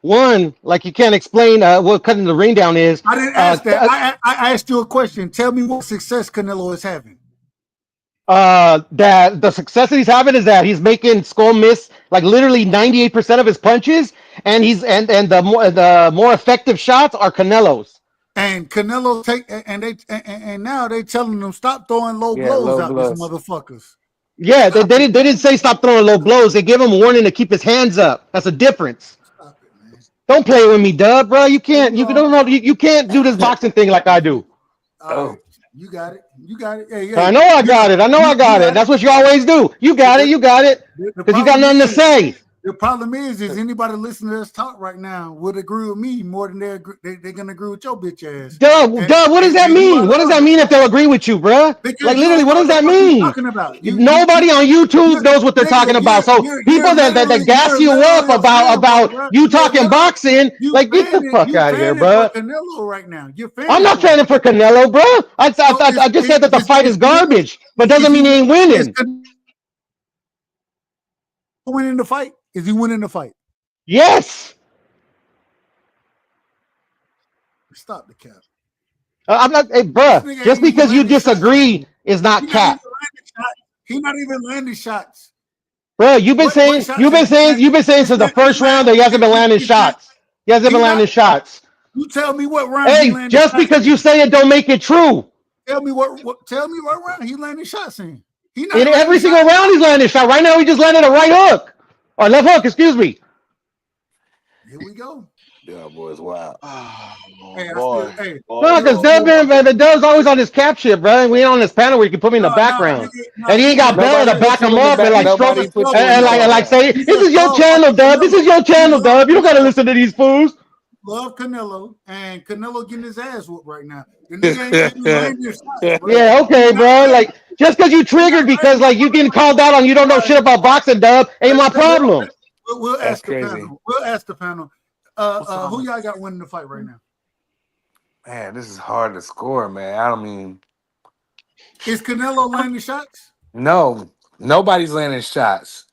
One, like you can't explain what cutting the ring down is. I didn't ask that. I asked you a question. Tell me what success Canelo is having. That the success that he's having is that he's making Skull miss like literally 98% of his punches, and the more effective shots are Canelo's. And Canelo and now they telling them stop throwing low blows out these motherfuckers. Yeah, they didn't say stop throwing low blows. They give him a warning to keep his hands up. That's a difference. Stop it, man. Don't play with me, Dub, bro. You can't. You can't do this boxing thing like I do. Oh, you got it. You got it. Hey, I know I got it. That's what you always do. You got it. Because you got nothing to say. The problem is anybody listening to us talk right now would agree with me more than they're gonna agree with your bitch ass. Dub, what does that mean? What does that mean if they'll agree with you, bro? Like literally, what does that mean? Nobody on YouTube knows what they're talking about. So people that gas you up about you talking boxing, like get the fuck out of here, bro. Canelo right now. I'm not fanning for Canelo, bro. I just said that the fight is garbage, but doesn't mean he ain't winning. Winning the fight? Is he winning the fight? Yes. Stop the cap. I'm not, hey, bruh. Just because you disagree is not cap. He's not even landing shots. Bro, you've been saying since the first round that he hasn't been landing shots. He hasn't been landing shots. You tell me what round he Hey, landed just shots because you in. say it don't make it true. Tell me what round he landed shots in. He not In landing every single shots. round, he's landing a shot. Right now, he just landed a right hook. Or left hook, excuse me. Here we go. Yeah, boys, wow. Hey, Boy, No, because Dub's always on his cap shit, bro. We ain't on this panel where you can put me in the background. And he ain't got Bella to back him up and like stroke and say, this is your channel, Dub. This is your channel, Dub. You don't gotta listen to these fools. Love Canelo, and Canelo getting his ass whooped right now. The nigga ain't landing shots, bro. Yeah, okay, bro. Like, just because you triggered because like you getting called out on you don't know shit about boxing, Dub, ain't my problem. We'll ask the panel. We'll ask the panel. Who y'all got winning the fight right now? Man, this is hard to score, man. I don't mean. Is Canelo landing shots? No, nobody's landing shots.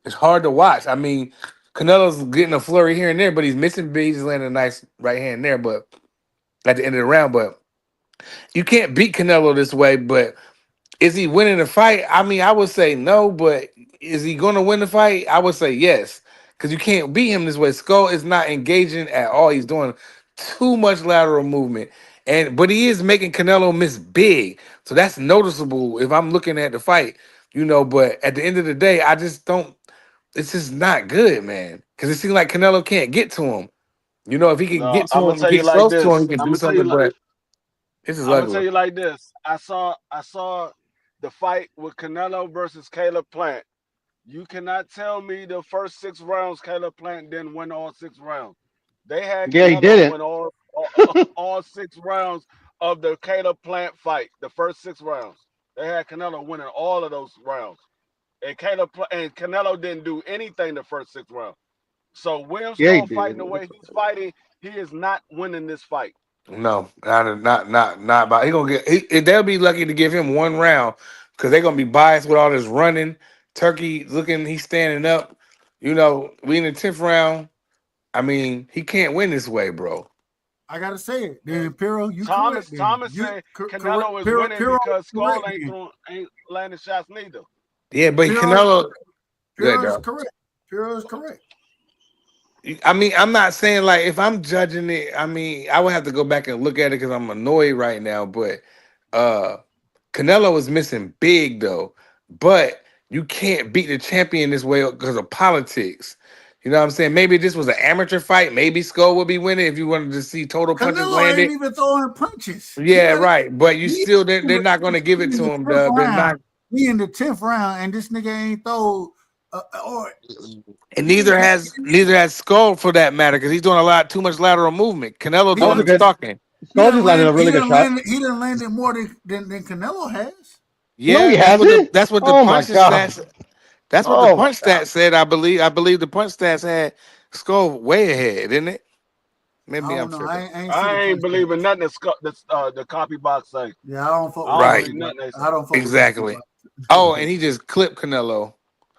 It's hard to watch. I mean, Canelo's getting a flurry here and there, but he's missing big. He's landing a nice right hand there, but at the end of the round. But you can't beat Canelo this way. But is he winning the fight? I mean, I would say no, but is he going to win the fight? I would say yes, because you can't beat him this way. Skull is not engaging at all. He's doing too much lateral movement, but he is making Canelo miss big, so that's noticeable if I'm looking at the fight, But at the end of the day, I just don't. It's just not good, man, because it seems like Canelo can't get to him. If he can get to I'm gonna him, tell you get like close to him, this. he can do something. But this is I'm gonna tell ugly. you like this. I saw the fight with Canelo versus Caleb Plant. You cannot tell me the first 6 rounds Caleb Plant didn't win all 6 rounds. They had Yeah, he Canelo didn't. win all 6 rounds of the Caleb Plant fight. The first 6 rounds, they had Canelo winning all of those rounds, and Canelo didn't do anything the first 6 rounds. So William Yeah, he Skull did. fighting the way he's fighting, he is not winning this fight. No, not about. He gonna get. They'll be lucky to give him 1 round because they're gonna be biased with all this running. Turkey looking, he's standing up. We in the 10th round. I mean, he can't win this way, bro. I gotta say it. Then Piro, you Thomas correct. said Canelo is winning because Skull ain't landing shots neither. Yeah, but Canelo. Piro is correct. Piro is correct. I mean, I'm not saying like if I'm judging it. I mean, I would have to go back and look at it because I'm annoyed right now. But Canelo is missing big though. But you can't beat the champion this way because of politics. You know what I'm saying? Maybe this was an amateur fight. Maybe Skull would be winning if you wanted to see total punches Canelo landed. ain't even throwing punches. Yeah, right. But you still, they're not going to give it to him, Dub. They're not. We in the 10th round, and this nigga ain't throw. And neither has Skull for that matter, because he's doing too much lateral movement. Canelo doing the stalking. Skull just landed a really good shot. He didn't land it more than Canelo has. Yeah, no, he hasn't. That's what the punch stats. That's what the punch stats said. I believe the punch stats had Skull way ahead, didn't it? Maybe I'm tripping. I ain't believing nothing the copy box say. Yeah, I don't fuck with right. I don't fuck exactly. Oh, and he just clipped Canelo.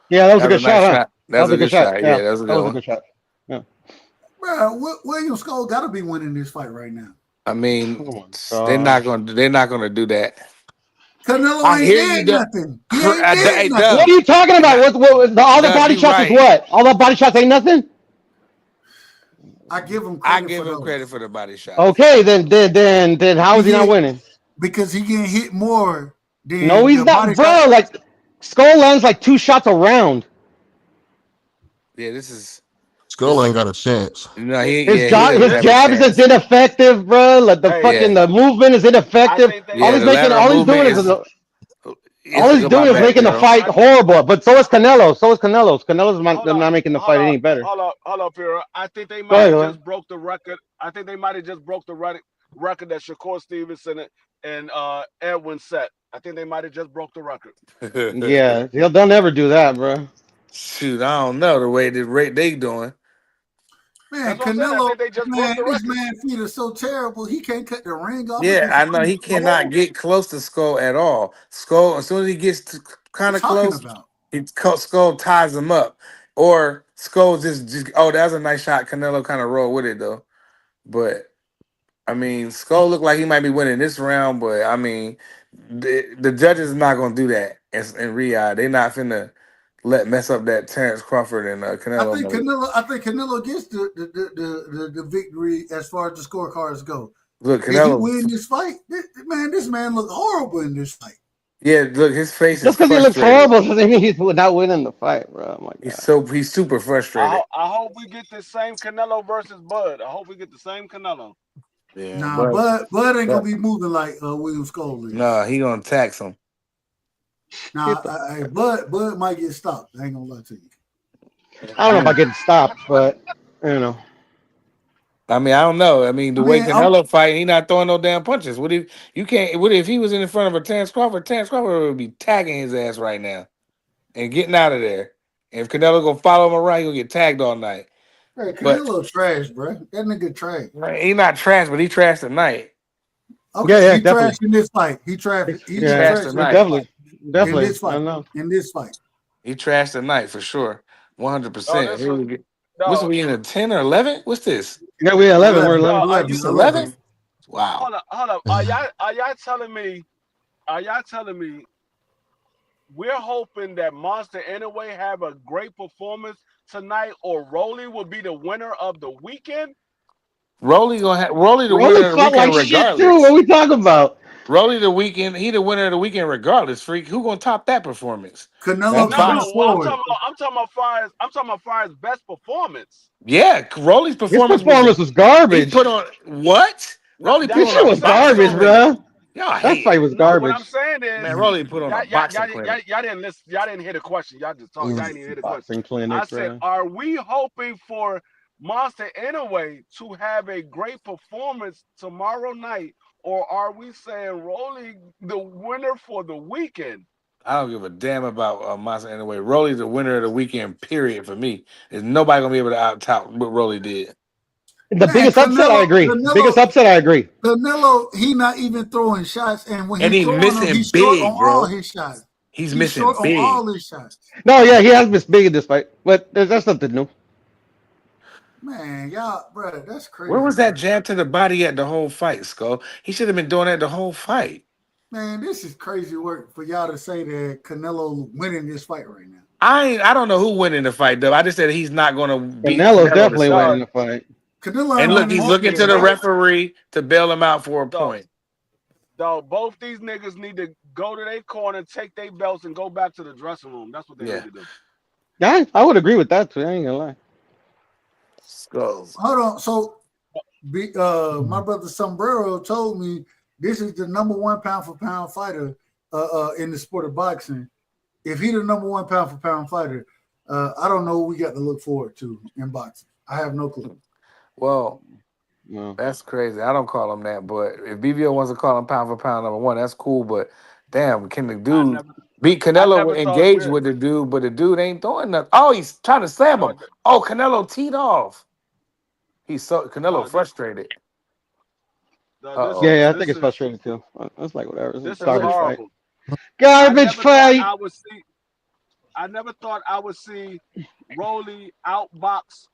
Yeah, that was a good shot. That was a good shot. Yeah, that was a good shot. Yeah. Bro, William Skull got to be winning this fight right now. I mean, they're not gonna do that. Canelo ain't did nothing. What are you talking about? All the body shots is what? All the body shots ain't nothing? I give him credit for the body shot. Okay, then how is he not winning? Because he getting hit more than no, he's not, bro. Like Skull lands like 2 shots a round. Yeah, this is Skull ain't got a chance. No, his jab is ineffective, bro. Like the movement is ineffective. All he's doing is making the fight horrible. But so is Canelo. Canelo's not making the fight any better. Hold up, Piro. I think they might have just broke the record. I think they might have just broke the record that Shakur Stevenson and Edwin set. I think they might have just broke the record. Yeah, they'll never do that, bro. Shoot, I don't know the way they doing. Man, Canelo, this man feet are so terrible. He can't cut the ring off. Yeah, I know he cannot get close to Skull at all. Skull, as soon as he gets kind of close, Skull ties him up. Or Skull just that was a nice shot. Canelo kind of rolled with it though. But I mean, Skull looked like he might be winning this round, but I mean, the judges are not gonna do that in Riyadh. They're not finna let mess up that Terrence Crawford and Canelo. I think Canelo gets the victory as far as the scorecards go. Look, Canelo, if he win this fight, this man looked horrible in this fight. Yeah, look, his face just is because he looks horrible doesn't mean he's not winning the fight, bro. Oh my God. He's super frustrated. I hope we get the same Canelo versus Bud. I hope we get the same Canelo. Yeah, nah, Bud ain't gonna be moving like William ScULL is. Nah, he gonna tax him. Nah, Bud might get stopped. I ain't gonna lie to you. I don't know about getting stopped, but you know. I mean, I don't know. I mean, the way Canelo fight, he not throwing no damn punches. What if he was in front of a Terrence Crawford? Terrence Crawford would be tagging his ass right now and getting out of there. And if Canelo gonna follow him around, he gonna get tagged all night. Hey, Canelo trash, bro. That nigga trash. He not trash, but he trashed tonight. Okay, yeah, he trashed in this fight. He trashed. He trashed tonight. Definitely. In this fight. He trashed tonight for sure. 100%. What's we in a 10 or 11? What's this? Yeah, we 11. We're 11. 11? Wow. Hold up. Are y'all telling me we're hoping that Monster anyway have a great performance tonight, or Roelly will be the winner of the weekend? Roelly the winner of the weekend like regardless. Shit too. What are we talking about? Roelly the weekend, he the winner of the weekend regardless. Freak, who gonna top that performance? Canelo. I'm talking about far as best performance. Yeah, Roelly's performance was garbage. He put on what? Roelly put this on shit was garbage, bro. That fight was garbage. What I'm saying is, man, Roelly put on a boxing clinic. Y'all didn't listen. Y'all didn't hear the question. Y'all just talking. Y'all didn't hear the question. Clinic, I said, are we hoping for Monster anyway to have a great performance tomorrow night, or are we saying Roelly the winner for the weekend? I don't give a damn about Monster anyway. Roelly's the winner of the weekend, period, for me. There's nobody gonna be able to out-top what Roelly did. The biggest upset, I agree. Biggest upset, I agree. Canelo, he not even throwing shots, and when he's missing them, he's big, short on bro. all his shots. He's missing short big on all his shots. No, yeah, he has missed big in this fight, but that's nothing new. Man, y'all, bro, that's crazy. Where was that jab to the body at the whole fight, Skull? He should have been doing that the whole fight. Man, this is crazy work for y'all to say that Canelo winning this fight right now. I don't know who winning the fight, though. I just said he's not going to beat Canelo's definitely winning the fight. Canelo and look, he's looking to the referee to bail him out for a point. So both these niggas need to go to their corner, take their belts, and go back to the dressing room. That's what they need to do. Yeah, I would agree with that too. I ain't gonna lie. Skulls. Hold on. So, my brother Sombrero told me this is the #1 pound for pound fighter in the sport of boxing. If he the #1 pound for pound fighter, I don't know what we got to look forward to in boxing. I have no clue. Well, that's crazy. I don't call him that, but if BVO wants to call him pound for pound #1, that's cool. But damn, can the dude beat Canelo? Engage with the dude, but the dude ain't throwing nothing. Oh, he's trying to slam him. Oh, Canelo teed off. Canelo frustrated. Yeah, I think it's frustrating too. It's like whatever. This is garbage horrible. fight. Garbage fight. I never thought I would see Roelly outbox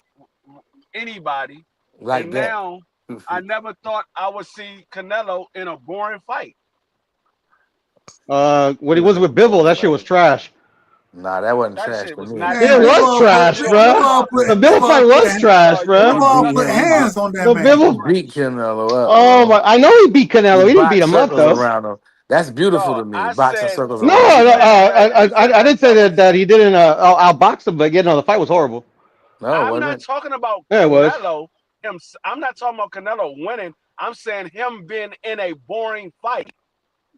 anybody. Like and that. Now, I never thought I would see Canelo in a boring fight. When he was with Bivol, that shit was trash. Nah, that wasn't trash for me. It was trash, bro. The Bivol fight was trash, bro. Bivol put hands on that man. Bivol beat Canelo up. Oh my! I know he beat Canelo. He didn't beat him up though. Around him. That's beautiful to me. Boxing circles. No, I didn't say that he didn't outbox him, but the fight was horrible. No, I'm not talking about Canelo. I'm not talking about Canelo winning. I'm saying him being in a boring fight.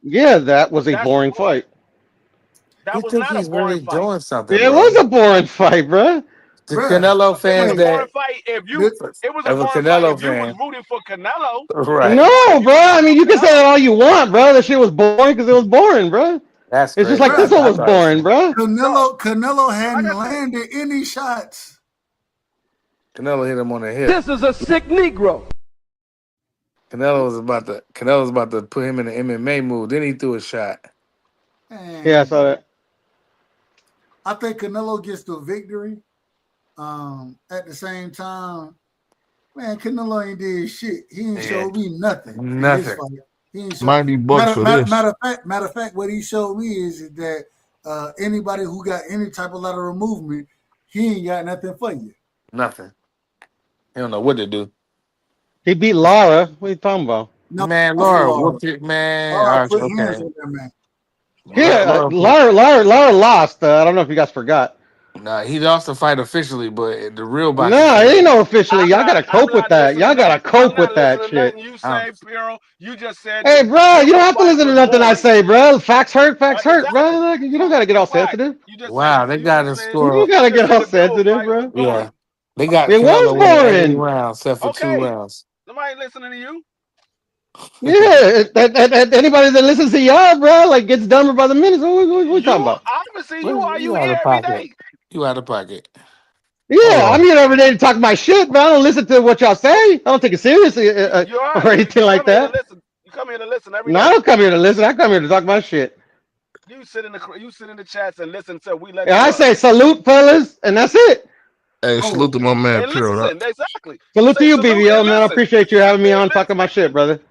Yeah, that was a boring fight. That was not a boring fight. Doing something. It was a boring fight, bro. The Canelo fans that if you it was a boring Canelo fight if you was rooting for Canelo. Right. No, bro. I mean, you can say that all you want, bro. That shit was boring because it was boring, bro. That's it's just like this one was boring, bro. Canelo hadn't landed any shots. Canelo hit him on the hip. This is a sick Negro. Canelo was about to put him in an MMA move. Then he threw a shot. Yeah, I saw that. I think Canelo gets the victory. At the same time, man, Canelo ain't did shit. He ain't showed me nothing. Nothing. He ain't $90 for this. Matter of fact, what he showed me is that anybody who got any type of lateral movement, he ain't got nothing for you. Nothing. He don't know what to do. He beat Lara. What are you talking about? No, Man, Laura whooped it, man. All right, put hands okay. on that man. Yeah, Laura, Lara lost. I don't know if you guys forgot. nah, he lost the fight officially, but the real boxing No, it fans, ain't no officially. I'm Y'all gotta I'm cope with not that. Y'all listening. gotta I'm cope with not that listening to shit. nothing you um, say, Piero. You just said Hey, the bro, you don't Piero have to fight listen to was nothing I boring. say, bro. Facts hurt, Exactly. bro. You don't gotta get all Right. sensitive. wow, they got to You score. gotta just get said all the Bill sensitive, fight was bro. Yeah, boring. they got It was Canelo winning every boring. round except for 2 Okay. rounds. Somebody listening to you. Yeah, anybody that listens to y'all, bro, like gets dumber by the minute. So what we talking You about? obviously you Well, are you you out here of every pocket. day. You out of pocket. Yeah, Hold I'm on. here every day to talk my shit, but I don't listen to what y'all say. Oh, I don't take it seriously you are. or anything You like come here to that. listen. You come here to listen every No, I day. don't come here to listen. I come here to talk my shit. You sit in the chats and listen till we let Yeah, you I up. say salute, fellas, and that's it. Hey, salute to my man And Pure. listen, exactly. You Salute to say you, salute BVO, and man. I listen. appreciate you You sit having me there and on talking my shit, brother.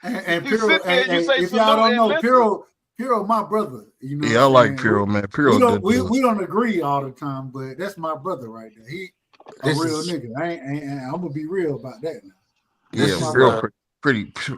And You Piro, sit there and you say if y'all salute don't and know, listen. Piro, my brother. You know Yeah, I what I'm like saying? Pure, man. We Pure don't good we, dude. we don't agree all the time, but that's my brother right there. He a This real is nigga. I'm gonna be real about that now. this That's Yeah, my is brother.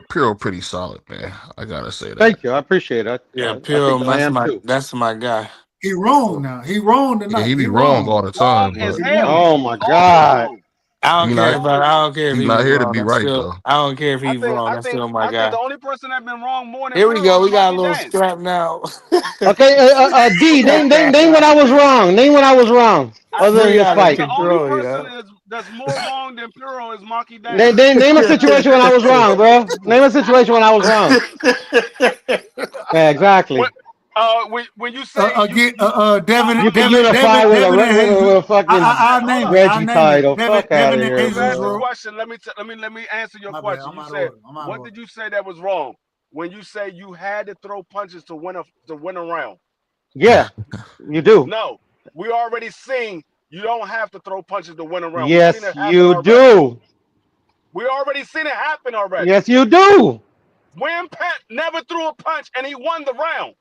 Pure pretty solid, man. I gotta say that. Thank you. I appreciate it. yeah, I think Pure. I am too. That's my guy. He wrong now. He wrong Yeah, he tonight. He be wrong all wrong. the Wrong time, as but He hell. wrong. Oh my All god. wrong. I he don't care not about. All I wrong. don't care if he he not was here to wrong. be That's right still. though. I don't care if I he's think wrong. I That's think still my I think guy. the only person that been wrong more than Here we Piro go. is We got a Marky little Dan. scrap now. Okay, D, name when I was wrong. Name when I was wrong. I Other than think Free this out I of think fight. the only control, person yeah. that's more wrong than Piro is Marky Dan. Name a situation when I was wrong, bro. Name a situation when I was wrong. Yeah, When exactly. when you say you Again, you Devin, You can Devin, unify Devin, with Devin and Jesus. with a fucking okay, I'll hold name up. it. I'll Reggie name it. title. Devin, Fuck out Devin of and here, You Jesus asked the bro. wrote. question. Let me answer your My bad. question. I'm You out of said order. I'm out of what order. did you say that was wrong? When you say you had to throw punches to win a round. Yeah, you do. No, we already seen you don't have to throw punches to win a round. We seen Yes, it happen you already. do. We already seen it happen already. Yes, you do. Win Pat never threw a punch and he won the round.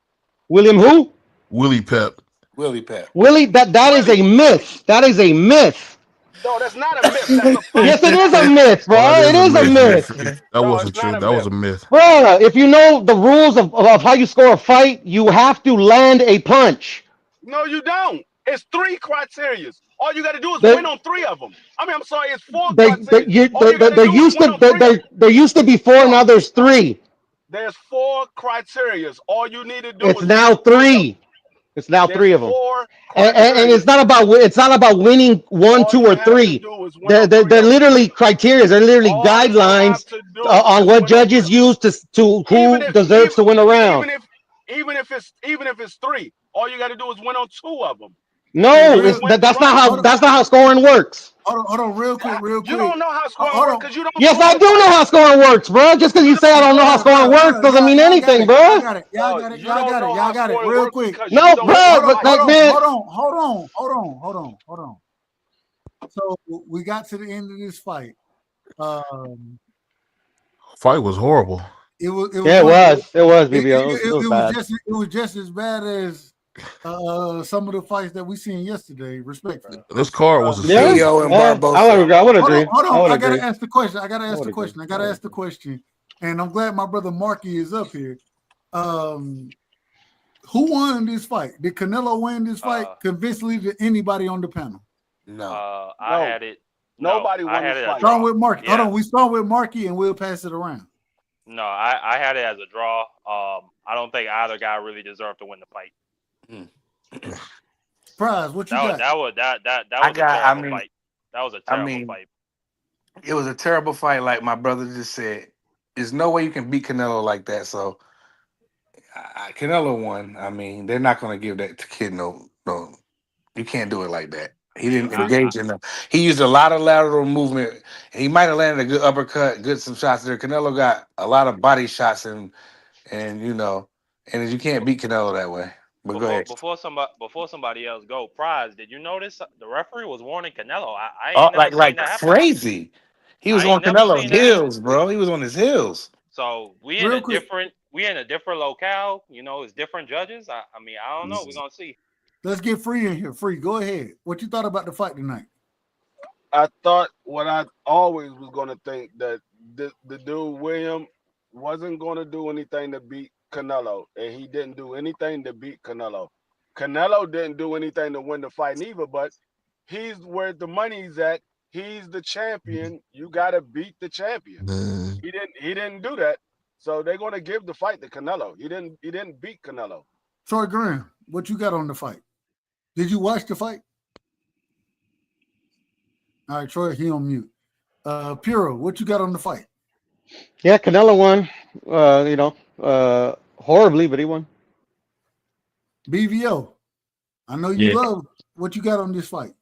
William who? Willie Pep. Willie Pep. Willie, that is Willie. a myth. That is a myth. No, that's not a myth. That's a fact. Yes, it is a myth, Oh, that bro. It is a is a myth. myth. That No, wasn't it's not true. a That was myth. a myth. Bro, if you know the rules of how you score a fight, you have to land a punch. No, you don't. It's three criterias. All you got to do is win There, on three of them. I mean, I'm sorry, it's four they, they, criterias. you, All you got to there do is used win to on three of them. there used to be four, No, now there's three. there's four criterias. All you need to do It's is win now three of them. three. It's now There's three of them. four And criterias. it's not about winning one, All two, you or have to three. do is win They're, on they're, three they're of them. literally criteria. They're literally All you have guidelines to do on is what win on three. judges use to Even who if deserves even to win a round. even if even if it's three, all you got to do is win on two of them, Hey, No, and you real. win the round. that's not how scoring works. Hold on, real quick, real You quick. don't know how scoring Hold works on. because you don't Yes, score I the do know fight. how scoring works, bro. Just because You you say I don't don't know how score the scoring fight. works doesn't mean Y'all got anything, it. Y'all bro. got it. Y'all No, got it. you Y'all don't got it. know Y'all how got it. scoring Real works quick. because you No, don't Hold, know bro. the hold on, But fight. hold like, on, man, hold on, hold on, hold on, hold on, hold on. So we got to the end of this fight. Um, Fight was horrible. it was yeah, one. it was It, BBL. It was bad. it was just as bad as some of the fights that we seen yesterday. Respectfully. This card was a Yeah, shoot. Theo and yeah. Barbosa. I would Hold on, agree. hold I on. would I gotta agree. ask the question. I gotta I ask would the agree. question. I gotta ask the question. And I'm glad my brother Marky is up here. Um, who won this fight? Did Canelo win this fight convincingly to anybody on the panel? No. I No, had it. No, nobody I won had this it a fight. Starting draw. with Marky. Hold Yeah. on, we start with Marky and we'll pass it around. No, I had it as a draw. I don't think either guy really deserved to win the fight. Prize, what you got? That was I a got. terrible fight. That was a terrible fight. It was a terrible fight. Like my brother just said, there's no way you can beat Canelo like that. So Canelo won. I mean, they're not going to give that to kid no. You can't do it like that. He didn't See, engage in them. He used a lot of lateral movement. He might have landed a good uppercut, good some shots there. Canelo got a lot of body shots and you can't beat Canelo that way. But go ahead. Before somebody else go, Prize, did you notice the referee was warning Canelo? I Oh, ain't never seen like that happen. crazy. He was I on ain't never Canelo's seen that happen. heels, bro. He was on his heels. So we in Real a quick. different we in a different locale. You know, it's different judges. I mean, I don't know. We're gonna see. Let's get Free in here. Free, go ahead. What you thought about the fight tonight? I thought what I always was gonna think that the dude William wasn't gonna do anything to beat Canelo, and he didn't do anything to beat Canelo. Canelo didn't do anything to win the fight neither, but he's where the money's at. He's the champion. You gotta beat the champion. He didn't do that. So they're gonna give the fight to Canelo. He didn't beat Canelo. Troy Graham, what you got on the fight? Did you watch the fight? All right, Troy, he on mute. Puro, what you got on the fight? Yeah, Canelo won. Horribly, but he won. BVO, I know you love what you got on this fight.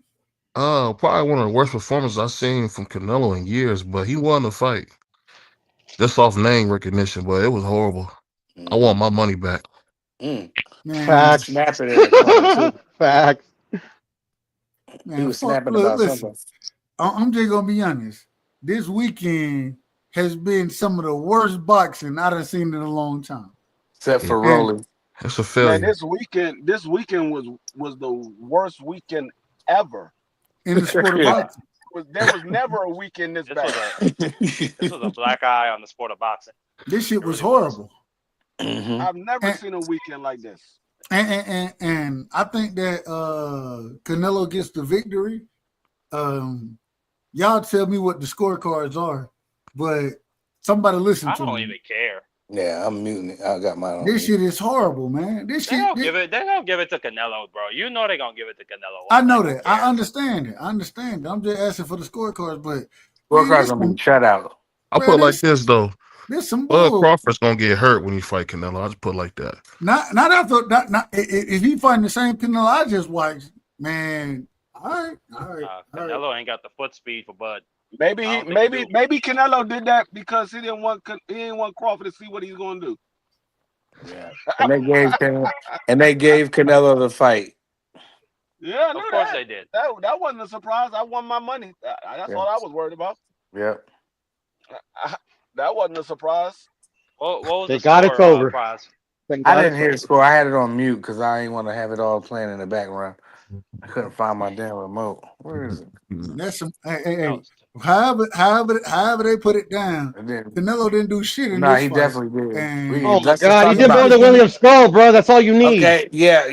Probably one of the worst performances I've seen from Canelo in years, but he won the fight. Just off name recognition, but it was horrible. I want my money back. Facts. Facts. Man, He was snapping about something. I'm just gonna be honest. This weekend has been some of the worst boxing I've seen in a long time. Except for Rolling. It's a failure. Man, this weekend was the worst weekend ever in the sport of boxing. There was never a weekend this bad. This was a black eye on the sport of boxing. This shit was horrible. I've never seen a weekend like this. And I think that Canelo gets the victory. Y'all tell me what the scorecards are, but somebody listen to me. I don't even care. Yeah, I'm muting it. I got mine on. This shit is horrible, man. They don't give it to Canelo, bro. You know they're gonna give it to Canelo. I know that. I understand it. I'm just asking for the scorecards, but scorecards gonna be shut out. I put it like this though. There's some Bud Crawford's gonna get hurt when he fight Canelo. I just put it like that. Not if he fighting the same Canelo I just watched, man. All right. Canelo ain't got the foot speed for Bud. Maybe Canelo did that because he didn't want Crawford to see what he's gonna do. Yeah, and they gave Canelo the fight. Yeah, of course they did. That wasn't a surprise. I won my money. That's all I was worried about. Yep. That wasn't a surprise. What was they the got score, it over. Prize? I didn't hear the score. I had it on mute because I didn't want to have it all playing in the background. I couldn't find my damn remote. Where is it? That's some. Hey. However they put it down, Canelo didn't do shit in this fight. He definitely did. Oh my God, he did more than William ScULL, bro. That's all you need. Okay, yeah.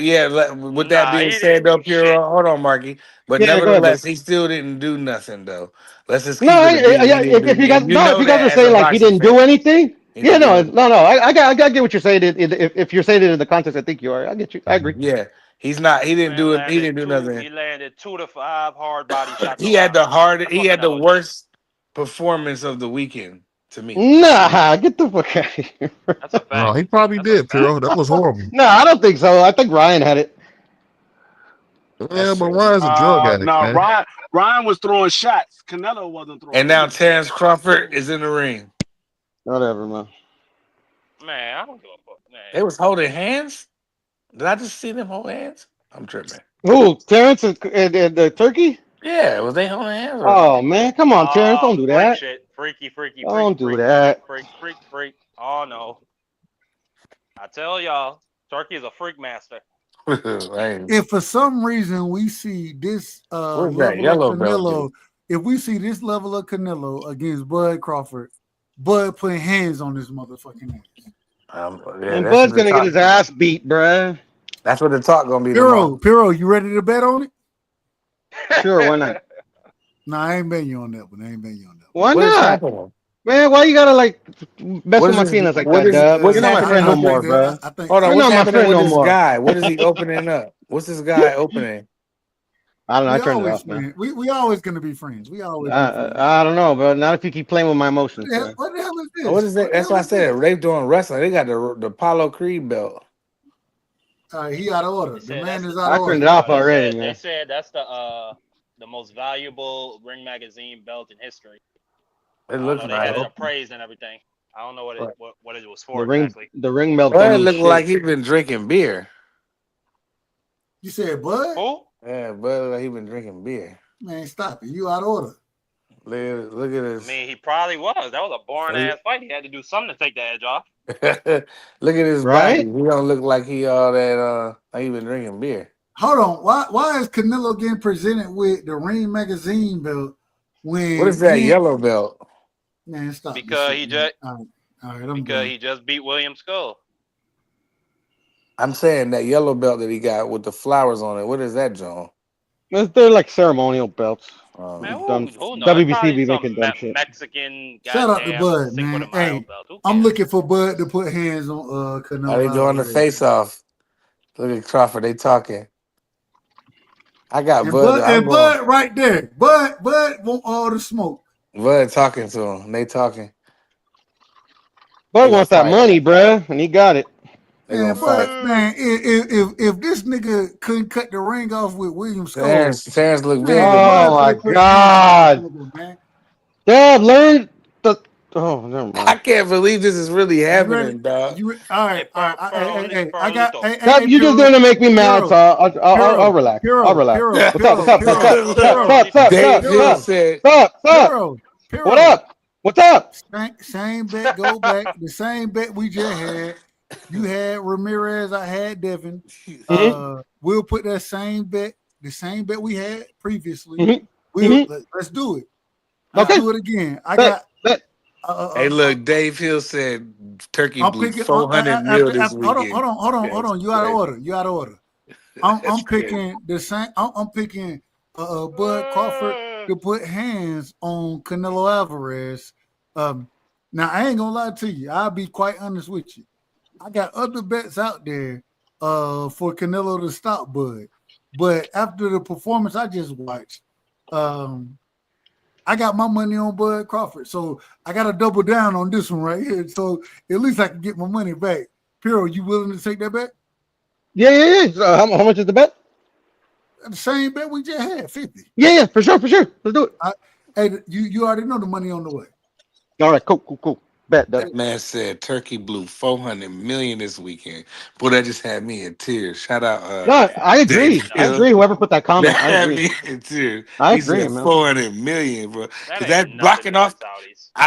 With that being said, though, Pure, hold on, Marky. But nevertheless, he still didn't do nothing, though. Let's just keep if you guys are saying like he didn't do anything, no. I get what you're saying. If you're saying it in the context, I think you are. I get you. I agree. Yeah. He's not. He didn't do it. He didn't do nothing. He landed 2 to 5 hard body shots. He had the worst performance of the weekend to me. Nah, get the fuck out of here. That's a fact. No, he probably did, Piro. That was horrible. No, I don't think so. I think Ryan had it. Yeah, but Ryan's a drug addict. No, man. Ryan was throwing shots. Canelo wasn't throwing. And now Terrence Crawford is in the ring. Whatever, man. Man, I don't give a fuck. Man. They was holding hands. Did I just see them hold hands? I'm tripping. Who? Terrence and the turkey? Yeah, was they holding hands? Oh man, come on, Terrence, don't do that. Shit. Freaky. Don't do that. Freak. Oh no. I tell y'all, Turkey is a freak master. If for some reason we see this level of Canelo, if we see this level of Canelo against Bud Crawford, Bud putting hands on this motherfucking ass. And Bud's gonna get his ass beat, bruh. That's what the talk gonna be. Piro, you ready to bet on it? Sure, why not? No, I ain't betting you on that one. Why not? Man, why you gotta like mess with my feelings like that, Dub? You're not my friend no more, bro. Hold on, what's happening with this guy? What is he opening up? What's this guy opening? I don't know. I turned it off, man. We always gonna be friends. We always. I don't know, bro. Not if you keep playing with my emotions. Yeah, what the hell is this? What is that? That's why I said they doing wrestling. They got the Apollo Creed belt. He out of order. The man is out of order. I turned it off already, man. They said that's the most valuable ring magazine belt in history. It looks nice. They had it appraised and everything. I don't know what it was for exactly. The ring belt. Well, it looked like he been drinking beer. You said Bud? Who? Yeah, Bud, like he been drinking beer. Man, stop it. You out of order. Look at this. I mean, he probably was. That was a boring ass fight. He had to do something to take the edge off. Look at his Right? body. He don't look like he all that. Like he been drinking beer. Hold on. Why is Canelo getting presented with the Ring magazine belt when What is that yellow belt? Man, stop. Because he just all right, I'm because done. he just beat William Skull. I'm saying that yellow belt that he got with the flowers on it. What is that, John? They're like ceremonial belts. Man, who knows? WBC Probably be some making dumb shit. Mexican Shout out to goddamn Bud, Cinco de man. Mayo Hey, belt. Who I'm cares? looking for Bud to put hands on Canelo. Are they doing the face off? Look at Crawford. They talking. I got and Bud. Bud right there. Bud want all the smoke. Bud talking to him. They talking. Bud wants that money, bruh, and he got it. Man, but man, if this nigga couldn't cut the ring off with William Skull, Terrence look big. Oh my God! Dad, learn the. Oh, never mind. I can't believe this is really happening, dog. All right. I got. You just gonna make me mad, so I'll relax. I'll relax. What's up? Dave Hill said, Stop. What up? What's up? Same bet. Go back. The same bet we just had. You had Ramirez. I had Devin. We'll put that same bet. The same bet we had previously. Let's do it. Let's do it again. I got. Hey, look, Dave Hill said Turkey blew 400 mil this weekend. Hold on. You out of order. I'm picking the same. I'm picking Bud Crawford to put hands on Canelo Alvarez. Now I ain't gonna lie to you. I'll be quite honest with you. I got other bets out there for Canelo to stop Bud, but after the performance I just watched, I got my money on Bud Crawford, so I got to double down on this one right here. So at least I can get my money back. Piro, you willing to take that bet? Yeah. How much is the bet? The same bet we just had, 50. Yeah, for sure. Let's do it. Hey, you already know the money on the way. All right, cool. Bet. That man said Turkey blew 400 million this weekend. Boy, that just had me in tears. Shout out. No, I agree. Whoever put that comment, that I agree. had me in tears. I he agree, said man. 400 million, bro. That's blocking off.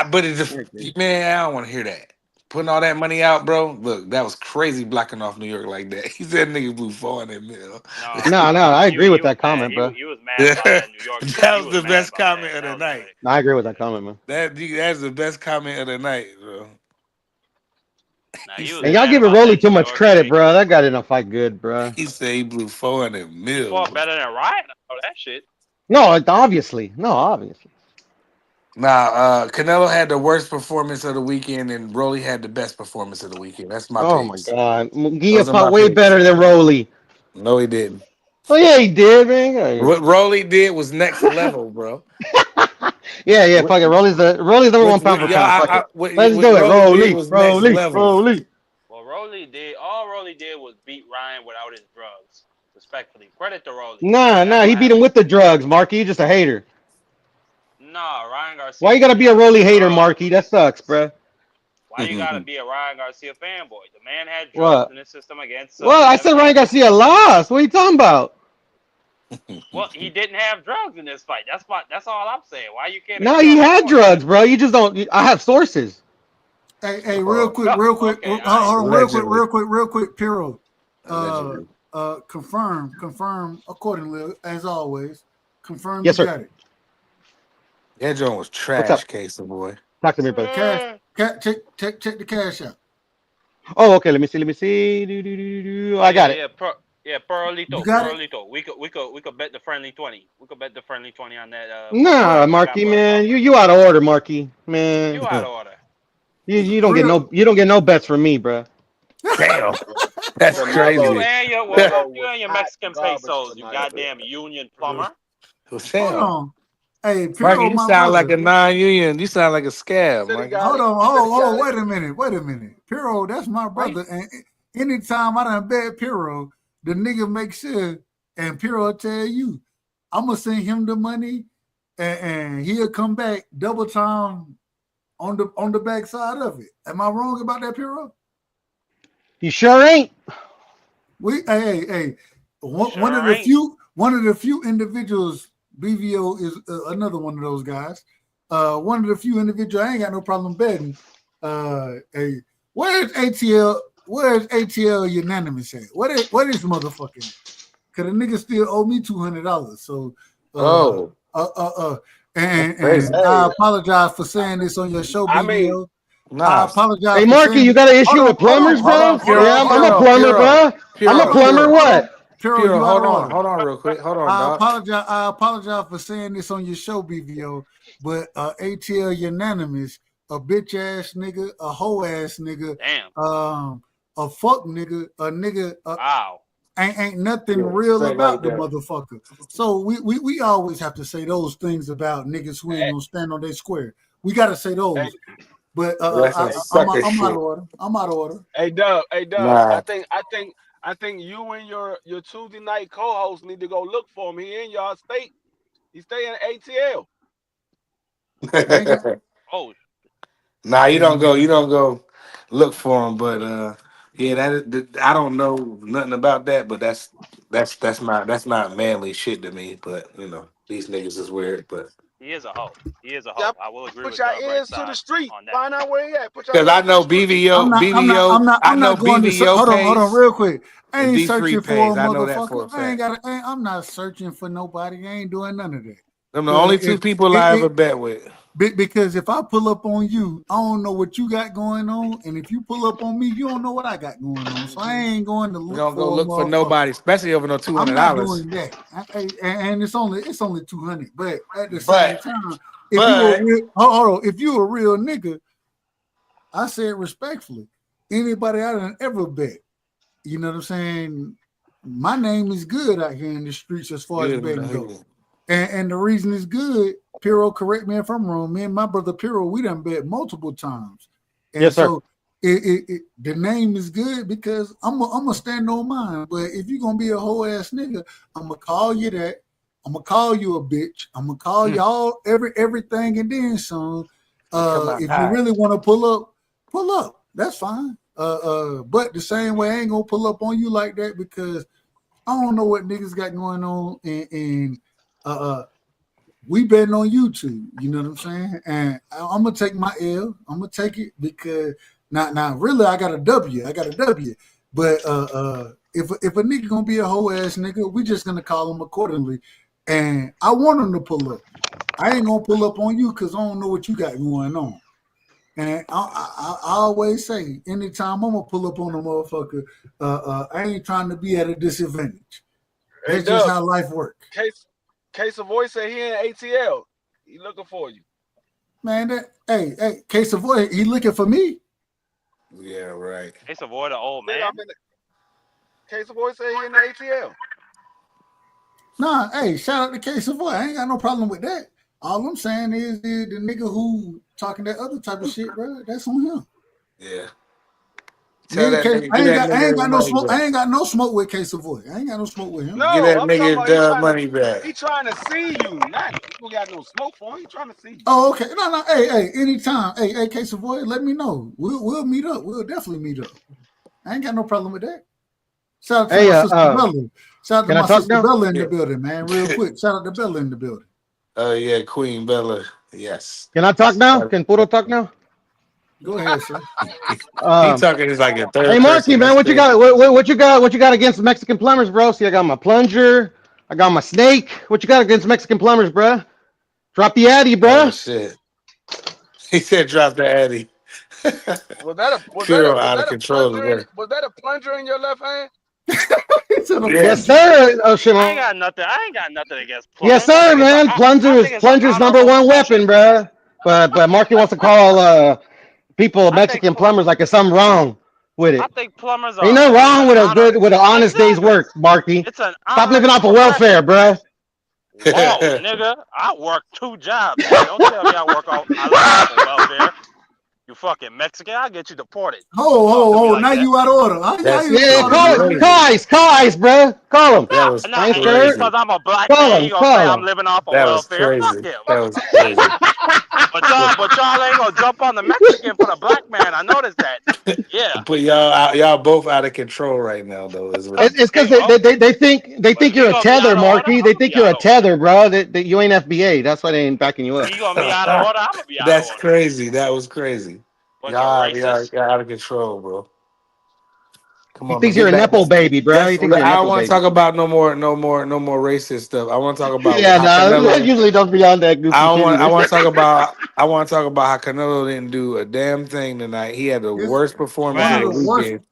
But it's just, man, I don't want to hear that. Putting all that money out, bro. Look, that was crazy blocking off New York like that. He said nigga blew 400 mil. No, I agree with that comment, bro. He was mad about that in New York. That was the best comment of the night. I agree with that comment, man. That's the best comment of the night, bro. And y'all giving Roelly too much credit, bro. That guy didn't fight good, bro. He said he blew 400 mil. He fought better than Ryan. Oh, that shit. No, obviously. Nah, Canelo had the worst performance of the weekend, and Roelly had the best performance of the weekend. That's my picks. My God. Gia fought way better than Roelly. No, he didn't. Oh, yeah, he did, man. What Roelly did was next level, bro. Yeah, fuck it. Roelly's number one pound for pound. Let's do it. Roelly. Well, all Roelly did was beat Ryan without his drugs. Respectfully. Credit to Roelly. Nah, he beat him with the drugs, Marky. You're just a hater. Nah, Ryan Garcia. Why you gotta be a Roelly hater, Marky? That sucks, bro. Why you gotta be a Ryan Garcia fanboy? The man had drugs in his system against. Well, I said Ryan Garcia lost. What are you talking about? Well, he didn't have drugs in this fight. That's all I'm saying. Why you can't? No, he had drugs, bro. You just don't. I have sources. Hey, real quick. Okay, Hold on, real quick, Piro. Confirm accordingly as always. Confirm. Yes, you sir. Got it. That joint was trash, Casey boy. Talk to me, brother. Check the cash out. Oh, okay. Let me see. I got it. Perolito. We could bet the friendly 20. We could bet the friendly 20 on that. Nah, Marky, man, you out of order, Marky, man. You out of order. You don't get no bets from me, bro. Damn, that's crazy. You and your Mexican pesos, you goddamn union plumber. Hold on. Hey, Marky, you sound like a non-union. You sound like a scab. Hold on. Wait a minute. Piro, that's my brother. And anytime I done bet Piro, the nigga make sure, and Piro tell you, I'm gonna send him the money, and he'll come back double time on the back side of it. Am I wrong about that, Piro? You sure ain't. One of the few individuals. BVO is another one of those guys one of the few individuals I ain't got no problem betting. Hey, where's ATL? Where's ATL unanimous at? What is motherfucking? Cause the nigga still owe me $200. So and I apologize for saying this on your show, BVO. I apologize. Hey, Marky, you got an issue with plumbers, bro? Yeah, I'm a plumber, bro. I'm a plumber. What? Piro, hold on, real quick. Hold on, I apologize for saying this on your show, BVO. But ATL unanimous, a bitch ass nigga, a hoe ass nigga, a fuck nigga, a nigga. Wow. Ain't nothing real about the motherfucker. So we always have to say those things about niggas who ain't gonna stand on their square. We gotta say those. But I'm out of order. I'm out of order. Hey Dub. Nah. I think you and your Tuesday night co-host need to go look for him. He in y'all state. He stay in ATL. Oh. Nah, you don't go look for him, but yeah, I don't know nothing about that, but that's not manly shit to me. But you know, these niggas is weird. But he is a hoe. Yep. I will agree with your ears to the street. Find out where he at. Because I know BVO. I'm not going to. Hold on, real quick. I ain't searching for a motherfucker. I'm not searching for nobody. I ain't doing none of that. I'm the only two people I ever bet with. Because if I pull up on you, I don't know what you got going on, and if you pull up on me, you don't know what I got going on. So I ain't going to look. Don't go look for nobody, especially over no $200. I'm not doing that, and it's only $200. But at the same time, if you a real nigga, I say it respectfully. Anybody I done ever bet, you know what I'm saying? My name is good out here in the streets as far as betting goes. And the reason it's good, Piro, correct me if I'm wrong. Me and my brother Piro, we done bet multiple times. And yes, sir. So the name is good because I'm gonna stand on mine. But if you're gonna be a whole ass nigga, I'm gonna call you that. I'm gonna call you a bitch. I'm gonna call y'all everything and then some. If you really want to pull up. That's fine. But the same way, I ain't gonna pull up on you like that because I don't know what niggas got going on and we betting on YouTube, you know what I'm saying? And I'm gonna take my L. I'm gonna take it because now really I got a W. But if a nigga gonna be a whole ass nigga, we just gonna call him accordingly. And I want him to pull up. I ain't gonna pull up on you because I don't know what you got going on. And I always say, anytime I'm gonna pull up on a motherfucker, I ain't trying to be at a disadvantage. That's just how life works. Case of voice say he in ATL. He looking for you. Man, hey, Case of voice, he looking for me. Yeah, right. Case of voice, the old man. Case of voice say he in the ATL. Nah, hey, shout out to Case of voice. I ain't got no problem with that. All I'm saying is the nigga who talking that other type of shit, bro. That's on him. Yeah. I ain't got no smoke. I ain't got no smoke with Case of voice. I ain't got no smoke with him. No, get that nigga money back. He trying to see you. Not people got no smoke for him. He trying to see you. Oh, okay. No. Hey, anytime. Hey, Case of voice, let me know. We'll meet up. We'll definitely meet up. I ain't got no problem with that. Shout out to my sister Bella. Shout out to my sister Bella in the building, man. Real quick. Shout out to Bella in the building. Oh yeah, Queen Bella. Yes. Can I talk now? Can Puro talk now? Go ahead, sir. He talking is like a third. Hey, Marky, man, what you got? What you got? What you got against Mexican plumbers, bro? See, I got my plunger. I got my snake. What you got against Mexican plumbers, bro? Drop the addy, bro. Oh shit. He said, "Drop the addy." Was that a plunger in your left hand? Yes, sir. Oh shit. I ain't got nothing against plunger. Yes, sir, man. Plunger's number one weapon, bro. But Marky wants to call people Mexican plumbers like there's something wrong with it. I think plumbers are. Ain't nothing wrong with an honest day's work, Marky. Stop living off of welfare, bro. Whoa, nigga! I work 2 jobs. Don't tell me I live off of welfare. You fucking Mexican! I'll get you deported. Oh! Now you out of order. Call ice, bro. Call him. Because I'm a black man, you gonna say I'm living off of welfare. Fuck him. That was crazy. But y'all ain't gonna jump on the Mexican for the black man. I noticed that. Yeah. Put y'all both out of control right now, though. Is what It's because they think you're a tether, Marky. They think you're a tether, bro. That you ain't FBA. That's why they ain't backing you up. He gonna be out of order. I'm gonna be out of That's order. crazy. That was crazy. Bunch of racists. Y'all out of control, bro. Come He on, man. thinks you're Get a back. nepo baby, bro. He thinks you're a I don't nepo want to baby. talk about no more racist stuff. I want to talk about Yeah, how no, that Canelo. usually don't be on that goofy shit I either. want to talk about. I want to talk about how Canelo didn't do a damn thing tonight. He had the It's worst performance one of of the the Facts. worst. weekend.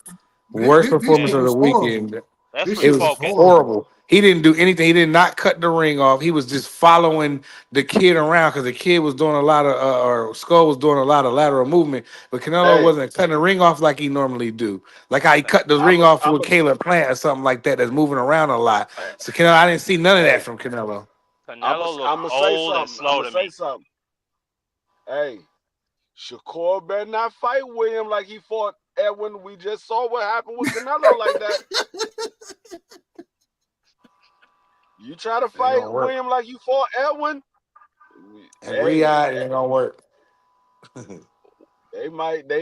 Worst This performance shit of the was horrible. weekend. That's This what It the shit was was focus. horrible. horrible. He didn't do anything. He did not cut the ring off. He was just following the kid around because the kid was doing a lot of, or Skull was doing a lot of lateral movement, but Canelo Hey, wasn't cutting the ring off like he normally do. Like how he cut the ring off I'm with a, Caleb Plant or something like that that's moving around a lot. So Canelo, I didn't see none of that hey, from Canelo. Canelo looked I'm gonna say old and something. I'm slow gonna to say me. something. Hey, Shakur better not fight William like he fought Edwin. We just saw what happened with Canelo like that. You try to It ain't fight gonna work. William like you fought Edwin. And Hey, Riyadh, it ain't gonna work. they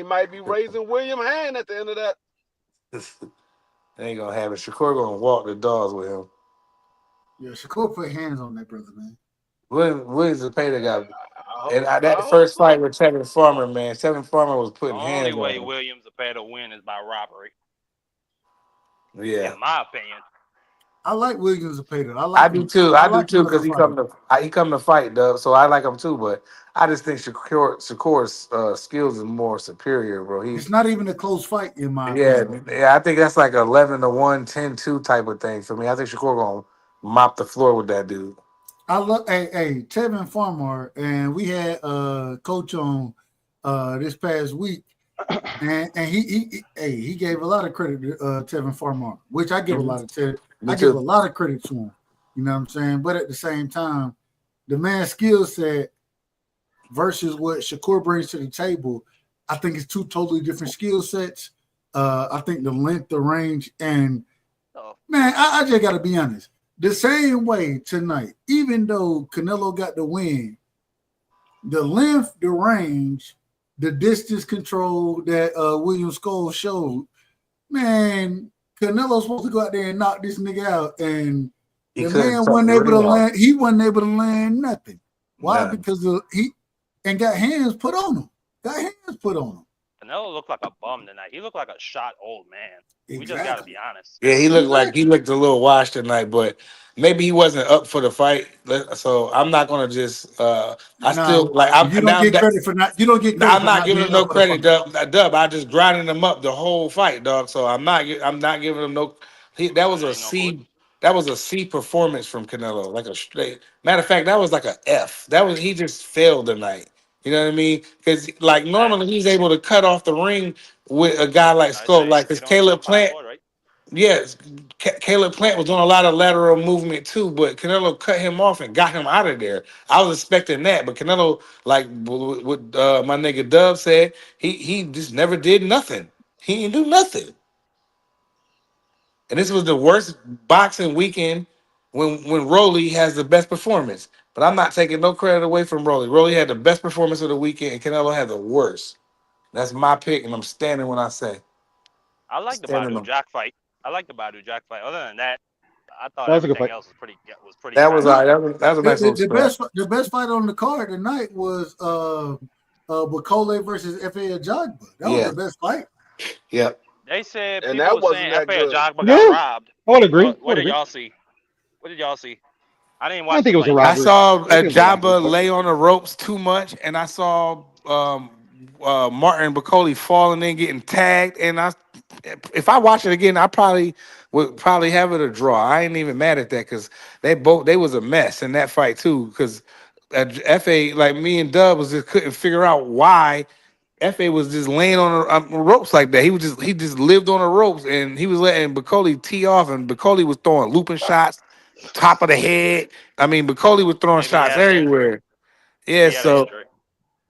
might be raising William hand at the end of that. They ain't gonna have it. Shakur gonna walk the dogs with him. Yeah, Shakur put hands on that brother, man. Williams Zepeda got. And I that hope first fight so. with Tevin Farmer, man, Tevin Farmer was The putting only hands way on him. Williams Zepeda win is by robbery, Yeah, in my opinion. I like Williams Zepeda. I I like do him. too. I I do like him too as a because fighter. he come to fight, Dub. So I like him too. But I just think Shakur's skills is more superior, bro. It's not even a close fight, in my Yeah, opinion. yeah. I think that's like 11-1, 10-2 type of thing for me. I think Shakur gonna mop the floor with that dude. I love Tevin Farmer, and we had coach on this past week, and he gave a lot of credit to Tevin Farmer, which I give a lot of credit. Me I give a too. lot of credit to him. You know what I'm saying? But at the same time, the man's skill set versus what Shakur brings to the table, I think it's two totally different skill sets. I think the length, the range, and man, I just got to be honest. The same way tonight, even though Canelo got the win, the length, the range, the distance control that William Skull showed, man, Canelo's supposed to go out there and knock this nigga out, and He the couldn't man cut wasn't the able ring to off. land. He wasn't able to land nothing. Why? Nah. Because he and got hands put on him. Got hands put on him. Canelo looked like a bum tonight. He looked like a shot old man. We just got to be honest. Yeah, he looked a little washed tonight, but maybe he wasn't up for the fight. So I'm not gonna just. I still like. You I'm don't now. get credit for not. You don't get credit I'm for not not giving him being no up for the credit, fight. Dub. I just grinding him up the whole fight, dog. So I'm not giving him no. That was a C. That was a C performance from Canelo, like a straight. Matter of fact, that was like a F. He just failed tonight. You know what I mean? Because like normally he's able to cut off the ring with a guy like Skull, like this Caleb Plant. Yes, Caleb Plant was doing a lot of lateral movement too, but Canelo cut him off and got him out of there. I was expecting that, but Canelo, like what my nigga Dub said, he just never did nothing. He didn't do nothing. And this was the worst boxing weekend when Roelly has the best performance. But I'm not taking no credit away from Roelly. Roelly had the best performance of the weekend, and Canelo had the worst. That's my pick, and I'm standing when I say. I like the Badu Jack fight. Other than that, I thought That was a good everything fight. else was pretty That was trash. that was a nice little scrap. The best fight on the card tonight was Bacole versus F.A. Ajagba. That was Yeah. the best fight. Yep. They said And people that were wasn't saying that F.A. good. Ajagba Yeah, got robbed. I would agree. What did y'all see? What did y'all see? I didn't I don't watch the think it was a fight. I robbery. saw I don't think it was a robbery Jabba fight. lay on the ropes too much, and I saw Martin Bacoli falling in, getting tagged. And if I watch it again, I would have it a draw. I ain't even mad at that because they was a mess in that fight too. Because Fa, like me and Dub just couldn't figure out why Fa was just laying on the ropes like that. He just lived on the ropes, and he was letting Bacoli tee off, and Bacoli was throwing looping shots, top of the head. I mean, Bacoli was throwing Maybe he shots had an injury. everywhere. Yeah, He had an so injury.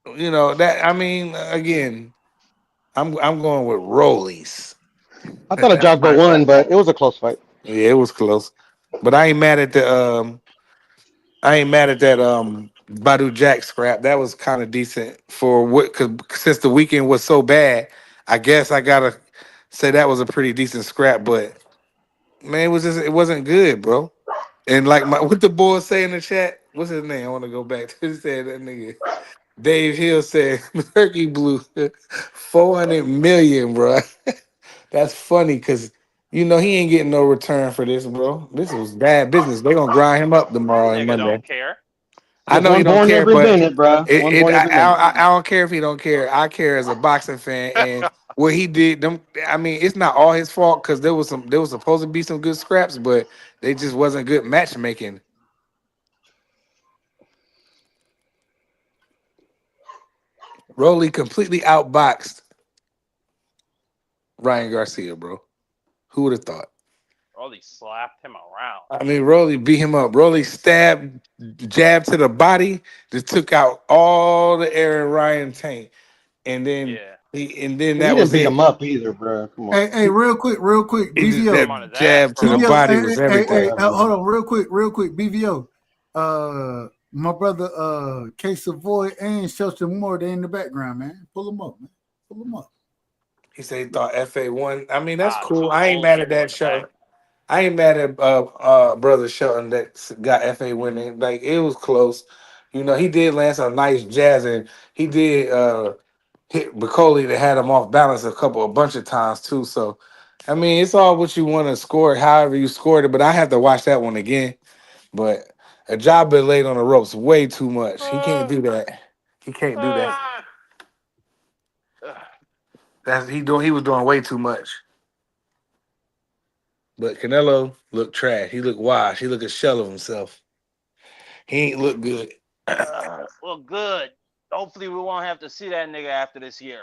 that. I mean, again, I'm going with Rollies. I thought That's Ajagba my won, but it was a close fight. yeah, it was close, but I ain't mad at the I ain't mad at that Badu Jack scrap. That was kind of decent for what, cause since the weekend was so bad, I guess I gotta say that was a pretty decent scrap. But man, it wasn't good, bro. And like what the boys say in the chat, what's his name? I want to go back to. He said that nigga Dave Hill said Turkey blew 400 million, bro. That's funny because you know he ain't getting no return for this, bro. This was bad business. They gonna grind him up tomorrow and Nigga Monday. don't care. I know he One don't born care, every but minute, bro. One born every minute. I don't care if he don't care. I care as a boxing fan, and what he did. Them, I mean, it's not all his fault because there was supposed to be some good scraps, but they just wasn't good matchmaking. Roelly completely outboxed Ryan Garcia, bro. Who would have thought? Rolly slapped him around. I mean, Roelly beat him up. Roelly stabbed, jab to the body, just took out all the air in Ryan's tank, and then He that was didn't beat it. him up either, bro. Come on. Hey, real quick, He just, BVO. that jab to the body was everything. Hold on, real quick, BVO. My brother, K Savoy and Shelton Moore, they in the background, man. Pull them up, man. Pull them up. He said he thought FA won. I mean, that's cool. I ain't mad at that show. I ain't mad at brother Shelton that got FA winning. Like it was close. You know, he did land some nice jazz, and he did hit Bacoli that had him off balance a bunch of times too. So, I mean, it's all what you want to score, however you scored it. But I have to watch that one again. But a job been laid on the ropes way too much. He can't do that. He can't do that. He was doing way too much. But Canelo looked trash. He looked washed. He looked a shell of himself. He ain't look good. Well, good. Hopefully, we won't have to see that nigga after this year.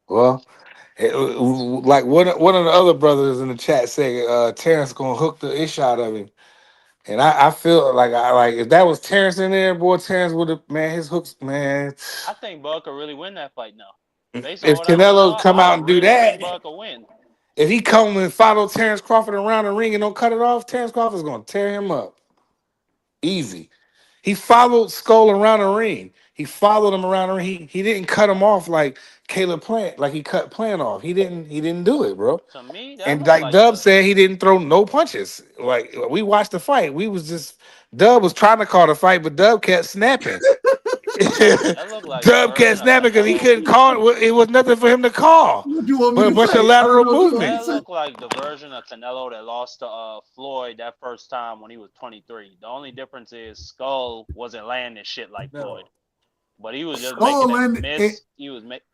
Well, like one of the other brothers in the chat said, Terrence gonna hook the ish out of him, and I feel like if that was Terrence in there, boy, Terrence would have his hooks, man. I think Bud could really win that fight now. Based on If what I just Canelo saw, come out and do that, Bud could win. if he come and follow Terrence Crawford around the ring and don't cut it off, Terrence Crawford's gonna tear him up. Easy. He followed Skull around the ring. He followed him around the ring. He didn't cut him off like Caleb Plant, like he cut Plant off. He didn't do it, bro. To me, that And like Dub said, he didn't throw no punches. Like we watched the fight. Dub was trying to call the fight, but Dub kept snapping. Dub kept snapping because he couldn't call it. It was nothing for him to call. But a bunch of lateral movement. That looked like the version of Canelo that lost to Floyd that first time when he was 23. The only difference is Skull wasn't landing shit like Floyd, but he was just making him miss. He was making.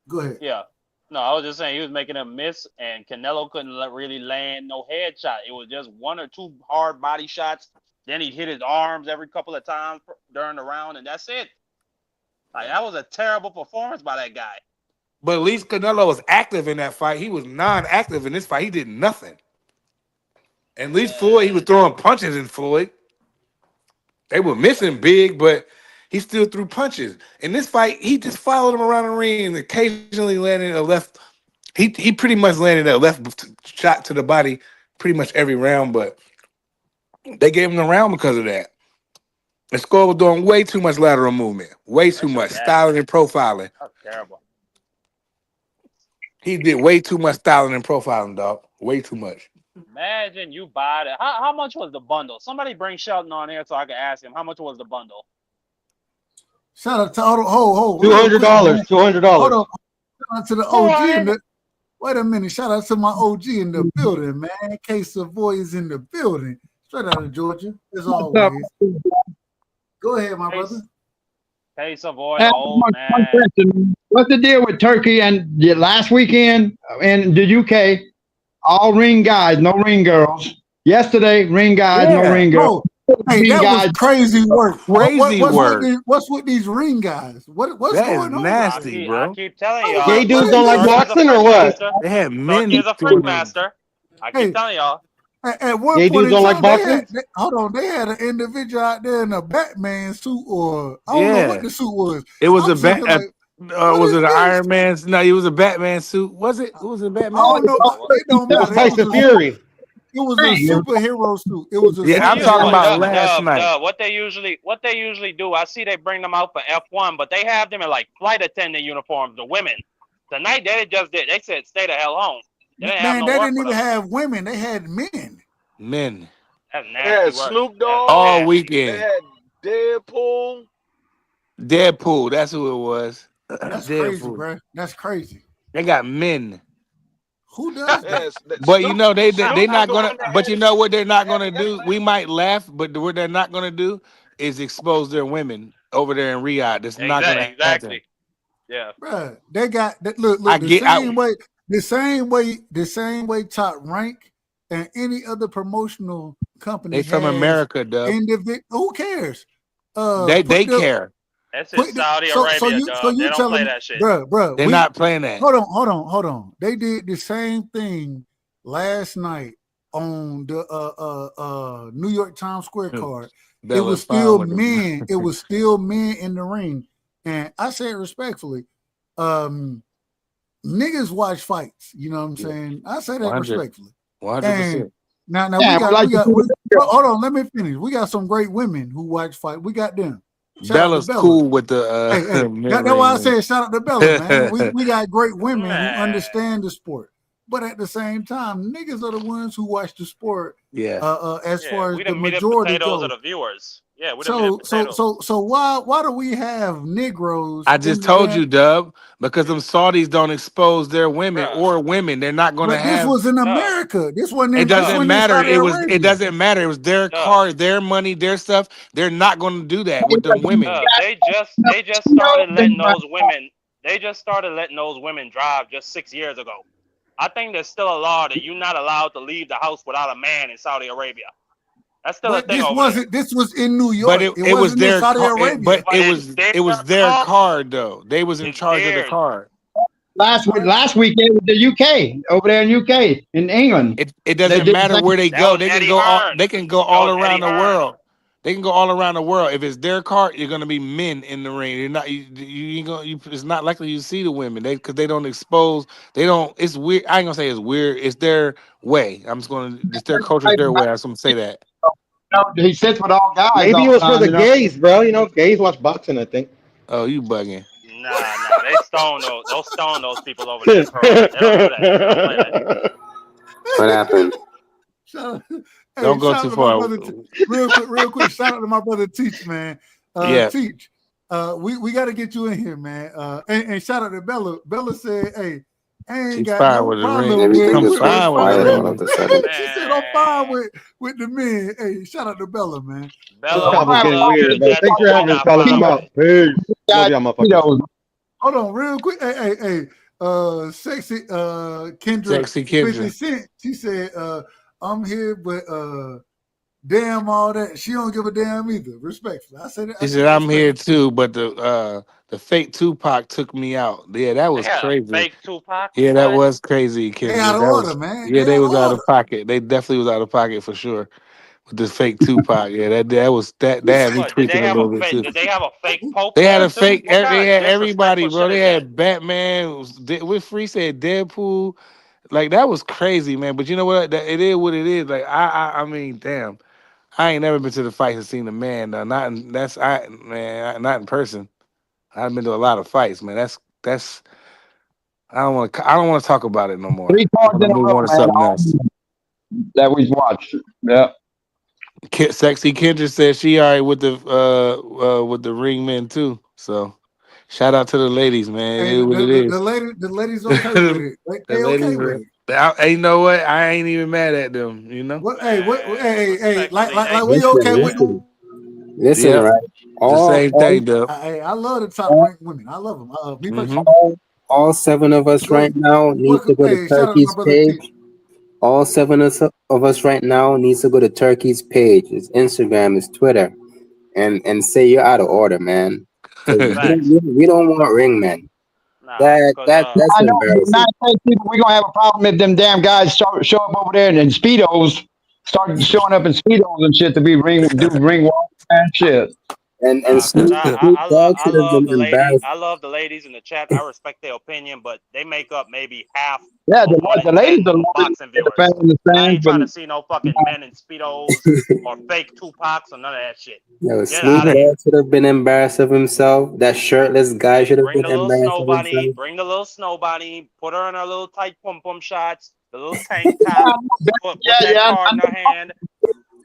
Go ahead. Yeah. No, I was just saying he was making him miss, and Canelo couldn't really land no headshot. It was just one or two hard body shots. Then he hit his arms every couple of times during the round, and that's it. Like that was a terrible performance by that guy. But at least Canelo was active in that fight. He was non-active in this fight. He did nothing. At least Floyd, he was throwing punches in Floyd. They were missing big, but he still threw punches. In this fight, he just followed him around the ring and occasionally landed a left. He pretty much landed a left shot to the body pretty much every round, but they gave him the round because of that. The Skull was doing way too much lateral movement. Way too much. Styling and profiling. That's terrible. He did way too much styling and profiling, dog. Way too much. Imagine you buy it. How much was the bundle? Somebody bring Shelton on here so I can ask him how much was the bundle. Shout out to $200. $200. Hold on. Shout out to the OG in the. Wait a minute. Shout out to my OG in the building, man. K Savoy is in the building. Straight out of Georgia, as always. Go ahead, my brother. Hey, Savoy, old man. What's the deal with Turkey and the last weekend in the UK? All ring guys, no ring girls. Yesterday, ring guys, no ring girls. Hey, that was crazy work. Work. What's with these ring guys? What's going on? Nasty, bro. I keep telling y'all. Gay dudes don't like boxing or what? They had men. Turkey is a freak master. I keep telling y'all. At one Gay point dudes don't like boxing? They had an individual out there in a Batman suit, or I don't know what the suit was. It was was it an Iron Man? No, it was a Batman suit. Was it? Was it Batman? I don't know. It don't matter. Tyson Fury. It was a superhero suit. It was a I'm talking about last night. What they usually do, I see they bring them out for F1, but they have them in like flight attendant uniforms, the women. Tonight they they said stay the hell home. They didn't even have women. They had men. Men. That's They had Snoop Dogg all weekend. They had Deadpool. Deadpool, that's who it was. That's crazy, bro. That's crazy. They got men. Who does that? But you know they not gonna. But you know what they're not gonna do? We might laugh, but what they're not gonna do is expose their women over there in Riyadh. That's not gonna happen. Yeah, bro. They got that. Look. The same way Top Rank and any other promotional company. They from America, Dub. Who cares? They care. That's in Saudi Arabia, dog. They don't play that shit. Bro, they're not playing that. Hold on. They did the same thing last night on the New York Times Square card. It was still men. It was still men in the ring. And I say it respectfully. Niggas watch fights. You know what I'm saying? I say that respectfully. 100%. Now we got hold on, let me finish. We got some great women who watch fight. We got them. Bella's cool with the that's why I said shout out to Bella, man. We got great women who understand the sport. But at the same time, niggas are the ones who watch the sport. As far as the majority goes. Of the viewers. Yeah, so why do we have Negroes? I just told you, Dub, because them Saudis don't expose their women or women. They're not going to have. This was in America. This wasn't. It doesn't matter. It doesn't matter. It was their car, their money, their stuff. They're not going to do that with them women. They just started letting those women. They just started letting those women drive just 6 years ago. I think there's still a law that you're not allowed to leave the house without a man in Saudi Arabia. That's still a thing. This was in New York. But it was their Saudi Arabia. But it was their car though. They was in charge of the car. Last weekend with the UK over there in UK in England. It doesn't matter where they go. They can go all around the world. They can go all around the world. If it's their car, you're gonna be men in the ring. You're not. You ain't gonna. It's not likely you see the women. Because they don't expose. They don't. It's weird. I ain't gonna say it's weird. It's their way. I'm just gonna. It's their culture. It's their way. I'm gonna say that. No, he sits with all guys. Maybe it was for the gays, bro. You know, gays watch boxing. I think. Oh, you bugging. Nah. They stone those people over there. They don't do that. What happened? Don't go too far. Real quick. Shout out to my brother Teach, man. Teach. We got to get you in here, man. And shout out to Bella. Bella said, "Hey, I ain't got no problem with the She said, "I'm fine with the men." Hey, shout out to Bella, man. Bella, getting weird, but thanks for having us. Call him out. Peace. Hold on, real quick. Hey. Sexy Kendra. She said, I'm here, but damn all that. She don't give a damn either. Respectfully. I said She said I'm here too, but the fake Tupac took me out. Yeah, that was crazy. Fake Tupac? Yeah, that was crazy, Kendra. They out of order, man. Yeah, they was out of pocket. They definitely was out of pocket for sure. With this fake Tupac, that had me tweaking a little bit too. Did they have a fake Pope? They had a fake. They had everybody, bro. They had Batman. With Free said Deadpool. Like that was crazy, man. But you know what? It is what it is. Like I mean, damn. I ain't never been to the fights and seen a man though. Not in person. I've been to a lot of fights, man. That's. I don't want to talk about it no more. 3 cards in a row, man, that we've watched. Yeah. Sexy Kendra said she all right with the ring men too. So shout out to the ladies, man. Hey, the ladies okay with it. They okay with it. Hey, you know what? I ain't even mad at them. You know. Hey, like we okay with them. Listen, right? The same thing, though. I love the top ranked women. I love them. All 7 of us right now need to go to Turkey's page. All 7 of us right now needs to go to Turkey's page. It's Instagram, it's Twitter, and say you're out of order, man. We don't want ring men. That's embarrassing. We're gonna have a problem if them damn guys show up over there in speedos, start showing up in speedos and shit to be ring walk and shit. I love the ladies in the chat. I respect their opinion, but they make up maybe half Yeah, for more the than ladies 10 are loving boxing the viewers. fan in the I stands, ain't but trying to see no fucking men in Speedos or fake Tupacs or none of that shit. Yo, Get Snoop out of here. Dogg should have been embarrassed of himself. That shirtless guy should have Bring been the little embarrassed snow of bunny. himself. Bring the little snow bunny. Put her in her little tight pom-pom shots. The little tank top. Put that card in her hand.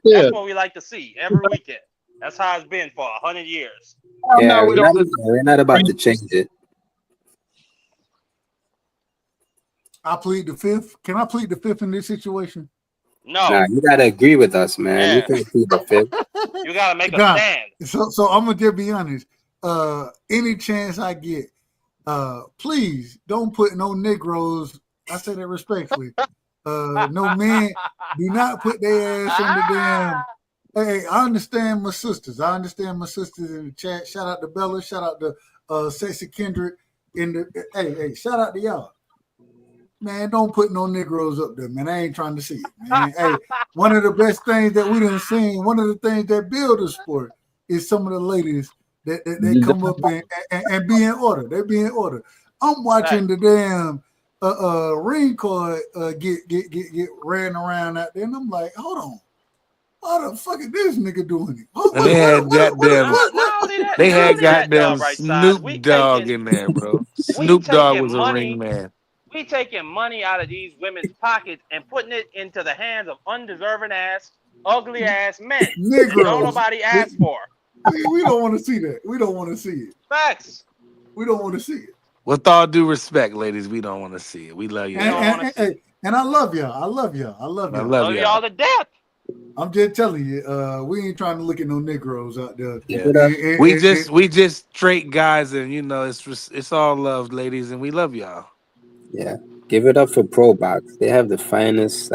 That's what we like to see every weekend. That's how it's been for 100 years. Yeah, we're not about to change it. I plead the fifth. Can I plead the fifth in this situation? No. Nah, you gotta agree with us, man. You can't plead the fifth. You gotta make a stand. So I'm gonna just be honest. Any chance I get, please don't put no Negroes. I say that respectfully. No men, do not put their ass in the damn. Hey, I understand my sisters. I understand my sisters in the chat. Shout out to Bella. Shout out to Sexy Kendrick. Hey, shout out to y'all. Man, don't put no Negroes up there, man. I ain't trying to see it, man. Hey, one of the best things that we done seen, one of the things that build the sport is some of the ladies that come up and be in order. They be in order. I'm watching the damn ring card get ran around out there, and I'm like, hold on. Why the fuck is this nigga doing it? And they had goddamn Snoop Dogg in there, bro. Snoop Dogg was a ring man. We taking money out of these women's pockets and putting it into the hands of undeserving ass, ugly ass men. Negroes. That don't nobody ask for. We don't want to see that. We don't want to see it. Facts. We don't want to see it. With all due respect, ladies, we don't want to see it. We love you. And I love y'all. I love y'all. I love y'all. I love y'all to death. I'm just telling you, we ain't trying to look at no Negroes out there. Yeah. We just straight guys, and you know it's all love, ladies, and we love y'all. Yeah, give it up for Pro Box. They have the finest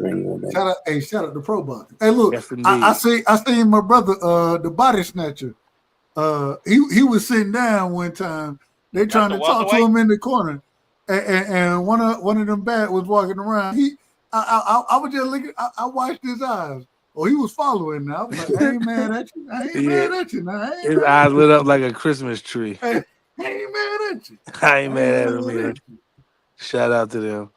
ring women. Shout out to Pro Box. Hey, look, yes, I seen my brother, the body snatcher. He was sitting down one time. They trying to talk to him in the corner, and one of them bad was walking around. I was just looking. I watched his eyes. Oh, he was following now. I was like, I ain't mad at you. I ain't mad at you. Now. His eyes lit up like a Christmas tree. Hey, I ain't mad at you. I ain't mad at him either. Shout out to them.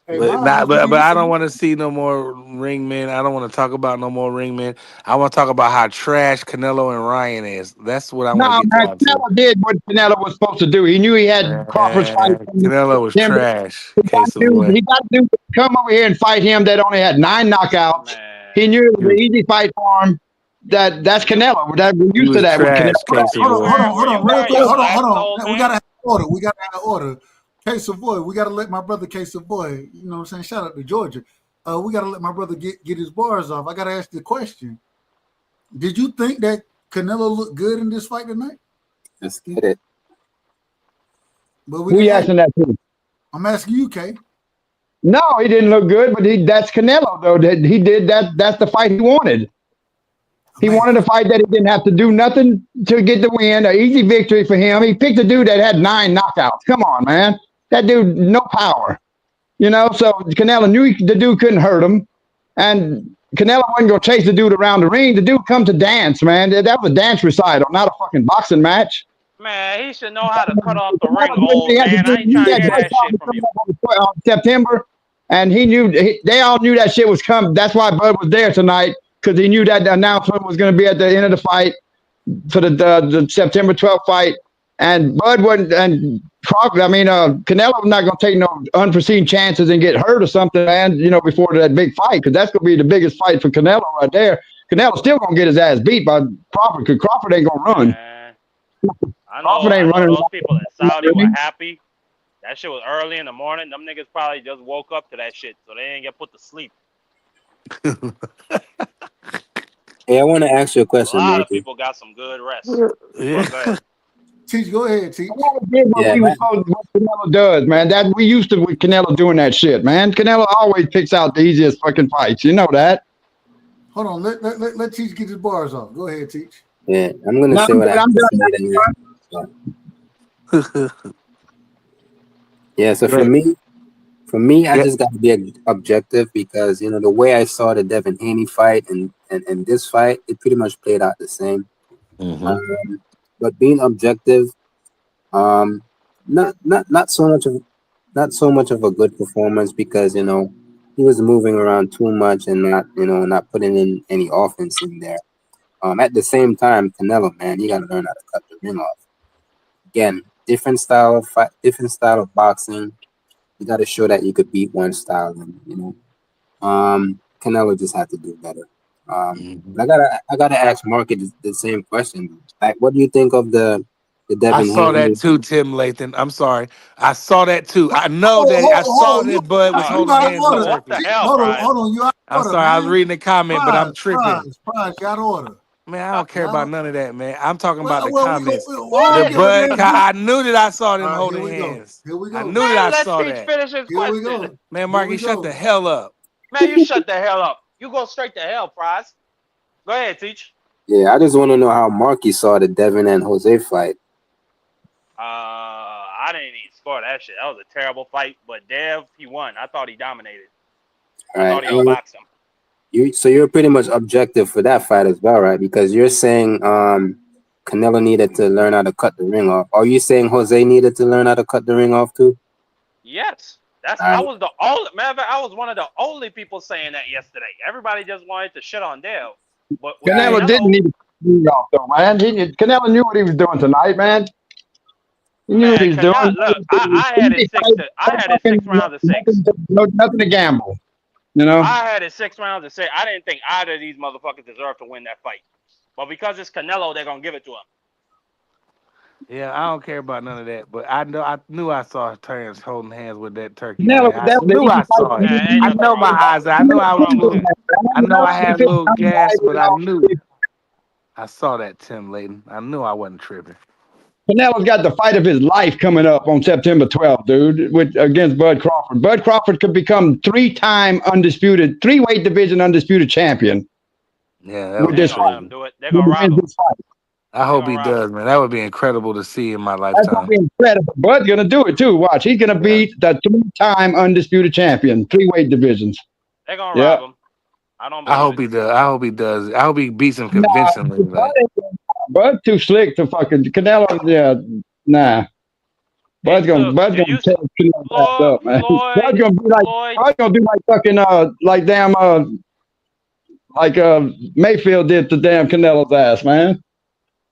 Hey, but I don't want to see no more ring men. I don't want to talk about no more ring men. I want to talk about how trash Canelo and Ryan is. That's what I want to get down to. Canelo did what Canelo was supposed to do. He knew he had Crawford's fight. Canelo was trash. He got to do come over here and fight him that only had 9 knockouts. Man. He knew it was an easy fight for him. That's Canelo. We're used to that with Canelo. Hold on. We gotta have order. We gotta have order. Case Savoy, we gotta let my brother Case Savoy. You know what I'm saying? Shout out to Georgia. We gotta let my brother get his bars off. I gotta ask the question. Did you think that Canelo looked good in this fight tonight? Let's get it. But who you asking that to? I'm asking you, Kay. No, he didn't look good, but that's Canelo though. That he did that. That's the fight he wanted. He wanted a fight that he didn't have to do nothing to get the win, an easy victory for him. He picked a dude that had 9 knockouts. Come on, man. That dude, no power. You know, so Canelo knew the dude couldn't hurt him. And Canelo wasn't going to chase the dude around the ring. The dude come to dance, man. That was a dance recital, not a fucking boxing match. Man, he should know how to cut off the ring, old man. I ain't trying to hear that shit from you. September, and he knew, they all knew that shit was coming. That's why Bud was there tonight. Because he knew that the announcement was going to be at the end of the fight for the September 12th fight. And Bud wasn't, and Canelo was not going to take no unforeseen chances and get hurt or something, man, you know, before that big fight, because that's going to be the biggest fight for Canelo right there. Canelo's still going to get his ass beat by Crawford, because Crawford ain't going to run. I know those people in Saudi were happy. That shit was early in the morning. Them niggas probably just woke up to that shit, so they didn't get put to sleep. Hey, I want to ask you a question. A lot of people got some good rest. Yeah. Go ahead. Teach, go ahead, Teach. What Canelo does, man. That we used to with Canelo doing that shit, man. Canelo always picks out the easiest fucking fights. You know that. Hold on, let Teach get his bars off. Go ahead, Teach. Yeah, I'm gonna say what I have to say. Yeah, so for me, I just got to be objective, because you know the way I saw the Devin Haney fight and this fight, it pretty much played out the same. But being objective, not so much of not so much of a good performance because he was moving around too much and not putting in any offense in there. At the same time, Canelo, man, you got to learn how to cut the ring off. Again, different style of fight, different style of boxing. You got to show that you could beat one style, and Canelo just had to do better. But I gotta ask Marky the same question. Like, what do you think of the Devin I saw that Haney? too, Tim Lathan. I'm sorry. I saw that too. I know that I saw that Bud was holding hands with order. Turkey. Hold on, you out of I'm order, sorry. I was man. reading the comment, but I'm tripping. Prize, you out of order. Man, I don't care about none of that, man. I'm talking about the Well, comments. all The give a Bud, damn. I knew that I saw them All right, holding hands. Here we go. I knew that I Let's saw Teach that. finish his Here we question. go. Man, Marky, shut the hell up. Man, you shut the hell up. You go straight to hell, Prize. Go ahead, Teach. Yeah, I just want to know how Marky saw the Devin and Jose fight. I didn't even score that shit. That was a terrible fight. But Dev, he won. I thought he dominated. I thought he outboxed him. So you're pretty much objective for that fight as well, right? Because you're saying Canelo needed to learn how to cut the ring off. Are you saying Jose needed to learn how to cut the ring off too? Yes. I was the only I was one of the only people saying that yesterday. Everybody just wanted to shit on Dev. But Canelo didn't need to cut the ring off though, man. Canelo knew what he was doing tonight, man. He knew what he was doing. Look, I had it 6 rounds to 6. Nothing to gamble. I had it 6 rounds to 6. I didn't think either of these motherfuckers deserved to win that fight. But because it's Canelo, they're gonna give it to him. Yeah, I don't care about none of that. But I knew I saw Terrence holding hands with that turkey. Canelo, I knew I saw it. I know my eyes. I know I was a little. I know I had a little gas, but I knew. I saw that, Tim Layton. I knew I wasn't tripping. Canelo's got the fight of his life coming up on September 12th, dude, against Bud Crawford. Bud Crawford could become 3-time undisputed, 3-weight division undisputed champion. Yeah, they're gonna let him do it. They're gonna rob him. I hope he does, man. That would be incredible to see in my That's lifetime. gonna be incredible. Bud's gonna do it too. Watch, he's gonna beat the 3-time undisputed champion, 3-weight divisions. They're gonna rob him. I hope he does. I hope he does. I hope he beats him convincingly. Bud's too slick to fucking Canelo. Yeah, nah. Bud's gonna tear Canelo up, man. Bud's gonna be like fucking like damn like Mayfield did to damn Canelo's ass, man.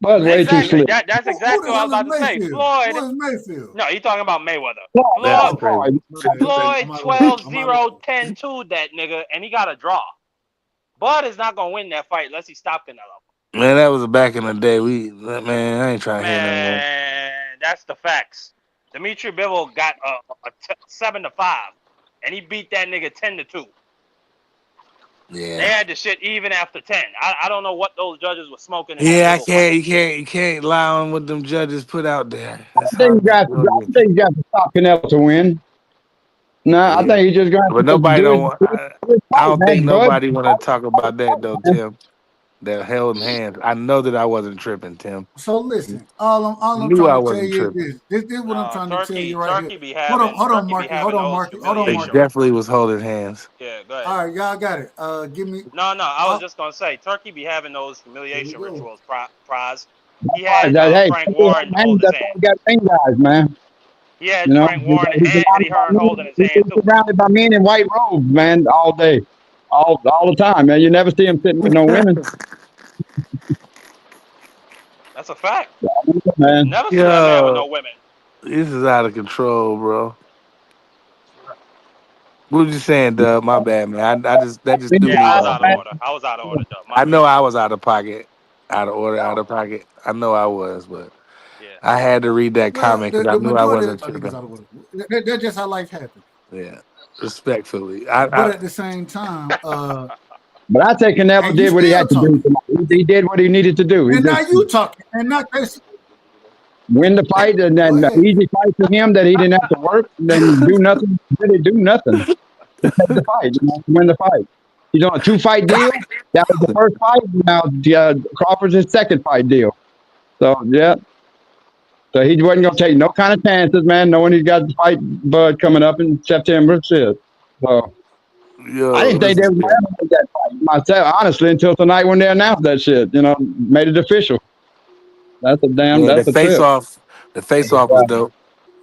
Bud's way too slick. That's exactly what I was about to say. Floyd. Who is Mayfield? No, you're talking about Mayweather. Floyd 12-0-10-2 that nigga, and he got a draw. Bud is not gonna win that fight unless he stop Canelo. Man, that was back in the day. I ain't trying to hear that. Man, that's the facts. Dimitri Bivol got a 7-5, and he beat that nigga 10-2. Yeah. They had the shit even after 10. I don't know what those judges were smoking. Yeah, you can't lie on what them judges put out there. I think you got to stop Canelo to win. No, I think you just got to. But nobody don't. I don't think nobody want to talk about that though, Tim. That held hands. I know that I wasn't tripping, Tim. So listen, all I'm trying to tell you is this is what I'm trying to tell you right here. Hold on, Marky. They definitely was holding hands. Yeah, go ahead. All right, y'all got it. Give me. No, I was just gonna say Turkey be having those humiliation rituals. Prize. He had Frank Warren hold his hand. Got guys, man. He had Frank Warren and Eddie Hearn holding his hand too. Surrounded by men in white robes, man, all day, all the time, man. You never see him sitting with no women. That's a fact. Man. Never see that man with no women. This is out of control, bro. What was you saying, Dub? My bad, man. I just threw me off. I was out of order, Dub. I know I was out of pocket, out of order, out of pocket. I know I was, but I had to read that comment because I knew I wasn't tripping. That's just how life happens. Yeah, respectfully. But at the same time, but I think Canelo did what he had to do. He did what he needed to do. And now you talking, and not this. Win the fight, and then the easy fight for him that he didn't have to work, then do nothing. Really do nothing. The fight, win the fight. He's on a 2-fight deal. That was the first fight. Now Crawford's his second fight deal. So yeah. So he wasn't gonna take no kind of chances, man. Knowing he's got the fight Bud coming up in September. Shit. So. Yo, I didn't think they would ever make that fight myself, honestly, until tonight when they announced that shit. Made it official. That's a damn. Yeah, that's the a face off. The face off was dope.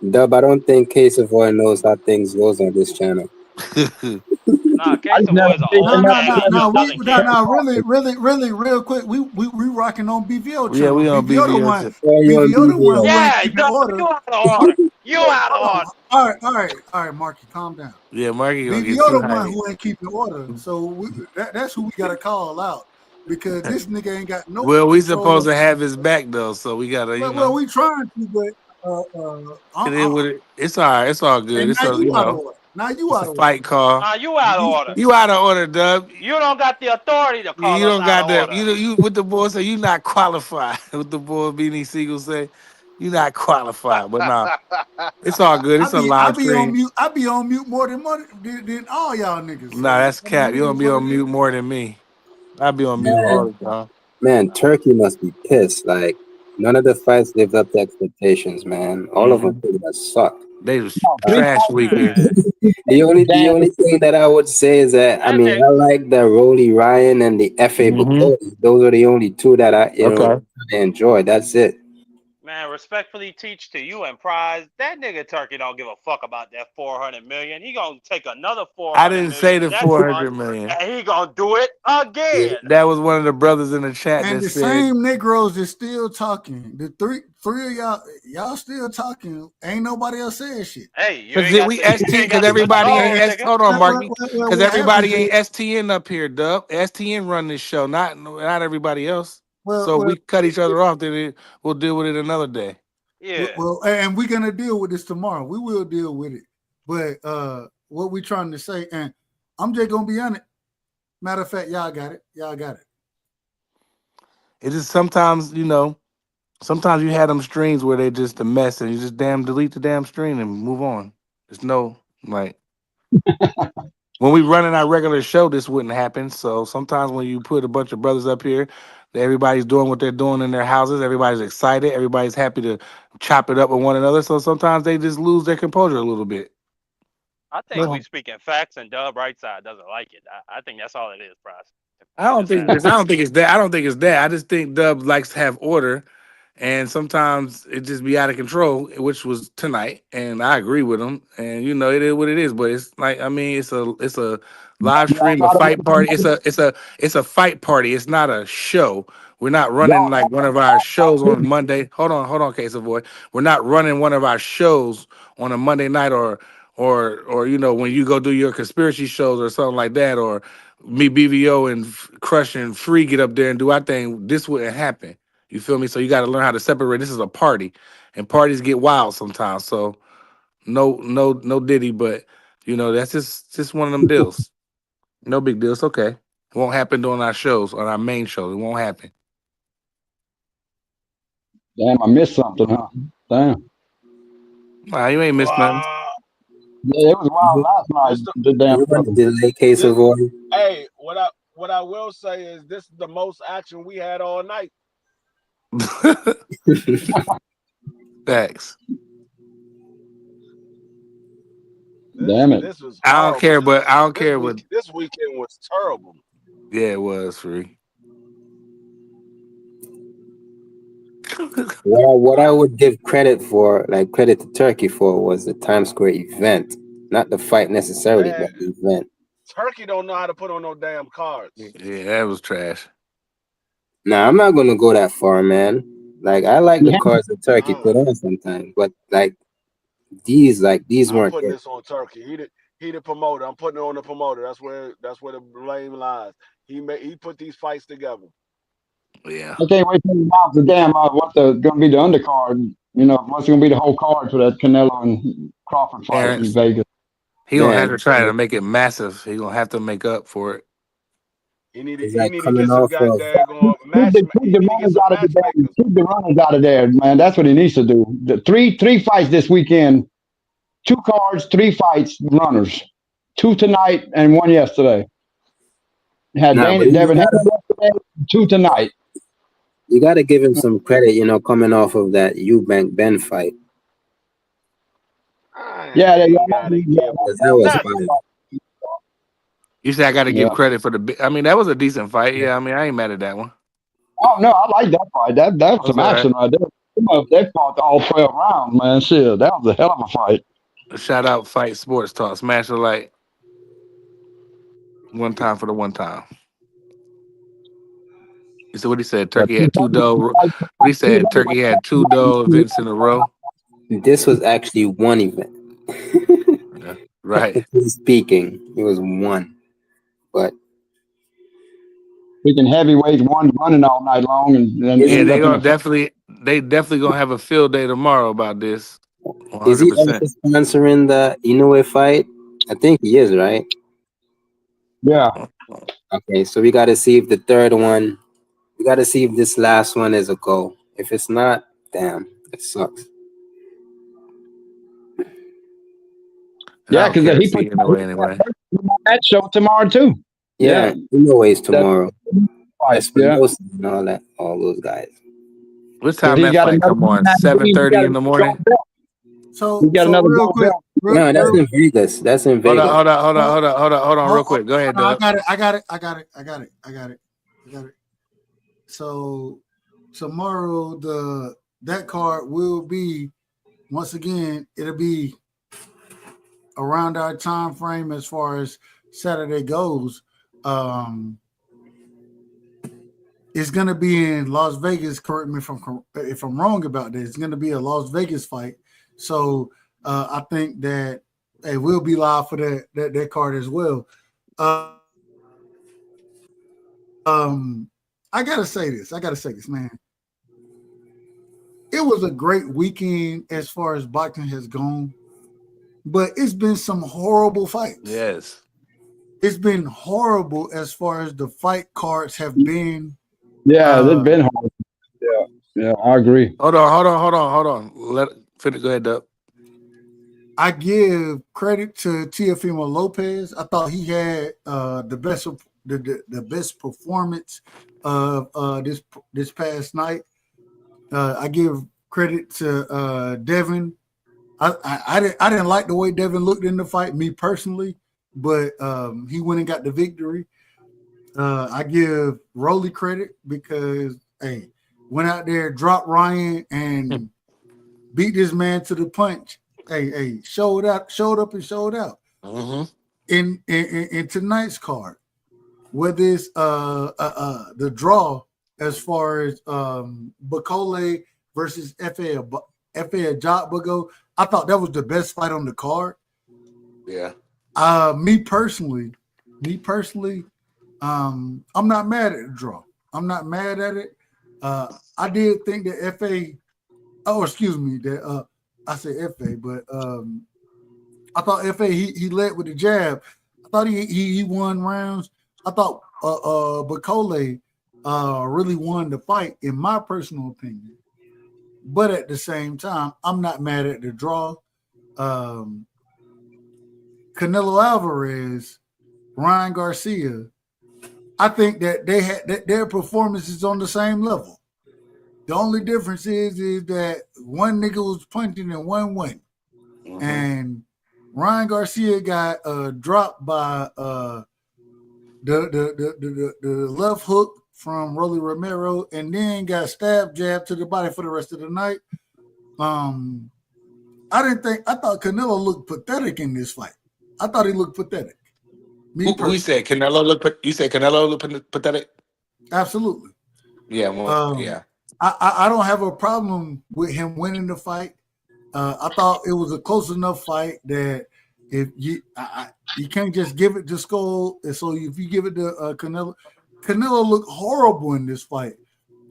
Dub, I don't think Case of Oil knows how things goes on this channel. Nah, Case of Boy is an old man. He just doesn't care. Really, real quick. We rocking on BVO Yeah, channel. we on BVO the BVO one. too. BVO the one who ain't Yeah, keeping Dub, order. you out of order. You out of order. All right, Marky, calm down. Yeah, Marky gonna get BVO too the one hyped. who ain't keeping order. So that's who we gotta call out because this nigga ain't got no Well, we control supposed of. to have his back though, so we gotta, Well, we trying to, but it's all right. It's all good. and It's now all, you out of order. Now you it's out a of order. fight call. Nah, you out of order. You out of order, Dub. You don't got the authority to call You us don't out got of the order. you what the boy say. You not qualified. What the boy Beanie Siegel say. You not qualified. But nah, it's all good. It's a I live be on stream. mute. I be on mute more than all y'all niggas. So Nah, that's I mean, cap. it You is don't be what on it is. mute more than me. I be on mute all Man, the time. man, Turkey must be pissed. Like, none of the fights lived up to expectations, man. All of them pretty much sucked. They was trash weekend. The only thing that I would say is that I mean I like the Roelly Ryan and the FA Bukodi. Those are the only two that I enjoy. That's it. Man, respectfully teach to you and Prize, that nigga Turkey don't give a fuck about that 400 million. He gonna take another 400 I didn't million say the next 400 month, million. and he gonna do it again. That was one of the brothers in the chat And that the said, same Negroes is still talking. The three of y'all still talking. Ain't nobody else saying shit. Hey, you "Cause ain't got we the you ST, ain't because got the everybody ain't controls, S. nigga. Hold on, Marky. Well, Because what everybody happens ain't is, STN up here, Dub. STN run this show, not everybody else. well, So if well, we cut each other off, then we'll deal with it another day. Yeah. well, and we're gonna deal with this tomorrow. We will deal with it. But what we trying to say, and I'm just gonna be honest. Matter of fact, y'all got it. Y'all got it. It just sometimes you had them streams where they just a mess, and you just delete the damn stream and move on. There's no like. When we running our regular show, this wouldn't happen. So sometimes when you put a bunch of brothers up here, everybody's doing what they're doing in their houses. Everybody's excited. Everybody's happy to chop it up with one another. So sometimes they just lose their composure a little bit. I think we speaking facts, and Dub right side doesn't like it. I think that's all it is, Prize. I don't think it's that. I don't think it's that. I just think Dub likes to have order, and sometimes it just be out of control, which was tonight. And I agree with him. And it is what it is. But it's like it's a live stream, a fight party. It's a fight party. It's not a show. We're not running like one of our shows on Monday. Hold on, Case of Boy. We're not running one of our shows on a Monday night or when you go do your conspiracy shows or something like that, or me BVO and Crush and Free get up there and do our thing. This wouldn't happen. You feel me? So you got to learn how to separate. This is a party, and parties get wild sometimes. So no Diddy, but that's just one of them deals. No big deal. It's okay. It won't happen during our shows, on our main shows. It won't happen. Damn, I missed something, huh? Damn. Nah, you ain't missed nothing. Yeah, it was wild last night. The damn delay Case of Oil. Hey, what I will say is this is the most action we had all night. Thanks. Damn it. This was I don't care, but I don't this care week, what. this weekend was terrible. Yeah, it was Free. What I would give credit to Turkey for was the Times Square event, not the fight necessarily, but the event. Turkey don't know how to put on no damn cards. Yeah, that was trash. Nah, I'm not gonna go that far, man. Like I like the cards that Turkey put on sometimes, but these weren't putting good. this on Turkey. He the promoter. I'm putting it on the promoter. That's where the blame lies. He put these fights together. Yeah. I can't wait to announce the damn what's going to be the undercard. What's going to be the whole card for that Canelo and Crawford fight in Vegas. He gonna have to try to make it massive. He gonna have to make up for it. He need to get some goddamn match. Keep the runners out of the keep the runners out of there, man. That's what he needs to do. The three fights this weekend, 2 cards, 3 fights, runners, 2 tonight and 1 yesterday. Had Devin Haney yesterday, 2 tonight. You got to give him some credit, coming off of that Eubank Ben fight. Yeah, that was fine. You say I got to give credit for that was a decent fight. Yeah, I ain't mad at that one. Oh no, I like that fight. That's some action right there. They fought all 12 rounds, man. Shit, that was a hell of a fight. Shout out Fight Sports Talk. Smash the like. One time for the one time. So what he said? Turkey had two dough. What he said? Turkey had two dough events in a row. This was actually one event. Yeah, right. Speaking, it was one, but Freaking heavyweights running all night long, and then yeah, they definitely gonna have a field day tomorrow about this. 100%. Is he also sponsoring the Inoue fight? I think he is, right? Yeah. Okay, so we got to see if the third one. We got to see if this last one is a go. If it's not, damn, it sucks. Yeah, because he put anyway. that show tomorrow too. Yeah, Inoue's tomorrow. Yeah. And all that, all those guys. What time that fight come on? 7:30 in the morning. So, we got another real quick. No, that's in Vegas. That's in Vegas. Hold on, real quick. Go ahead, Doug. I got it. So tomorrow that card will be, once again, it'll be around our time frame as far as Saturday goes. It's gonna be in Las Vegas. Correct me if I'm wrong about this. It's gonna be a Las Vegas fight. So I think that we'll be live for that card as well. I gotta say this, man. It was a great weekend as far as boxing has gone, but it's been some horrible fights. Yes, it's been horrible as far as the fight cards have been. Yeah, they've been horrible. Yeah, I agree. Hold on. Go ahead, Doug. I give credit to Teofimo Lopez. I thought he had the best performance of this past night. I give credit to Devin. I didn't like the way Devin looked in the fight, me personally, but he went and got the victory. I give Roelly credit because went out there, dropped Ryan, and beat this man to the punch. Showed up and showed out. Mm-hmm. In tonight's card, whether it's the draw as far as Bakole versus F.A. Jotbago, I thought that was the best fight on the card. Yeah. Me personally, I'm not mad at the draw. I'm not mad at it. I did think that F.A. Oh, excuse me. That I said F.A. But I thought F.A. he led with the jab. I thought he won rounds. I thought Bakole really won the fight, in my personal opinion. But at the same time, I'm not mad at the draw. Canelo Alvarez, Ryan Garcia, I think that they had their performances on the same level. The only difference is that one nigga was punching and one went. Mm-hmm. And Ryan Garcia got dropped by the left hook from Roelly Romero, and then got jab to the body for the rest of the night. I thought Canelo looked pathetic in this fight. I thought he looked pathetic. Who said Canelo looked? You said Canelo looked pathetic? Absolutely. Yeah. Well, yeah. I don't have a problem with him winning the fight. I thought it was a close enough fight that if you can't just give it to Skull. And so if you give it to Canelo looked horrible in this fight.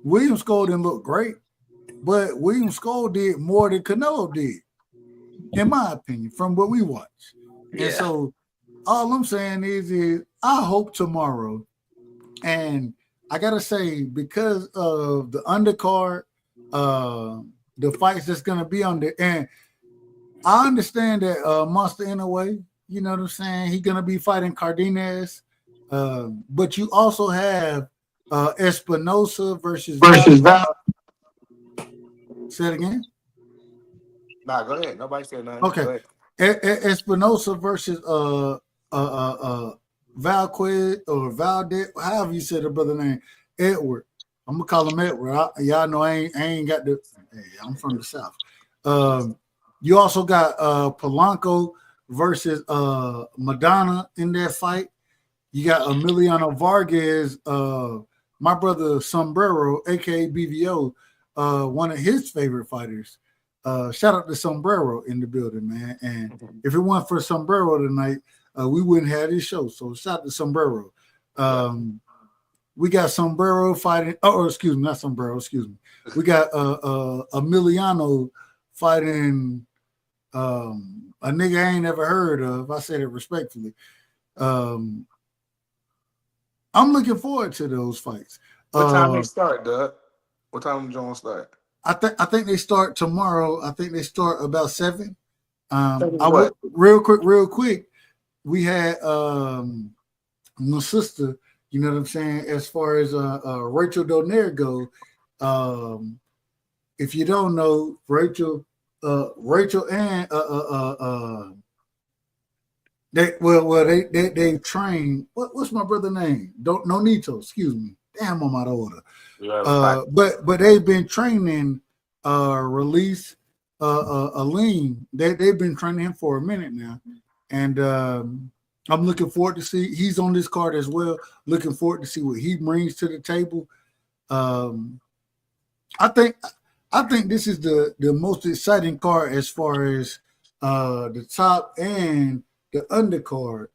William Skull didn't look great, but William Skull did more than Canelo did, in my opinion, from what we watched. Yeah. And so all I'm saying is I hope tomorrow, and I gotta say, because of the undercard, the fights that's gonna be on there, and I understand that Monster Inoue, you know what I'm saying, he's gonna be fighting Cardenas, but you also have Espinosa versus Val. Say it again. Nah, go ahead. Nobody said nothing. Okay. Espinosa versus Valquez or Valdez, however you said the brother name, Edward. I'm gonna call him Edward. Y'all know I ain't got the Hey, I'm from the South. You also got Polanco versus Madonna in that fight. You got Emiliano Vargas, my brother Sombrero, aka BVO, one of his favorite fighters. Shout out to Sombrero in the building, man. And if it weren't for Sombrero tonight, we wouldn't have this show. So shout out to Sombrero. We got Sombrero fighting. Oh, excuse me, not Sombrero. Excuse me. We got Emiliano fighting a nigga I ain't never heard of. I said it respectfully. I'm looking forward to those fights. What time they start, Doug? What time Jones start? I think they start tomorrow. I think they start about 7. Real quick. We had my sister. You know what I'm saying? As far as Rachel Donaire go, if you don't know, Rachel and they train. What's my brother name? Nonito. Excuse me. Damn, I'm out of order. But they've been training Release Aline. They've been training him for a minute now, and I'm looking forward to see. He's on this card as well. Looking forward to see what he brings to the table. I think this is the most exciting card as far as the top and the undercard.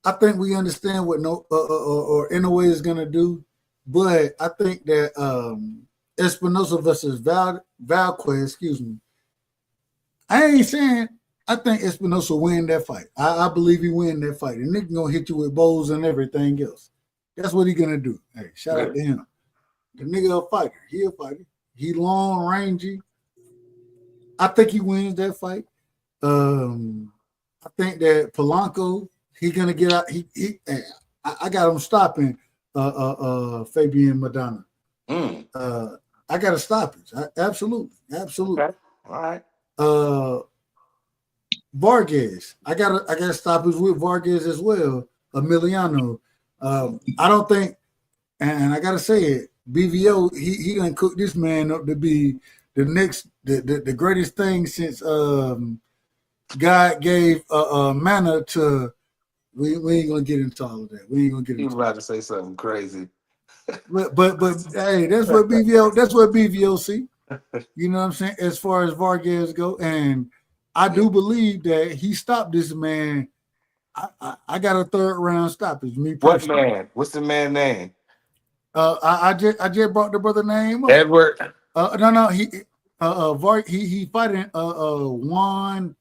I think we understand what NOA is gonna do, but I think that Espinosa versus Valquez, excuse me. I ain't saying I think Espinosa win that fight. I believe he win that fight. And nigga gonna hit you with bows and everything else. That's what he gonna do. Hey, shout out to him. The nigga a fighter. He a fighter. He long, rangy. I think he wins that fight. I think that Polanco, he gonna get out. I got him stopping Fabian Madonna. I got to stop it. Absolutely. Okay. All right. Vargas. I gotta stop it with Vargas as well. Emiliano. I don't think, and I gotta say it, BVO, he done cook this man up to be the next the greatest thing since God gave manna to. We ain't gonna get into all of that. We ain't gonna get into. He was about to say something crazy. But hey, that's what BVO see. You know what I'm saying? As far as Vargas go, and I do believe that he stopped this man. I got a 3rd round stoppage. Me personally. What man? What's the man's name? I just brought the brother name up. Edward. No, he fighting Juan,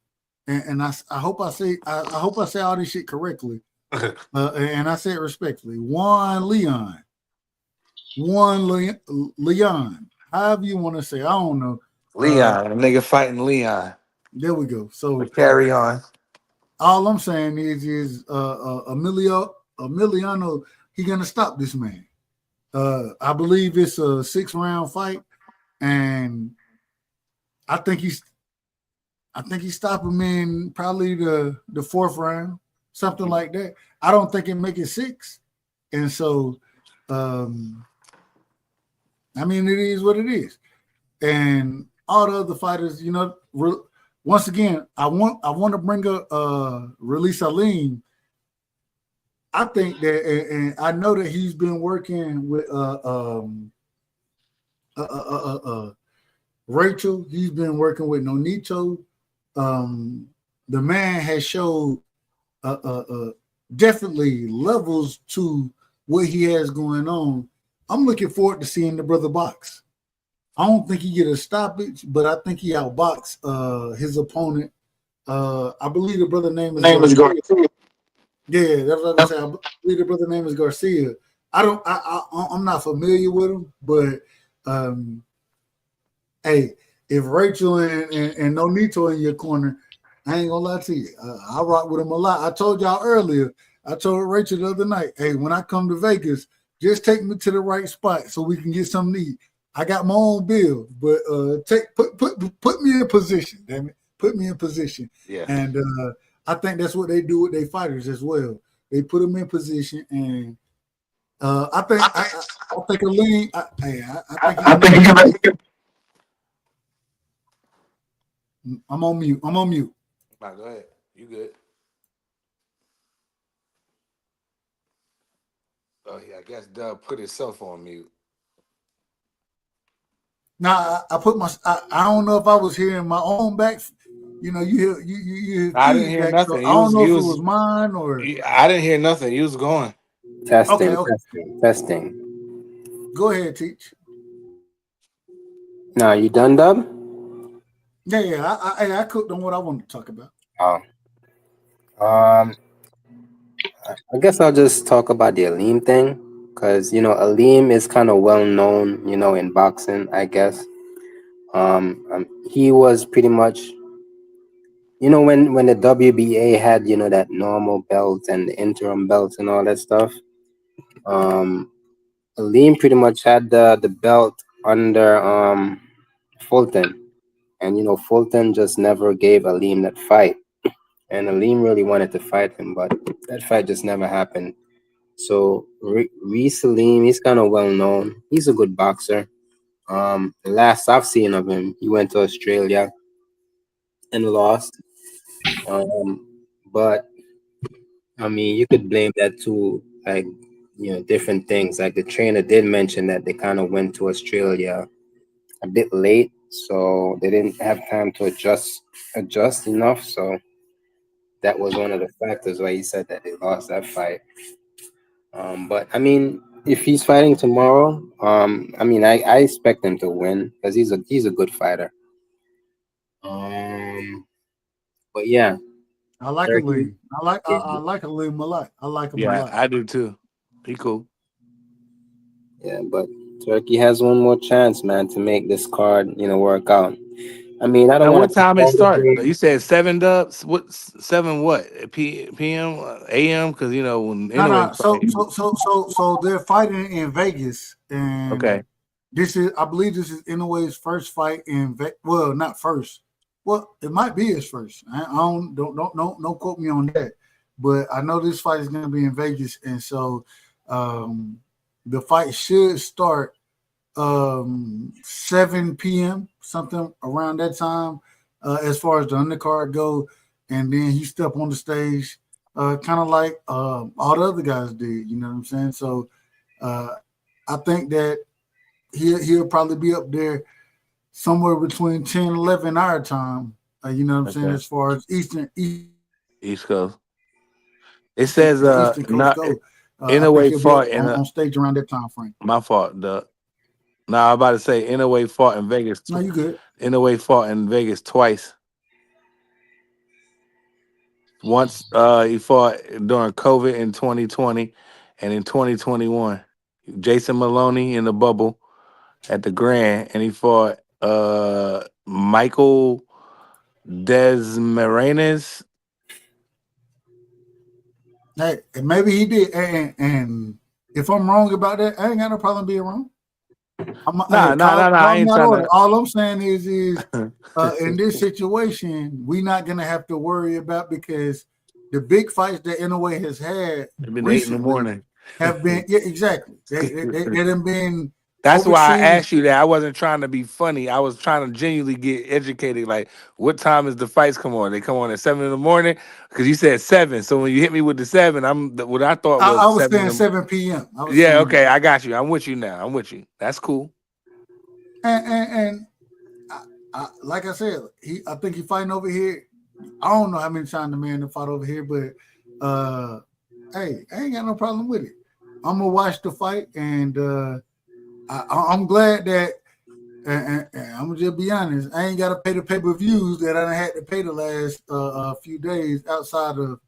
and I hope I say all this shit correctly. And I say it respectfully. Juan Leon. However you want to say, I don't know. Leon, a nigga fighting Leon. There we go. So carry on. All I'm saying is Emiliano, he gonna stop this man. I believe it's a 6-round fight, and I think he stopped him in probably the 4th round, something like that. I don't think it make it 6, and so I mean, it is what it is. And all the other fighters, you know, once again, I want to bring up Release Aline. I think that, and I know that he's been working with Rachel. He's been working with Nonito. The man has showed definitely levels to what he has going on. I'm looking forward to seeing the brother box. I don't think he get a stoppage, but I think he outbox his opponent. I believe the brother name is Garcia. Yeah, that's what I was saying. I believe the brother name is Garcia. I'm not familiar with him, but hey, if Rachel and Nonito in your corner, I ain't gonna lie to you. I rock with him a lot. I told y'all earlier. I told Rachel the other night, hey, when I come to Vegas, just take me to the right spot so we can get something to eat. I got my own bill, but put me in position, damn it. Put me in position. Yeah. And I think that's what they do with their fighters as well. They put them in position, and I think Aline. I'm on mute. I'm on mute. All right, go ahead. You good? Oh yeah, I guess Dub put himself on mute. Now I put my. I don't know if I was hearing my own back. You know, you hear I didn't hear feedback. So nothing. I don't know if it was mine or. I didn't hear nothing. You was going. Testing, Okay. testing. Go ahead, Teach. Now you done, Dub? Yeah. I cooked on what I wanted to talk about. Oh. I guess I'll just talk about the Aleem thing, because Aleem is kind of well known, in boxing, I guess. He was pretty much, when the WBA had, that normal belt and the interim belts and all that stuff. Aleem pretty much had the belt under Fulton, and Fulton just never gave Aleem that fight. And Aleem really wanted to fight him, but that fight just never happened. So Reese Aleem, he's kind of well known. He's a good boxer. The last I've seen of him, he went to Australia and lost. But I mean, you could blame that to different things. Like the trainer did mention that they kind of went to Australia a bit late, so they didn't have time to adjust enough. So that was one of the factors why he said that they lost that fight. But I mean, if he's fighting tomorrow, I mean, I expect him to win because he's a good fighter. But yeah, I like Aleem. I like Aleem a lot. I like him a lot. I do too. He cool. Yeah, but Turkey has one more chance, man, to make this card, work out. I mean, I don't want what time it start? You said 7 Dubs. What 7? What PM AM? Because when No. So they're fighting in Vegas, and okay, I believe this is Inoue's first fight in well, not first. Well, it might be his first. I don't quote me on that, but I know this fight is going to be in Vegas, and so the fight should start 7 p.m. something around that time, as far as the undercard go, and then he step on the stage, kind of like all the other guys did. You know what I'm saying? So I think that he'll probably be up there somewhere between 10 and 11 our time. You know what I'm saying? As far as East Coast. It says Eastern Coast go. Inoue fought on stage around that time frame. My fault, Doug. Now I'm about to say Inoue fought in Vegas. No, you good. Inoue fought in Vegas twice. Once he fought during COVID in 2020 and in 2021. Jason Maloney in the bubble at the Grand, and he fought Michael Desmarenes. Hey, maybe he did, and if I'm wrong about that, I ain't got no problem being wrong. Nah, I ain't trying to... All I'm saying is in this situation, we're not gonna have to worry about, because the big fights that Inoue has had been recently 8 in the morning have been exactly. They done been. That's why I asked you that. I wasn't trying to be funny. I was trying to genuinely get educated. Like, what time is the fights come on? They come on at 7 in the morning? Because you said 7. So when you hit me with the 7, what I thought was I was 7 saying 7 p.m. Okay, I got you. I'm with you now. I'm with you. That's cool. And I, like I said, I think he fighting over here. I don't know how many times the man to fight over here, but hey, I ain't got no problem with it. I'm gonna watch the fight, and I'm glad that, and I'm gonna just be honest, I ain't got to pay the pay-per-views that I had to pay the last few days outside of.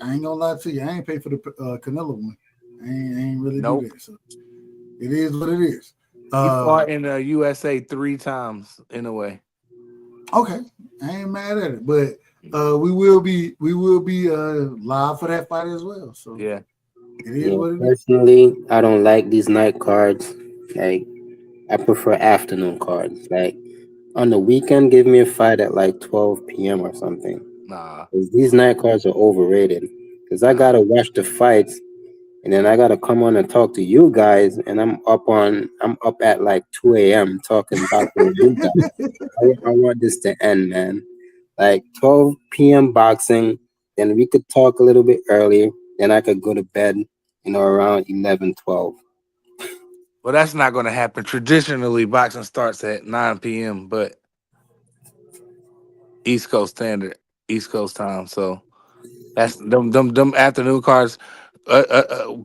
I ain't gonna lie to you, I ain't paid for the Canelo one. I ain't really do that. So it is what it is. He fought in the USA 3 times in a way. Okay, I ain't mad at it, but we will be live for that fight as well. So yeah. It is what it is. Personally, I don't like these night cards. Like, I prefer afternoon cards. Like, on the weekend, give me a fight at like 12 p.m. or something. Nah. These night cards are overrated. Because I gotta watch the fights and then I gotta come on and talk to you guys, and I'm up at like 2 a.m. talking boxing with you guys. I want this to end, man. Like 12 p.m. boxing, then we could talk a little bit earlier, then I could go to bed, around 11, 12. Well, that's not going to happen. Traditionally, boxing starts at 9 p.m., but East Coast standard, East Coast time. So that's them afternoon cards.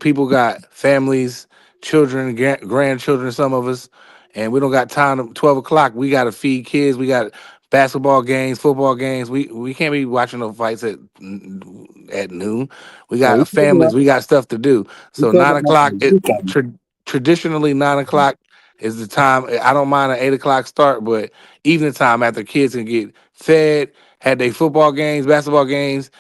People got families, children, grandchildren, some of us, and we don't got time. 12 o'clock, we got to feed kids. We got basketball games, football games. We can't be watching no fights at noon. We No, got families. We got stuff to do. we So talking 9 about o'clock. the weekend. Traditionally 9 o'clock is the time. I don't mind an 8 o'clock start, but evening time after kids can get fed, had their football games, basketball games,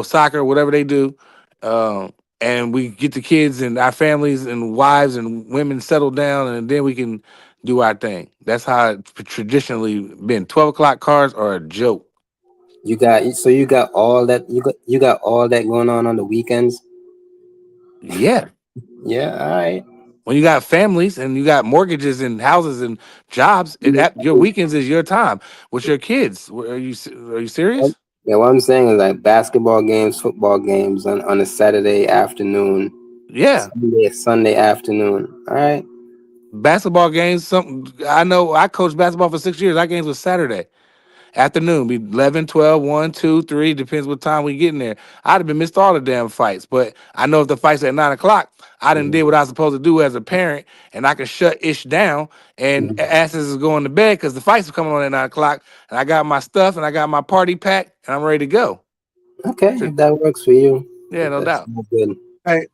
soccer, whatever they do. And we get the kids and our families and wives and women settled down, and then we can do our thing. That's how it's traditionally been. 12 o'clock cars are a joke. You got all that you got all that going on the weekends. Yeah. Yeah, all right. When you got families and you got mortgages and houses and jobs, your weekends is your time with your kids. Are you serious? Yeah, what I'm saying is like basketball games, football games on a Saturday afternoon. Yeah. Sunday afternoon. All right. Basketball games, I know I coached basketball for 6 years. Our games was Saturday afternoon, be 11, 12, 1, 2, 3, depends what time we get in there. I'd have been missed all the damn fights, but I know if the fight's at 9 o'clock, I done did what I was supposed to do as a parent, and I can shut ish down, and asses is going to bed because the fights are coming on at 9 o'clock, and I got my stuff, and I got my party pack, and I'm ready to go. Okay, if that works for you. Yeah, no doubt. Good. Hey,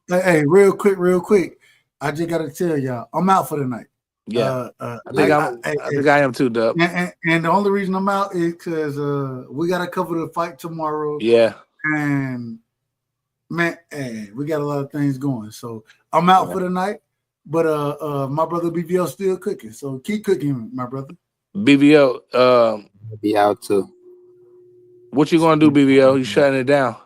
real quick. I just gotta tell y'all, I'm out for the night. Yeah, I think I am too, Dub. And the only reason I'm out is because we gotta cover the fight tomorrow. Yeah, and man, we got a lot of things going, so I'm out for the night. But my brother BVO still cooking, so keep cooking, my brother. BVO, I'll be out too. What you gonna do, BVO? You shutting it down?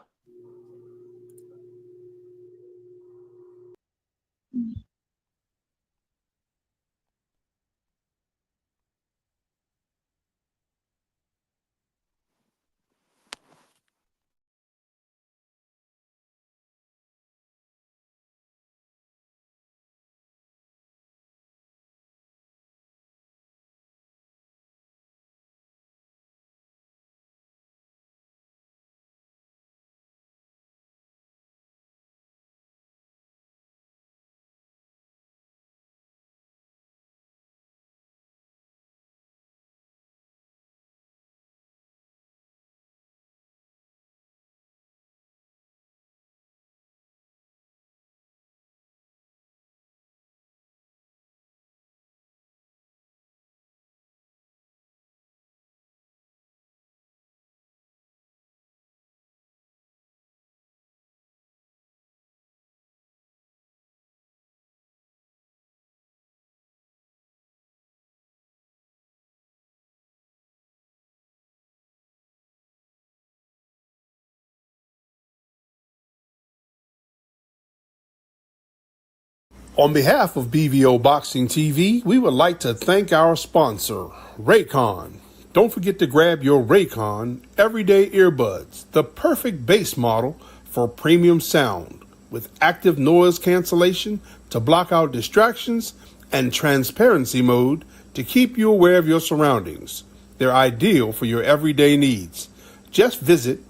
On behalf of BVO Boxing TV, we would like to thank our sponsor, Raycon. Don't forget to grab your Raycon everyday earbuds, the perfect bass model for premium sound, with active noise cancellation to block out distractions and transparency mode to keep you aware of your surroundings. They're ideal for your everyday needs. Just visit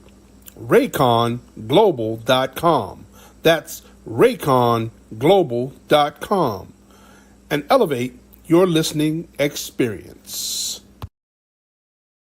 RayconGlobal.com. That's RayconGlobal.com and elevate your listening experience.